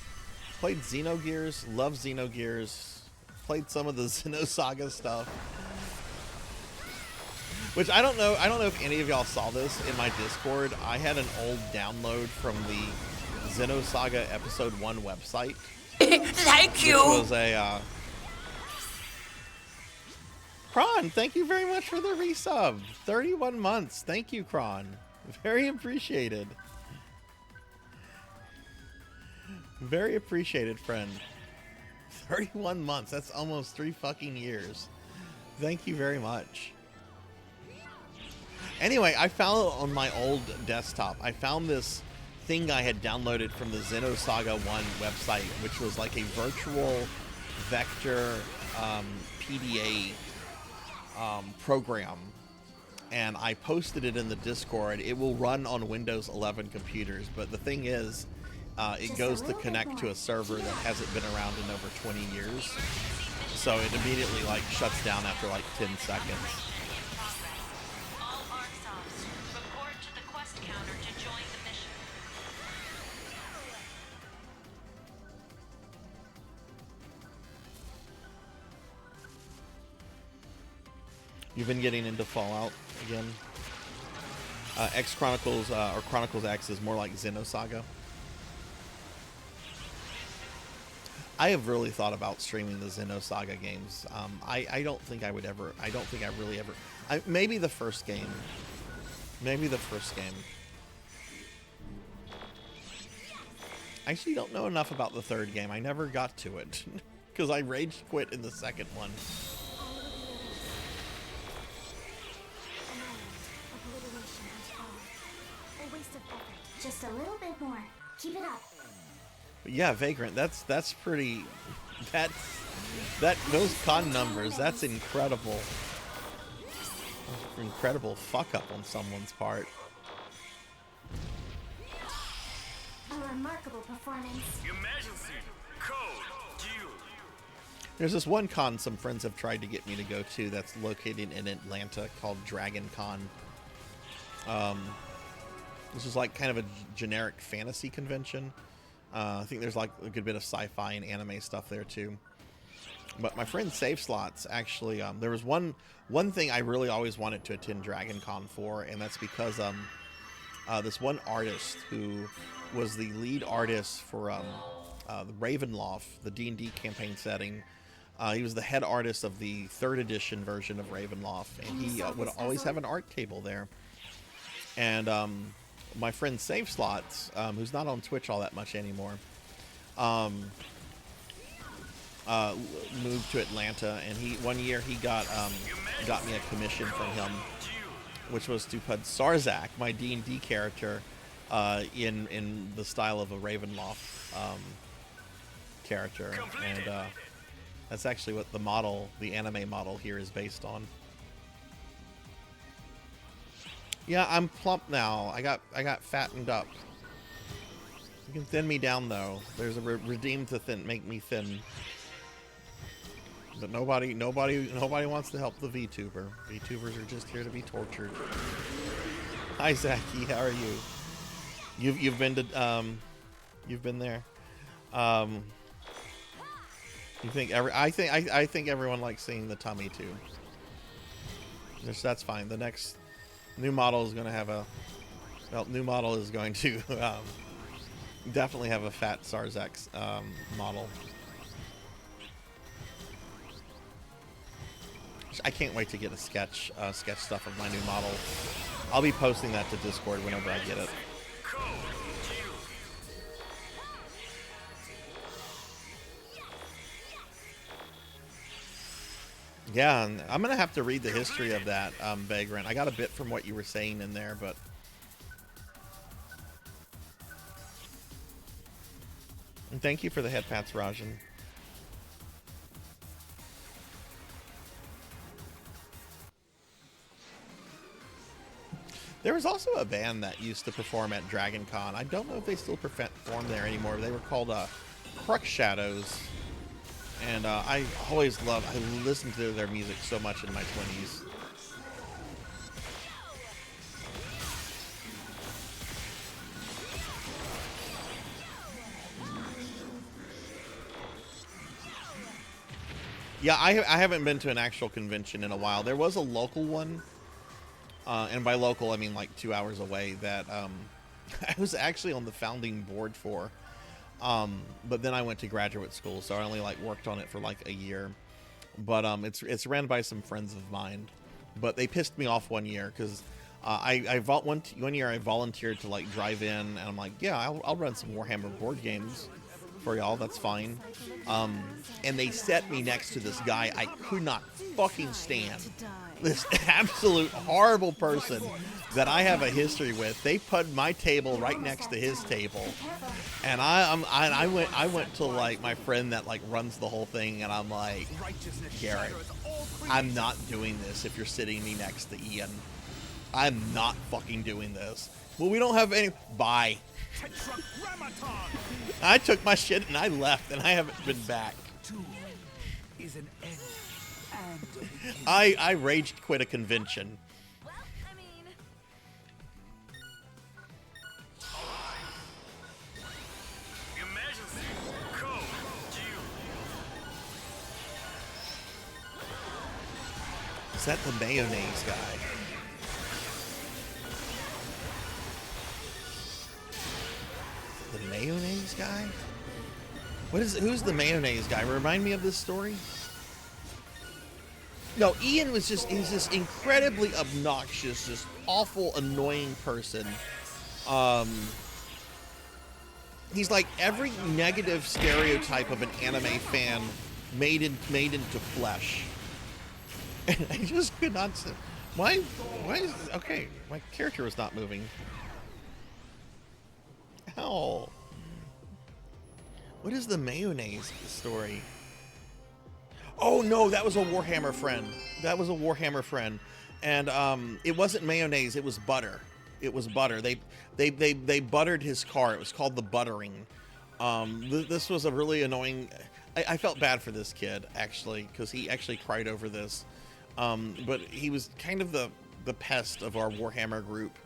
played Xenogears, love Xenogears, played some of the Xenosaga stuff. Which I don't know if any of y'all saw this in my Discord. I had an old download from the Xenosaga Episode 1 website. Thank you! Which was a, Kron, thank you very much for the resub. 31 months. Thank you, Kron. Very appreciated. Very appreciated, friend. 31 months. That's almost 3 fucking years. Thank you very much. Anyway, I found it on my old desktop. I found this thing I had downloaded from the Xenosaga 1 website, which was like a virtual vector PDA program. And I posted it in the Discord. It will run on Windows 11 computers, but the thing is, it goes to connect to a server that hasn't been around in over 20 years. So it immediately like shuts down after like 10 seconds. You've been getting into Fallout again. X Chronicles or Chronicles X is more like Xenosaga. I have really thought about streaming the Xenosaga games. I don't think I would ever. I don't think I really ever. Maybe the first game. Maybe the first game. I actually don't know enough about the third game. I never got to it because I rage quit in the second one. Just a little bit more. Keep it up. But yeah, Vagrant, that's pretty, those con numbers, that's incredible. Incredible fuck up on someone's part. A remarkable performance. Emergency. Code. Duel. There's this one con some friends have tried to get me to go to that's located in Atlanta called Dragon Con. This is like kind of a generic fantasy convention. I think there's like a good bit of sci-fi and anime stuff there too. But my friend Save Slots actually, there was one thing I really always wanted to attend Dragon Con for, and that's because this one artist who was the lead artist for the Ravenloft, the D&D campaign setting. He was the head artist of the 3rd edition version of Ravenloft, and he would always have an art table there. And my friend Save Slots, who's not on Twitch all that much anymore, moved to Atlanta, and one year he got me a commission from him, which was to put Sarzac, my D&D character, in the style of a Ravenloft character, and that's actually what the anime model here is based on. Yeah, I'm plump now. I got fattened up. You can thin me down though. There's a redeem to make me thin. But nobody wants to help the VTuber. VTubers are just here to be tortured. Hi Zachy, how are you? You've been to you've been there. You think I think everyone likes seeing the tummy too. That's fine. The next new model is going to have definitely have a fat Sarzac model. I can't wait to get a sketch stuff of my new model. I'll be posting that to Discord whenever I get it. Yeah, and I'm gonna have to read the history of that, Vagrant. I got a bit from what you were saying in there, but and thank you for the head pats, Rajan. There was also a band that used to perform at Dragon Con. I don't know if they still perform there anymore. They were called Crux Shadows. And I listened to their music so much in my 20s. Yeah, I haven't been to an actual convention in a while. There was a local one, and by local I mean like 2 hours away, that I was actually on the founding board for. But then I went to graduate school, so I only like worked on it for like a year. But it's ran by some friends of mine. But they pissed me off one year because one year I volunteered to like drive in, and I'm like, yeah, I'll run some Warhammer board games for y'all. That's fine. And they set me next to this guy I could not fucking stand. This absolute horrible person that I have a history with. They put my table right next to his table, and I went to like my friend that like runs the whole thing, and I'm like, Garrett, I'm not doing this if you're sitting me next to Ian. I'm not fucking doing this. Well, we don't have any. Bye. I took my shit and I left, and I haven't been back. I rage quit a convention. Well, I mean... Emergency. Code. Duel. Is that the mayonnaise guy? The mayonnaise guy? Who's the mayonnaise guy? Remind me of this story? No, Ian he's this incredibly obnoxious, just awful, annoying person. He's like every negative stereotype of an anime fan made into flesh. And I just could not say, why is, okay, my character was not moving. Ow. What is the mayonnaise story? Oh no, that was a Warhammer friend. That was a Warhammer friend, and it wasn't mayonnaise. It was butter. It was butter. They buttered his car. It was called the buttering. This was a really annoying. I felt bad for this kid actually, because he actually cried over this. But he was kind of the pest of our Warhammer group.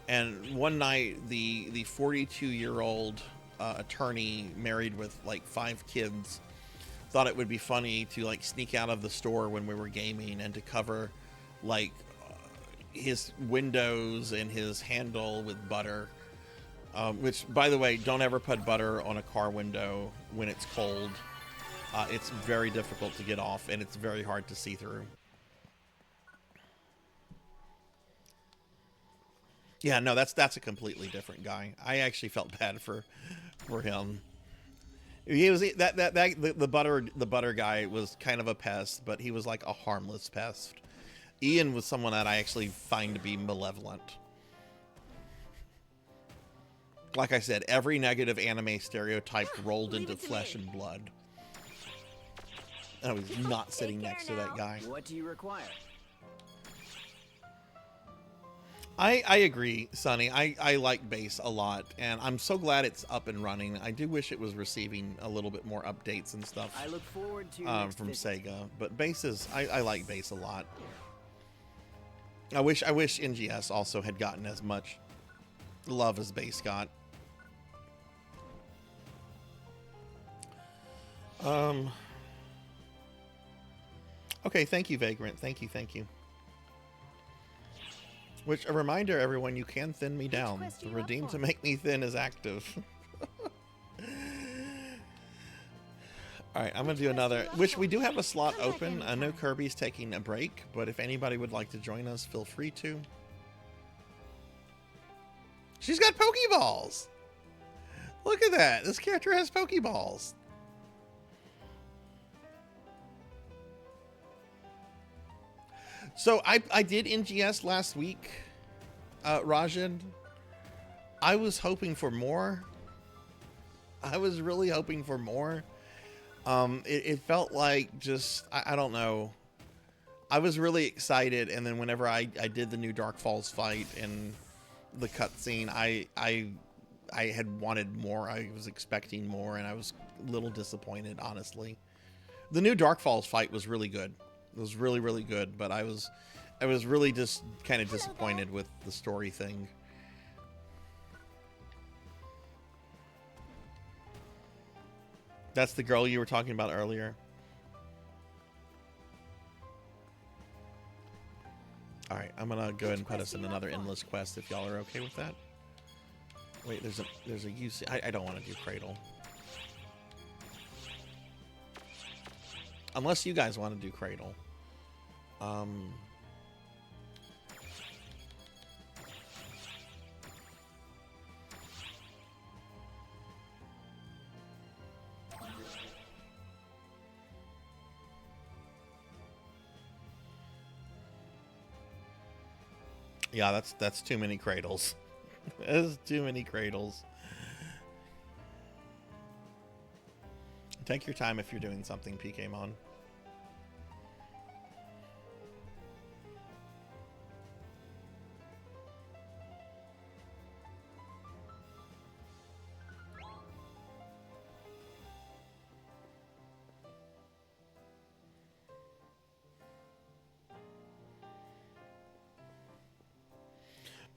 And one night, the 42-year-old attorney married with like 5 kids thought it would be funny to like sneak out of the store when we were gaming and to cover like his windows and his handle with butter. Which, by the way, don't ever put butter on a car window when it's cold. It's very difficult to get off, and it's very hard to see through. Yeah, no, that's a completely different guy. I actually felt bad for him. He was the butter guy was kind of a pest, but he was like a harmless pest. Ian was someone that I actually find to be malevolent. Like I said, every negative anime stereotype rolled into flesh and blood. And I was not sitting next to that guy. What do you require? I agree, Sonny. I like base a lot, and I'm so glad it's up and running. I do wish it was receiving a little bit more updates and stuff. I look forward to your from Sega, but base is I like base a lot. I wish NGS also had gotten as much love as base got. Okay, thank you, Vagrant. Thank you. Which, a reminder, everyone, you can thin me down. The redeem to make me thin is active. Alright, I'm going to do another, which we do have a slot open. I know Kirby's taking a break, but if anybody would like to join us, feel free to. She's got Pokeballs! Look at that! This character has Pokeballs! So I did NGS last week, Rajan. I was hoping for more. I was really hoping for more. It felt like just, I don't know. I was really excited, and then whenever I did the new Dark Falls fight and the cutscene, I had wanted more. I was expecting more, and I was a little disappointed, honestly. The new Dark Falls fight was really good. It was really, really good, but I was really just kind of disappointed with the story thing. That's the girl you were talking about earlier. All right, I'm gonna go ahead and put us in another endless quest if y'all are okay with that. Wait, there's a UC. I don't want to do Cradle. Unless you guys want to do Cradle. Yeah, that's too many cradles. There's too many cradles. Take your time if you're doing something, PKmon.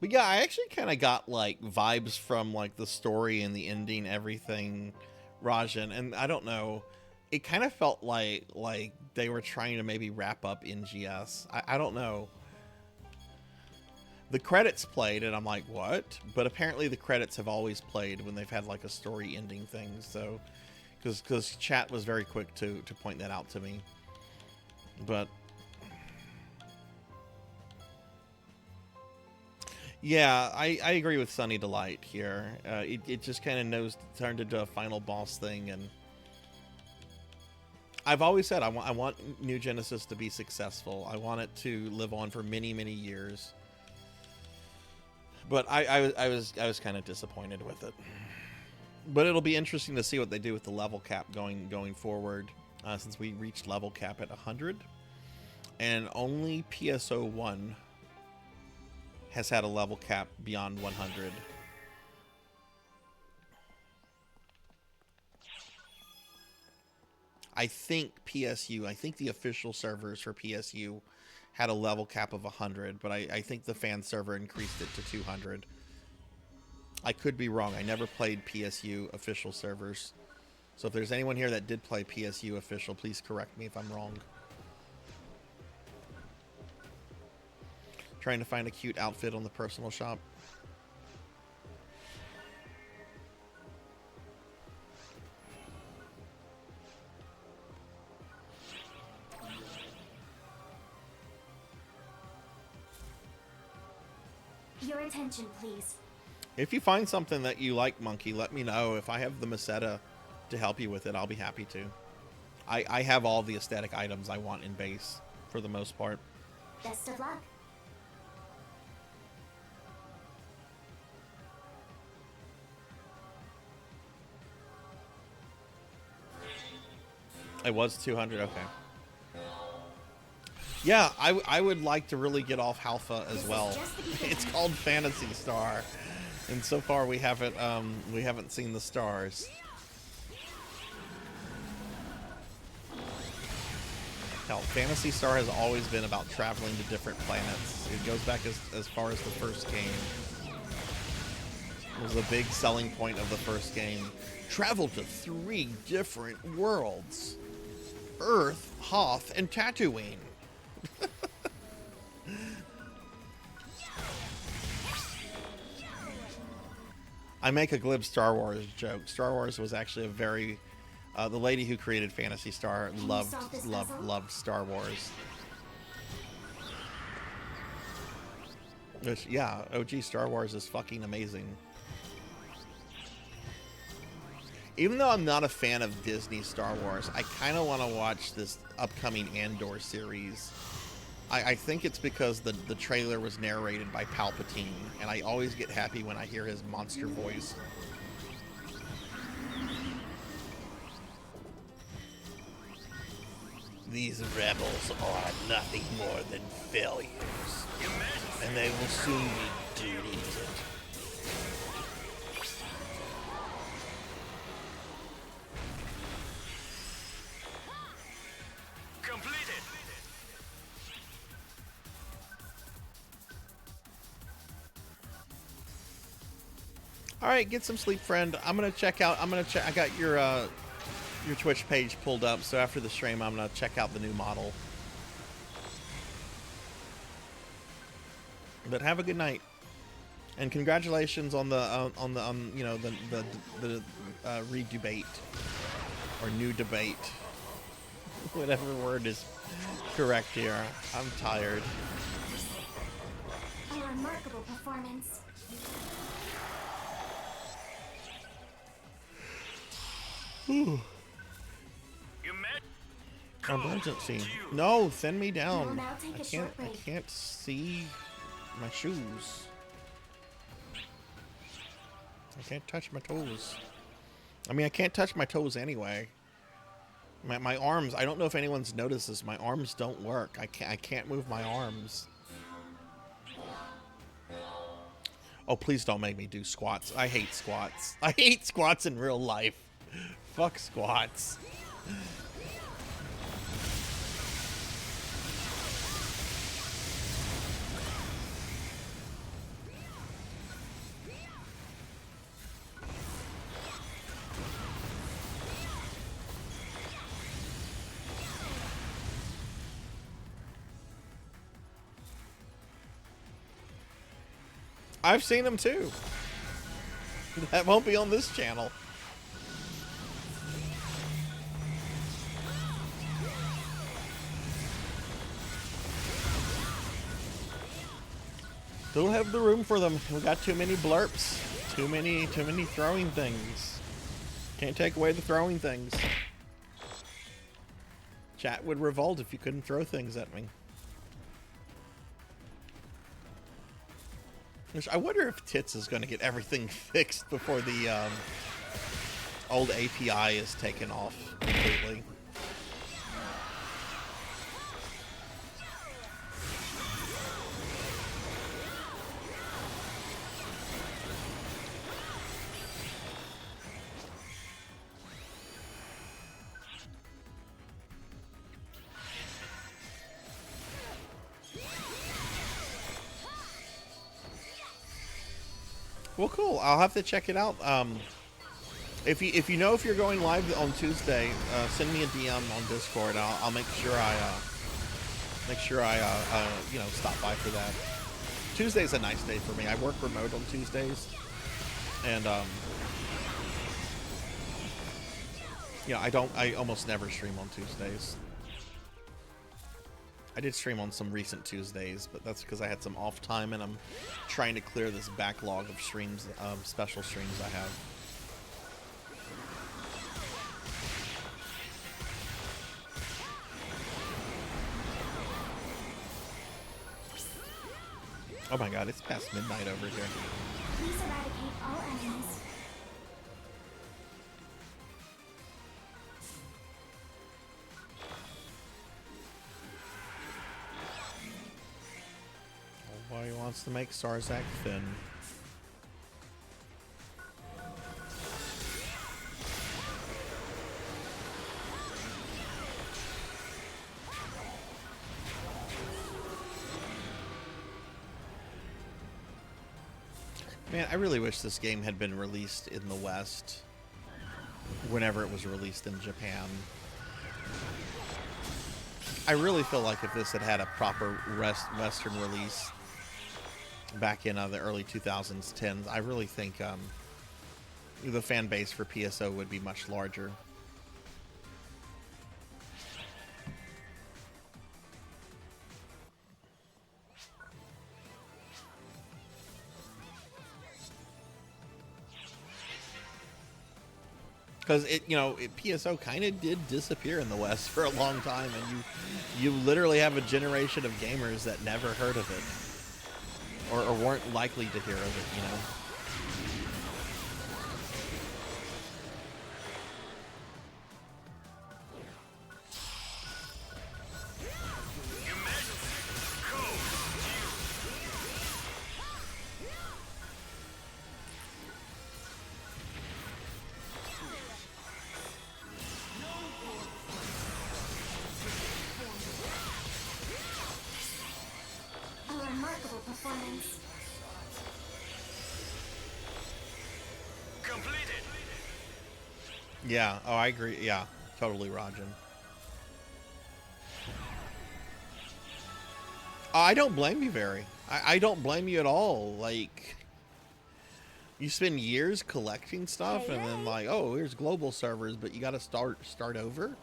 But yeah, I actually kind of got like vibes from like the story and the ending, everything, Rajan, and I don't know, it kind of felt like they were trying to maybe wrap up NGS. I don't know. The credits played, and I'm like, what? But apparently the credits have always played when they've had like a story ending thing. So, because chat was very quick to point that out to me. But yeah, I agree with Sunny Delight here. It just kind of turned into a final boss thing, and I've always said I want New Genesis to be successful. I want it to live on for many, many years. But I was kind of disappointed with it. But it'll be interesting to see what they do with the level cap going forward, since we reached level cap at 100, and only PSO1 has had a level cap beyond 100. I think the official servers for PSU had a level cap of 100, but I think the fan server increased it to 200. I could be wrong. I never played PSU official servers. So if there's anyone here that did play PSU official, please correct me if I'm wrong. Trying to find a cute outfit on the personal shop. Your attention, please. If you find something that you like, Monkey, let me know. If I have the Meseta to help you with it, I'll be happy to. I have all the aesthetic items I want in base, for the most part. Best of luck. It was 200, okay. Yeah, I would like to really get off Halpha as well. It's called Phantasy Star, and so far we haven't seen the stars. Hell, Phantasy Star has always been about traveling to different planets. It goes back as far as the first game. It was a big selling point of the first game. Travel to 3 different worlds: Earth, Hoth, and Tatooine. I make a glib Star Wars joke. Star Wars was actually a very the lady who created Phantasy Star loved Star Wars. Which, yeah, OG Star Wars is fucking amazing. Even though I'm not a fan of Disney Star Wars, I kind of want to watch this upcoming Andor series. I think it's because the trailer was narrated by Palpatine, and I always get happy when I hear his monster voice. These rebels are nothing more than failures, and they will soon be deleted. All right, get some sleep, friend. I'm gonna check out. I got your Twitch page pulled up, so after the stream, I'm gonna check out the new model. But have a good night, and congratulations on the you know the re-debate or new debate, whatever word is correct here. I'm tired. A remarkable performance. Ooh. Emergency. No, send me down. I can't see my shoes. I can't touch my toes. I mean, I can't touch my toes anyway. My arms, I don't know if anyone's noticed this, my arms don't work. I can't move my arms. Oh, please don't make me do squats. I hate squats. I hate squats in real life. Fuck squats. I've seen them too. That won't be on this channel. Don't have the room for them. We got too many blurps. Too many throwing things. Can't take away the throwing things. Chat would revolt if you couldn't throw things at me. Which I wonder if Tits is going to get everything fixed before the old API is taken off completely. Well, cool. I'll have to check it out. If you know if you're going live on Tuesday, send me a DM on Discord. I'll make sure I you know, stop by for that. Tuesday's a nice day for me. I work remote on Tuesdays, and you know, I almost never stream on Tuesdays. I did stream on some recent Tuesdays, but that's because I had some off time, and I'm trying to clear this backlog of streams, special streams I have. Oh my god, it's past midnight over here. Please eradicate all enemies. Why he wants to make Sarzac thin. Man, I really wish this game had been released in the West whenever it was released in Japan. I really feel like if this had had a proper Western release back in the early 2010s, I really think the fan base for PSO would be much larger. Because PSO kind of did disappear in the West for a long time, and you literally have a generation of gamers that never heard of it, or weren't likely to hear of it, you know. Yeah, oh, I agree. Yeah, totally, Rajan. I don't blame you, Very. I don't blame you at all. Like, you spend years collecting stuff, and then like, oh, here's global servers, but you got to start over.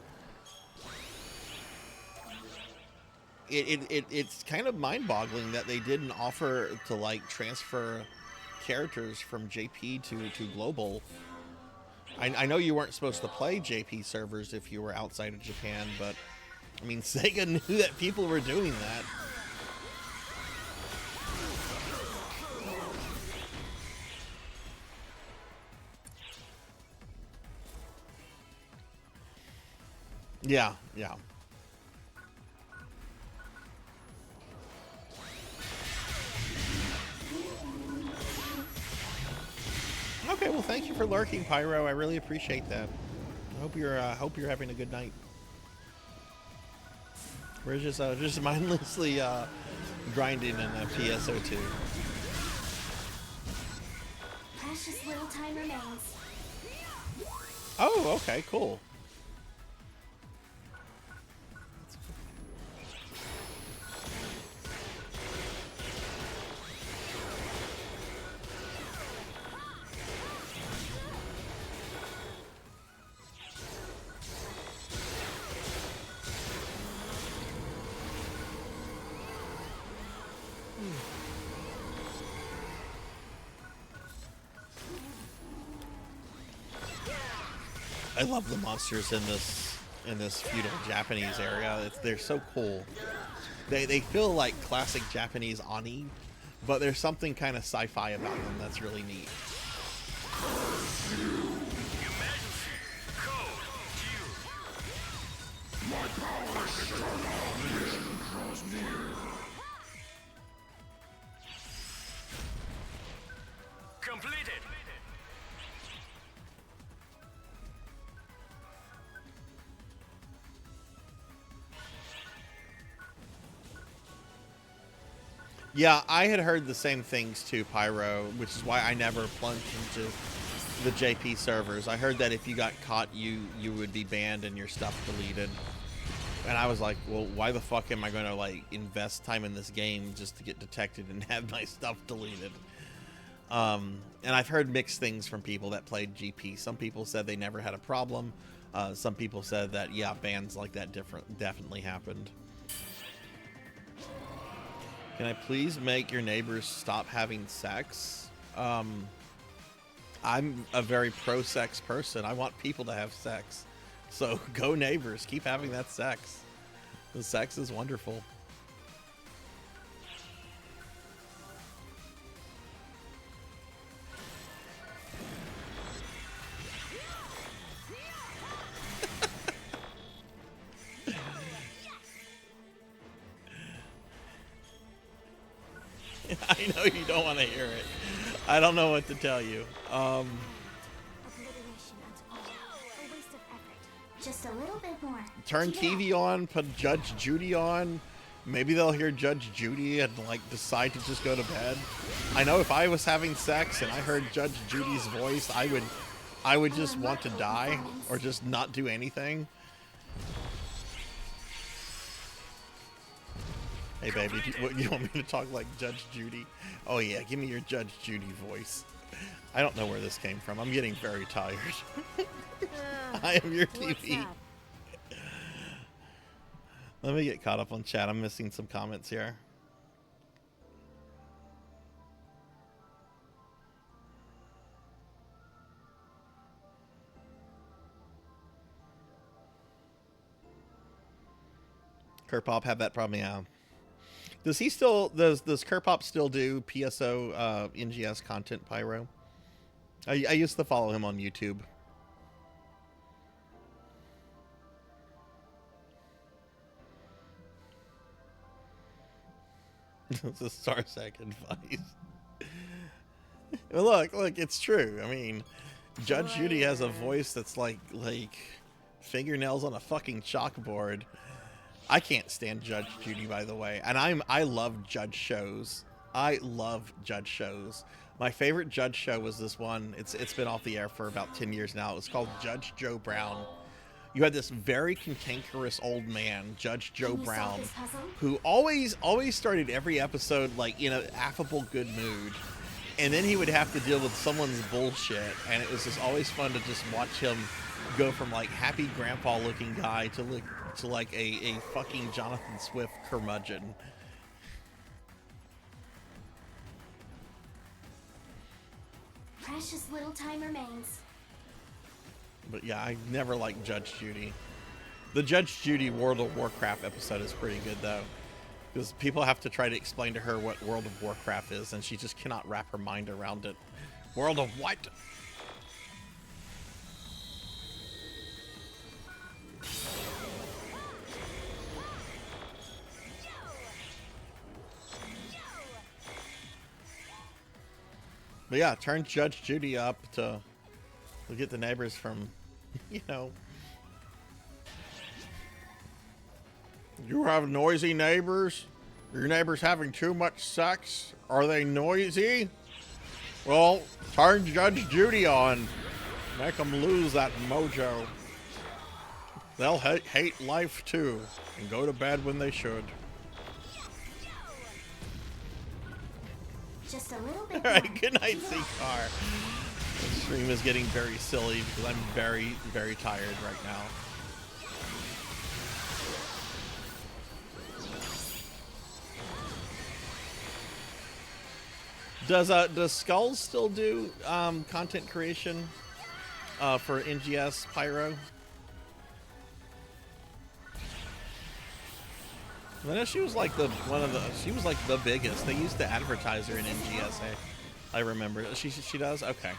It's kind of mind-boggling that they didn't offer to like transfer characters from JP to global. I know you weren't supposed to play JP servers if you were outside of Japan, but I mean, Sega knew that people were doing that. Yeah, yeah. Okay, well, thank you for lurking, Pyro. I really appreciate that. I hope you're having a good night. We're just mindlessly grinding in PSO2. Precious little time remains. Oh, okay, cool. I love the monsters in this feudal Japanese area. They're so cool. They feel like classic Japanese Oni, but there's something kind of sci-fi about them that's really neat. Your Majesty, Completed. Yeah, I had heard the same things too, Pyro, which is why I never plunged into the JP servers. I heard that if you got caught, you would be banned and your stuff deleted. And I was like, well, why the fuck am I going to like invest time in this game just to get detected and have my stuff deleted? And I've heard mixed things from people that played GP. Some people said they never had a problem. Some people said that, yeah, bans like that definitely happened. Can I please make your neighbors stop having sex? I'm a very pro-sex person. I want people to have sex. So go neighbors, keep having that sex. The sex is wonderful. I know you don't want to hear it. I don't know what to tell you. Just a little bit more. Turn TV on, put Judge Judy on. Maybe they'll hear Judge Judy and like decide to just go to bed. I know if I was having sex and I heard Judge Judy's voice, I would just want to die or just not do anything. Hey baby, you want me to talk like Judge Judy? Oh yeah, give me your Judge Judy voice. I don't know where this came from. I'm getting very tired. I am your TV. Let me get caught up on chat. I'm missing some comments here. Kerpop have that problem, yeah. Does he still, does Kerpop still do PSO NGS content, Pyro? I used to follow him on YouTube. It's a Sarzac advice. Look, it's true. I mean, Judge Judy has a voice that's like fingernails on a fucking chalkboard. I can't stand Judge Judy, by the way, and I love judge shows. I love judge shows. My favorite judge show was this one. It's been off the air for about 10 years now. It was called Judge Joe Brown. You had this very cantankerous old man, Judge Joe Brown, who always started every episode like in an affable, good mood, and then he would have to deal with someone's bullshit, and it was just always fun to just watch him go from like happy grandpa looking guy to like a fucking Jonathan Swift curmudgeon. Precious little time remains. But yeah, I never liked Judge Judy. The Judge Judy World of Warcraft episode is pretty good though, because people have to try to explain to her what World of Warcraft is, and she just cannot wrap her mind around it. World of what? But yeah, turn Judge Judy up to get the neighbors from, you know. You have noisy neighbors? Your neighbors having too much sex? Are they noisy? Well, turn Judge Judy on. Make them lose that mojo. They'll hate life too and go to bed when they should. Just a little bit. Alright, good night, C-Car. The stream is getting very silly because I'm very, very tired right now. Does Skulls still do content creation for NGS Pyro? I know she was like she was like the biggest. They used to advertise her in NGS. I remember. She does? Okay.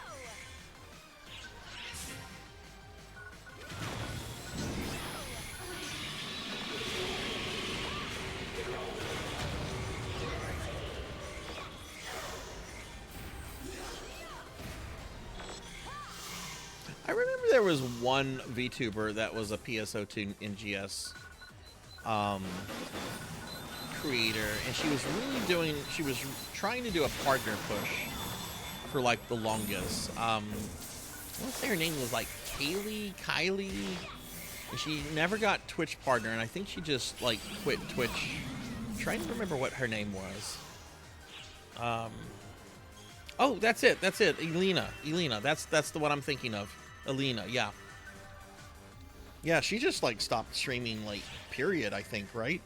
I remember there was one VTuber that was a PSO2 NGS creator, and she was trying to do a partner push for like the longest. I want to say her name was like Kylie, and she never got Twitch partner, and I think she just like quit Twitch. I'm trying to remember what her name was. Oh, that's it. Elena, that's the one I'm thinking of. Elena, yeah. Yeah, she just like stopped streaming, like, period, I think, right?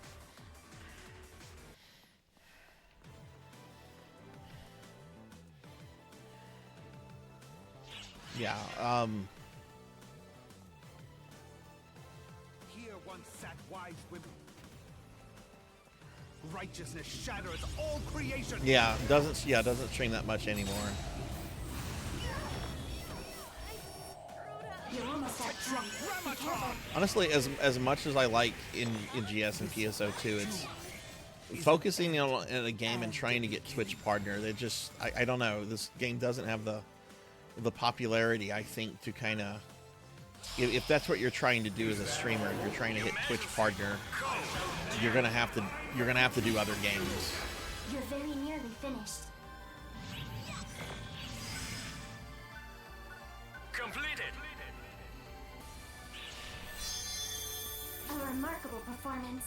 Yeah, Here once sat wise women. Righteousness shatters all creation. yeah, doesn't stream that much anymore. You're almost at time. Be careful. Honestly, as much as I like in GS and PSO2, it's focusing on in a game and trying to get Twitch partner. They just, I don't know. This game doesn't have the popularity, I think, to kind of, if that's what you're trying to do as a streamer, if you're trying to hit Twitch partner, you're gonna have to do other games. You're very nearly finished. Completed. A remarkable performance.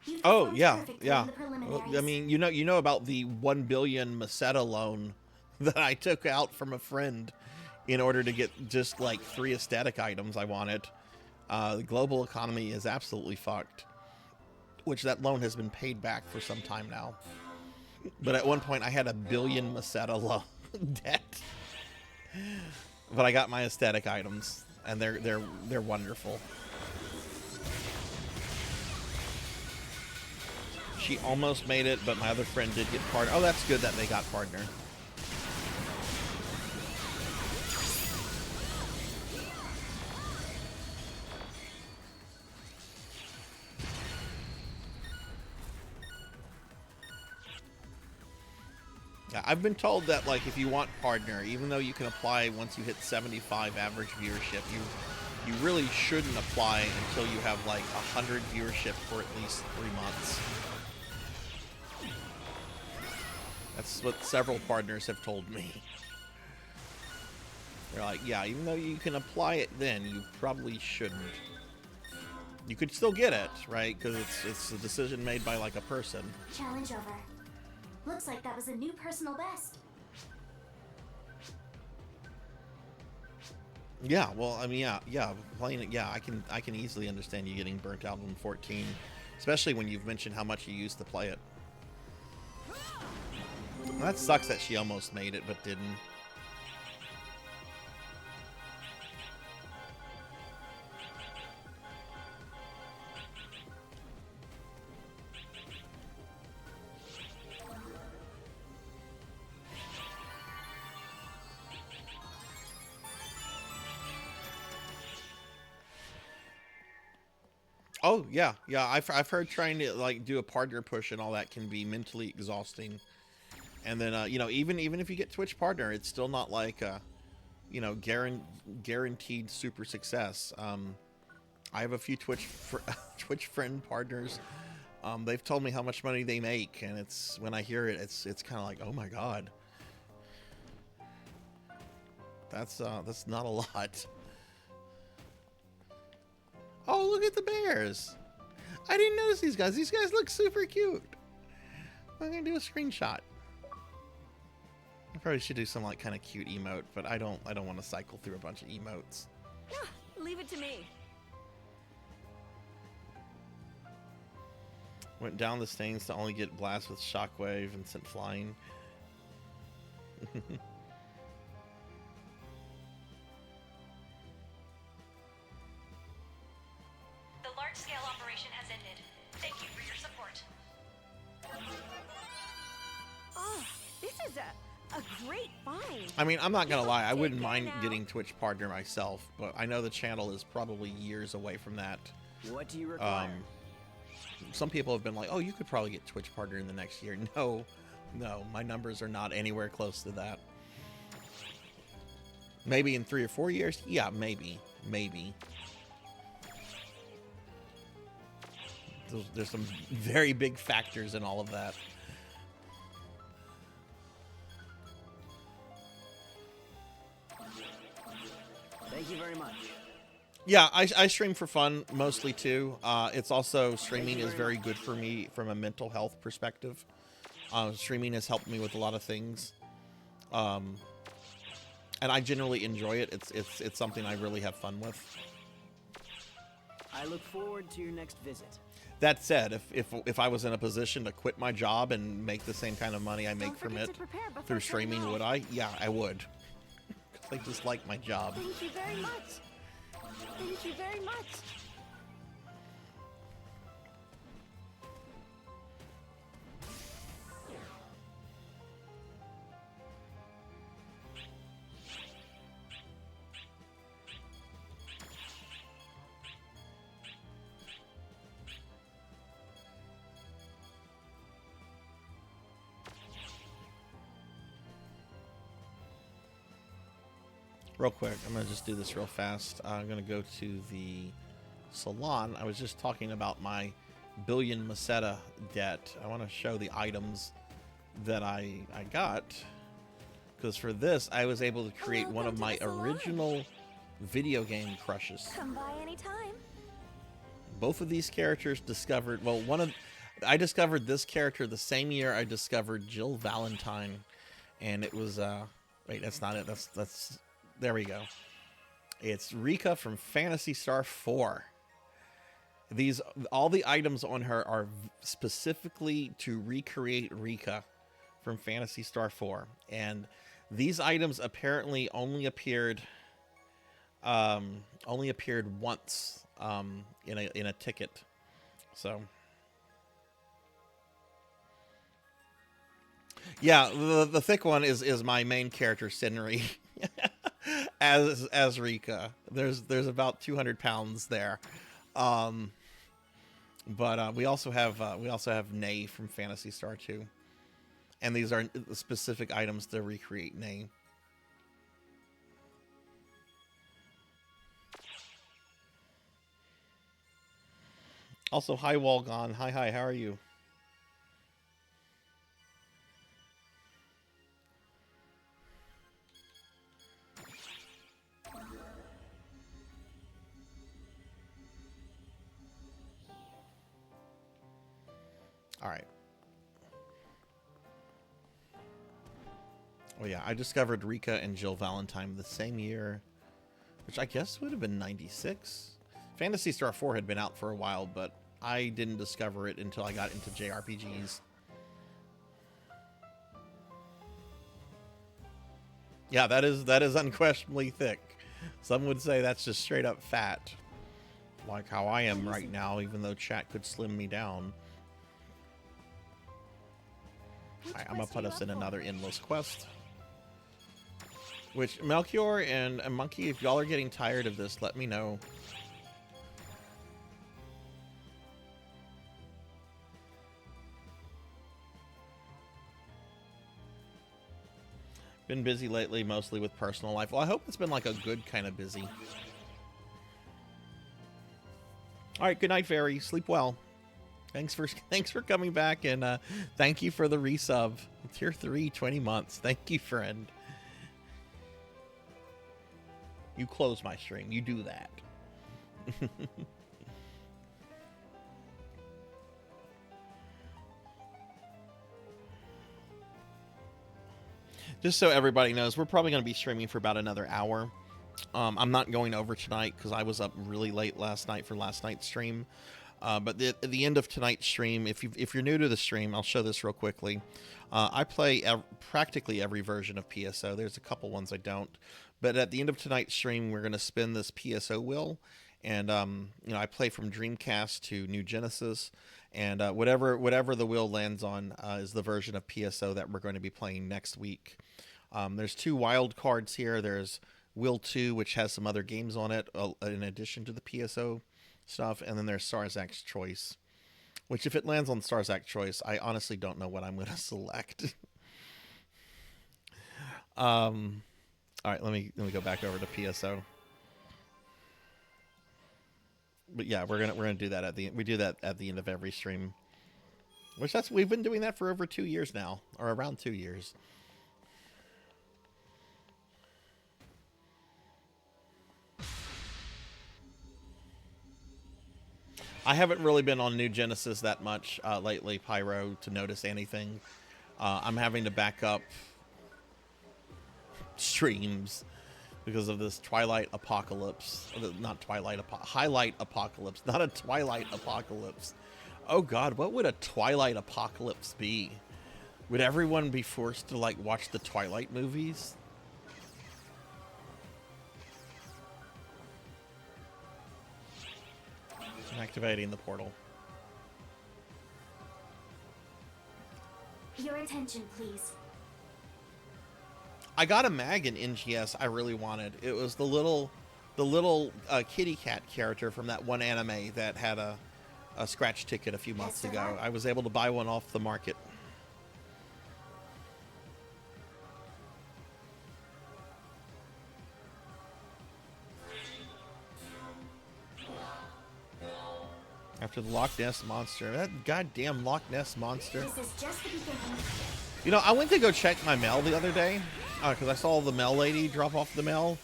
You Oh performed yeah, perfectly yeah. in the preliminaries. Well, I mean, you know about the 1 billion Meseta loan that I took out from a friend in order to get just like 3 aesthetic items I wanted. The global economy is absolutely fucked, which that loan has been paid back for some time now. But at one point, I had 1 billion Meseta loan debt. But I got my aesthetic items, and they're wonderful. She almost made it, but my other friend did get partner. Oh, that's good that they got partner. Yeah, I've been told that, like, if you want partner, even though you can apply once you hit 75 average viewership, you really shouldn't apply until you have like 100 viewership for at least 3 months. That's what several partners have told me. They're like, yeah, even though you can apply it then, you probably shouldn't. You could still get it, right? Because it's a decision made by like a person. Challenge over. Looks like that was a new personal best. Yeah, well, I mean, yeah, playing it, yeah, I can easily understand you getting burnt out on 14, especially when you've mentioned how much you used to play it. Well, that sucks that she almost made it, but didn't. Oh yeah, I've heard trying to like do a partner push and all that can be mentally exhausting. And then you know, even if you get Twitch partner, it's still not like you know, guaranteed super success. I have a few Twitch friend partners. They've told me how much money they make, and it's, when I hear it, it's kind of like, oh my god, that's not a lot. Oh, look at the bears! I didn't notice these guys. These guys look super cute. I'm gonna do a screenshot. I probably should do some like kind of cute emote, but I don't want to cycle through a bunch of emotes. Leave it to me. Went down the stains to only get blasted with shockwave and sent flying. The large-scale operation has ended. Thank you for your support. Oh, this is a great find. I mean, I'm not gonna lie, I wouldn't mind getting Twitch partner myself, but I know the channel is probably years away from that. What do you require? Some people have been like, oh, you could probably get Twitch partner in the next year. No, No, my numbers are not anywhere close to that. Maybe in 3 or 4 years? Yeah, maybe. Maybe. There's some very big factors in all of that. Thank you very much. Yeah, I stream for fun mostly too. It's also, streaming is very good for me from a mental health perspective. Streaming has helped me with a lot of things. And I generally enjoy it. It's something I really have fun with. I look forward to your next visit. That said, if I was in a position to quit my job and make the same kind of money I make from it through streaming, would I? Yeah, I would. Because I just like my job. Thank you very much. Thank you very much. Real quick, I'm going to just do this real fast. I'm going to go to the salon. I was just talking about my billion Meseta debt. I want to show the items that I got. Because for this, I was able to create one of my original video game crushes. Come by anytime. Both of these characters discovered... Well, I discovered this character the same year I discovered Jill Valentine. And it was... wait, that's not it. That's there we go. It's Rika from Phantasy Star 4. All the items on her are specifically to recreate Rika from Phantasy Star 4. And these items apparently only appeared once in a ticket. So yeah, the thick one is my main character Senri. as Rika. There's about 200 pounds there. But we also have Nay from Phantasy Star 2. And these are specific items to recreate Nay. Also, hi Walgon. Hi, how are you? All right. Oh yeah, I discovered Rika and Jill Valentine the same year, which I guess would have been 96. Phantasy Star 4 had been out for a while, but I didn't discover it until I got into JRPGs. Yeah, that is unquestionably thick. Some would say that's just straight up fat. Like how I am right now, even though chat could slim me down. Alright, I'm gonna put us in another endless quest. Which, Melchior and Monkey, if y'all are getting tired of this, let me know. Been busy lately, mostly with personal life. Well, I hope it's been like a good kind of busy. Alright, good night, Fairy. Sleep well. Thanks for coming back, and thank you for the resub. Tier 3, 20 months. Thank you, friend. You close my stream. You do that. Just so everybody knows, we're probably going to be streaming for about another hour. I'm not going over tonight because I was up really late last night for last night's stream. But at the end of tonight's stream, if you're new to the stream, I'll show this real quickly. I play practically every version of PSO. There's a couple ones I don't. But at the end of tonight's stream, we're going to spin this PSO wheel. And, I play from Dreamcast to New Genesis. And whatever the wheel lands on is the version of PSO that we're going to be playing next week. There's 2 wild cards here. There's Wheel 2, which has some other games on it in addition to the PSO stuff, and then there's Sarzac's Choice. Which, if it lands on Sarzac choice, I honestly don't know what I'm going to select. All right, let me go back over to PSO. But yeah, we're gonna do that at the end of every stream. We've been doing that for over 2 years now, or around 2 years. I haven't really been on New Genesis that much lately, Pyro, to notice anything. I'm having to back up streams because of this Twilight Apocalypse. Not Twilight Highlight Apocalypse, not a Twilight Apocalypse. Oh God, what would a Twilight Apocalypse be? Would everyone be forced to like watch the Twilight movies? I'm activating the portal. Your attention, please. I got a mag in NGS I really wanted. It was the little kitty cat character from that one anime that had a scratch ticket a few months ago. I was able to buy one off the market. After the Loch Ness Monster. That goddamn Loch Ness Monster. This is just the beginning. You know, I went to go check my mail the other day because I saw the mail lady drop off the mail.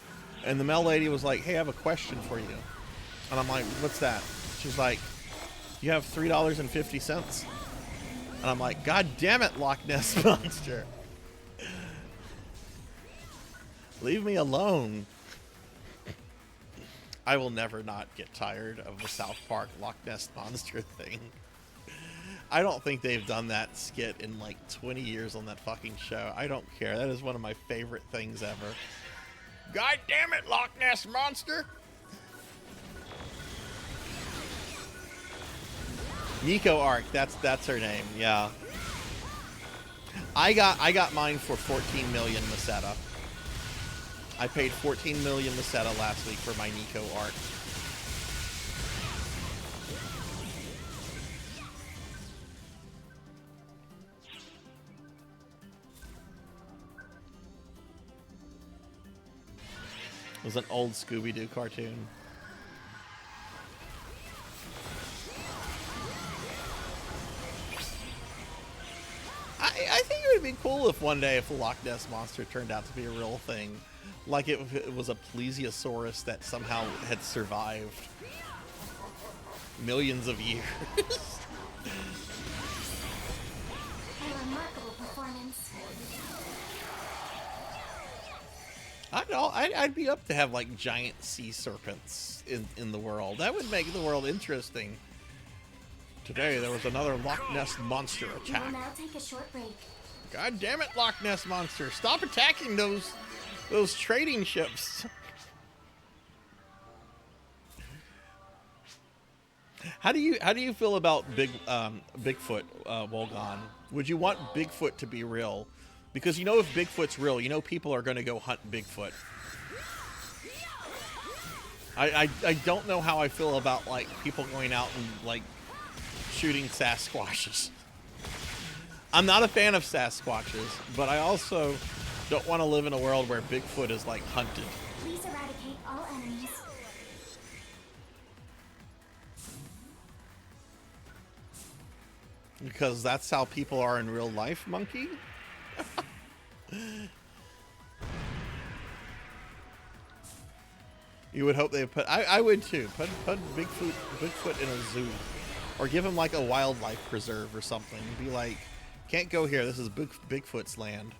And the mail lady was like, hey, I have a question for you. And I'm like, what's that? She's like, you have $3.50. And I'm like, God damn it, Loch Ness Monster. Leave me alone. I will never not get tired of the South Park Loch Ness Monster thing. I don't think they've done that skit in like 20 years on that fucking show. I don't care. That is one of my favorite things ever. God damn it, Loch Ness Monster! Nico Arc, that's her name, yeah. I got mine for 14 million Meseta. I paid 14 million Meseta last week for my Nico Arc. It was an old Scooby-Doo cartoon. I think it would be cool if one day if the Loch Ness Monster turned out to be a real thing. Like it was a plesiosaurus that somehow had survived millions of years. A remarkable performance. I don't know. I'd be up to have like giant sea serpents in the world. That would make the world interesting. Today there was another Loch Ness Monster attack. We'll now take a short break. God damn it, Loch Ness Monster! Stop attacking those trading ships. How do you feel about Bigfoot, Wolgon? Would you want Bigfoot to be real? Because you know if Bigfoot's real, you know people are going to go hunt Bigfoot. I don't know how I feel about like people going out and like shooting Sasquatches. I'm not a fan of Sasquatches, but I also don't want to live in a world where Bigfoot is like hunted. Please eradicate all enemies. Because that's how people are in real life, monkey? You would hope they put... I would too. Put Bigfoot in a zoo. Or give him like a wildlife preserve or something. Be like, can't go here. This is Bigfoot's land.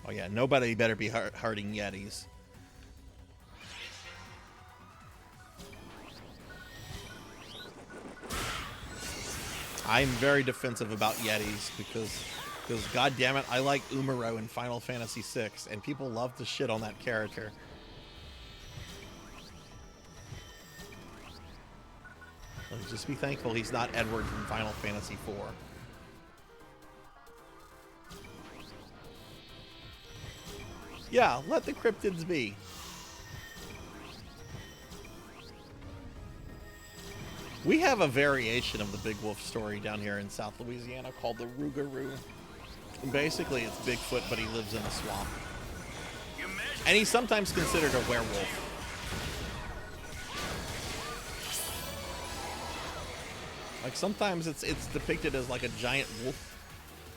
Oh yeah, nobody better be hurting Yetis. I'm very defensive about Yetis because god damn it, I like Umaro in Final Fantasy VI, and people love to shit on that character. Let's just be thankful he's not Edward from Final Fantasy IV. Yeah, let the cryptids be. We have a variation of the Big Wolf story down here in South Louisiana called the Rougarou. And basically, it's Bigfoot, but he lives in a swamp. And he's sometimes considered a werewolf. Like, sometimes it's depicted as like a giant wolf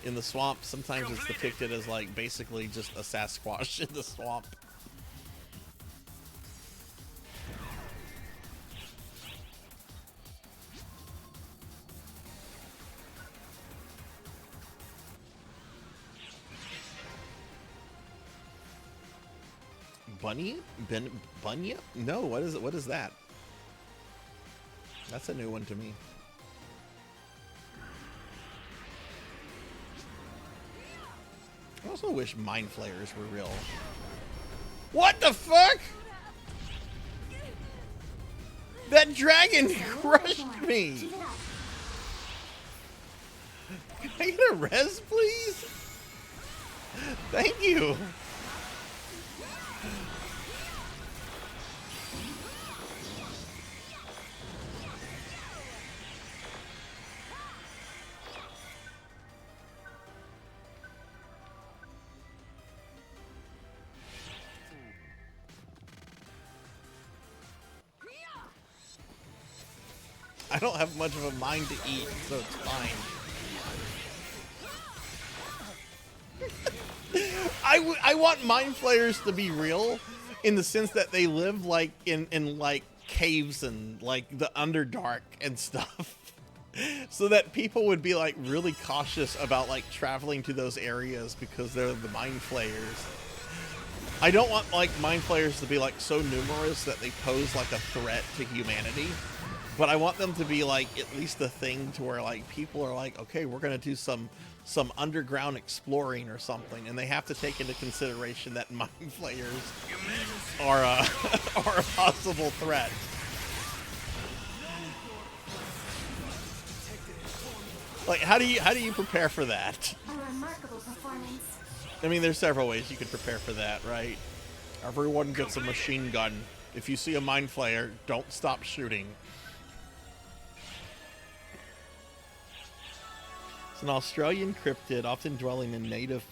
in the swamp. Sometimes it's depicted as like basically just a Sasquatch in the swamp. Bunya? No, what is it? What is that? That's a new one to me. I also wish mind flayers were real. What the fuck? That dragon crushed me. Can I get a res, please? Thank you. I don't have much of a mind to eat, so it's fine. I want mind flayers to be real in the sense that they live like in like caves and like the Underdark and stuff. So that people would be like really cautious about like traveling to those areas because they're the mind flayers. I don't want like mind flayers to be like so numerous that they pose like a threat to humanity. But I want them to be like at least a thing to where like people are like, okay, we're gonna do some underground exploring or something, and they have to take into consideration that mind flayers are are a possible threat. Like, how do you prepare for that? A remarkable performance. I mean, there's several ways you could prepare for that, right? Everyone gets a machine gun. If you see a mind flayer, don't stop shooting. It's an Australian cryptid, often dwelling in native.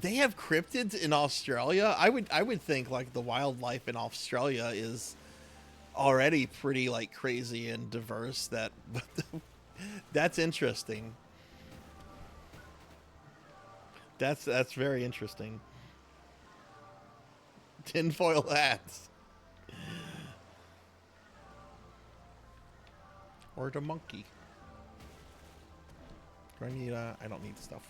They have cryptids in Australia. I would think like the wildlife in Australia is already pretty like crazy and diverse. That's interesting. That's very interesting. Tinfoil hats. Or the monkey. Do I need I don't need stuff.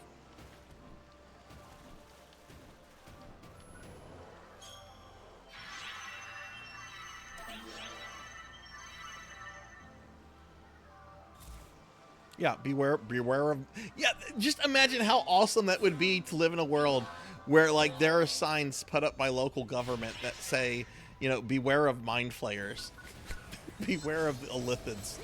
Yeah, beware of. Yeah, just imagine how awesome that would be to live in a world where like there are signs put up by local government that say, you know, beware of mind flayers. Beware of the illithids.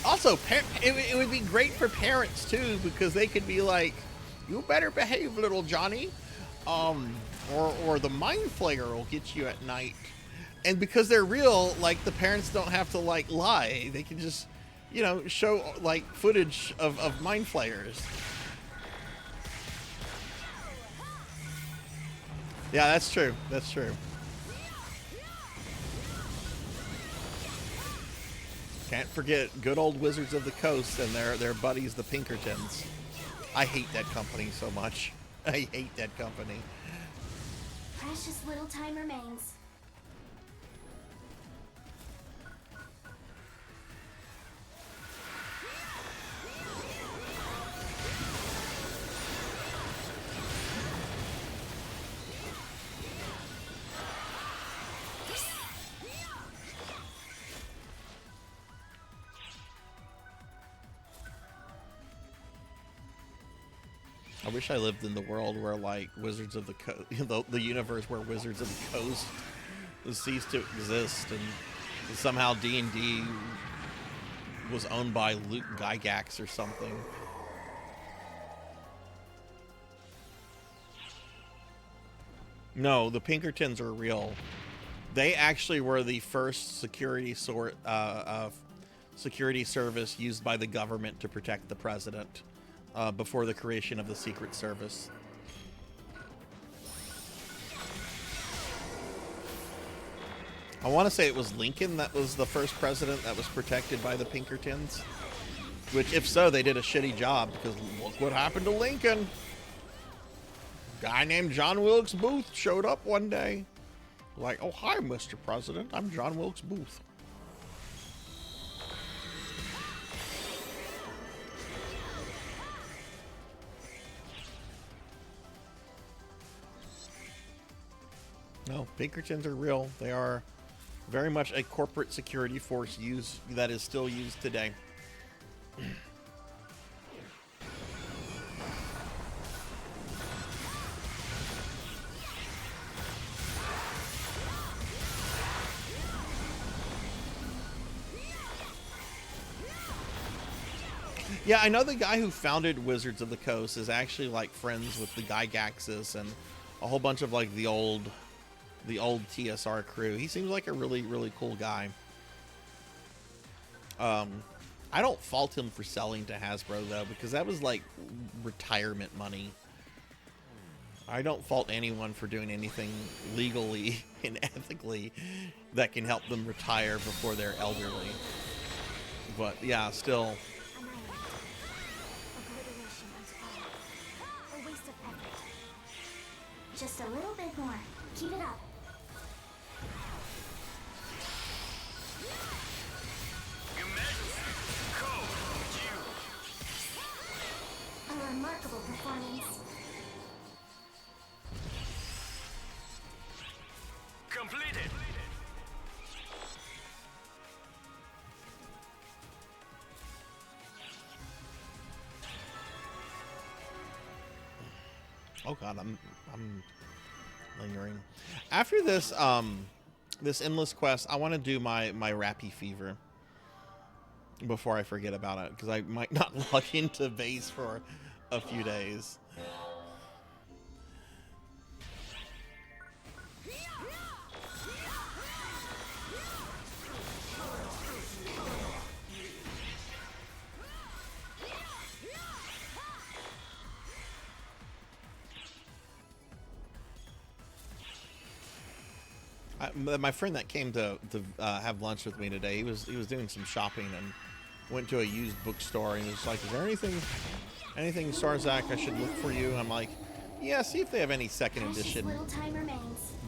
Also, it would be great for parents too, because they could be like, "You better behave, little Johnny," or the mind flayer will get you at night. And because they're real, like the parents don't have to like lie; they can just, you know, show like footage of mind flayers. Yeah, that's true. That's true. Can't forget good old Wizards of the Coast and their buddies, the Pinkertons. I hate that company so much. I hate that company. Precious little time remains. I wish I lived in the world where like Wizards of the Coast, the universe where Wizards of the Coast ceased to exist, and somehow D&D was owned by Luke Gygax or something. No, the Pinkertons are real. They actually were the first security security service used by the government to protect the president before the creation of the Secret Service. I want to say it was Lincoln that was the first president that was protected by the Pinkertons. Which, if so, they did a shitty job, because look what happened to Lincoln. Guy named John Wilkes Booth showed up one day. Like, oh, hi, Mr. President. I'm John Wilkes Booth. No, Pinkertons are real. They are very much a corporate security force that is still used today. Yeah, I know the guy who founded Wizards of the Coast is actually like friends with the Gygaxes and a whole bunch of like the old TSR crew. He seems like a really, really cool guy. I don't fault him for selling to Hasbro though, because that was like retirement money. I don't fault anyone for doing anything legally and ethically that can help them retire before they're elderly. But yeah, still. Just a little bit more. Keep it up. A remarkable performance. Completed. Oh god, I'm lingering. After this this endless quest, I want to do my Rappy Fever before I forget about it, because I might not log into base for a few days. My friend that came to have lunch with me today, he was doing some shopping and went to a used bookstore and was like, "Is there anything Sarzac I should look for you?" I'm like, "Yeah, see if they have any second edition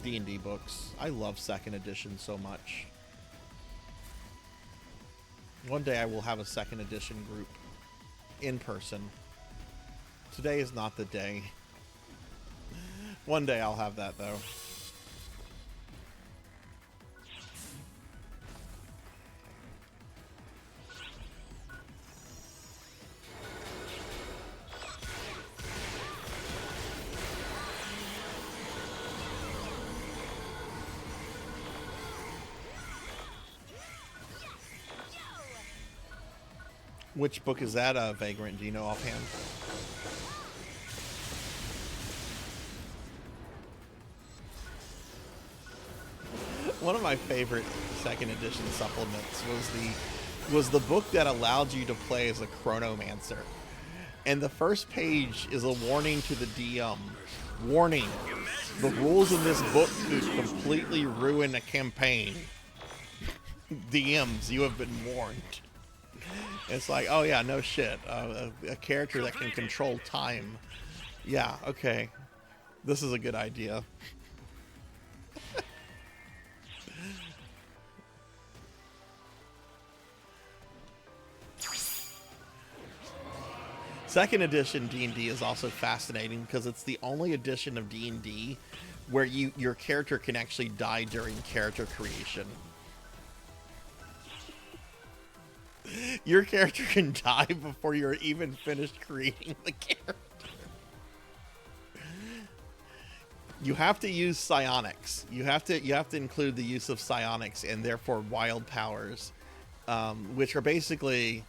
D&D books." I love second edition so much. One day I will have a second edition group in person. Today is not the day. One day I'll have that though. Which book is that, Vagrant? Do you know offhand? One of my favorite second edition supplements was the book that allowed you to play as a chronomancer. And the first page is a warning to the DM. Warning, the rules in this book could completely ruin a campaign. DMs, you have been warned. It's like, oh yeah, no shit. A character that can control time. Yeah, okay. This is a good idea. Second edition D&D is also fascinating because it's the only edition of D&D where your character can actually die during character creation. Your character can die before you're even finished creating the character. You have to use psionics. You have to include the use of psionics and therefore wild powers, which are basically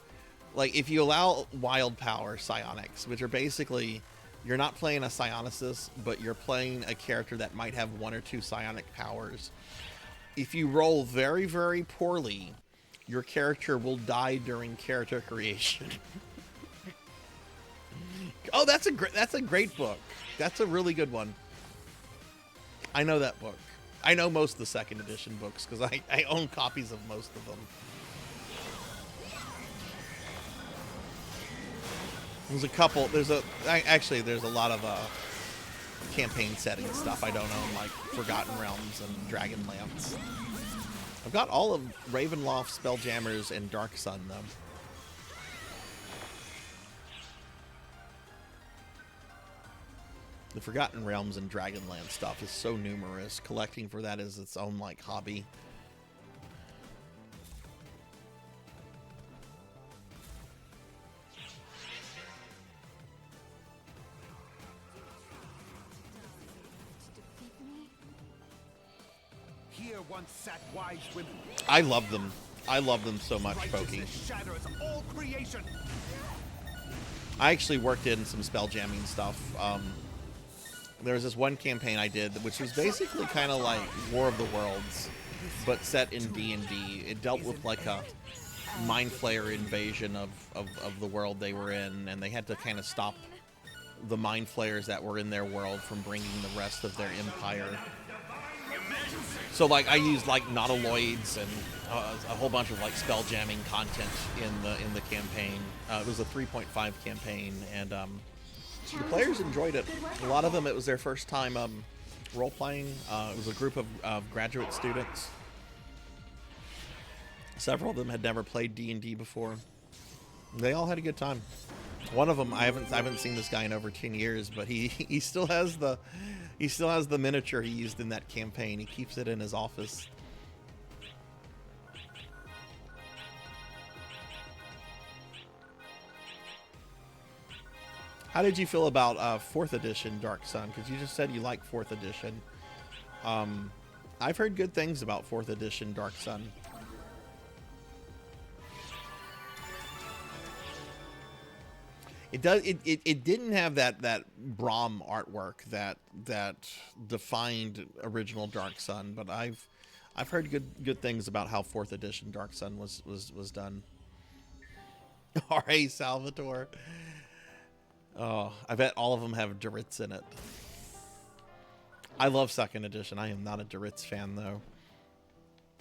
like if you allow wild power psionics, which are basically you're not playing a psionicist, but you're playing a character that might have 1 or 2 psionic powers. If you roll very, very poorly, your character will die during character creation. Oh, that's a great book. That's a really good one. I know that book. I know most of the 2nd edition books because I own copies of most of them. There's a couple. There's a lot of campaign setting stuff I don't own, like Forgotten Realms and Dragonlance. I've got all of Ravenloft, Spelljammers, and Dark Sun though. The Forgotten Realms and Dragonlance stuff is so numerous. Collecting for that is its own like hobby. Here once sat wise women. I love them. I love them so much, Pokey. Shatters all creation. I actually worked in some spell jamming stuff. There was this one campaign I did, which was basically kind of like War of the Worlds, but set in D&D. It dealt with like a Mind Flayer invasion of the world they were in, and they had to kind of stop the Mind Flayers that were in their world from bringing the rest of their empire. So like I used like nautiloids and a whole bunch of like spell jamming content in the campaign. It was a 3.5 campaign, and the players enjoyed it. A lot of them, it was their first time role playing. It was a group of graduate students. Several of them had never played D&D before. They all had a good time. One of them, I haven't seen this guy in over 10 years, but he still has the miniature he used in that campaign. He keeps it in his office. How did you feel about 4th edition Dark Sun? Because you just said you like 4th edition. I've heard good things about 4th edition Dark Sun. It does. It didn't have that Brahm artwork that defined original Dark Sun, but I've heard good things about how 4th edition Dark Sun was done. R.A. Salvatore. Oh, I bet all of them have Duritz in it. I love 2nd edition. I am not a Duritz fan though.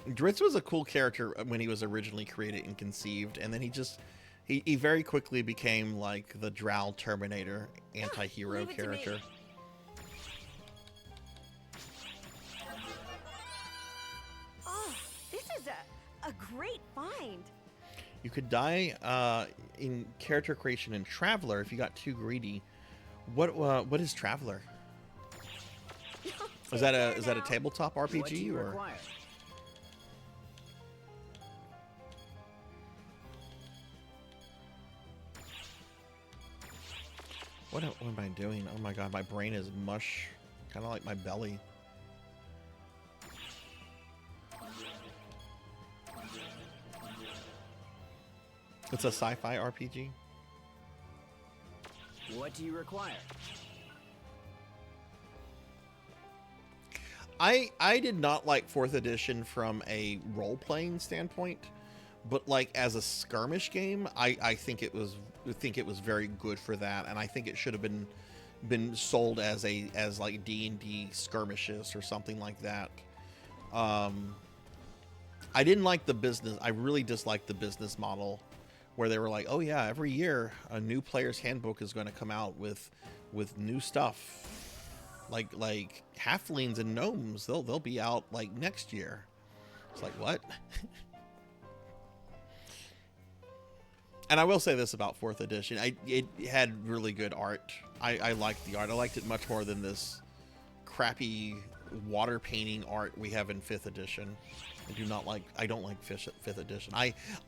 Duritz was a cool character when he was originally created and conceived, and then he very quickly became like the Drow Terminator anti-hero character. Oh, this is a great find. You could die in character creation in Traveler if you got too greedy. What is Traveler? Is that a tabletop RPG or? What am I doing? Oh my god, my brain is mush, kind of like my belly. It's a sci-fi RPG. What do you require? I did not like 4th edition from a role-playing standpoint, but like as a skirmish game, I think it was very good for that, and I think it should have been sold as like D&D skirmishes or something like that. I didn't like the business. I really disliked the business model where they were like, oh yeah, every year a new player's handbook is going to come out with new stuff. Like halflings and gnomes, they'll be out like next year. It's like, what? And I will say this about 4th edition. It had really good art. I liked the art. I liked it much more than this crappy water painting art we have in 5th edition. I don't like 5th edition.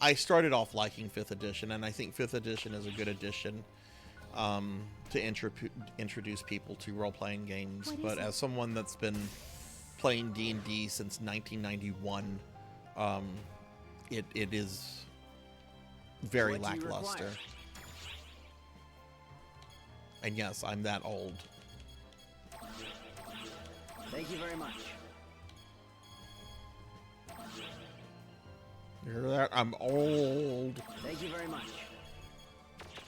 I started off liking 5th edition, and I think 5th edition is a good edition. to introduce people to role-playing games. What But is it? as someone that's been playing D&D since 1991, it is very What do you lackluster. require? And yes, I'm that old. Thank you very much. You hear that? I'm old. Thank you very much.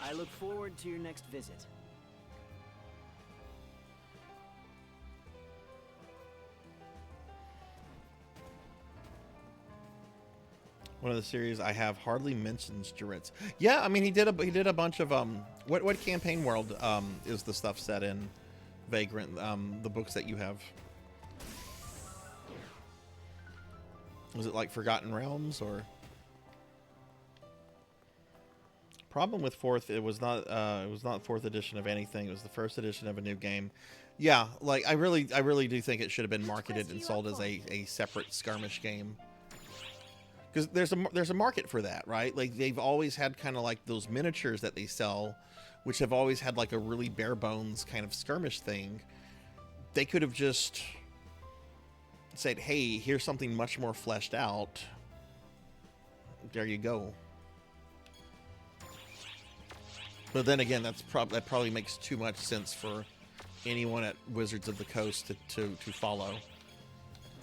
I look forward to your next visit. One of the series I have hardly mentions Juritz. Yeah, I mean he did a bunch of what campaign world is the stuff set in? Vagrant, the books that you have. Was it like Forgotten Realms or? Problem with fourth, it was not fourth edition of anything. It was the first edition of a new game. Yeah, like I really do think it should have been marketed and sold as a separate skirmish game. Because there's a market for that, right? Like they've always had kind of like those miniatures that they sell, which have always had like a really bare bones kind of skirmish thing. They could have just said, "Hey, here's something much more fleshed out. There you go." But then again, that probably makes too much sense for anyone at Wizards of the Coast to follow.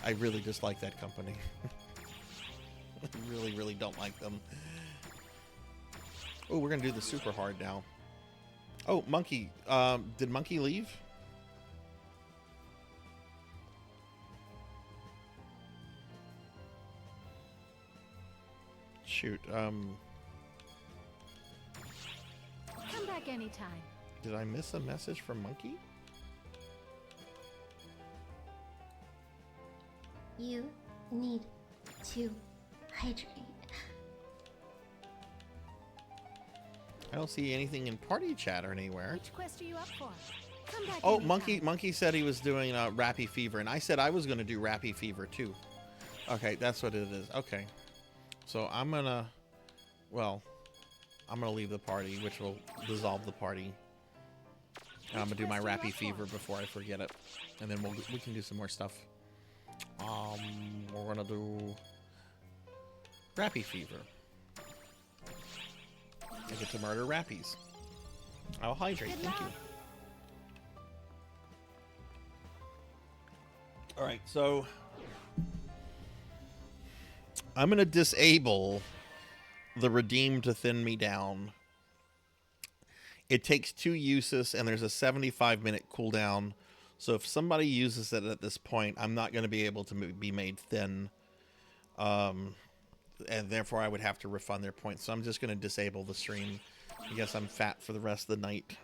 I really dislike that company. I really don't like them. Oh, we're gonna do the super hard now. Oh, Monkey. Did Monkey leave? Shoot. Come back anytime. Did I miss a message from Monkey? You need to hydrate. I don't see anything in party chat or anywhere. Which quest are you up for? Come back Oh, anytime. Monkey said he was doing Rappy Fever, and I said I was going to do Rappy Fever too. Okay, that's what it is. Okay. So I'm going to, well, I'm going to leave the party, which will dissolve the party. And I'm going to do my Rappy Fever before I forget it. And then we can do some more stuff. We're going to do Rappy Fever. I get to murder Rappies. I'll hydrate. Thank you. Alright, so I'm going to disable the Redeem to Thin Me Down. It takes 2 uses, and there's a 75-minute cooldown. So if somebody uses it at this point, I'm not going to be able to be made thin. And therefore, I would have to refund their points. So I'm just going to disable the stream. I guess I'm fat for the rest of the night.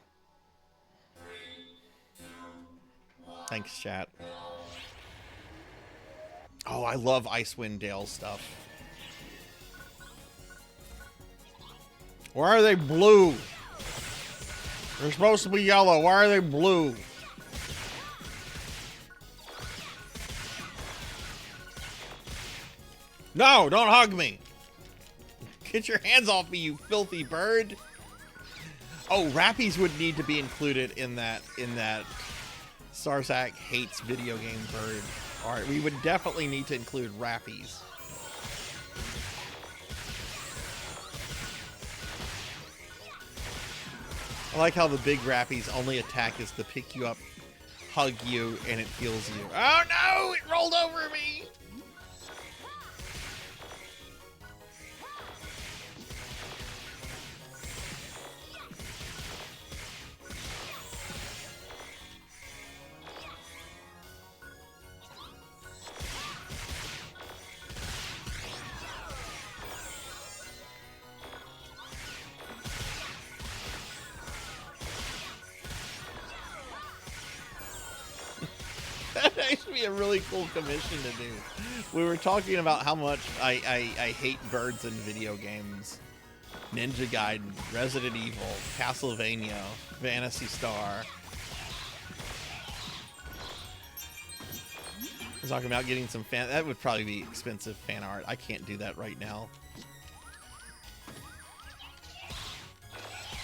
Thanks, chat. Oh, I love Icewind Dale stuff. Why are they blue? They're supposed to be yellow. Why are they blue? No, don't hug me. Get your hands off me, you filthy bird. Oh, Rappies would need to be included in that Sarzac hates video game bird. All right, we would definitely need to include Rappies. I like how the big Rappies only attack is to pick you up, hug you, and it heals you. Oh no, it rolled over me. That used to be a really cool commission to do. We were talking about how much I hate birds in video games. Ninja Gaiden, Resident Evil, Castlevania, Phantasy Star. We're talking about getting some fan. That would probably be expensive fan art. I can't do that right now.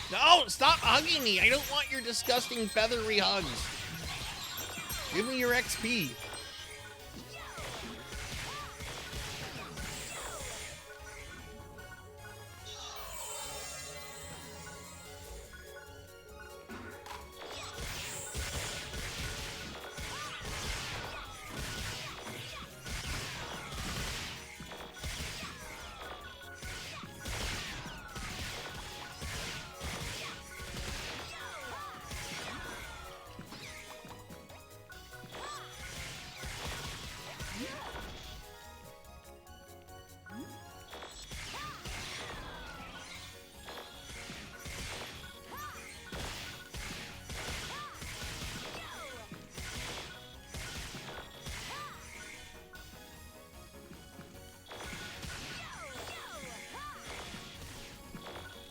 No, stop hugging me. I don't want your disgusting feathery hugs. Give me your XP.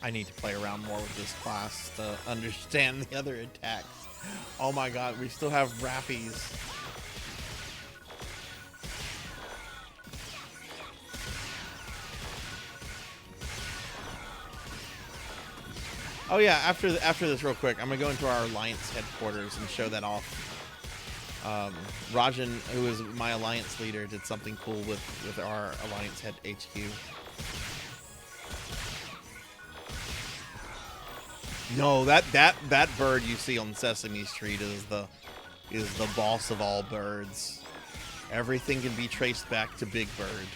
I need to play around more with this class to understand the other attacks. Oh my god, we still have Rappies. Oh yeah, after this real quick, I'm gonna go into our Alliance headquarters and show that off. Rajan, who is my Alliance leader, did something cool with our Alliance head HQ. No, that bird you see on Sesame Street is the boss of all birds. Everything can be traced back to Big Bird.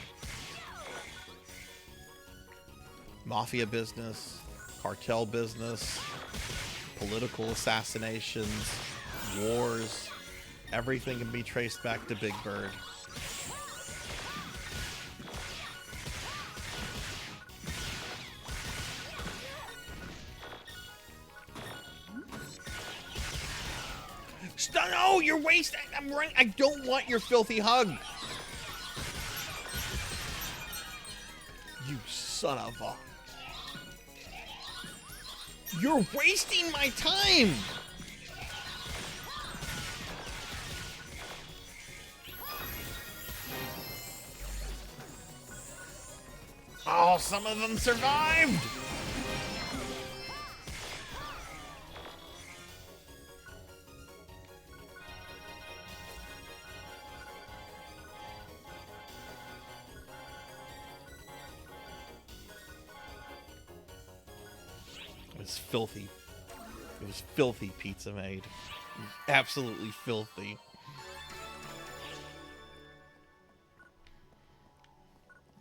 Mafia business, cartel business, political assassinations, wars. Everything can be traced back to Big Bird. No, you're wasting. I'm right. I don't want your filthy hug. You son of a. You're wasting my time. Oh, some of them survived. It was filthy. It was filthy pizza made. It was absolutely filthy.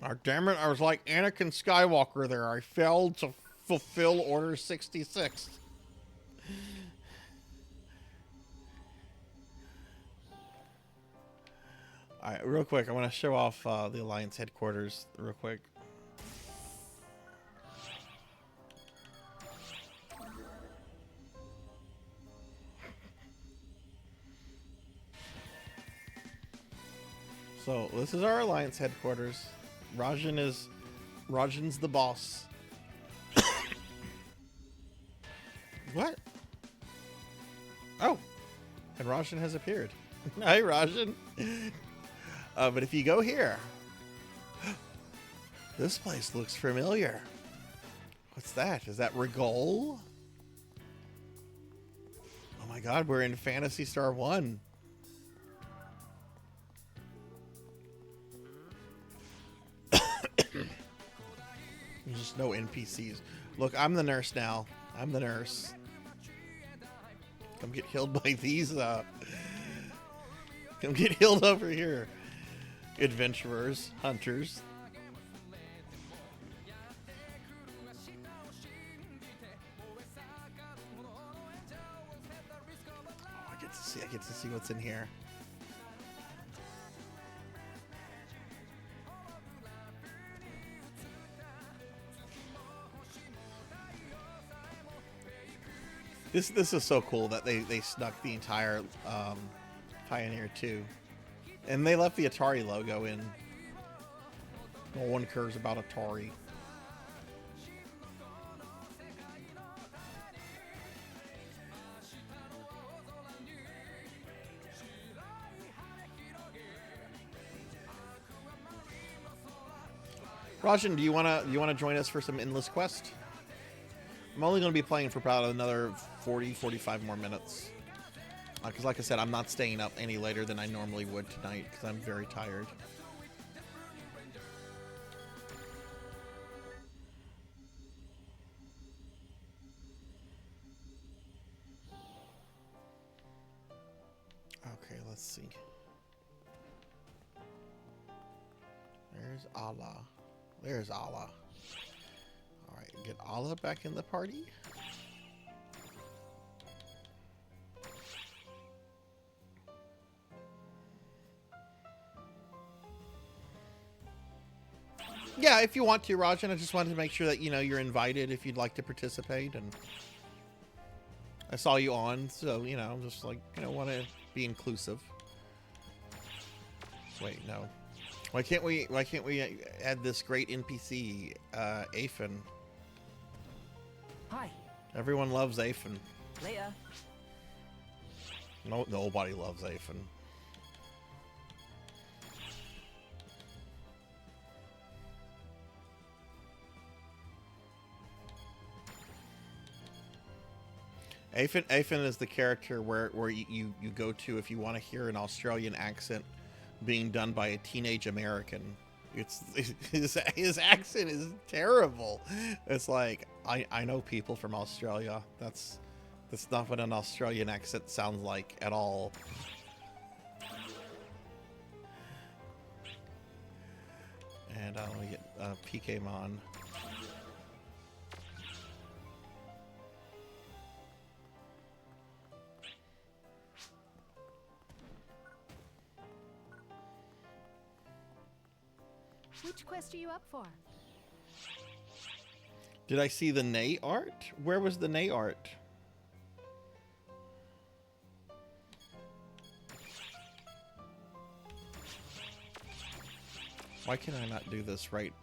Oh, damn it, I was like Anakin Skywalker there. I failed to fulfill Order 66. Alright, real quick, I want to show off the Alliance headquarters real quick. So, this is our Alliance headquarters. Rajan's the boss. What? Oh, and Rajan has appeared. Hi, Rajan. But if you go here, this place looks familiar. What's that? Is that Rigol? Oh my god, we're in Phantasy Star 1. There's just no NPCs. Look, I'm the nurse now. I'm the nurse. Come get healed by these, come get healed over here. Adventurers, hunters. Oh, I get to see what's in here. This is so cool that they snuck the entire Pioneer 2. And they left the Atari logo in. No one cares about Atari. Rajan, do you wanna join us for some endless quest? I'm only going to be playing for about another 40, 45 more minutes. Because like I said, I'm not staying up any later than I normally would tonight because I'm very tired. Okay, let's see. There's Allah. There's Allah. Alright, get Allah back in the party. Yeah, if you want to, Rajan. I just wanted to make sure that, you know, you're invited if you'd like to participate. And I saw you on, so, you know, just like, you know, want to be inclusive. Wait, no. Why can't we add this great NPC, Aphen? Hi. Everyone loves Aphen. Leia. No, nobody loves Aphen. Aphen is the character where you go to if you want to hear an Australian accent being done by a teenage American. It's his accent is terrible. It's like I know people from Australia. That's not what an Australian accent sounds like at all. And let me get PKmon. Which quest are you up for? Did I see the Nay art? Where was the Nay art? Why can I not do this right?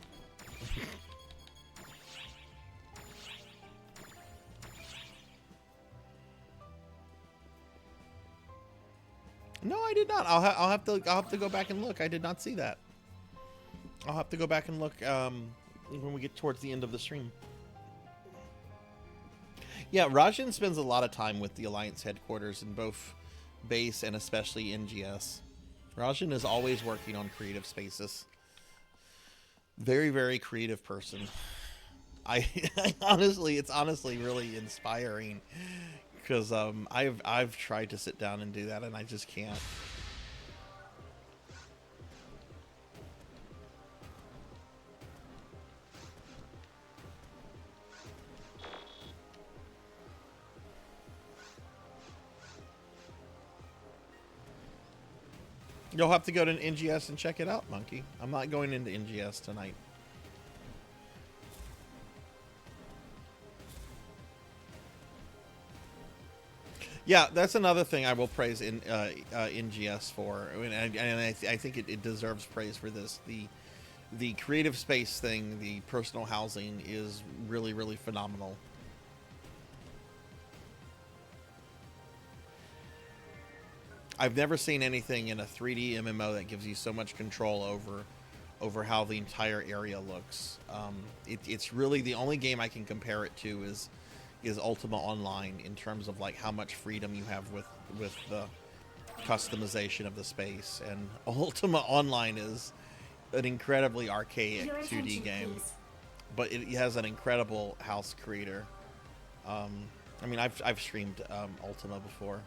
No, I did not. I'll have to go back and look. I did not see that. I'll have to go back and look when we get towards the end of the stream. Yeah, Rajan spends a lot of time with the Alliance headquarters in both base and especially NGS. Rajan is always working on creative spaces. Very, very creative person. It's honestly really inspiring because I've tried to sit down and do that and I just can't. You'll have to go to NGS and check it out, Monkey. I'm not going into NGS tonight. Yeah, that's another thing I will praise in NGS for, and I think it deserves praise for this. The creative space thing, the personal housing, is really, really phenomenal. I've never seen anything in a 3D MMO that gives you so much control over how the entire area looks. It's really the only game I can compare it to is Ultima Online in terms of like how much freedom you have with the customization of the space. And Ultima Online is an incredibly archaic 2D game, but it has an incredible house creator. I mean, I've streamed Ultima before.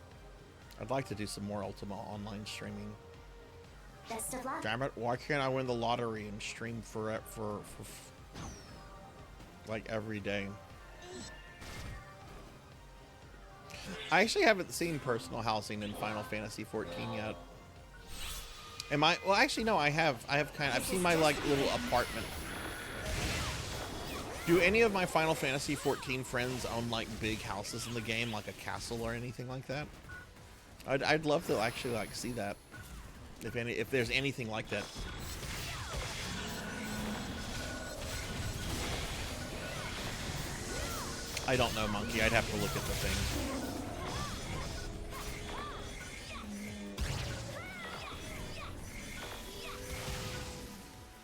I'd like to do some more Ultima Online streaming. Best of luck. Damn it, why can't I win the lottery and stream for like every day? I actually haven't seen personal housing in Final Fantasy 14 yet. Am I? Well, actually, no, I have I've seen my like little apartment. Do any of my Final Fantasy 14 friends own like big houses in the game, like a castle or anything like that? I'd love to actually like see that. If there's anything like that. I don't know, Monkey. I'd have to look at the thing.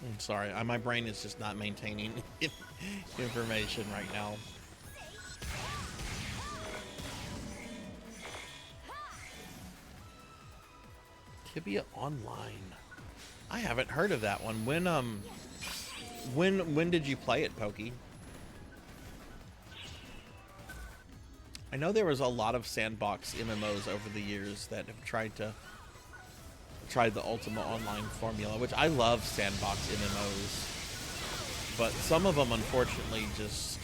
I'm sorry. My brain is just not maintaining information right now. Tibia Online. I haven't heard of that one. When did you play it, Pokey? I know there was a lot of sandbox MMOs over the years that have tried the Ultima Online formula, which I love sandbox MMOs. But some of them, unfortunately, just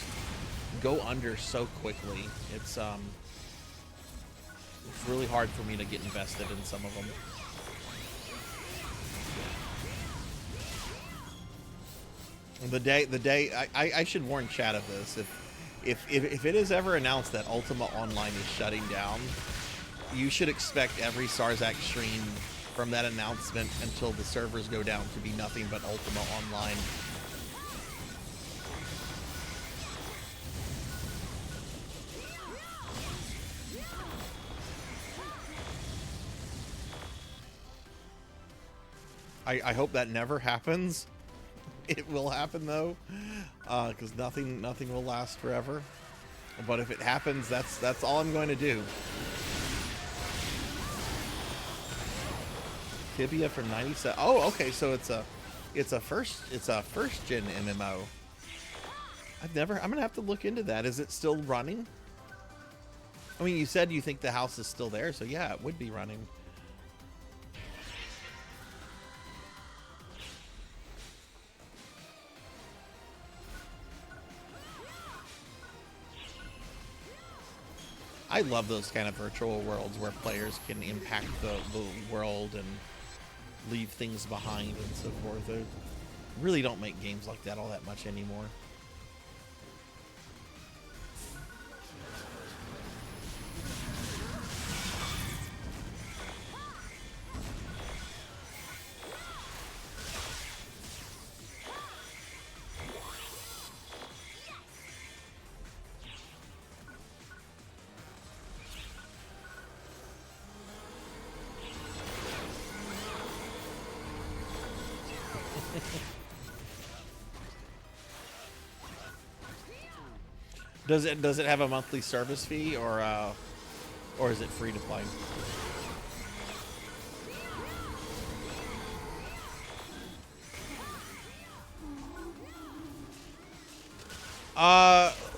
go under so quickly. It's really hard for me to get invested in some of them. The day I should warn chat of this. If it is ever announced that Ultima Online is shutting down, you should expect every Sarzac stream from that announcement until the servers go down to be nothing but Ultima Online. I hope that never happens. It will happen though, because nothing will last forever. But if it happens, that's all I'm going to do. Tibia for 97. Oh, okay. So it's a first gen MMO. I'm gonna have to look into that. Is it still running? I mean, you said you think the house is still there, so yeah, it would be running. I love those kind of virtual worlds where players can impact the world and leave things behind and so forth. They really don't make games like that all that much anymore. Does it have a monthly service fee or is it free to play?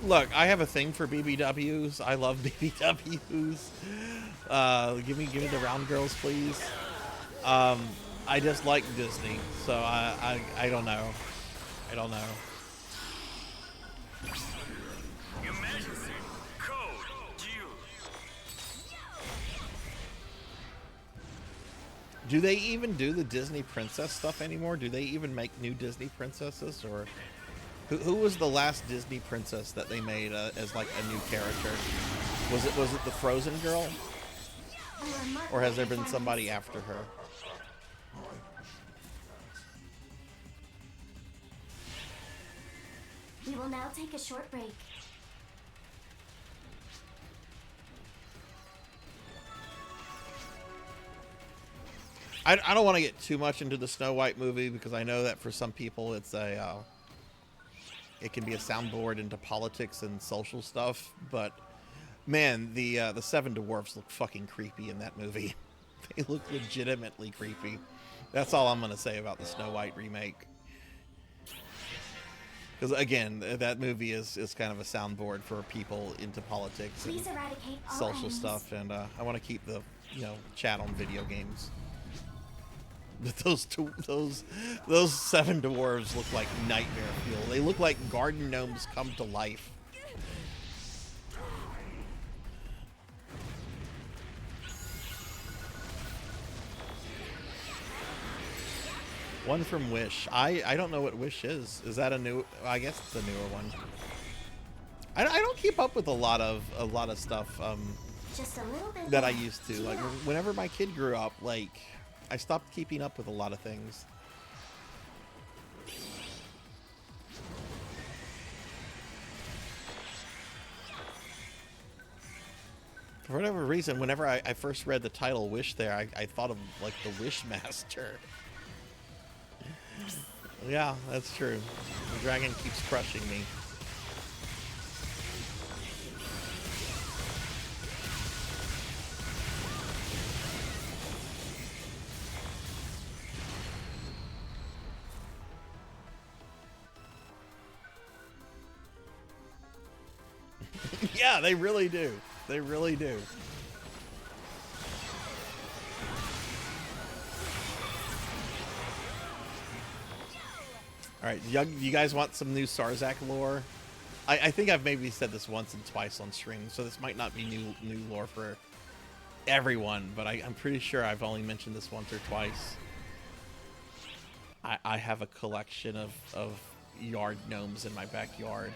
Look, I have a thing for BBWs. I love BBWs. Give me the round girls, please. I just like Disney, so I don't know. I don't know. Do they even do the Disney princess stuff anymore? Do they even make new Disney princesses? Or who was the last Disney princess that they made as like a new character? Was it the Frozen girl? Or has there been somebody after her? We will now take a short break. I don't want to get too much into the Snow White movie because I know that for some people it can be a soundboard into politics and social stuff. But man, the Seven Dwarfs look fucking creepy in that movie. They look legitimately creepy. That's all I'm gonna say about the Snow White remake. Because again, that movie is kind of a soundboard for people into politics and social stuff, and I want to keep the chat on video games. But those Seven Dwarves look like nightmare fuel. They look like garden gnomes come to life. One from Wish. I don't know what Wish is. Is that a new? I guess it's a newer one. I don't keep up with a lot of stuff Just a little bit that I used to. Like whenever my kid grew up, like I stopped keeping up with a lot of things. For whatever reason, whenever I first read the title Wish there, I thought of like the Wishmaster. Yeah, that's true. The dragon keeps crushing me. Yeah, they really do. They really do. All right, you guys want some new Sarzac lore? I think I've maybe said this once and twice on stream, so this might not be new lore for everyone, but I'm pretty sure I've only mentioned this once or twice. I have a collection of yard gnomes in my backyard.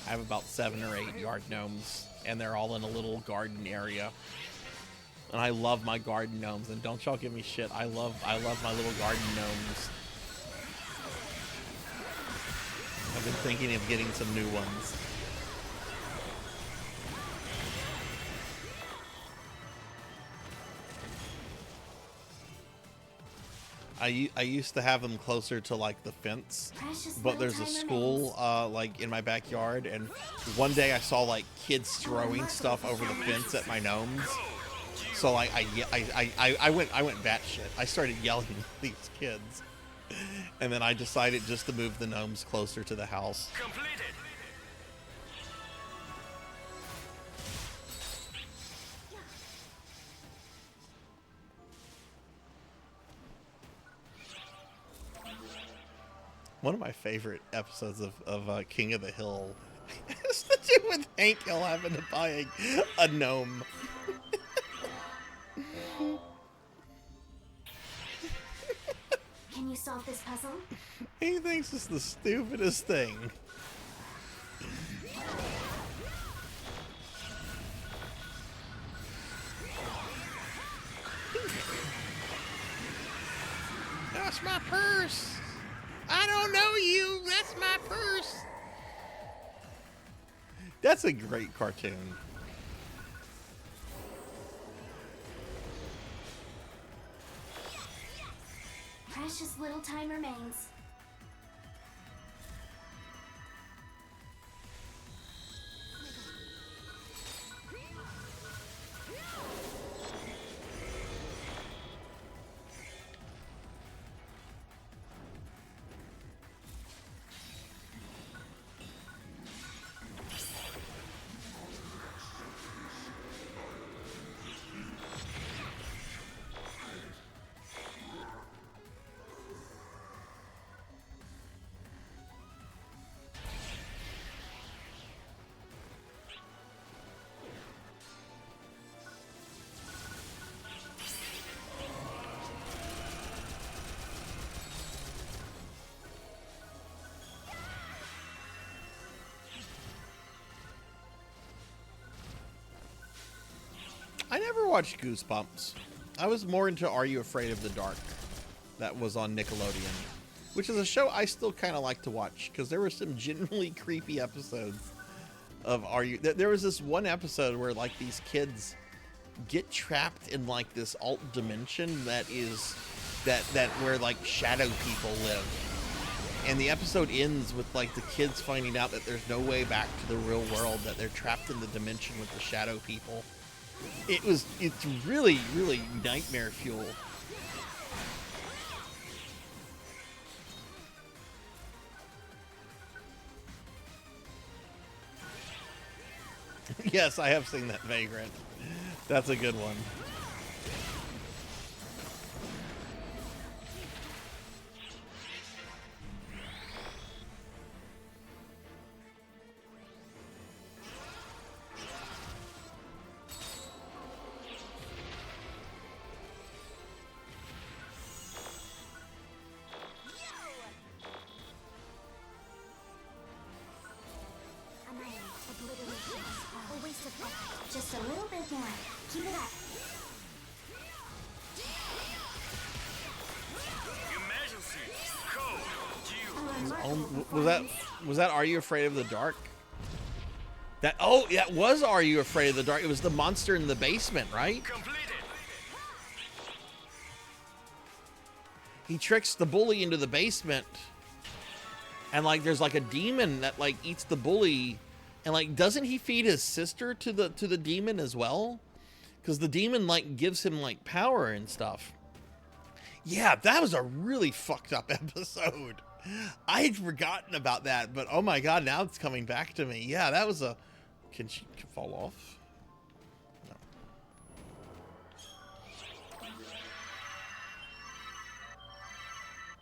I have about 7 or 8 yard gnomes, and they're all in a little garden area. And I love my garden gnomes, and don't y'all give me shit. I love my little garden gnomes. I've been thinking of getting some new ones. I used to have them closer to like the fence, but there's a school like in my backyard, and one day I saw like kids throwing stuff over the fence at my gnomes. So like I went batshit. I started yelling at these kids, and then I decided just to move the gnomes closer to the house. Completed. One of my favorite episodes of King of the Hill has to do with Hank Hill having to buy a gnome. Can you solve this puzzle? He thinks it's the stupidest thing. That's my purse. I don't know you. That's my purse. That's a great cartoon. Precious little time remains. I never watched Goosebumps. I was more into Are You Afraid of the Dark? That was on Nickelodeon, which is a show I still kind of like to watch because there were some genuinely creepy episodes of Are You. There was this one episode where like these kids get trapped in like this alt dimension that is that where like shadow people live, and the episode ends with like the kids finding out that there's no way back to the real world, that they're trapped in the dimension with the shadow people. It's really nightmare fuel. Yes, I have seen that Vagrant. That's a good one. Just a little bit more. Keep it up. Emergency. Oh, was that Are You Afraid of the Dark? That was Are You Afraid of the Dark? It was the monster in the basement, right? Completed. He tricks the bully into the basement, and like there's like a demon that like eats the bully. And like, doesn't he feed his sister to the demon as well? Because the demon like gives him like power and stuff. Yeah, that was a really fucked up episode. I had forgotten about that, but oh my god, now it's coming back to me. Yeah, that was a Can she fall off? No.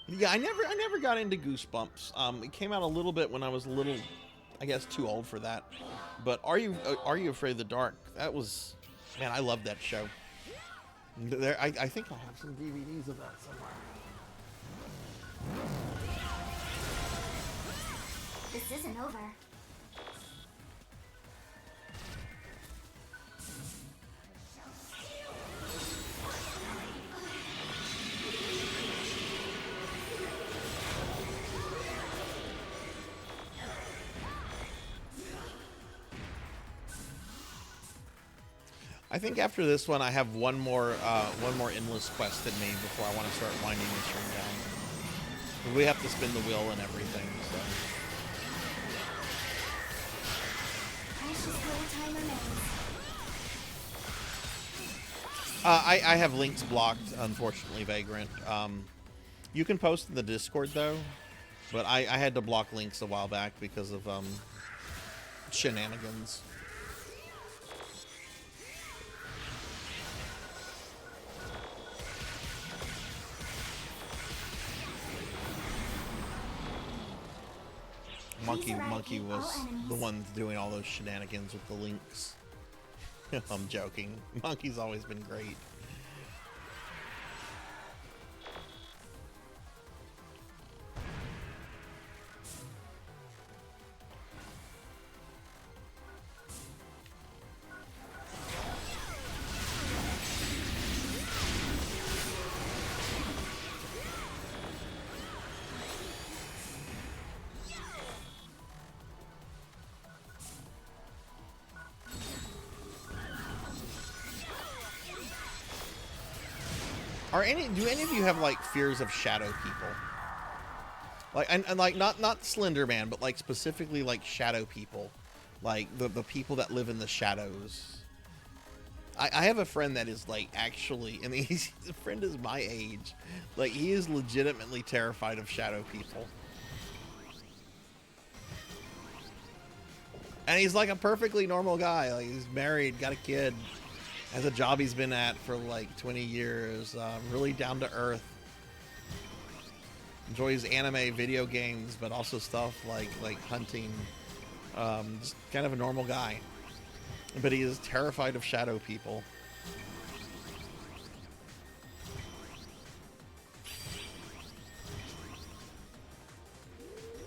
Yeah, I never got into Goosebumps. It came out a little bit when I was a little, I guess, too old for that. But Are You Afraid of the Dark? That was, man, I love that show. I think I have some DVDs of that somewhere. This isn't over. I think after this one, I have one more endless quest in me before I want to start winding the stream down. We have to spin the wheel and everything, so. Precious little time remains. I have links blocked, unfortunately, Vagrant. You can post in the Discord though, but I had to block links a while back because of shenanigans. Monkey was the one doing all those shenanigans with the links. I'm joking. Monkey's always been great. Do any of you have like fears of shadow people? Like and like not Slender Man, but like specifically like shadow people, like the people that live in the shadows. I have a friend that is like actually, I mean, his friend is my age, like he is legitimately terrified of shadow people. And he's like a perfectly normal guy. Like he's married, got a kid, has a job he's been at for like 20 years. Really down to earth. Enjoys anime, video games, but also stuff like hunting. Just kind of a normal guy. But he is terrified of shadow people.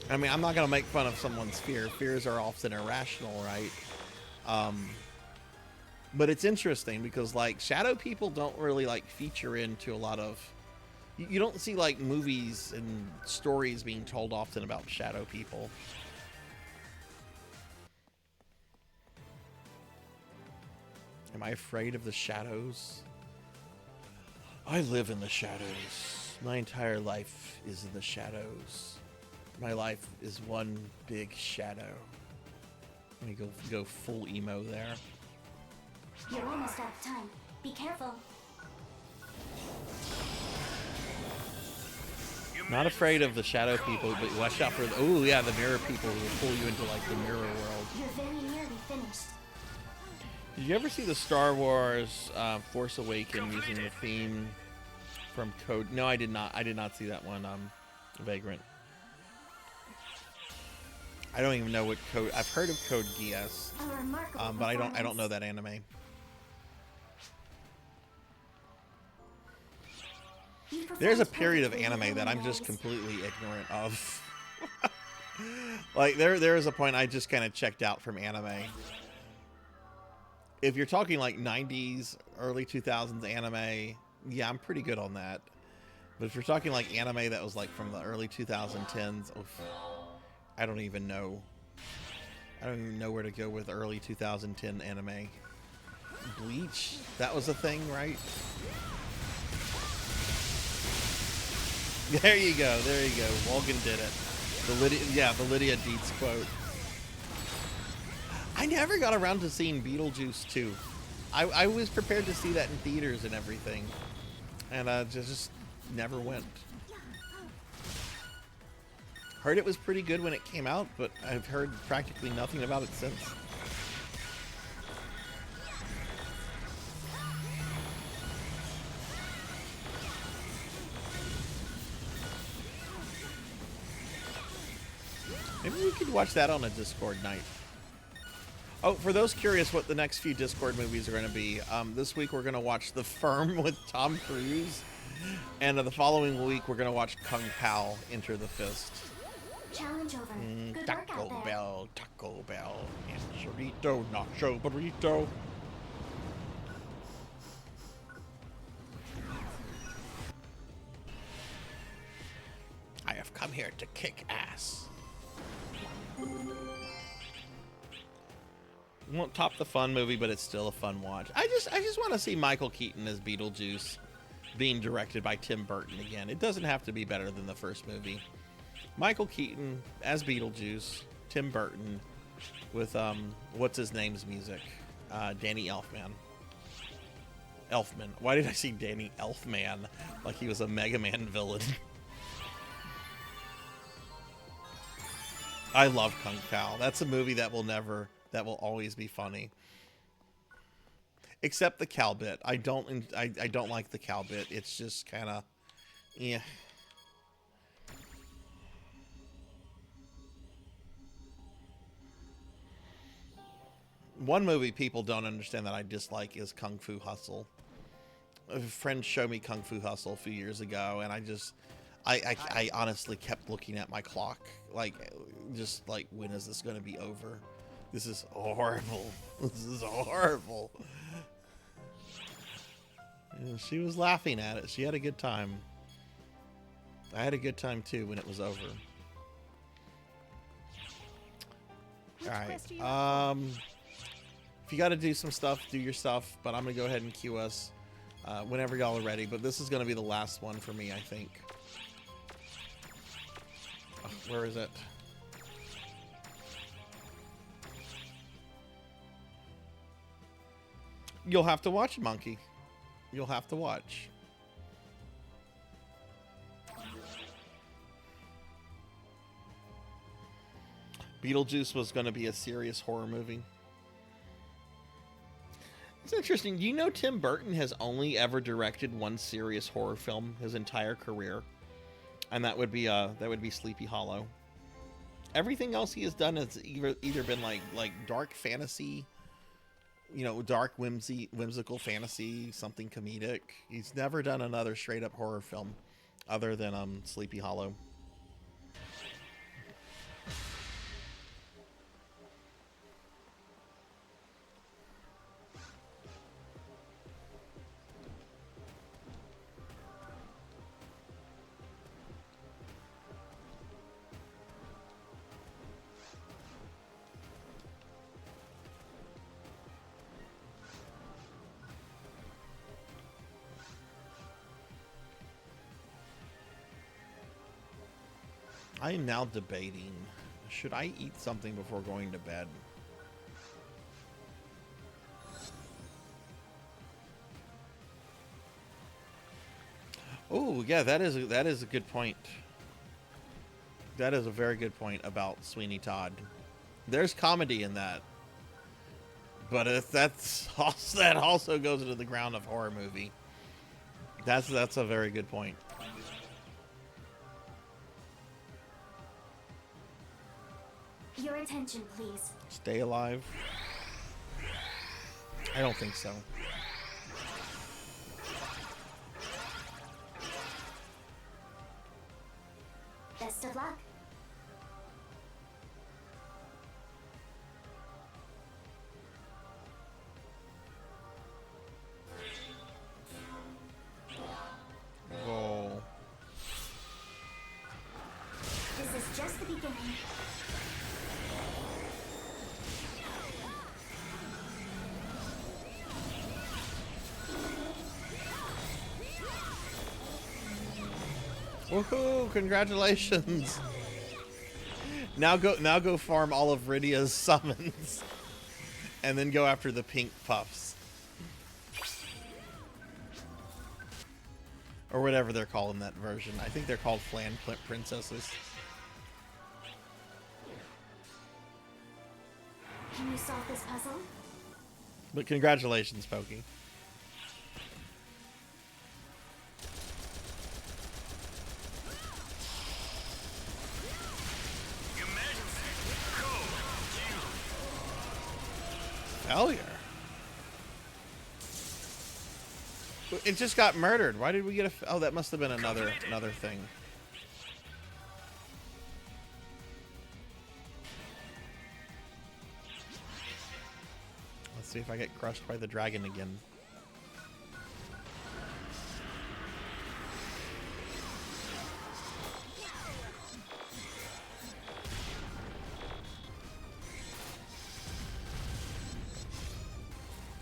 I mean, I'm not going to make fun of someone's fear. Fears are often irrational, right? But it's interesting because, like, shadow people don't really, like, feature into a lot of... You don't see, like, movies and stories being told often about shadow people. Am I afraid of the shadows? I live in the shadows. My entire life is in the shadows. My life is one big shadow. Let me go full emo there. You're almost out of time. Be careful. Not afraid of the shadow people, but watch out for the... Oh, yeah, the mirror people who will pull you into, like, the mirror world. You're very nearly finished. Did you ever see the Star Wars Force Awakens using the theme from Code? No, I did not. I did not see that one. Vagrant. I don't even know what Code. I've heard of Code Geass, but I don't know that anime. There's a period of anime that I'm just completely ignorant of. Like there is a point I just kind of checked out from anime. If you're talking like 90s, early 2000s anime, yeah, I'm pretty good on that. But if you're talking like anime that was like from the early 2010s, oof, I don't even know. I don't even know where to go with early 2010 anime. Bleach? That was a thing, right? There you go. There you go. Walgan did it. The Lydia Dietz quote. I never got around to seeing Beetlejuice 2. I was prepared to see that in theaters and everything. And just never went. Heard it was pretty good when it came out, but I've heard practically nothing about it since. Maybe we could watch that on a Discord night. Oh, for those curious what the next few Discord movies are going to be, this week we're going to watch The Firm with Tom Cruise, and the following week we're going to watch Kung Pao Enter the Fist. Challenge over. Good work out there. Taco Bell, and chorito, nacho burrito. I have come here to kick ass. Won't top the fun movie, but it's still a fun watch. I just want to see Michael Keaton as Beetlejuice being directed by Tim Burton again. It doesn't have to be better than the first movie. Michael Keaton as Beetlejuice, Tim Burton with what's his name's music? Danny Elfman. Elfman. Why did I see Danny Elfman like he was a Mega Man villain? I love Kung Pao. That's a movie that will always be funny. Except the cow bit. I don't like the cow bit. It's just kind of, yeah. One movie people don't understand that I dislike is Kung Fu Hustle. A friend showed me Kung Fu Hustle a few years ago, and I honestly kept looking at my clock, just like, when is this going to be over? This is horrible. This is horrible. And she was laughing at it. She had a good time. I had a good time too when it was over. All right. If you got to do some stuff, do your stuff. But I'm gonna go ahead and cue us whenever y'all are ready. But this is gonna be the last one for me, I think. Oh, where is it? You'll have to watch, Monkey. You'll have to watch. Beetlejuice was going to be a serious horror movie. It's interesting. Do you know Tim Burton has only ever directed one serious horror film his entire career? And that would be Sleepy Hollow. Everything else he has done has either been like dark fantasy, you know, dark whimsical fantasy, something comedic. He's never done another straight up horror film other than Sleepy Hollow. I am now debating, should I eat something before going to bed? Oh, yeah, that is a good point. That is a very good point about Sweeney Todd. There's comedy in that. But if that also goes into the ground of horror movie. That's a very good point. Your attention, please. Stay alive? I don't think so. Best of luck. Whoa. This is just the beginning. Woohoo! Congratulations! Now go farm all of Rydia's summons, and then go after the pink puffs, or whatever they're calling that version. I think they're called Flan Princesses. Can you solve this puzzle? But congratulations, Pokey. Hell yeah. It just got murdered. Why did we get a... Oh, that must have been another thing. Let's see if I get crushed by the dragon again.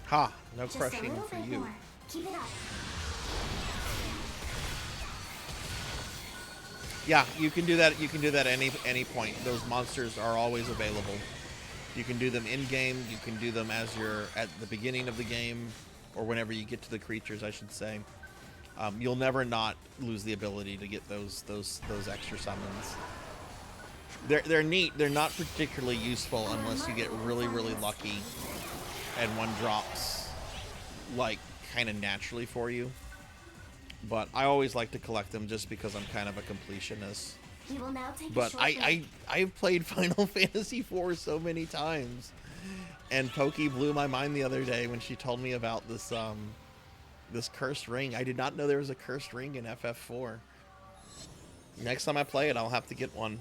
Ha! No crushing for you. More. Keep it up. Yeah, you can do that. You can do that at any point. Those monsters are always available. You can do them in game. You can do them as you're at the beginning of the game, or whenever you get to the creatures, I should say. You'll never not lose the ability to get those extra summons. They're neat. They're not particularly useful unless you get really lucky, and one drops like kind of naturally for you. But I always like to collect them just because I'm kind of a completionist. We will now take But I've played Final Fantasy IV so many times, and Pokey blew my mind the other day when she told me about this this cursed ring. I did not know there was a cursed ring in FF4. Next time I play it, I'll have to get one.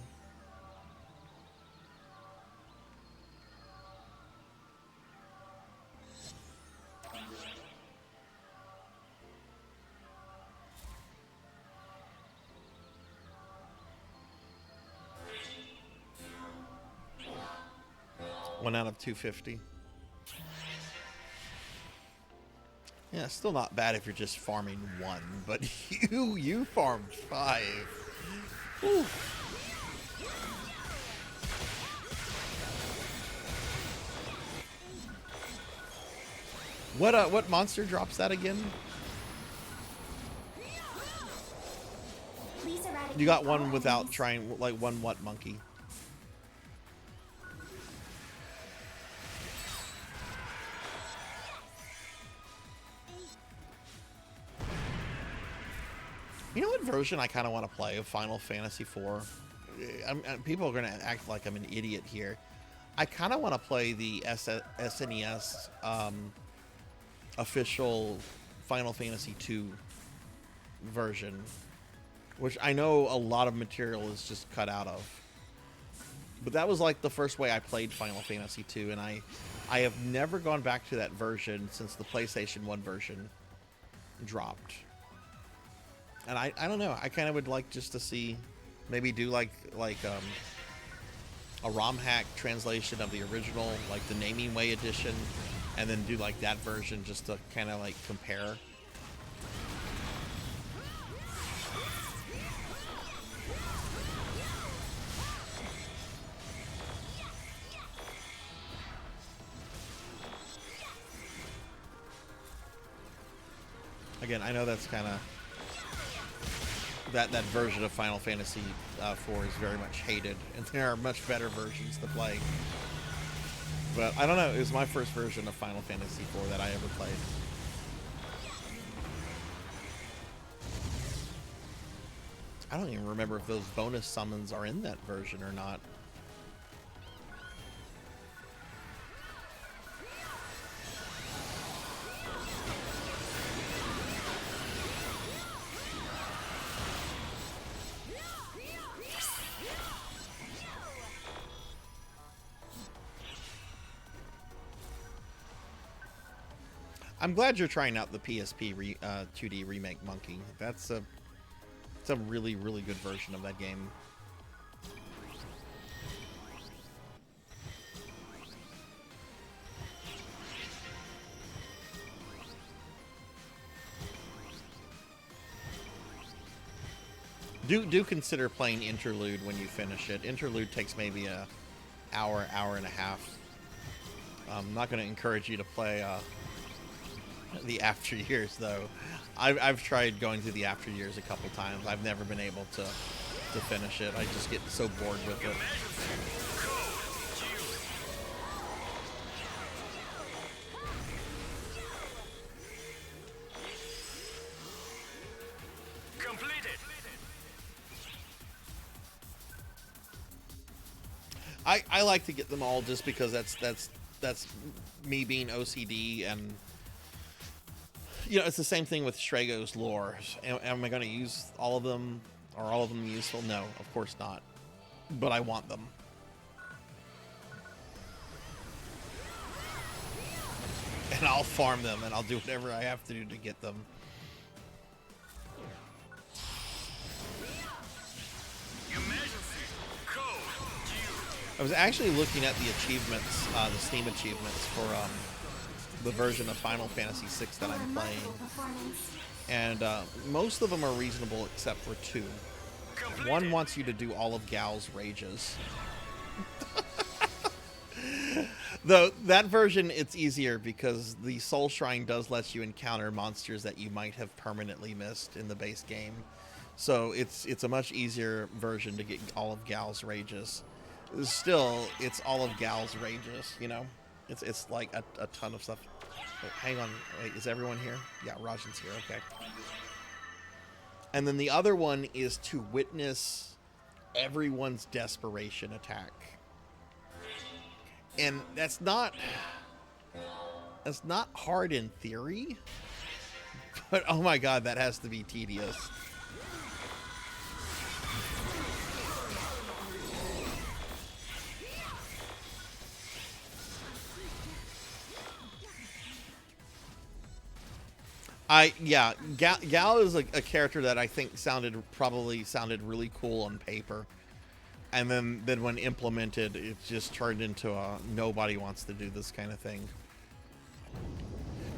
One out of 250. Yeah, still not bad if you're just farming one, but you farmed 5. Whew. What monster drops that again? You got one without trying, like one what monkey? You know what version I kind of want to play of Final Fantasy IV? People are going to act like I'm an idiot here. I kind of want to play the SNES official Final Fantasy II version, which I know a lot of material is just cut out of. But that was like the first way I played Final Fantasy II, and I have never gone back to that version since the PlayStation 1 version dropped. And I don't know. I kind of would like just to see, maybe do like a ROM hack translation of the original, like the Naming Way edition, and then do like that version just to kind of like compare. Again, I know that's kind of that version of Final Fantasy IV is very much hated, and there are much better versions to play. But I don't know, it was my first version of Final Fantasy IV that I ever played. I don't even remember if those bonus summons are in that version or not. I'm glad you're trying out the PSP 2D remake Monkey. It's a really good version of that game. Do consider playing Interlude when you finish it. Interlude takes maybe an hour and a half. I'm not going to encourage you to play the After Years, though. I've tried going through the After Years a couple times. I've never been able to finish it. I just get so bored with it. I like to get them all just because that's that's me being OCD, and you know, it's the same thing with Strago's lore. Am I going to use all of them? Are all of them useful? No, of course not. But I want them. And I'll farm them, and I'll do whatever I have to do to get them. I was actually looking at the achievements, the Steam achievements for the version of Final Fantasy VI that I'm playing. And most of them are reasonable except for two. One wants you to do all of Gal's rages. Though that version, it's easier because the Soul Shrine does let you encounter monsters that you might have permanently missed in the base game. So it's a much easier version to get all of Gal's rages. Still, it's all of Gal's rages, you know? It's like a ton of stuff. Oh, hang on, wait, is everyone here? Yeah, Rajan's here, okay. And then the other one is to witness everyone's desperation attack. And that's not hard in theory, but oh my god, that has to be tedious. Gal is a character that I think probably sounded really cool on paper. And then when implemented, it just turned into a nobody wants to do this kind of thing.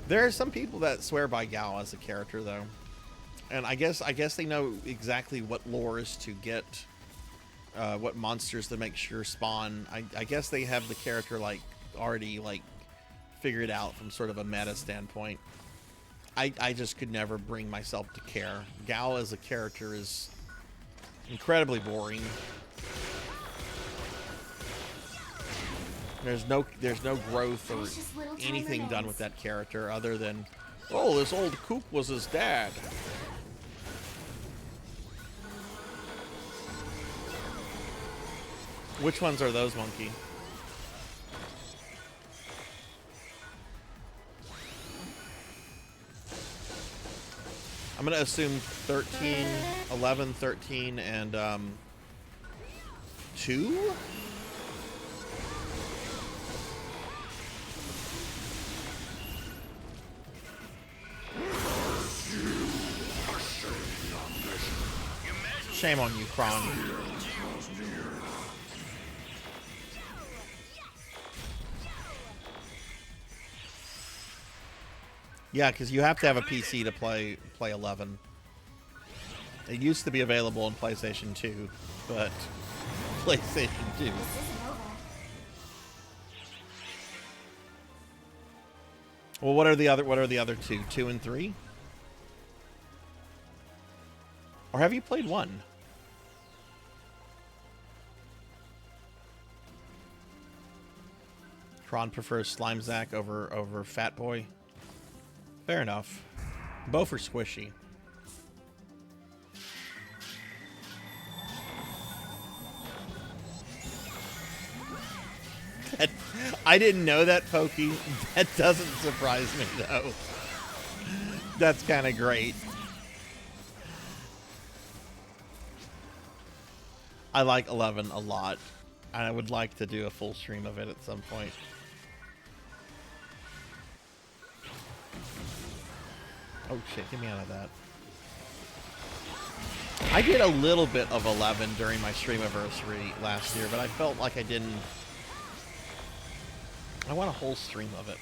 There are some people that swear by Gal as a character, though, and I guess they know exactly what lures to get, what monsters to make sure spawn. I guess they have the character already figured out from sort of a meta standpoint. I just could never bring myself to care. Gal as a character is incredibly boring. There's no growth or anything done with that character other than, oh, this old kook was his dad. Which ones are those, Monkey? I'm gonna assume 13, 11, 13, and 2? Shame on you, Kron. Yeah, because you have to have a PC to play 11. It used to be available on PlayStation 2, but PlayStation 2. Well, what are the other two? 2 and 3? Or have you played 1? Kron prefers Slimezack over Fat Boy. Fair enough. Both are squishy. I didn't know that, Pokey. That doesn't surprise me, though. That's kind of great. I like 11 a lot. And I would like to do a full stream of it at some point. Oh shit, get me out of that. I did a little bit of 11 during my streamiversary last year, but I felt like I didn't... I want a whole stream of it.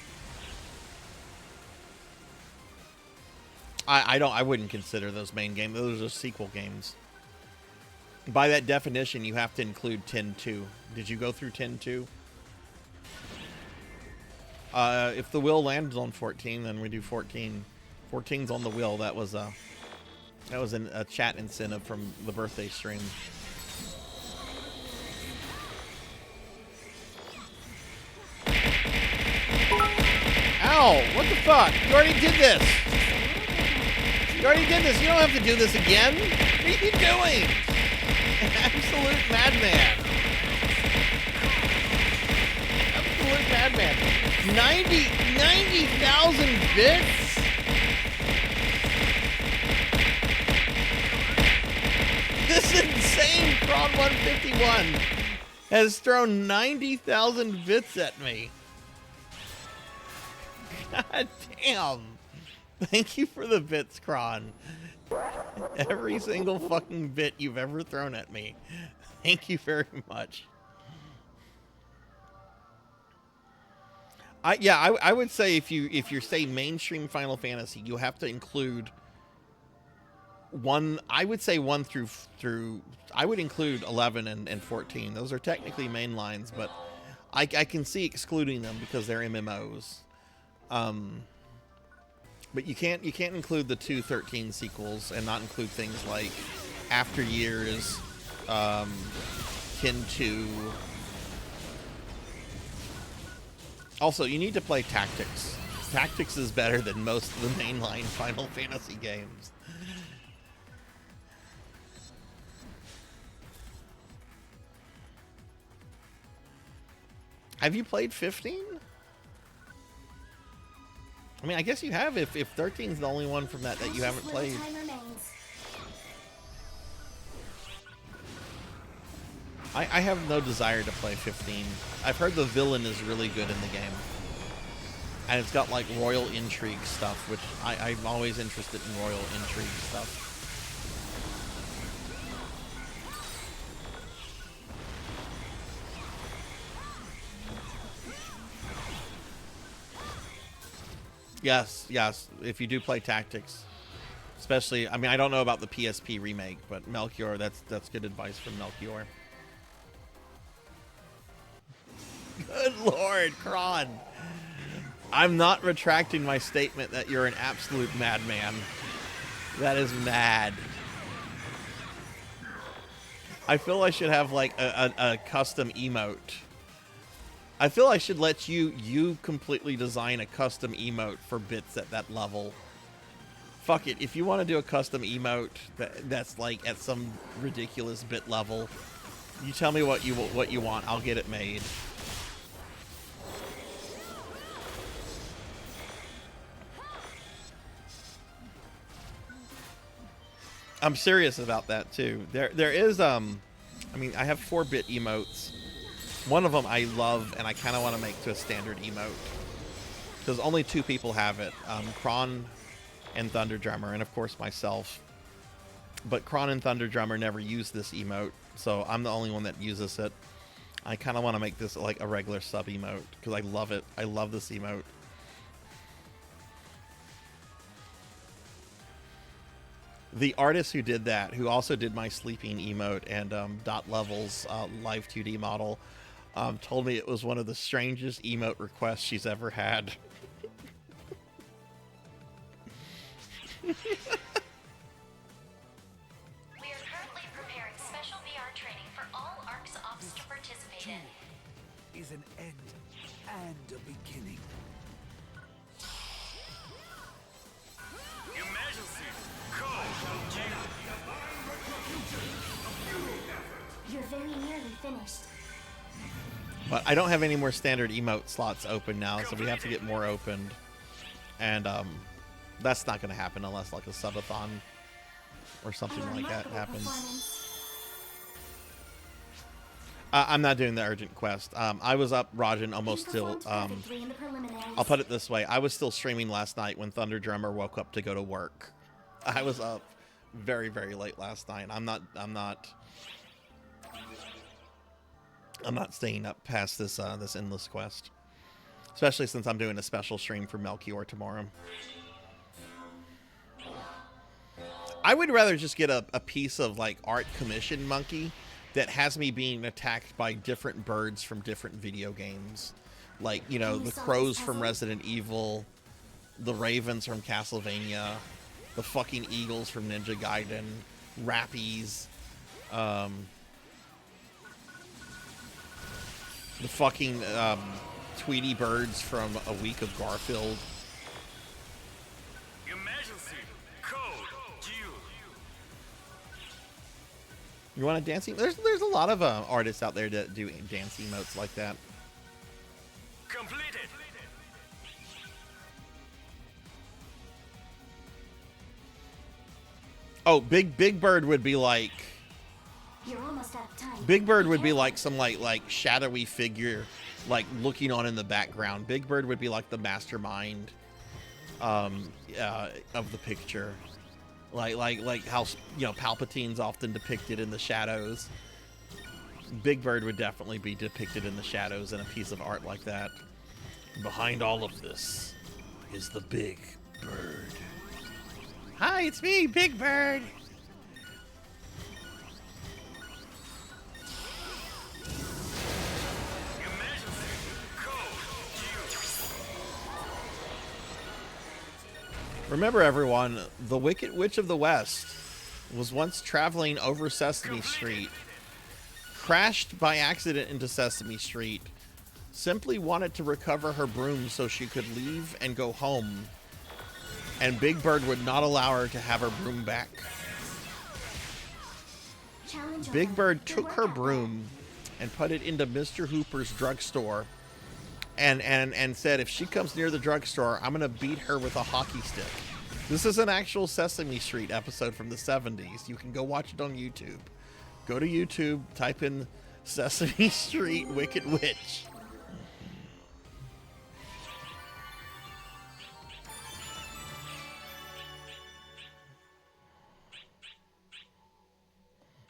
I wouldn't consider those main games. Those are sequel games. By that definition, you have to include 10-2. Did you go through 10-2? If the wheel lands on 14, then we do 14. 14's on the wheel. That was a chat incentive from the birthday stream. Ow! What the fuck? You already did this! You already did this! You don't have to do this again! What are you doing? Absolute madman! absolute madman. 90,000 bits? This insane Kron 151 has thrown 90,000 bits at me. God damn. Thank you for the bits, Kron. Every single fucking bit you've ever thrown at me. Thank you very much. I would say if you're saying mainstream Final Fantasy, you have to include one. I would say 1 through. I would include 11 and 14. Those are technically main lines, but I can see excluding them because they're MMOs. But you can't include the 2.13 sequels and not include things like After Years, Kin 2. Also, you need to play Tactics. Tactics is better than most of the mainline Final Fantasy games. Have you played 15? I mean, I guess you have if 13 is the only one from that you haven't played. I have no desire to play 15. I've heard the villain is really good in the game. And it's got like royal intrigue stuff, which I'm always interested in royal intrigue stuff. Yes, if you do play Tactics. Especially, I mean, I don't know about the PSP remake, but Melchior, that's good advice from Melchior. Good Lord, Kron. I'm not retracting my statement that you're an absolute madman. That is mad. I feel I should have like a custom emote. I feel I should let you completely design a custom emote for bits at that level. Fuck it. If you want to do a custom emote that's like at some ridiculous bit level, you tell me what you want. I'll get it made. I'm serious about that too. There is I mean, I have 4-bit emotes. One of them I love, and I kind of want to make to a standard emote. Because only 2 people have it. Kron and Thunder Drummer, and of course myself. But Kron and Thunder Drummer never use this emote, so I'm the only one that uses it. I kind of want to make this like a regular sub emote, because I love it. I love this emote. The artist who did that, who also did my sleeping emote and Dot Level's live 2D model, told me it was one of the strangest emote requests she's ever had. We are currently preparing special VR training for all ARC's ops to participate in. Is an end and a beginning. Your Majesty, call. You're very nearly finished. But I don't have any more standard emote slots open now, so we have to get more opened. And that's not going to happen unless like a subathon or something like that happens. I'm not doing the urgent quest. I was up, Rajan, almost till... I'll put it this way. I was still streaming last night when Thunder Drummer woke up to go to work. I was up very, very late last night. I'm not staying up past this this endless quest, especially since I'm doing a special stream for Melchior tomorrow. I would rather just get a piece of like art commission monkey that has me being attacked by different birds from different video games, like, you know, the crows from Resident Evil, the ravens from Castlevania, the fucking eagles from Ninja Gaiden, Rappies, the fucking Tweety birds from A Week of Garfield. Your Majesty, code you. You want a dance emote? There's a lot of artists out there that do dance emotes like that. completed. Oh, Big Bird would be like. You're almost out of time. Big Bird would be like some like shadowy figure, like looking on in the background. Big Bird would be like the mastermind, of the picture, like how Palpatine's often depicted in the shadows. Big Bird would definitely be depicted in the shadows in a piece of art like that. Behind all of this is the Big Bird. Hi, it's me, Big Bird. Remember, everyone, the Wicked Witch of the West was once traveling over Sesame Street, crashed by accident into Sesame Street, simply wanted to recover her broom so she could leave and go home, and Big Bird would not allow her to have her broom back. Big Bird took her broom and put it into Mr. Hooper's drugstore and said, if she comes near the drugstore, I'm going to beat her with a hockey stick. This is an actual Sesame Street episode from the 70s. You can go watch it on YouTube. Go to YouTube, type in Sesame Street Wicked Witch.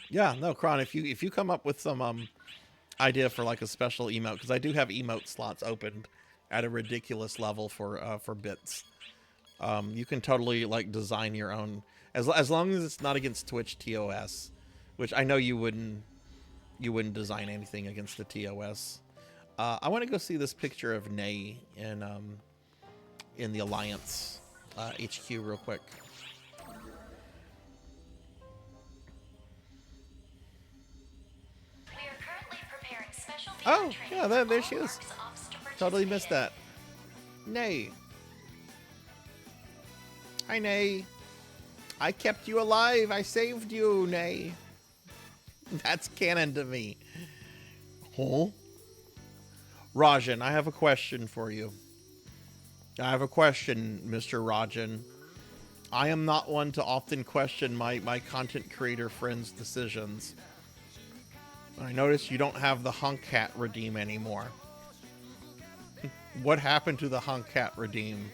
Yeah, no, Kron, if you come up with some idea for like a special emote, because I do have emote slots opened at a ridiculous level for bits. You can totally like design your own, as long as it's not against Twitch TOS, which I know you wouldn't design anything against the TOS. I want to go see this picture of Nay in the Alliance HQ real quick. Oh, yeah, there she is. Totally missed that. Nay. Hi, Nay. I kept you alive. I saved you, Nay. That's canon to me. Huh? Rajan, I have a question for you. I have a question, Mr. Rajan. I am not one to often question my content creator friends' decisions. I notice you don't have the Hunk Cat redeem anymore. What happened to the Hunk Cat redeem?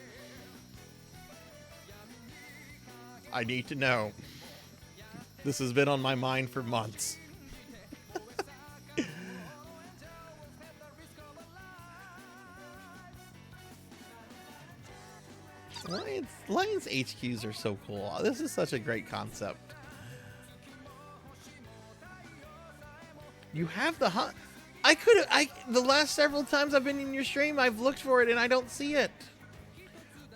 I need to know. This has been on my mind for months. Lions HQs are so cool. This is such a great concept. You have the hunt. The last several times I've been in your stream, I've looked for it and I don't see it.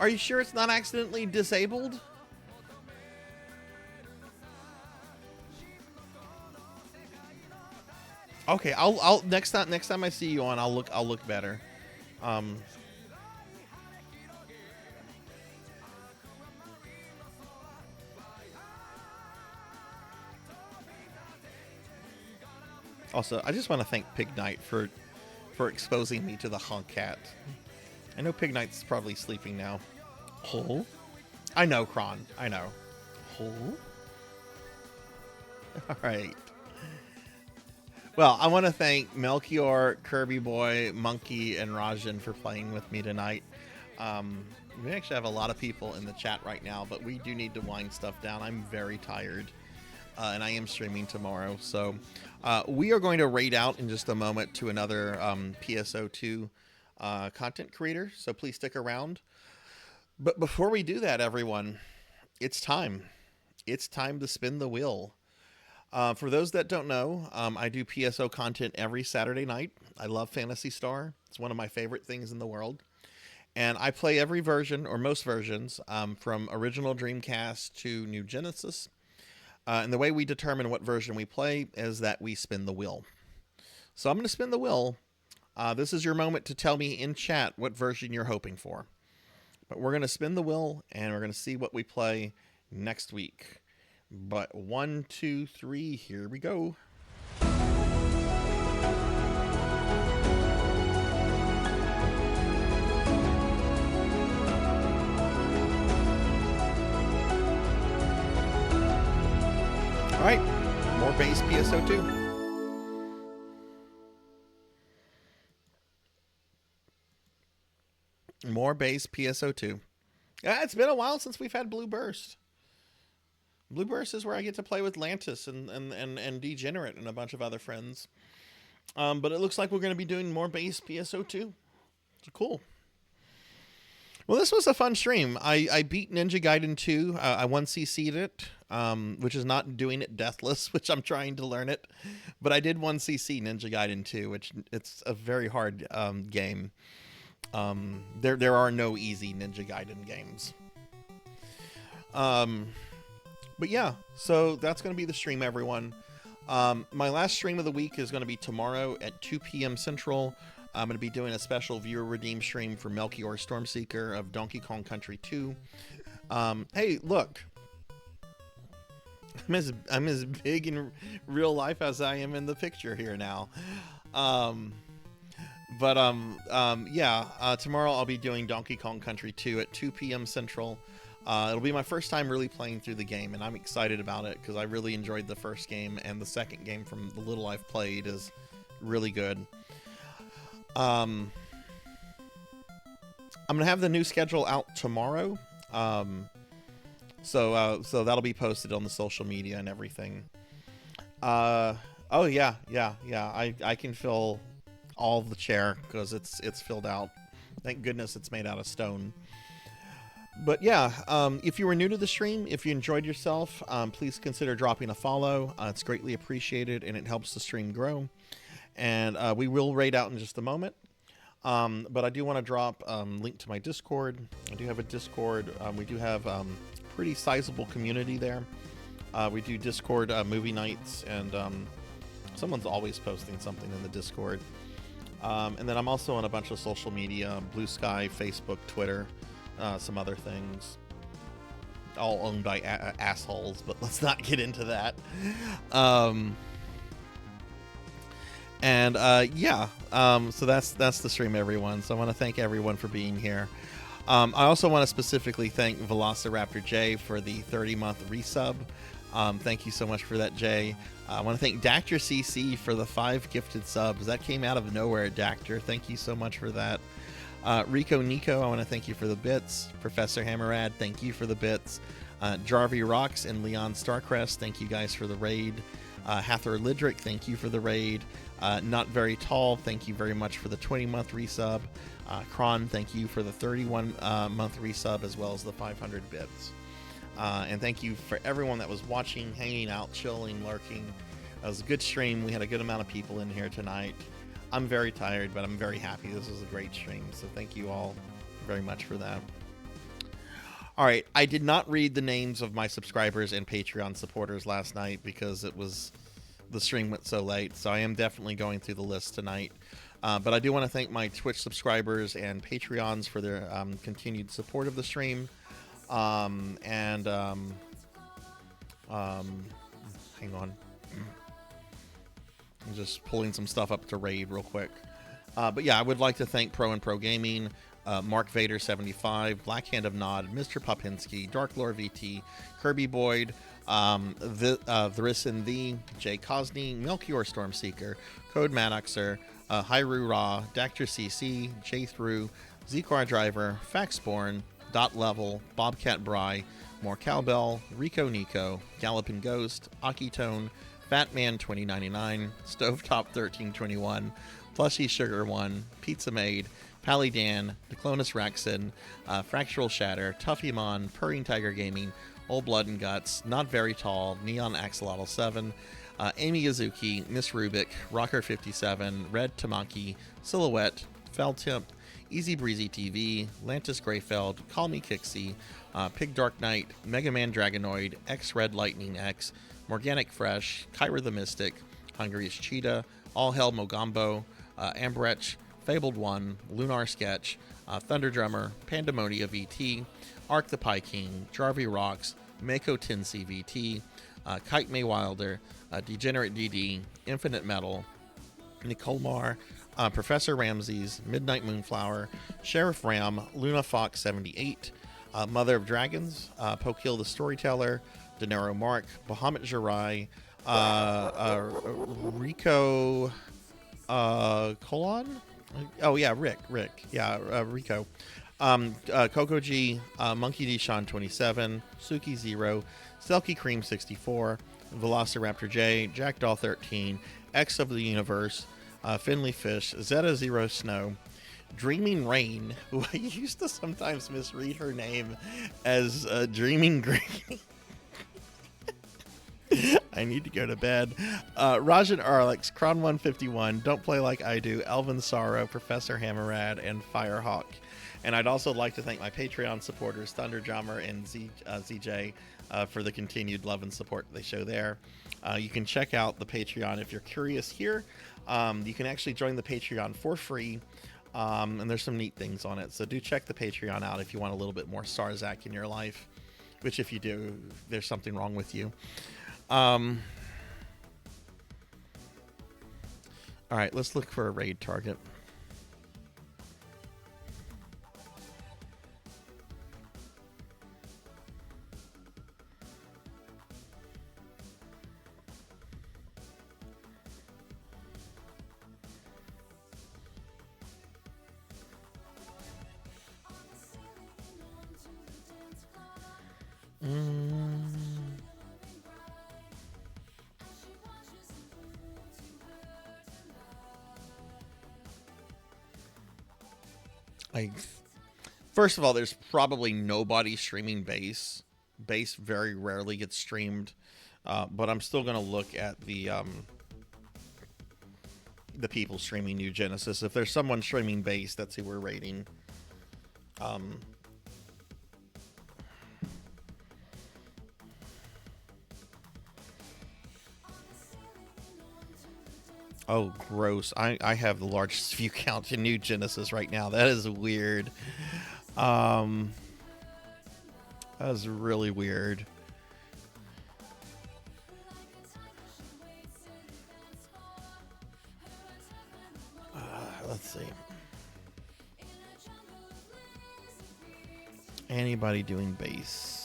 Are you sure it's not accidentally disabled? Okay, I'll next time I see you on, I'll look better. Also, I just want to thank Pig Knight for exposing me to the Hunk Cat. I know Pig Knight's probably sleeping now. Oh? I know, Kron. I know. Oh? Alright. Well, I want to thank Melchior, Kirby Boy, Monkey, and Rajan for playing with me tonight. We actually have a lot of people in the chat right now, but we do need to wind stuff down. I'm very tired. And I am streaming tomorrow, so we are going to raid out in just a moment to another PSO2 content creator, so please stick around. But before we do that, everyone, it's time. It's time to spin the wheel. For those that don't know, I do PSO content every Saturday night. I love Phantasy Star. It's one of my favorite things in the world. And I play every version, or most versions, from original Dreamcast to New Genesis. And the way we determine what version we play is that we spin the wheel. So I'm going to spin the wheel. This is your moment to tell me in chat what version you're hoping for. But we're going to spin the wheel, and we're going to see what we play next week. But 1, 2, 3, here we go. right, more base PSO2. More base PSO2. Yeah, it's been a while since we've had Blue Burst. Blue Burst is where I get to play with Lantis and Degenerate and a bunch of other friends. But it looks like we're going to be doing more base PSO2. So cool. Well, this was a fun stream. I beat Ninja Gaiden 2. I 1CC'd it, which is not doing it deathless, which I'm trying to learn it. But I did 1CC Ninja Gaiden 2, which it's a very hard game. There are no easy Ninja Gaiden games. But yeah, so that's going to be the stream, everyone. My last stream of the week is going to be tomorrow at 2 p.m. Central. I'm going to be doing a special viewer redeem stream for Melchior Stormseeker of Donkey Kong Country 2. Hey, look. I'm as big in real life as I am in the picture here now. Tomorrow I'll be doing Donkey Kong Country 2 at 2 p.m. Central. It'll be my first time really playing through the game, and I'm excited about it because I really enjoyed the first game, and the second game from the little I've played is really good. I'm gonna have the new schedule out tomorrow, so that'll be posted on the social media and everything. I can fill all of the chair because it's filled out. Thank goodness it's made out of stone. But yeah, if you were new to the stream, if you enjoyed yourself, please consider dropping a follow. It's greatly appreciated and it helps the stream grow. And we will raid out in just a moment. But I do want to drop link to my Discord. I do have a Discord. We do have pretty sizable community there. We do Discord movie nights, and someone's always posting something in the Discord. And then I'm also on a bunch of social media, Blue Sky, Facebook, Twitter, some other things. All owned by assholes, but let's not get into that. So that's the stream, everyone. So I want to thank everyone for being here. I also want to specifically thank Velociraptor J for the 30-month resub. Thank you so much for that, Jay. I want to thank Dactor CC for the 5 gifted subs. That came out of nowhere, Dactor. Thank you so much for that. Rico Nico, I want to thank you for the bits. Professor Hammerad, thank you for the bits. Jarvie Rocks and Leon Starcrest, thank you guys for the raid. Hathor Lidrick, thank you for the raid. Not Very Tall, thank you very much for the 20-month resub. Kron, thank you for the 31-month resub, as well as the 500 bits. And thank you for everyone that was watching, hanging out, chilling, lurking. It was a good stream. We had a good amount of people in here tonight. I'm very tired, but I'm very happy. This was a great stream, so thank you all very much for that. All right, I did not read the names of my subscribers and Patreon supporters last night because the stream went so late, so I am definitely going through the list tonight. But I do want to thank my Twitch subscribers and Patreons for their continued support of the stream. Hang on. I'm just pulling some stuff up to raid real quick. But yeah, I would like to thank Pro and Pro Gaming, Mark Vader 75, Black Hand of Nod, Mr. Popinski, Dark Lore VT, Kirby Boyd, Thris and Thee, Jay Cosney, Melchior Stormseeker, Code Maddoxer, Hyru Ra, Dactor CC, Jay Through, Zcar Driver, Faxborn, Dot Level, Bobcat Bry, More Cowbell, Rico Nico, Gallopin' Ghost, Akitone, Fatman 2099, Stovetop 1321, Plushy Sugar 1, Pizza Maid, Pally Dan, Declonus Raxon, Fractural Shatter, Tuffymon, Purring Tiger Gaming, Old Blood and Guts, Not Very Tall, Neon Axolotl 7, Amy Yazuki, Miss Rubik, Rocker 57, Red Tamaki, Silhouette, Feltimp, Easy Breezy TV, Lantis Greyfeld, Call Me Kixie, Pig Dark Knight, Mega Man Dragonoid, X Red Lightning X, Morganic Fresh, Kyra the Mystic, Hungriest Cheetah, All Hell Mogambo, Ambrech, Fabled One, Lunar Sketch, Thunder Drummer, Pandemonia VT, Ark the Pie King, Jarvie Rocks, Mako Tinsey VT, Kite May Wilder, Degenerate DD, Infinite Metal, Nicole Mar, Professor Ramses, Midnight Moonflower, Sheriff Ram, Luna Fox 78, Mother of Dragons, Pokil the Storyteller, De Niro Mark, Bahamut Jirai, Rico Colon? Oh yeah, Rick. Yeah, Rico. Coco G, Monkey D Sean 27, Suki 0, Selkie Cream 64, Velociraptor J, Jackdaw 13, X of the Universe, Finley Fish, Zeta Zero Snow, Dreaming Rain, who I used to sometimes misread her name as Dreaming Green. I need to go to bed. Rajan Arlex, Kron 151, Don't Play Like I Do, Elvin Sorrow, Professor Hammerad, and Firehawk. And I'd also like to thank my Patreon supporters, Thunderjummer and ZJ, for the continued love and support they show there. You can check out the Patreon if you're curious here. You can actually join the Patreon for free, and there's some neat things on it. So do check the Patreon out if you want a little bit more Sarzac in your life, which if you do, there's something wrong with you. All right, let's look for a raid target. First of all, there's probably nobody streaming base. Base very rarely gets streamed, but I'm still gonna look at the people streaming New Genesis. If there's someone streaming base, that's who we're rating. Oh, gross. I have the largest view count in New Genesis right now. That is weird. That was really weird. Let's see. Anybody doing base?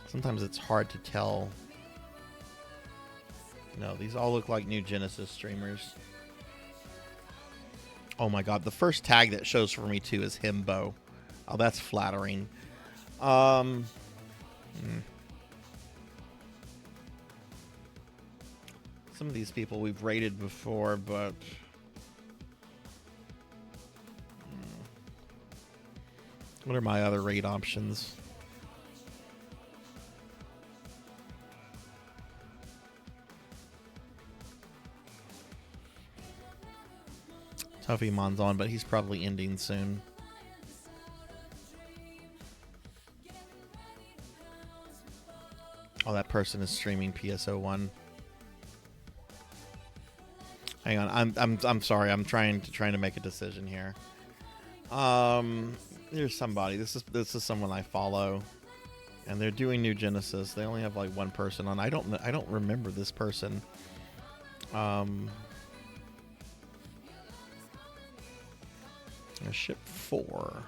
Sometimes it's hard to tell. No, these all look like New Genesis streamers. Oh my god, the first tag that shows for me too is Himbo. Oh, that's flattering. Some of these people we've rated before, but what are my other raid options? Tuffy Mon's on, but he's probably ending soon. Oh, that person is streaming PSO1. Hang on, I'm sorry. I'm trying to make a decision here. Here's somebody. This is someone I follow, and they're doing New Genesis. They only have like one person on. I don't remember this person. Ship 4.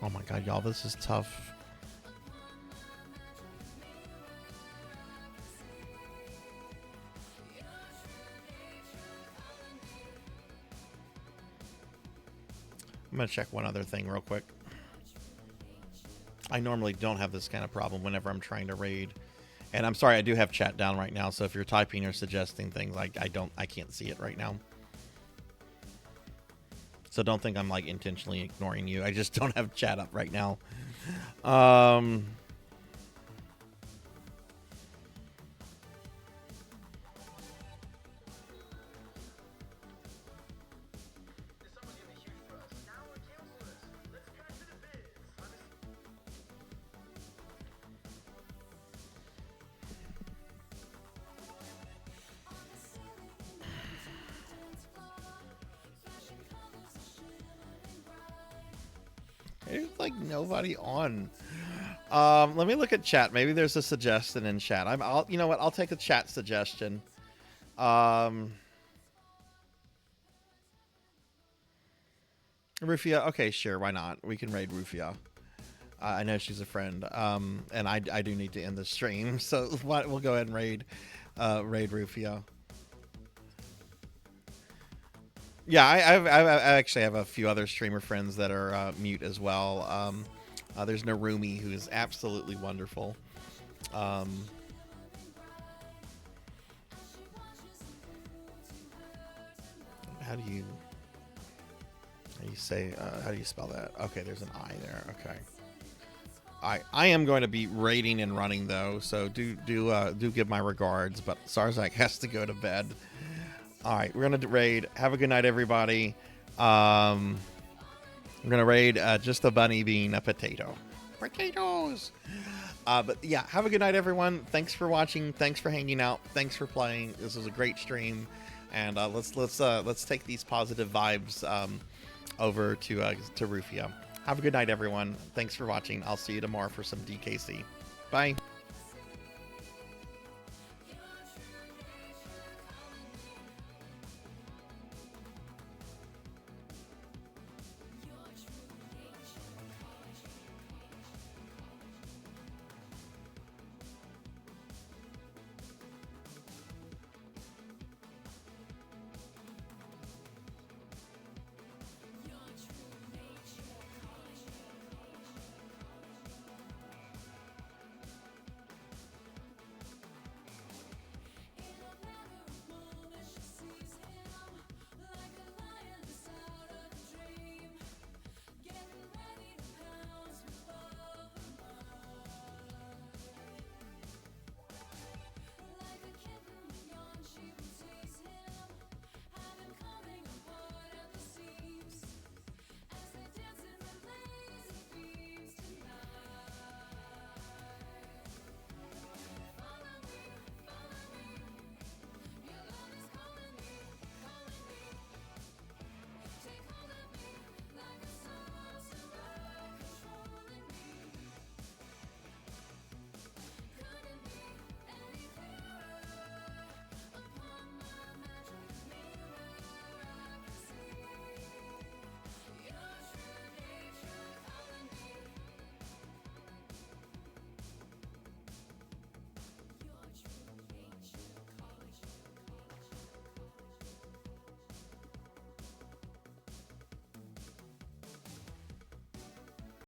Oh my god, y'all, this is tough. I'm gonna check one other thing real quick. I normally don't have this kind of problem whenever I'm trying to raid. And I'm sorry, I do have chat down right now, so if you're typing or suggesting things, I can't see it right now. So don't think I'm like intentionally ignoring you. I just don't have chat up right now. like nobody on. Let me look at chat. Maybe there's a suggestion in chat. You know what? I'll take a chat suggestion. Rufia. Okay, sure. Why not? We can raid Rufia. I know she's a friend. And I do need to end the stream, so we'll go ahead and raid Rufia. Yeah, I actually have a few other streamer friends that are mute as well. There's Narumi, who is absolutely wonderful. How do you say? How do you spell that? Okay, there's an I there. Okay. I am going to be raiding and running though, so do give my regards. But Sarzac has to go to bed. All right, we're gonna raid. Have a good night, everybody. I'm gonna raid just a bunny being a potato. Potatoes. But yeah, have a good night, everyone. Thanks for watching. Thanks for hanging out. Thanks for playing. This was a great stream, and let's take these positive vibes over to Rufia. Have a good night, everyone. Thanks for watching. I'll see you tomorrow for some DKC. Bye.